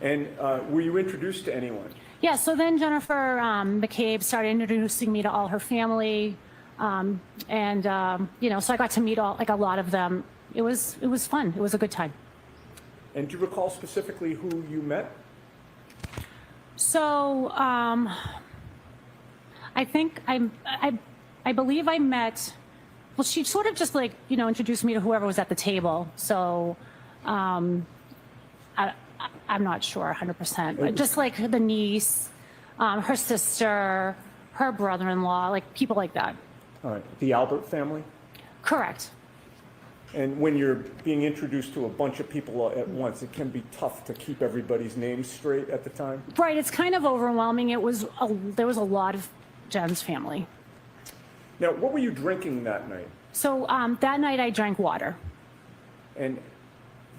Speaker 13: And
Speaker 6: were you introduced to anyone?
Speaker 13: Yeah, so then Jennifer McCabe started introducing me to all her family, so I got to meet a lot of them. It was fun. It was a good time.
Speaker 6: And do you recall specifically who you met?
Speaker 13: So I think I believe I met. Well, she sort of just introduced me to whoever was at the table. So I'm not sure 100%, but just like the niece, her sister, her brother-in-law, like people like that.
Speaker 6: All right. The Albert family?
Speaker 13: Correct.
Speaker 6: And when you're being introduced to a bunch of people at once, it can be tough to keep everybody's names straight at the time?
Speaker 13: Right. It's kind of overwhelming. There was a lot of Jen's family.
Speaker 6: Now, what were you drinking that night?
Speaker 13: So that night I drank water.
Speaker 6: And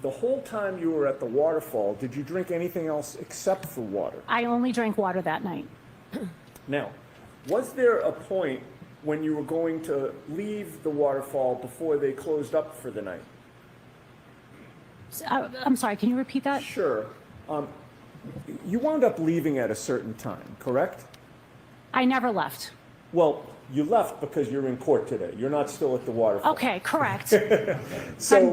Speaker 6: the whole time you were at the waterfall, did you drink anything else except for water?
Speaker 13: I only drank water that night.
Speaker 6: Now, was there a point when you were going to leave the waterfall before they closed up for the night?
Speaker 13: I'm sorry, can you repeat that?
Speaker 6: Sure. You wound up leaving at a certain time, correct?
Speaker 13: I never left.
Speaker 6: Well, you left because you're in court today. You're not still at the waterfall.
Speaker 13: Okay, correct.
Speaker 6: So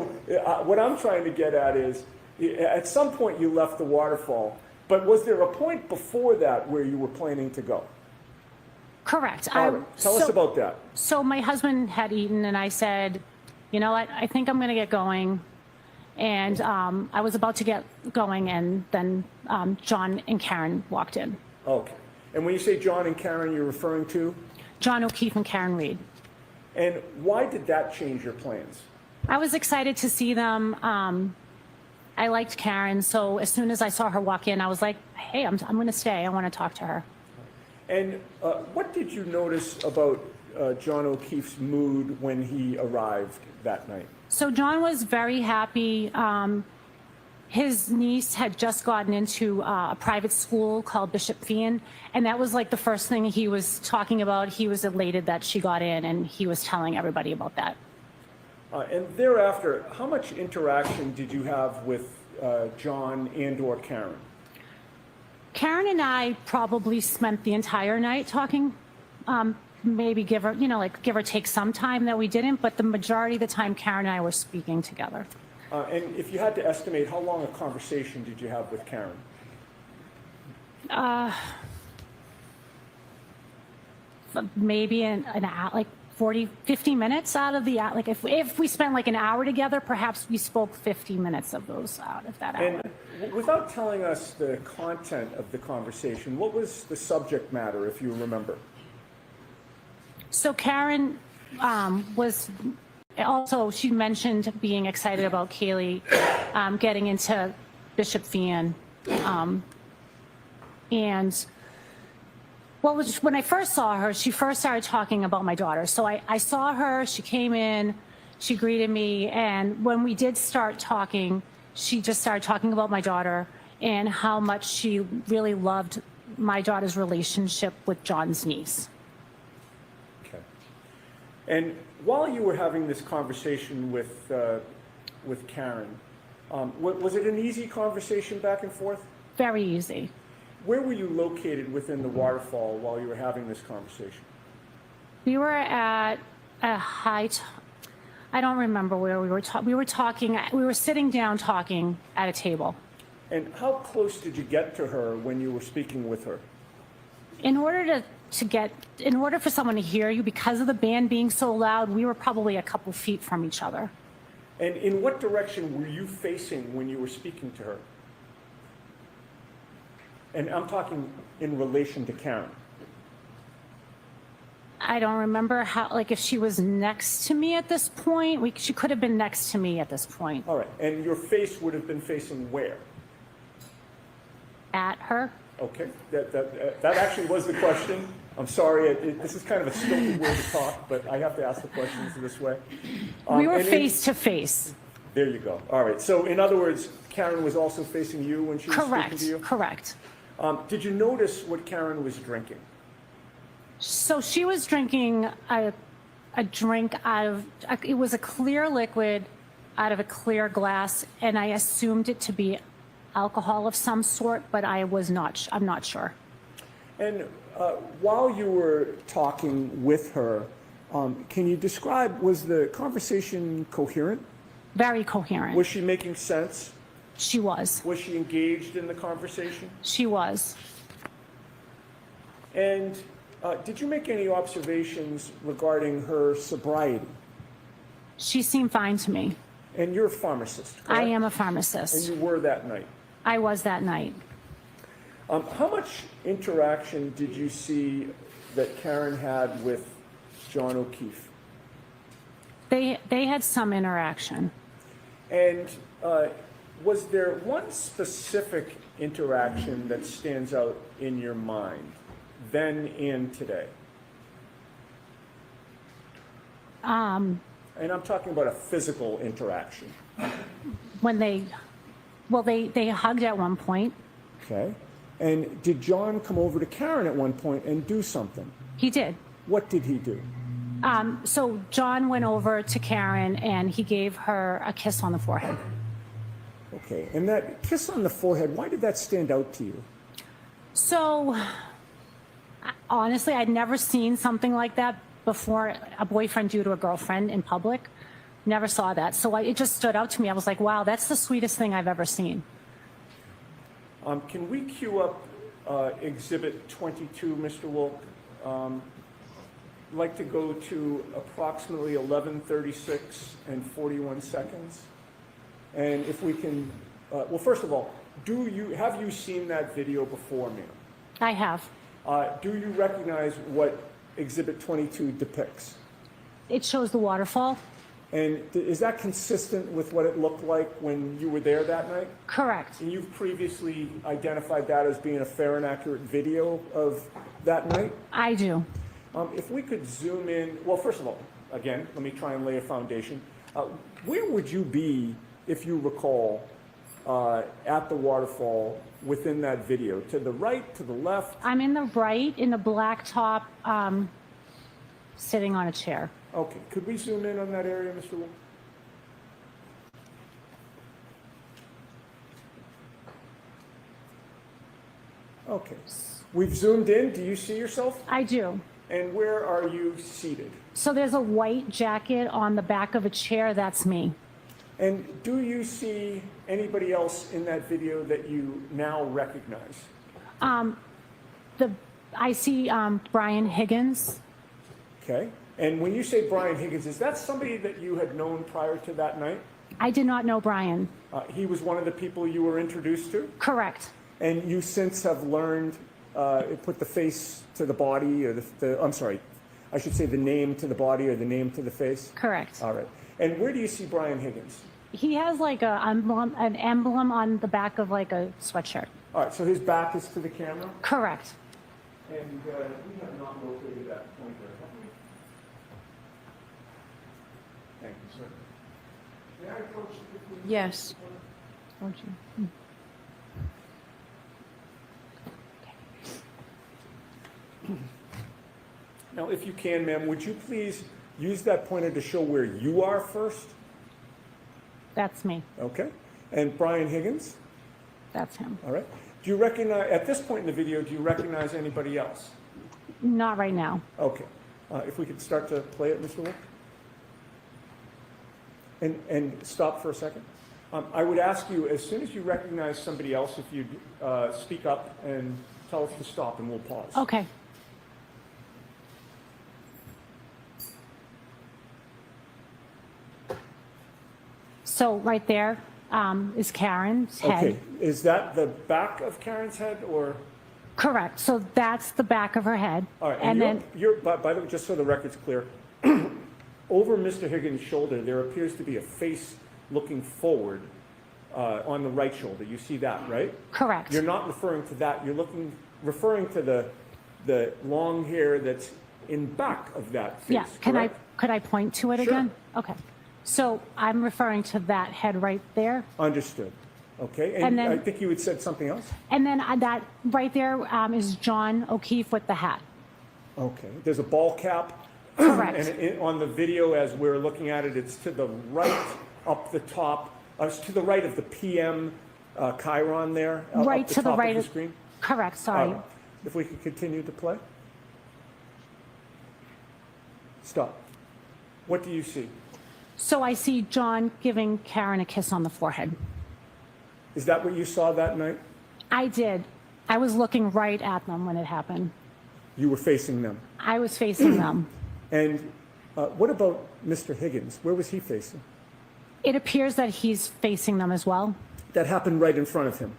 Speaker 6: what I'm trying to get at is, at some point you left the waterfall, but was there a point before that where you were planning to go?
Speaker 13: Correct.
Speaker 6: All right. Tell us about that.
Speaker 13: So my husband had eaten, and I said, you know what, I think I'm going to get going. And I was about to get going, and then John and Karen walked in.
Speaker 6: Okay. And when you say John and Karen, you're referring to?
Speaker 13: John O'Keefe and Karen Reed.
Speaker 6: And why did that change your plans?
Speaker 13: I was excited to see them. I liked Karen, so as soon as I saw her walk in, I was like, hey, I'm going to stay. I want to talk to her.
Speaker 6: And what did you notice about John O'Keefe's mood when he arrived that night?
Speaker 13: So John was very happy. His niece had just gotten into a private school called Bishop Fian, and that was like the first thing he was talking about. He was elated that she got in, and he was telling everybody about that.
Speaker 6: And thereafter, how much interaction did you have with John and or Karen?
Speaker 13: Karen and I probably spent the entire night talking. Maybe give or take some time that we didn't, but the majority of the time Karen and I were speaking together.
Speaker 6: And if you had to estimate, how long a conversation did you have with Karen?
Speaker 13: Maybe an hour, like 50 minutes out of the, like if we spent like an hour together, perhaps we spoke 50 minutes of those out of that hour.
Speaker 6: And without telling us the content of the conversation, what was the subject matter, if you remember?
Speaker 13: So Karen she mentioned being excited about Kaylee getting into Bishop Fian. And when I first saw her, she first started talking about my daughter. So I saw her, she came in, she greeted me, and when we did start talking, she just started talking about my daughter and how much she really loved my daughter's relationship with John's niece.
Speaker 6: Okay. And while you were having this conversation with Karen, was it an easy conversation back and forth?
Speaker 13: Very easy.
Speaker 6: Where were you located within the waterfall while you were having this conversation?
Speaker 13: We were at a I don't remember where we were. We were talking. We were sitting down talking at a table.
Speaker 6: And how close did you get to her when you were speaking with her?
Speaker 13: In order for someone to hear you, because of the band being so loud, we were probably a couple feet from each other.
Speaker 6: And in what direction were you facing when you were speaking to her? And I'm talking in relation to Karen.
Speaker 13: I don't remember how, like, if she was next to me at this point. She could have been next to me at this point.
Speaker 6: All right, and your face would have been facing where?
Speaker 13: At her.
Speaker 6: Okay, that actually was the question. I'm sorry, this is kind of a stilted way to talk, but I have to ask the questions this way.
Speaker 13: We were face to face.
Speaker 6: There you go. All right, so in other words, Karen was also facing you when she was speaking to you?
Speaker 13: Correct.
Speaker 6: Did you notice what Karen was drinking?
Speaker 13: So she was drinking a drink out of, it was a clear liquid out of a clear glass, and I assumed it to be alcohol of some sort, but I'm not sure.
Speaker 6: And while you were talking with her, can you describe, was the conversation coherent?
Speaker 13: Very coherent.
Speaker 6: Was she making sense?
Speaker 13: She was.
Speaker 6: Was she engaged in the conversation?
Speaker 13: She was.
Speaker 6: And did you make any observations regarding her sobriety?
Speaker 13: She seemed fine to me.
Speaker 6: And you're a pharmacist, correct?
Speaker 13: I am a pharmacist.
Speaker 6: And you were that night?
Speaker 13: I was that night.
Speaker 6: How much interaction did you see that Karen had with John O'Keefe?
Speaker 13: They had some interaction.
Speaker 6: And was there one specific interaction that stands out in your mind, then and today? And I'm talking about a physical interaction.
Speaker 13: When they hugged at one point.
Speaker 6: Okay. And did John come over to Karen at one point and do something?
Speaker 13: He did.
Speaker 6: What did he do?
Speaker 13: So John went over to Karen and he gave her a kiss on the forehead.
Speaker 6: Okay. And that kiss on the forehead, why did that stand out to you?
Speaker 13: So honestly, I'd never seen something like that before, a boyfriend do to a girlfriend in public. Never saw that. So it just stood out to me. I was like, wow, that's the sweetest thing I've ever seen.
Speaker 6: Can we cue up Exhibit 22, Mr. Wilk? I'd like to go to approximately 11:36 and 41 seconds. And if we can, well, first of all, have you seen that video before, ma'am?
Speaker 13: I have.
Speaker 6: Do you recognize what Exhibit 22 depicts?
Speaker 13: It shows the waterfall.
Speaker 6: And is that consistent with what it looked like when you were there that night?
Speaker 13: Correct.
Speaker 6: And you've previously identified that as being a fair and accurate video of that night?
Speaker 13: I do.
Speaker 6: If we could zoom in, well, first of all, again, let me try and lay a foundation. Where would you be, if you recall, at the waterfall within that video? To the right, to the left?
Speaker 13: I'm in the right, in the black top, sitting on a chair.
Speaker 6: Okay, could we zoom in on that area, Mr. Wu? Okay, we've zoomed in. Do you see yourself?
Speaker 13: I do.
Speaker 6: And where are you seated?
Speaker 13: So there's a white jacket on the back of a chair. That's me.
Speaker 6: And do you see anybody else in that video that you now recognize?
Speaker 13: I see Brian Higgins.
Speaker 6: Okay. And when you say Brian Higgins, is that somebody that you had known prior to that night?
Speaker 13: I did not know Brian.
Speaker 6: He was one of the people you were introduced to?
Speaker 13: Correct.
Speaker 6: And you since have learned, put the face to the body, or I'm sorry, I should say the name to the body or the name to the face?
Speaker 13: Correct.
Speaker 6: All right. And where do you see Brian Higgins?
Speaker 13: He has like an emblem on the back of like a sweatshirt.
Speaker 6: All right, so his back is to the camera?
Speaker 13: Correct.
Speaker 6: And we have not located that pointer, have we? Thank you, sir. May I approach you quickly?
Speaker 4: Yes.
Speaker 6: Now, if you can, ma'am, would you please use that pointer to show where you are first?
Speaker 13: That's me.
Speaker 6: Okay. And Brian Higgins?
Speaker 13: That's him.
Speaker 6: All right. Do you recognize, at this point in the video, do you recognize anybody else?
Speaker 13: Not right now.
Speaker 6: Okay. If we could start to play it, Mr. Wolf. And stop for a second. I would ask you, as soon as you recognize somebody else, if you'd speak up and tell us to stop, and we'll pause.
Speaker 13: Okay. So right there is Karen's head.
Speaker 6: Okay. Is that the back of Karen's head, or?
Speaker 13: Correct. So that's the back of her head.
Speaker 6: All right,
Speaker 13: And then,
Speaker 6: by the way, just so the record's clear, over Mr. Higgins' shoulder, there appears to be a face looking forward on the right shoulder. You see that, right?
Speaker 13: correct.
Speaker 6: You're not referring to that. You're referring to the long hair that's in back of that face.
Speaker 13: Yeah. Could I point to it
Speaker 6: Sure.
Speaker 13: again? Okay. So I'm referring to that head right there.
Speaker 6: Understood. Okay,
Speaker 13: And
Speaker 6: and
Speaker 13: then-
Speaker 6: I think you had said something else?
Speaker 13: And then that right there is John O'Keefe with the hat.
Speaker 6: Okay, there's a ball cap.
Speaker 13: Correct.
Speaker 6: And on the video, as we're looking at it, it's to the right, up the top, it's to the right of the PM chyron there,
Speaker 13: Right
Speaker 6: up the
Speaker 13: to the
Speaker 6: top
Speaker 13: right
Speaker 6: of the screen.
Speaker 13: Correct. Sorry.
Speaker 6: If we could continue to play. Stop. What do you see?
Speaker 13: So I see John giving Karen a kiss on the forehead.
Speaker 6: Is that what you saw that night?
Speaker 13: I did. I was looking right at them when it happened.
Speaker 6: You were facing them.
Speaker 13: I was facing them.
Speaker 6: And what about Mr. Higgins? Where was he facing?
Speaker 13: It appears that he's facing them as well.
Speaker 6: That happened right in front of him.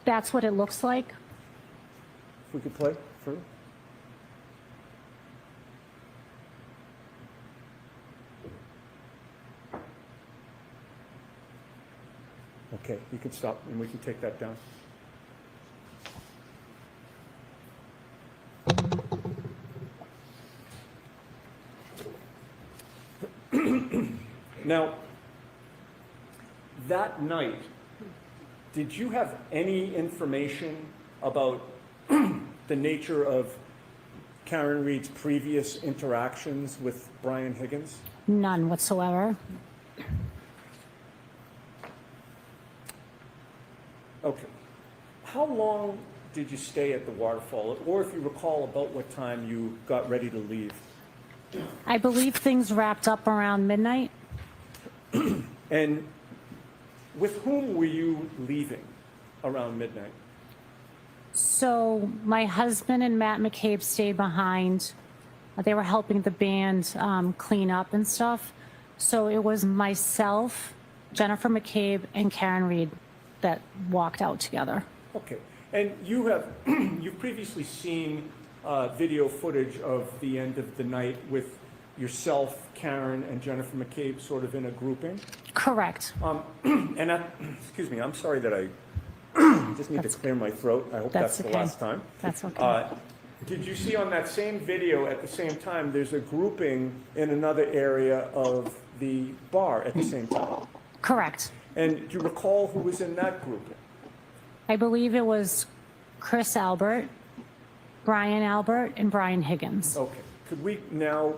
Speaker 13: That's what it looks like.
Speaker 6: If we could play further. Okay, you can stop and we can take that down. Now, that night, did you have any information about the nature of Karen Reed's previous interactions with Brian Higgins?
Speaker 13: None whatsoever.
Speaker 6: Okay. How long did you stay at the waterfall? Or if you recall about what time you got ready to leave?
Speaker 13: I believe things wrapped up around midnight.
Speaker 6: And with whom were you leaving around midnight?
Speaker 13: So my husband and Matt McCabe stayed behind. They were helping the band clean up and stuff. So it was myself, Jennifer McCabe, and Karen Reed that walked out together.
Speaker 6: Okay. And you've previously seen video footage of the end of the night with yourself, Karen, and Jennifer McCabe sort of in a grouping?
Speaker 13: Correct.
Speaker 6: Excuse me, I'm sorry that I just need to clear my throat. I hope that's the
Speaker 13: okay.
Speaker 6: last time.
Speaker 13: That's okay.
Speaker 6: Did you see on that same video at the same time, there's a grouping in another area of the bar at the same time?
Speaker 13: Correct.
Speaker 6: And do you recall who was in that grouping?
Speaker 13: I believe it was Chris Albert, Brian Albert, and Brian Higgins.
Speaker 6: Okay. Could we now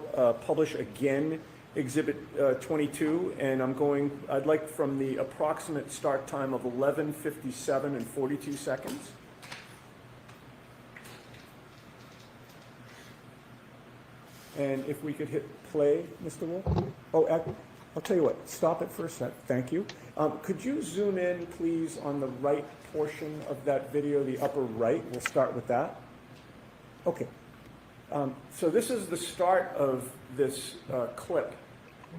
Speaker 6: publish again Exhibit 22? And I'd like from the approximate start time of 11:57 and 42 seconds. And if we could hit play, Mr. Wolf? Oh, I'll tell you what, stop it for a sec. Thank you. Could you zoom in, please, on the right portion of that video, the upper right? We'll start with that. Okay. So this is the start of this clip.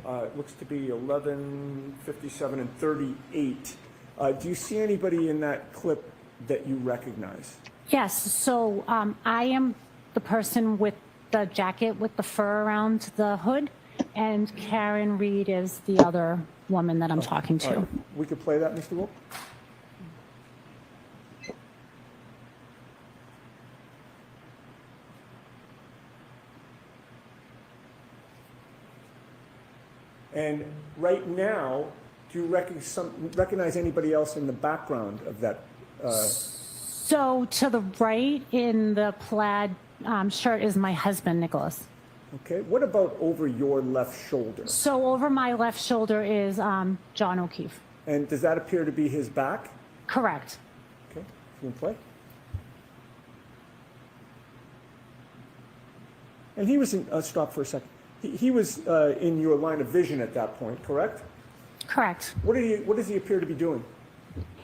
Speaker 6: It looks to be 11:57 and 38. Do you see anybody in that clip that you recognize?
Speaker 13: Yes, so I am the person with the jacket with the fur around the hood, and Karen Reed is the other woman that I'm talking to.
Speaker 6: All right. We could play that, Mr. Wolf? And right now, do you recognize anybody else in the background of that?
Speaker 13: So to the right in the plaid shirt is my husband, Nicholas.
Speaker 6: Okay. What about over your left shoulder?
Speaker 13: So over my left shoulder is John O'Keefe.
Speaker 6: And does that appear to be his back?
Speaker 13: Correct.
Speaker 6: Okay. You can play. And he was in, stop for a second. He was in your line of vision at that point, correct?
Speaker 13: Correct.
Speaker 6: What does he appear to be doing?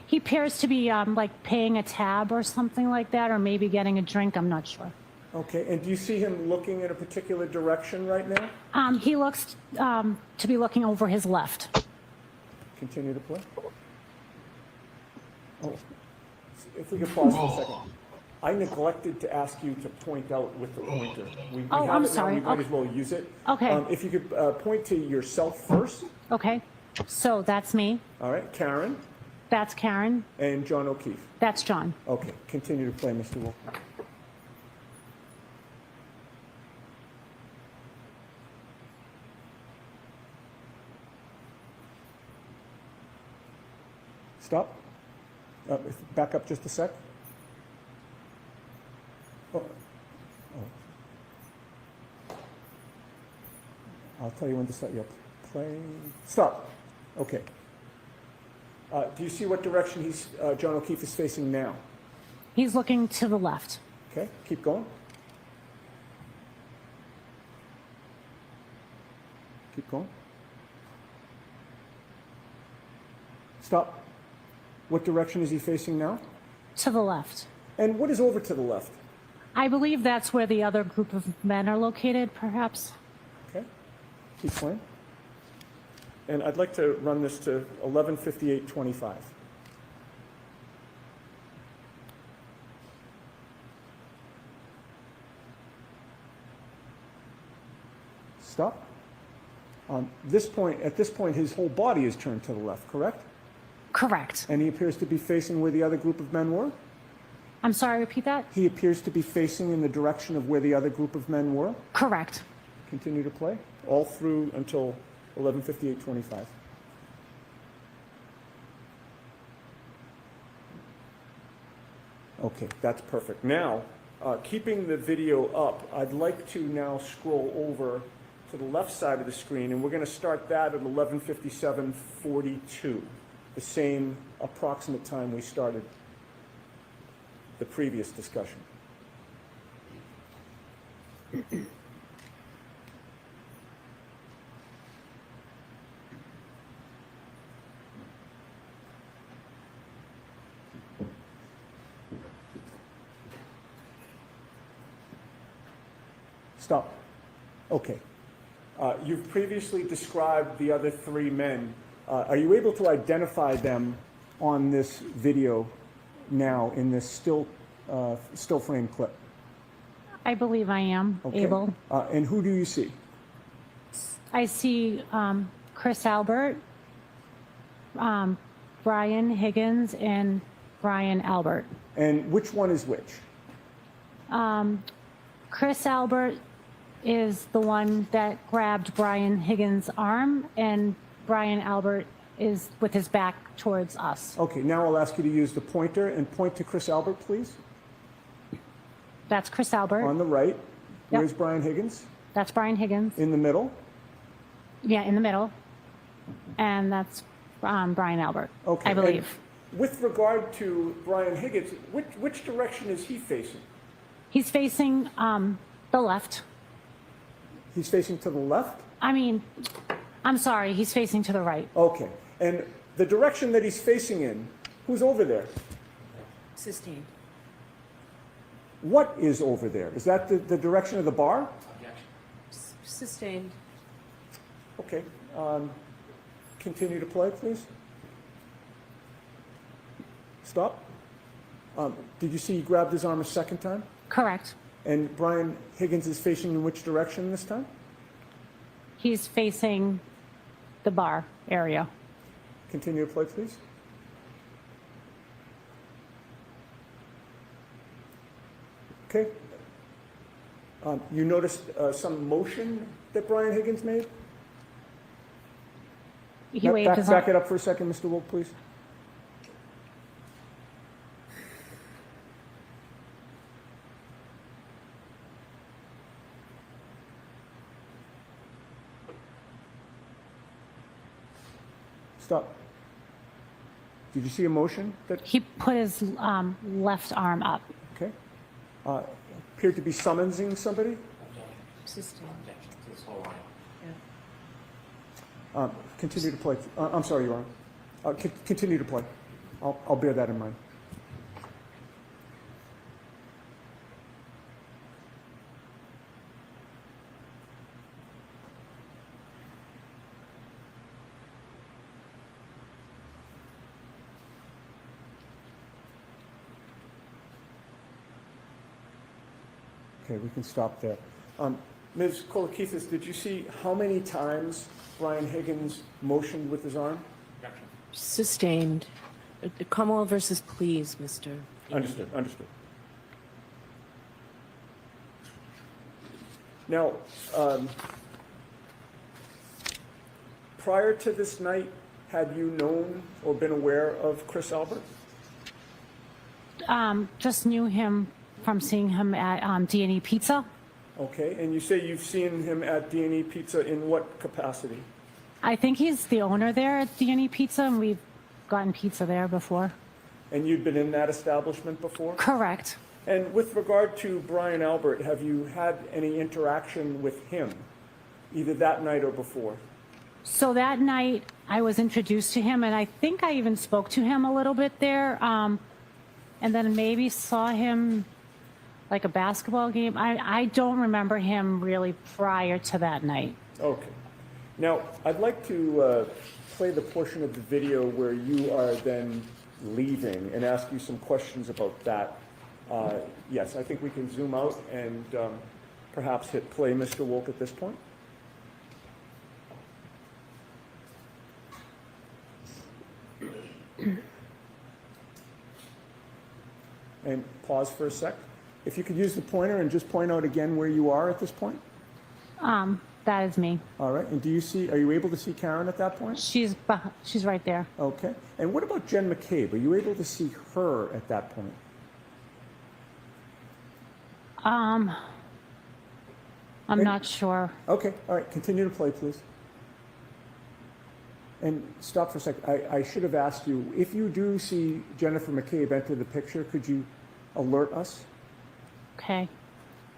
Speaker 13: He appears to be like paying a tab or something like that, or maybe getting a drink. I'm not sure.
Speaker 6: Okay, and do you see him looking in a particular direction right now?
Speaker 13: He looks to be looking over his left.
Speaker 6: Continue to play. Oh, if we could pause for a second. I neglected to ask you to point out with the pointer. We
Speaker 13: Oh,
Speaker 6: have
Speaker 13: I'm
Speaker 6: it now,
Speaker 13: sorry.
Speaker 6: we might
Speaker 13: Okay.
Speaker 6: as well use it.
Speaker 13: Okay.
Speaker 6: If you could point to yourself first.
Speaker 13: Okay. So that's me.
Speaker 6: All right, Karen
Speaker 13: That's Karen.
Speaker 6: and John O'Keefe.
Speaker 13: That's John.
Speaker 6: Okay, continue to play, Mr. Wolf. Stop. Back up just a sec. Oh. I'll tell you when to start. Yep. Play. Stop. Okay. Do you see what direction John O'Keefe is facing now?
Speaker 13: He's looking to the left.
Speaker 6: Okay, keep going. Keep going. Stop. What direction is he facing now?
Speaker 13: To the left.
Speaker 6: And what is over to the left?
Speaker 13: I believe that's where the other group of men are located, perhaps.
Speaker 6: Okay, keep playing. And I'd like to run this to 11:58:25. Stop. At this point, his whole body is turned to the left, correct?
Speaker 13: Correct.
Speaker 6: And he appears to be facing where the other group of men were?
Speaker 13: I'm sorry, repeat that?
Speaker 6: He appears to be facing in the direction of where the other group of men were?
Speaker 13: Correct.
Speaker 6: Continue to play, all through until 11:58:25. Okay, that's perfect. Now, keeping the video up, I'd like to now scroll over to the left side of the screen, and we're going to start that at 11:57:42, the same approximate time we started the previous discussion. Stop. Okay. You've previously described the other three men. Are you able to identify them on this video now in this still frame clip?
Speaker 13: I believe I am able.
Speaker 6: And who do you see?
Speaker 13: I see Chris Albert, Brian Higgins, and Brian Albert.
Speaker 6: And which one is which?
Speaker 13: Chris Albert is the one that grabbed Brian Higgins' arm, and Brian Albert is with his back towards us.
Speaker 6: Okay, now I'll ask you to use the pointer and point to Chris Albert, please.
Speaker 13: That's Chris Albert.
Speaker 6: On the right.
Speaker 13: Yep.
Speaker 6: Where's Brian Higgins?
Speaker 13: That's Brian Higgins.
Speaker 6: In the middle?
Speaker 13: Yeah, in the middle. And that's Brian Albert,
Speaker 6: Okay.
Speaker 13: I believe.
Speaker 6: And with regard to Brian Higgins, which direction is he facing?
Speaker 13: He's facing the left.
Speaker 6: He's facing to the left?
Speaker 13: I mean, I'm sorry, he's facing to the right.
Speaker 6: Okay. And the direction that he's facing in, who's over there?
Speaker 4: Sistine.
Speaker 6: What is over there? Is that the direction of the bar?
Speaker 4: Sustained.
Speaker 6: Okay. Continue to play, please. Stop. Did you see he grabbed his arm a second time?
Speaker 13: Correct.
Speaker 6: And Brian Higgins is facing in which direction this time?
Speaker 13: He's facing the bar area.
Speaker 6: Continue to play, please. Okay. You noticed some motion that Brian Higgins made?
Speaker 13: He waved his arm.
Speaker 6: Back it up for a second, Mr. Wolf, please. Stop. Did you see a motion that?
Speaker 13: He put his left arm up.
Speaker 6: Okay. Appeared to be summoning somebody?
Speaker 4: Sistine.
Speaker 6: Continue to play. I'm sorry, Your Honor. Continue to play. I'll bear that in mind. Okay, we can stop there. Ms. Kolakithis, did you see how many times Brian Higgins motioned with his arm?
Speaker 14: Sustained. Commonwealth versus please, Mr.
Speaker 6: Understood, understood. Now, prior to this night, had you known or been aware of Chris Albert?
Speaker 13: Just knew him from seeing him at D&E Pizza.
Speaker 6: Okay, and you say you've seen him at D&E Pizza in what capacity?
Speaker 13: I think he's the owner there at D&E Pizza, and we've gotten pizza there before.
Speaker 6: And you'd been in that establishment before?
Speaker 13: Correct.
Speaker 6: And with regard to Brian Albert, have you had any interaction with him, either that night or before?
Speaker 13: So that night, I was introduced to him, and I think I even spoke to him a little bit there, and then maybe saw him like a basketball game. I don't remember him really prior to that night.
Speaker 6: Okay. Now, I'd like to play the portion of the video where you are then leaving and ask you some questions about that. Yes, I think we can zoom out and perhaps hit play, Mr. Wolk, at this point. And pause for a sec. If you could use the pointer and just point out again where you are at this point.
Speaker 13: That is me.
Speaker 6: All right. And are you able to see Karen at that point?
Speaker 13: She's right there.
Speaker 6: Okay. And what about Jen McCabe? Are you able to see her at that point?
Speaker 13: I'm not sure.
Speaker 6: Okay. All right. Continue to play, please. And stop for a sec. I should have asked you, if you do see Jennifer McCabe enter the picture, could you alert us?
Speaker 13: Okay.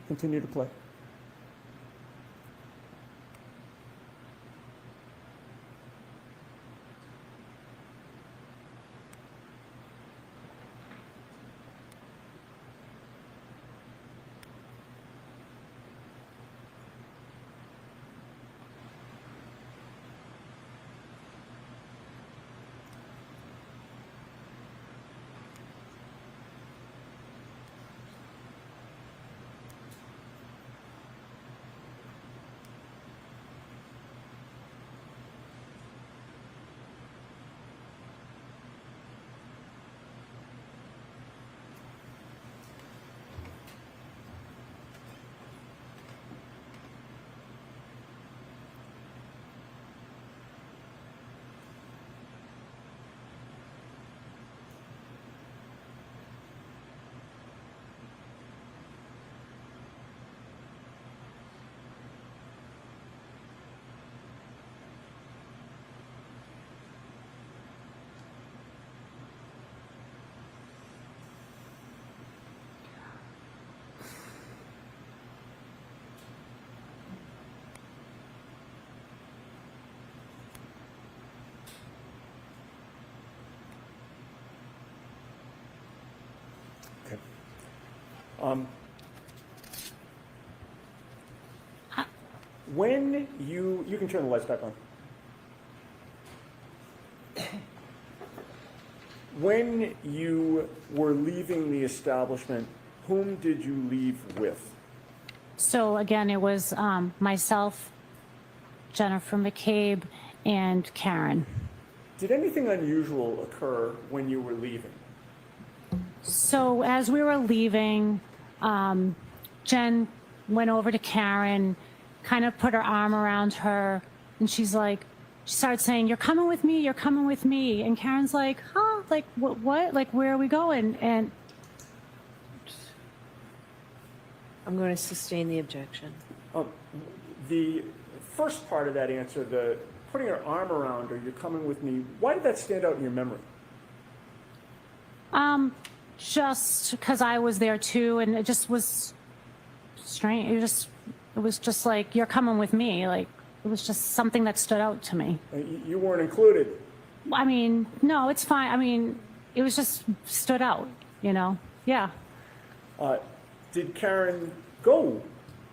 Speaker 6: Continue to play. When you can turn the lights back on. When you were leaving the establishment, whom did you leave with?
Speaker 13: So again, it was myself, Jennifer McCabe, and Karen.
Speaker 6: Did anything unusual occur when you were leaving?
Speaker 13: So as we were leaving, Jen went over to Karen, kind of put her arm around her, and she started saying, "You're coming with me, you're coming with me." And Karen's like, "Huh? Like, what? Like, where are we going?" And
Speaker 14: I'm going to sustain the objection.
Speaker 6: The first part of that answer, the putting her arm around her, "You're coming with me," why did that stand out in your memory?
Speaker 13: Just because I was there too, and it just was strange. It was just like, "You're coming with me." Like, it was just something that stood out to me.
Speaker 6: You weren't included.
Speaker 13: I mean, no, it's fine. I mean, it was just stood out, you know? Yeah.
Speaker 6: Did Karen go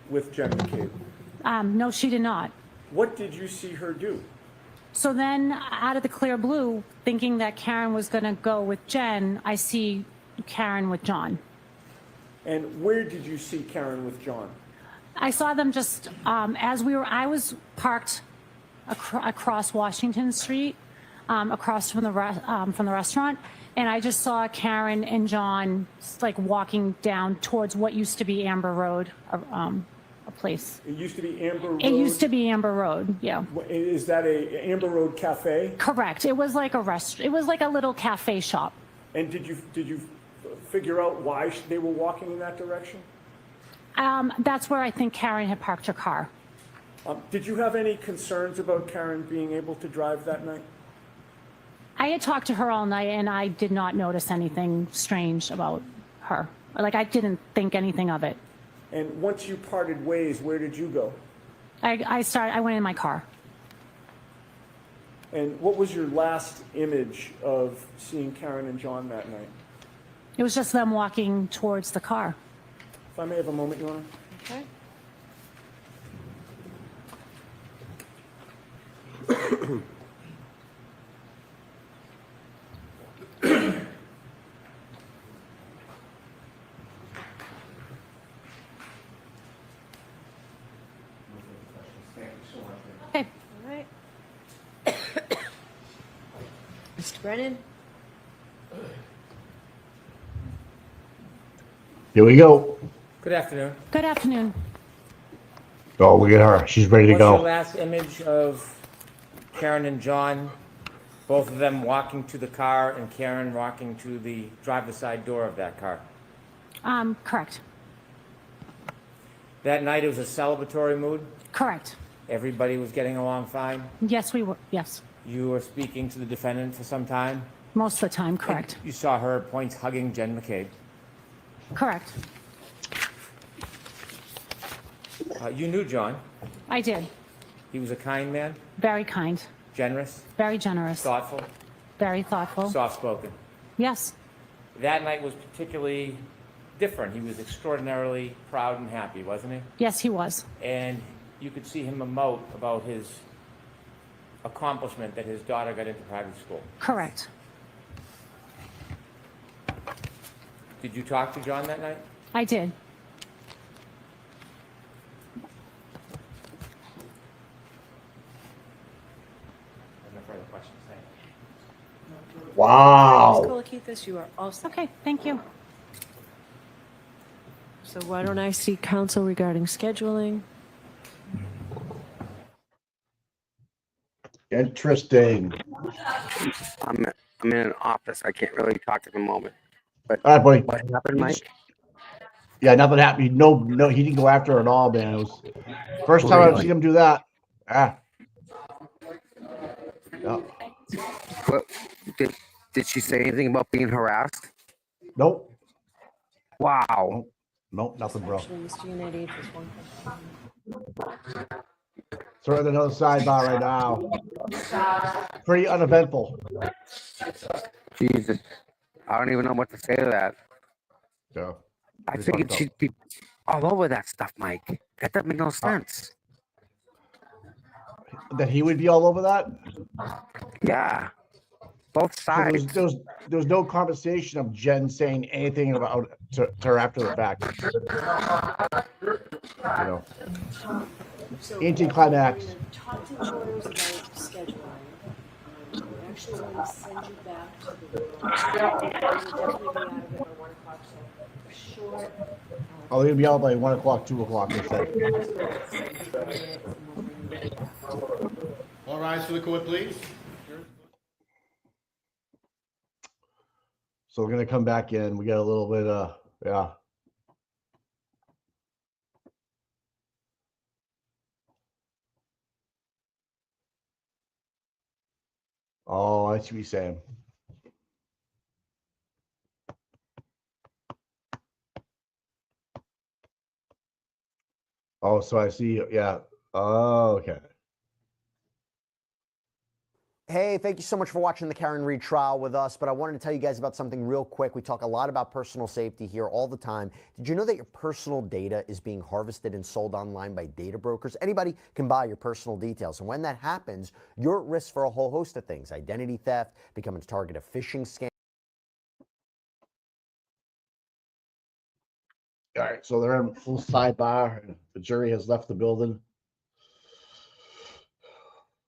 Speaker 6: with Jen McCabe?
Speaker 13: No, she did not.
Speaker 6: What did you see her do?
Speaker 13: So then, out of the clear blue, thinking that Karen was going to go with Jen, I see Karen with John.
Speaker 6: And where did you see Karen with John?
Speaker 13: I saw them just I was parked across Washington Street, across from the restaurant, and I just saw Karen and John like walking down towards what used to be Amber Road, a place.
Speaker 6: It used to be Amber Road?
Speaker 13: It used to be Amber Road, yeah.
Speaker 6: Is that a Amber Road cafe?
Speaker 13: Correct. It was like a restaurant. It was like a little cafe shop.
Speaker 6: And did you figure out why they were walking in that direction?
Speaker 13: That's where I think Karen had parked her car.
Speaker 6: Did you have any concerns about Karen being able to drive that night?
Speaker 13: I had talked to her all night, and I did not notice anything strange about her. Like, I didn't think anything of it.
Speaker 6: And once you parted ways, where did you go?
Speaker 13: I went in my car.
Speaker 6: And what was your last image of seeing Karen and John that night?
Speaker 13: It was just them walking towards the car.
Speaker 6: If I may have a moment, Your Honor.
Speaker 14: Okay.
Speaker 13: Okay.
Speaker 14: All right. Mr. Brennan?
Speaker 1: Here we go.
Speaker 10: Good afternoon.
Speaker 13: Good afternoon.
Speaker 1: Oh, look at her. She's ready to
Speaker 10: What's your
Speaker 1: go.
Speaker 10: last image of Karen and John, both of them walking to the car and Karen walking to the driver's side door of that car?
Speaker 13: Correct.
Speaker 10: That night it was a celebratory mood?
Speaker 13: Correct.
Speaker 10: Everybody was getting along fine?
Speaker 13: Yes, we were. Yes.
Speaker 10: You were speaking to the defendant for some time?
Speaker 13: Most of the time, correct.
Speaker 10: You saw her at points hugging Jen McCabe?
Speaker 13: Correct.
Speaker 10: You knew John.
Speaker 13: I did.
Speaker 10: He was a kind man,
Speaker 13: Very kind.
Speaker 10: generous,
Speaker 13: Very generous.
Speaker 10: thoughtful,
Speaker 13: Very thoughtful.
Speaker 10: soft-spoken.
Speaker 13: Yes.
Speaker 10: That night was particularly different. He was extraordinarily proud and happy, wasn't he?
Speaker 13: Yes, he was.
Speaker 10: And you could see him emote about his accomplishment that his daughter got into private school.
Speaker 13: Correct.
Speaker 10: Did you talk to John that night?
Speaker 13: I did.
Speaker 10: No further questions. Thank you.
Speaker 14: Ms.
Speaker 1: Wow.
Speaker 14: Kolakithis, you are all set.
Speaker 13: Okay, thank you.
Speaker 14: So why don't I see counsel regarding scheduling?
Speaker 1: Interesting.
Speaker 15: I'm in an office. I can't really talk at the moment. But
Speaker 1: All right, buddy.
Speaker 15: what happened, Mike?
Speaker 1: Yeah, nothing happened. No, he didn't go after her at all, man. It was first time I've
Speaker 15: Really?
Speaker 1: seen him do that. Ah. Yeah.
Speaker 15: What, did she say anything about being harassed?
Speaker 1: Nope.
Speaker 15: Wow.
Speaker 1: Nope, nothing, bro.
Speaker 14: Actually, Mr. Unity, just one question.
Speaker 1: So we're at another sidebar right now. Pretty uneventful.
Speaker 15: Jesus. I don't even know what to say to that.
Speaker 1: Yeah.
Speaker 15: I
Speaker 1: It's
Speaker 15: figured
Speaker 1: fucked up.
Speaker 15: she'd be all over that stuff, Mike. That doesn't make no sense.
Speaker 1: That he would be all over that?
Speaker 15: Yeah. Both
Speaker 1: So
Speaker 15: sides.
Speaker 1: there was no conversation of Jen saying anything about to her after the fact. You know.
Speaker 4: So
Speaker 1: Anticlimax.
Speaker 4: I'm gonna talk to lawyers about scheduling. I'm actually going to send you back to the room. You'll definitely be out of it by 1 o'clock, so short.
Speaker 1: Oh, they're gonna be out by 1 o'clock, 2 o'clock, they said.
Speaker 5: All rise for the court, please.
Speaker 1: So we're gonna come back in. We got a little bit yeah. Oh, I see what you're saying. Oh, so I see, yeah. Oh, okay.
Speaker 11: Hey, thank you so much for watching the Karen Reed trial with us, but I wanted to tell you guys about something real quick. We talk a lot about personal safety here all the time. Did you know that your personal data is being harvested and sold online by data brokers? Anybody can buy your personal details, and when that happens, you're at risk for a whole host of things: identity theft, becoming a target of phishing scams,
Speaker 1: All right, so they're in full sidebar, and the jury has left the building.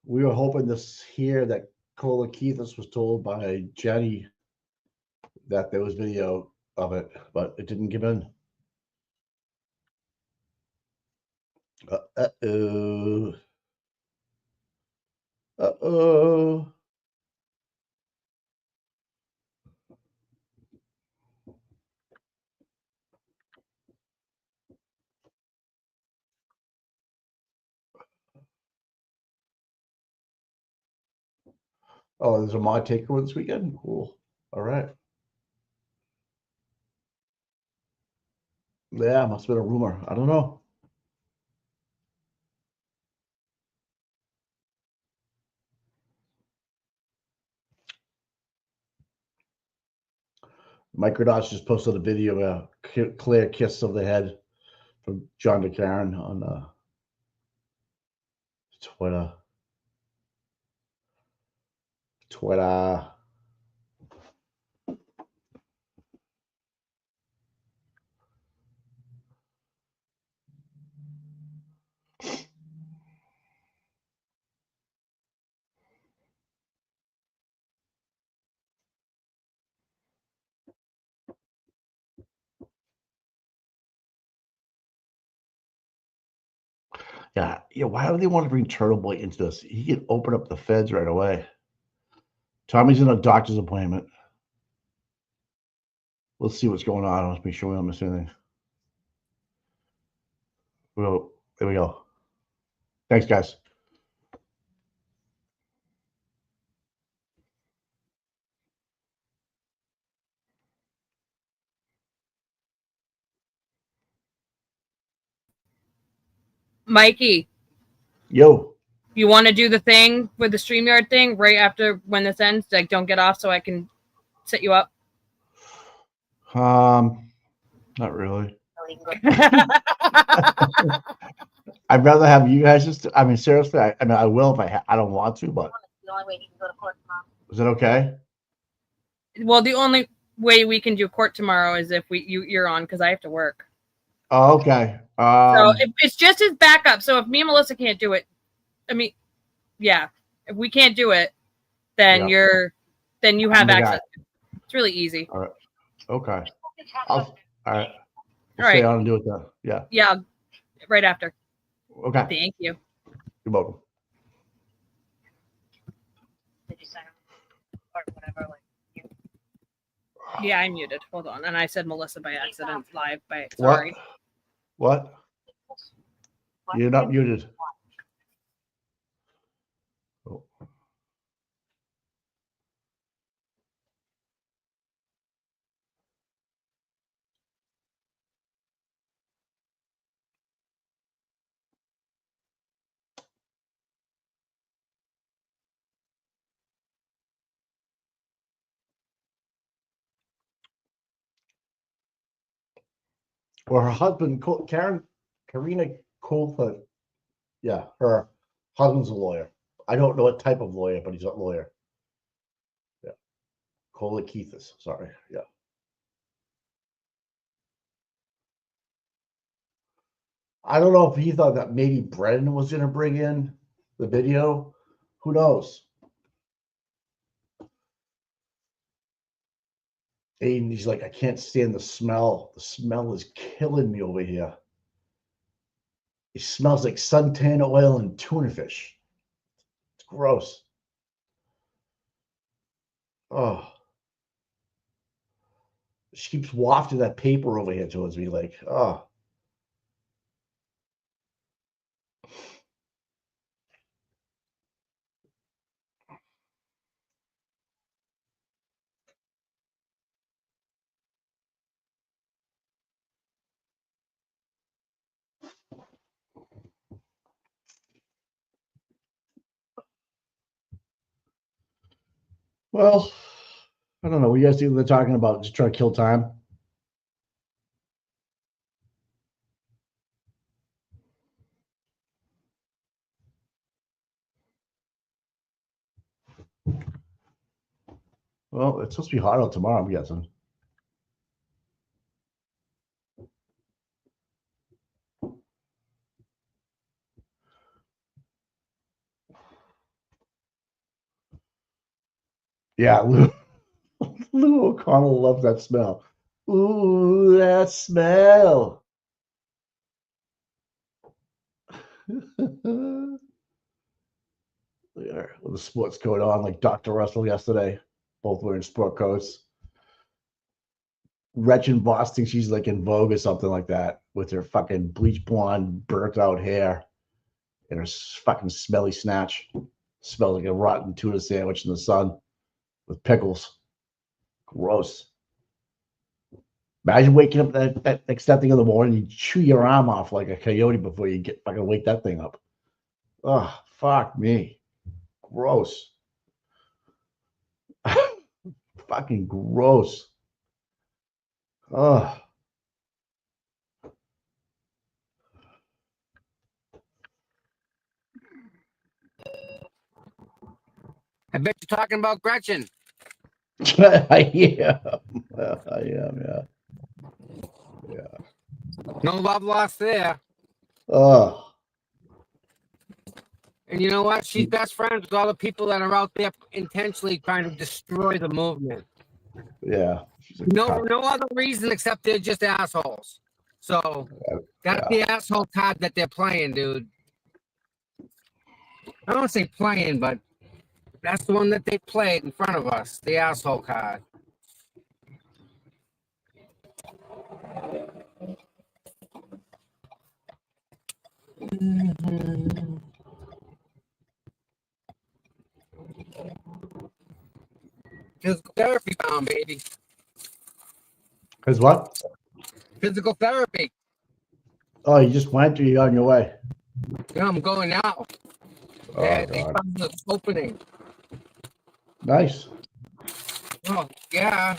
Speaker 1: We were hoping to hear that Cola Keithis was told by Jenny that there was video of it, but it didn't give in. Uh-oh. Uh-oh. Oh, there's a mod takeover this weekend? Cool. All right. Yeah, must have been a rumor. I don't know. Microdot just posted a video of a clear kiss of the head from John DeCaren on Twitter. Yeah, yeah. Why do they want to bring Turtle Boy into this? He can open up the feds right away. Tommy's in a doctor's appointment. Let's see what's going on. Let's make sure we don't miss anything. Well, there we go. Thanks, guys.
Speaker 16: Mikey,
Speaker 1: Yo.
Speaker 16: you want to do the thing with the StreamYard thing right after when this ends? Like, don't get off so I can set you up.
Speaker 1: Not really. I'd rather have you guys just. I mean, seriously. I mean, I will if I don't want to, but
Speaker 9: The only way you can go to court tomorrow.
Speaker 1: is it okay?
Speaker 16: Well, the only way we can do court tomorrow is if you're on because I have to work.
Speaker 1: Oh, okay.
Speaker 16: So it's just his backup. So if me and Melissa can't do it, I mean, yeah, if we can't do it, then
Speaker 1: Yeah.
Speaker 16: you have
Speaker 1: I'm the
Speaker 16: access.
Speaker 1: guy.
Speaker 16: It's really easy.
Speaker 1: All right. Okay. All right. We'll
Speaker 16: All
Speaker 1: stay
Speaker 16: right.
Speaker 1: on and do it then. Yeah.
Speaker 16: Yeah, right after.
Speaker 1: Okay.
Speaker 16: Thank you.
Speaker 1: You're welcome.
Speaker 9: Did you sign or whatever? Like,
Speaker 16: Yeah, I muted. Hold on, and I said Melissa by accident live. By
Speaker 1: What?
Speaker 16: sorry.
Speaker 1: What? You're not muted. Oh. Well, her husband, Karina Colford, yeah, her husband's a lawyer. I don't know what type of lawyer, but he's a lawyer. Yeah. Cola Keithis. Sorry. Yeah. I don't know if he thought that maybe Brendan was going to bring in the video. Who knows? And he's like, I can't stand the smell. The smell is killing me over here. It smells like suntan oil and tuna fish. It's gross. Oh. She keeps wafting that paper over here towards me, like, oh. Well, I don't know. What you guys think they're talking about? Just trying to kill time? Well, it's supposed to be hot out tomorrow, I'm guessing. Yeah, Lou O'Connell loves that smell. Ooh, that smell. There, with the sports coat on, like Dr. Russell yesterday, both wearing sport coats. Gretchen Boss thinks she's like in Vogue or something like that with her fucking bleach blonde, burnt out hair and her fucking smelly snatch. Smells like a rotten tuna sandwich in the sun with pickles. Gross. Imagine waking up that next thing in the morning, you chew your arm off like a coyote before you get fucking wake that thing up. Oh, fuck me. Gross. Fucking gross. Oh.
Speaker 3: I bet you're talking about Gretchen.
Speaker 1: I am. I am, yeah. Yeah.
Speaker 3: No love lost there.
Speaker 1: Oh.
Speaker 3: And you know what? She's best friends with all the people that are out there intentionally trying to destroy the movement.
Speaker 1: Yeah.
Speaker 3: No other reason except they're just assholes. So that's the asshole card that they're playing, dude. I don't say playing, but that's the one that they played in front of us, the asshole card. Physical therapy found, baby.
Speaker 1: Because what?
Speaker 3: Physical therapy.
Speaker 1: Oh, you just went or you on your way?
Speaker 3: Yeah, I'm going now.
Speaker 1: Oh,
Speaker 3: They
Speaker 1: God.
Speaker 3: found the opening.
Speaker 1: Nice.
Speaker 3: Oh, yeah.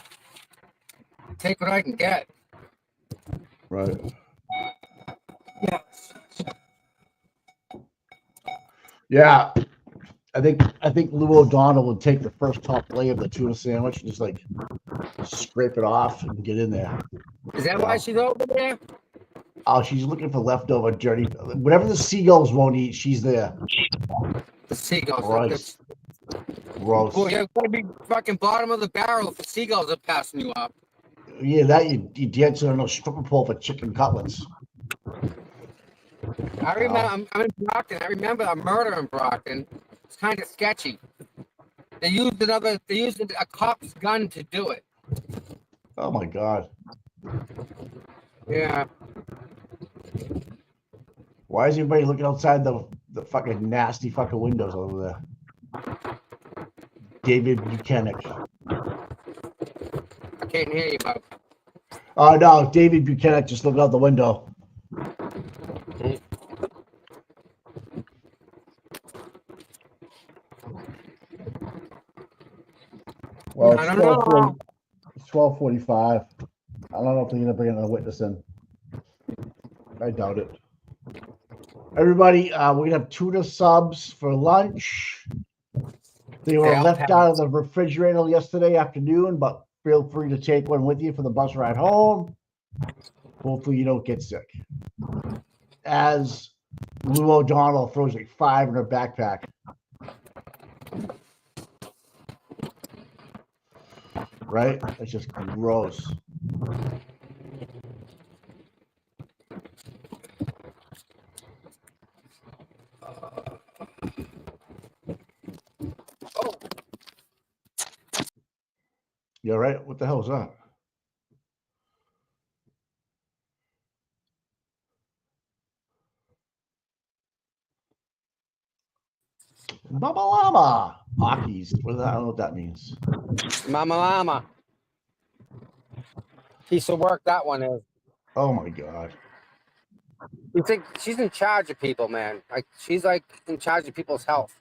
Speaker 3: Take what I can get.
Speaker 1: Right.
Speaker 3: Yeah.
Speaker 1: Yeah. I think Lou O'Donnell would take the first top layer of the tuna sandwich and just like scrape it off and get in there.
Speaker 3: Is that why she's over there?
Speaker 1: Oh, she's looking for leftover dirty. Whatever the seagulls won't eat, she's there.
Speaker 3: The seagulls.
Speaker 1: Gross. Gross.
Speaker 3: Boy, you're gonna be fucking bottom of the barrel if the seagulls are passing you up.
Speaker 1: Yeah, that you dancing on a stripper pole for chicken cutlets.
Speaker 3: I remember. I'm in Brockton. I remember a murder in Brockton. It's kind of sketchy. They used a cop's gun to do it.
Speaker 1: Oh my God.
Speaker 3: Yeah.
Speaker 1: Why is everybody looking outside the fucking nasty fucking windows over there? David Buchanan.
Speaker 3: I can't hear you, bud.
Speaker 1: Oh no, David Buchanan just looked out the window. Well, it's 12:45. I don't know if they're gonna bring another witness in. I doubt it. Everybody, we're gonna have tuna subs for lunch. They were left out of the refrigerator yesterday afternoon, but feel free to take one with you for the bus ride home. Hopefully you don't get sick. As Lou O'Donnell throws like 5 in her backpack. Right? That's just gross. You all right? What the hell is that? Mama Llama. Akis. I don't know what that means.
Speaker 3: Mama Llama. Piece of work that one is.
Speaker 1: Oh my God.
Speaker 3: You think she's in charge of people, man? Like she's like in charge of people's health.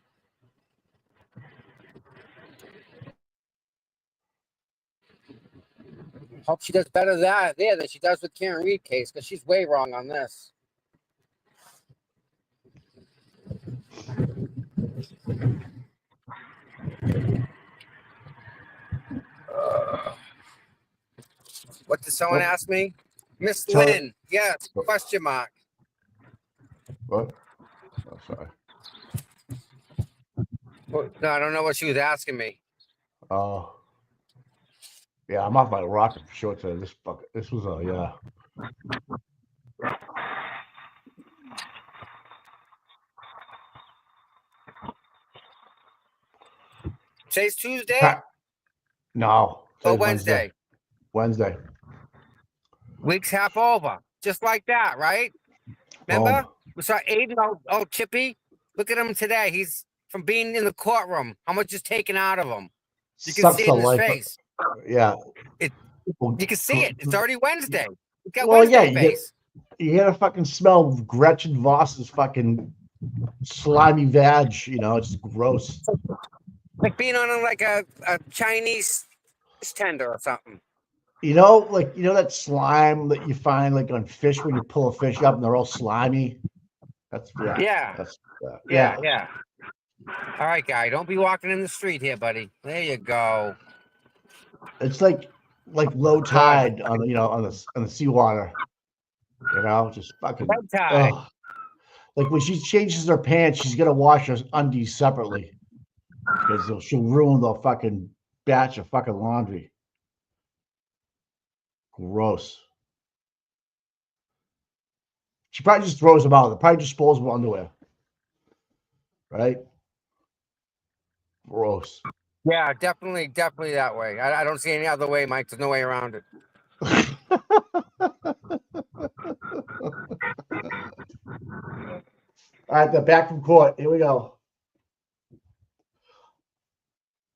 Speaker 3: Hope she does better there than she does with Karen Reed case, because she's way wrong on this. What did someone ask me? Miss Lynn. Yes. Question mark.
Speaker 1: What? Oh, sorry.
Speaker 3: No, I don't know what she was asking me.
Speaker 1: Yeah, I'm off my rocker for sure today. This was a yeah.
Speaker 3: Today's Tuesday
Speaker 1: No,
Speaker 3: or
Speaker 1: today's
Speaker 3: Wednesday.
Speaker 1: Wednesday.
Speaker 3: Week's half over, just like that, right? Remember?
Speaker 1: Boom.
Speaker 3: We saw Aiden, oh, Chippy. Look at him today. He's from being in the courtroom. How much is taken out of him? You can
Speaker 1: Sucks
Speaker 3: see it
Speaker 1: to
Speaker 3: in his
Speaker 1: life.
Speaker 3: face.
Speaker 1: Yeah.
Speaker 3: You can see it. It's already Wednesday. You got
Speaker 1: Well, yeah,
Speaker 3: Wednesday face.
Speaker 1: you gotta fucking smell Gretchen Voss's fucking slimy vag. You know, it's gross.
Speaker 3: Like being on like a Chinese tender or something.
Speaker 1: You know, like that slime that you find like on fish when you pull a fish up and they're all slimy. That's
Speaker 3: Yeah. Yeah. All right, guy. Don't be walking in the street here, buddy. There you go.
Speaker 1: It's like low tide on on the seawater. You know, just fucking.
Speaker 3: Low tide.
Speaker 1: Ugh. Like when she changes her pants, she's gonna wash her undies separately because she'll ruin the fucking batch of fucking laundry. Gross. She probably just throws them out. They're probably disposable underwear. Right? Gross.
Speaker 3: Yeah, definitely that way. I don't see any other way, Mike. There's no way around it.
Speaker 1: All right, they're back from court. Here we go.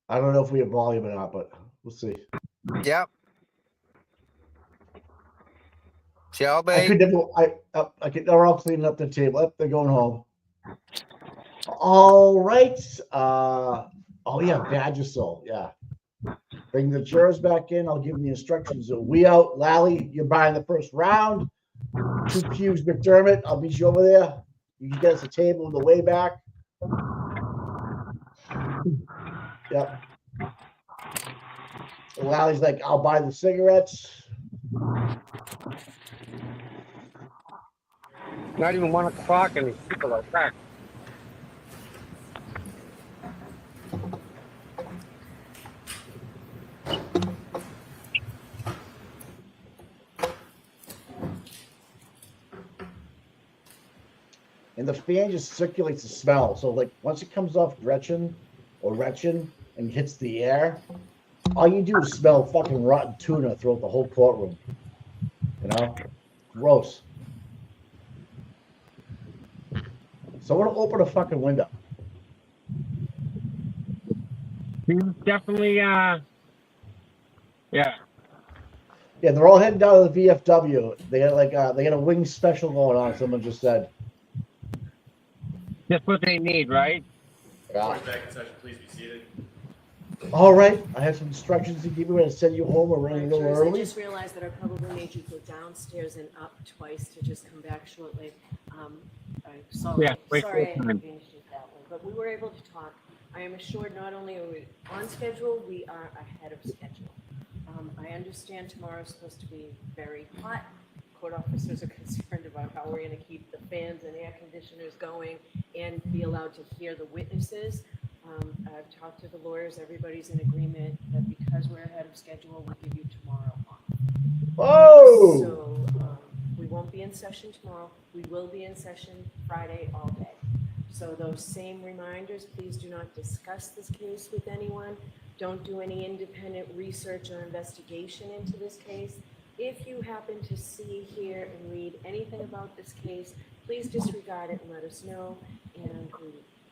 Speaker 1: I don't know if we have volume or not, but we'll see.
Speaker 3: Yep. Shelby.
Speaker 1: I could they're all cleaning up the table. They're going home. All right. Oh yeah, Vagisil. Yeah. Bring the jurors back in. I'll give them the instructions. We out. Lally, you're buying the first round. 2 Q's McDermott. I'll meet you over there. You can get us a table on the way back. Yep. So Lally's like, I'll buy the cigarettes.
Speaker 3: Not even 1 o'clock and these people are back.
Speaker 1: And the fan just circulates the smell. So like once it comes off Gretchen and hits the air, all you do is smell fucking rotten tuna throughout the whole courtroom. You know? Gross. Someone open a fucking window.
Speaker 3: Definitely, yeah.
Speaker 1: Yeah, they're all heading down to the VFW. They got a wing special going on. Someone just said.
Speaker 3: That's what they need, right?
Speaker 1: Yeah.
Speaker 17: Back in session, please be seated.
Speaker 1: All right, I have some instructions to give you. I'm going to send you home. We're running a little
Speaker 4: I
Speaker 1: early.
Speaker 4: just realized that I probably made you go downstairs and up twice to just come back shortly. Sorry I inconvenienced you that way, but we were able to talk. I am assured not only are we on schedule, we are ahead of schedule. I understand tomorrow is supposed to be very hot. Court officers are concerned about how we're going to keep the fans and air conditioners going and be allowed to hear the witnesses. I've talked to the lawyers. Everybody's in agreement that because we're ahead of schedule, we'll give you tomorrow off.
Speaker 1: Oh!
Speaker 4: So we won't be in session tomorrow. We will be in session Friday all day. So those same reminders, please do not discuss this case with anyone. Don't do any independent research or investigation into this case. If you happen to see, hear, and read anything about this case, please disregard it and let us know. And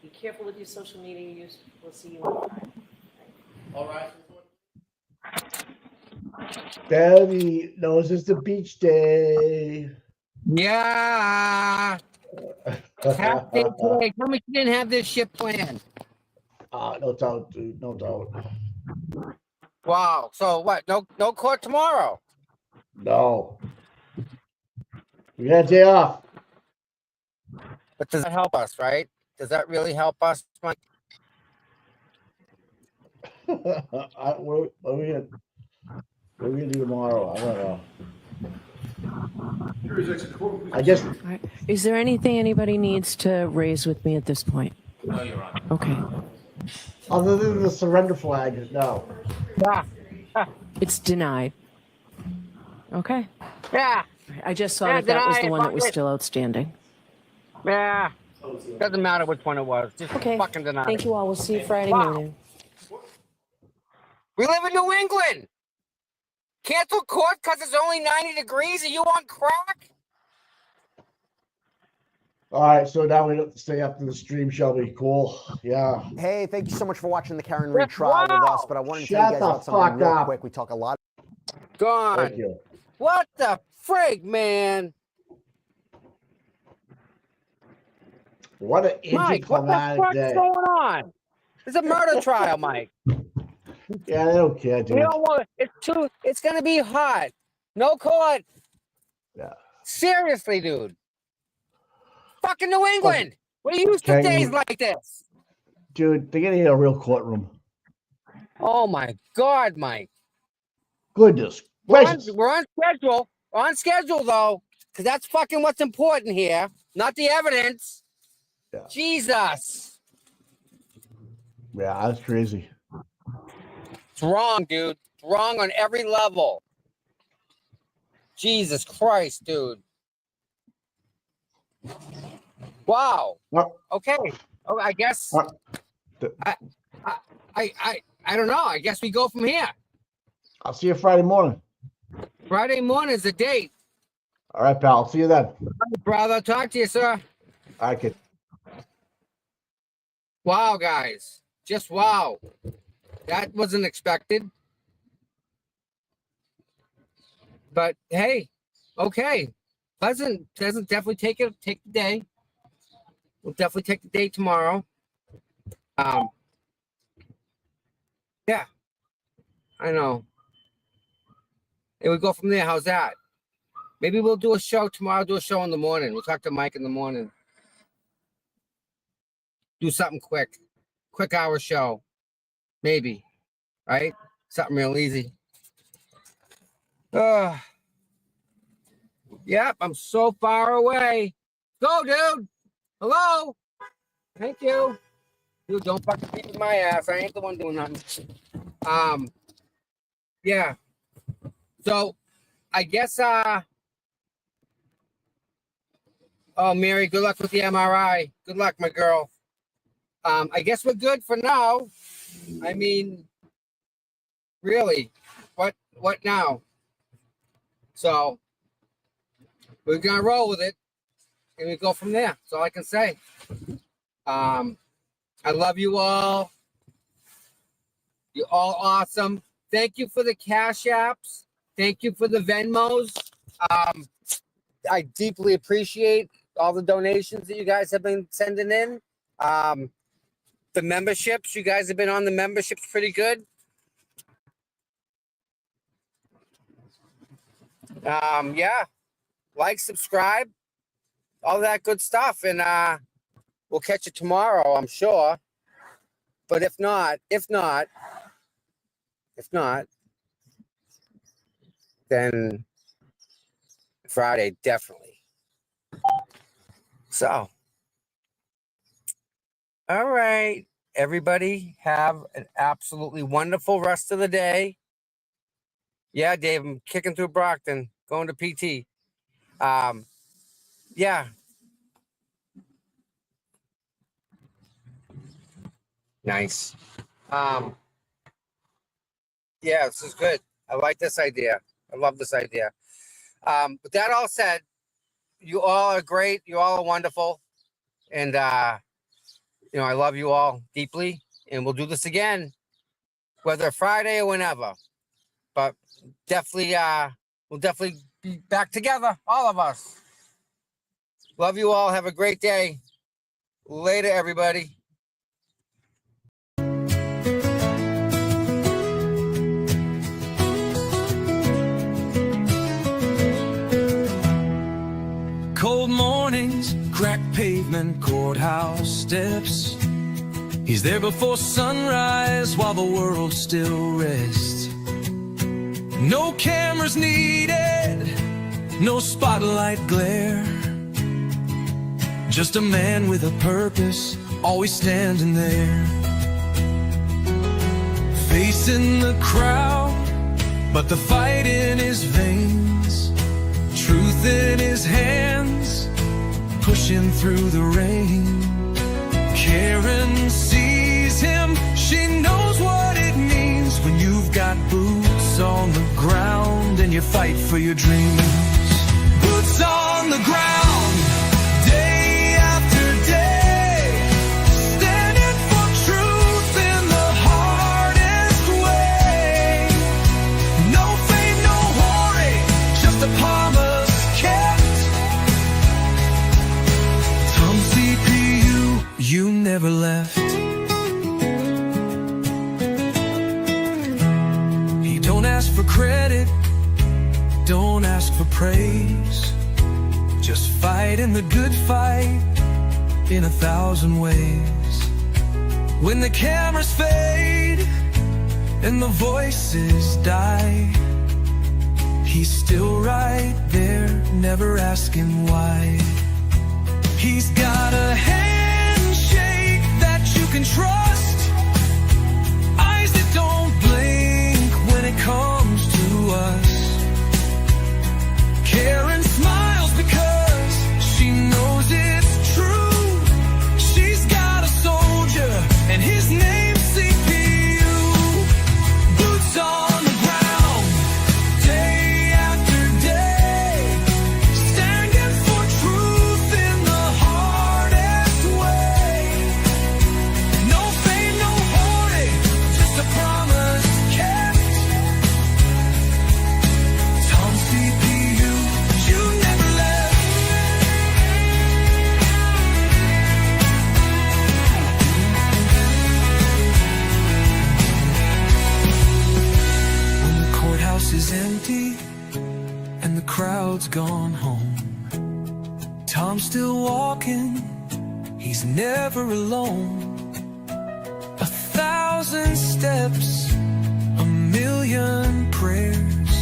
Speaker 4: be careful with your social media use. We'll see you on Friday.
Speaker 17: All right.
Speaker 1: Betty knows it's the beach day.
Speaker 3: Yeah. Half day today. Tell me she didn't have this shit planned.
Speaker 1: No doubt, dude. No doubt.
Speaker 3: Wow. So what? No court tomorrow.
Speaker 1: No. We got a day off.
Speaker 3: But does that help us, right? Does that really help us, Mike?
Speaker 1: What are we gonna do tomorrow? I don't know. I guess.
Speaker 4: Is there anything anybody needs to raise with me at this point?
Speaker 17: No, Your Honor.
Speaker 4: Okay.
Speaker 1: Other than the surrender flag, no.
Speaker 3: Yeah.
Speaker 18: It's denied. Okay.
Speaker 3: Yeah.
Speaker 18: I just saw
Speaker 3: Yeah,
Speaker 18: that was the
Speaker 3: deny it,
Speaker 18: one that
Speaker 3: fuck
Speaker 18: was
Speaker 3: it.
Speaker 18: still outstanding.
Speaker 3: Yeah. Doesn't matter which one it was. Just
Speaker 18: Okay.
Speaker 3: fucking deny
Speaker 18: Thank
Speaker 3: it.
Speaker 18: you all. We'll see you Friday
Speaker 3: Wow.
Speaker 18: morning.
Speaker 3: We live in New England. Cancel court because it's only 90 degrees. Are you on crack?
Speaker 1: All right, so now we don't have to stay after the stream, Shelby. Cool. Yeah.
Speaker 11: Hey, thank you so much for watching the Karen Reed trial with us, but I wanted to tell
Speaker 1: Shut
Speaker 11: you guys
Speaker 1: the
Speaker 11: about something
Speaker 1: fuck
Speaker 11: real
Speaker 1: up.
Speaker 11: quick. We talk a lot.
Speaker 3: Gone.
Speaker 1: Thank you.
Speaker 3: What the frig, man?
Speaker 1: What an
Speaker 3: Mike, what the
Speaker 1: anticlimactic
Speaker 3: fuck's
Speaker 1: day.
Speaker 3: going on? It's a murder trial, Mike.
Speaker 1: Yeah, they don't care, dude.
Speaker 3: You know what? It's gonna be hot. No court.
Speaker 1: Yeah.
Speaker 3: Seriously, dude. Fucking New England. We're used to
Speaker 1: Can't
Speaker 3: days
Speaker 1: you-
Speaker 3: like this.
Speaker 1: Dude, they're gonna need a real courtroom.
Speaker 3: Oh my God, Mike.
Speaker 1: Goodness
Speaker 3: We're
Speaker 1: gracious.
Speaker 3: on schedule. We're on schedule though, because that's fucking what's important here, not the evidence.
Speaker 1: Yeah.
Speaker 3: Jesus.
Speaker 1: Yeah, that's crazy.
Speaker 3: It's wrong, dude. It's wrong on every level. Jesus Christ, dude. Wow. Okay. Oh, I guess. I don't know. I guess we go from here.
Speaker 1: I'll see you Friday morning.
Speaker 3: Friday morning is the date.
Speaker 1: All right, pal. See you then.
Speaker 3: All right, brother. Talk to you, sir.
Speaker 1: All right, kid.
Speaker 3: Wow, guys. Just wow. That wasn't expected. But hey, okay. Pleasant definitely take the day. We'll definitely take the day tomorrow. Yeah. I know. And we go from there. How's that? Maybe we'll do a show tomorrow, do a show in the morning. We'll talk to Mike in the morning. Do something quick. Quick hour show. Maybe. Right? Something real easy. Yep, I'm so far away. Go, dude. Hello. Thank you. Dude, don't fucking beat my ass. I ain't the one doing nothing. Yeah. So I guess oh, Mary, good luck with the MRI. Good luck, my girl. I guess we're good for now. I mean, really, what now? So we're gonna roll with it and we go from there. That's all I can say. I love you all. You're all awesome. Thank you for the Cash Apps. Thank you for the Venmos. I deeply appreciate all the donations that you guys have been sending in. The memberships, you guys have been on the memberships pretty good. Yeah, like, subscribe, all that good stuff, and we'll catch you tomorrow, I'm sure. But if not, then Friday, definitely. So, all right, everybody, have an absolutely wonderful rest of the day. Yeah, Dave, I'm kicking through Brockton, going to PT. Yeah. Nice. Yeah, this is good. I like this idea. I love this idea. With that all said, you all are great. You all are wonderful. And, you know, I love you all deeply. And we'll do this again, whether Friday or whenever. But definitely, we'll definitely be back together, all of us. Love you all. Have a great day. Later, everybody.
Speaker 2: Cold mornings, cracked pavement, courthouse steps. He's there before sunrise while the world still rests. No cameras needed, no spotlight glare. Just a man with a purpose, always standing there. facing the crowd, but the fight in his veins, truth in his hands, pushing through the rain. Karen sees him, she knows what it means when you've got boots on the ground and you fight for your dreams. Boots on the ground, day after day, standing for truth in the hardest way. No fame, no glory, just a promise kept. Tom CPU, you never left. He don't ask for credit, don't ask for praise, just fight in the good fight in 1,000 ways. When the cameras fade and the voices die, he's still right there, never asking why. He's got a handshake that you can trust, eyes that don't blink when it comes to us. Karen smiles because she knows it's true. She's got a soldier and his name's CPU. Boots on the ground, day after day, standing for truth in the hardest way. No fame, no glory, just a promise kept. Tom CPU, you never left. When the courthouse is empty and the crowd's gone home, Tom's still walking, he's never alone. 1,000 steps, a million prayers,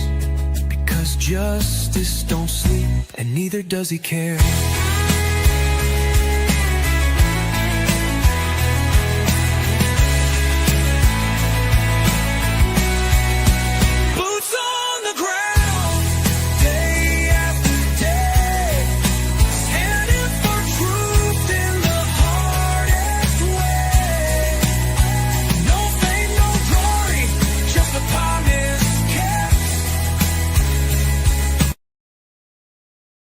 Speaker 2: because justice don't sleep and neither does he care.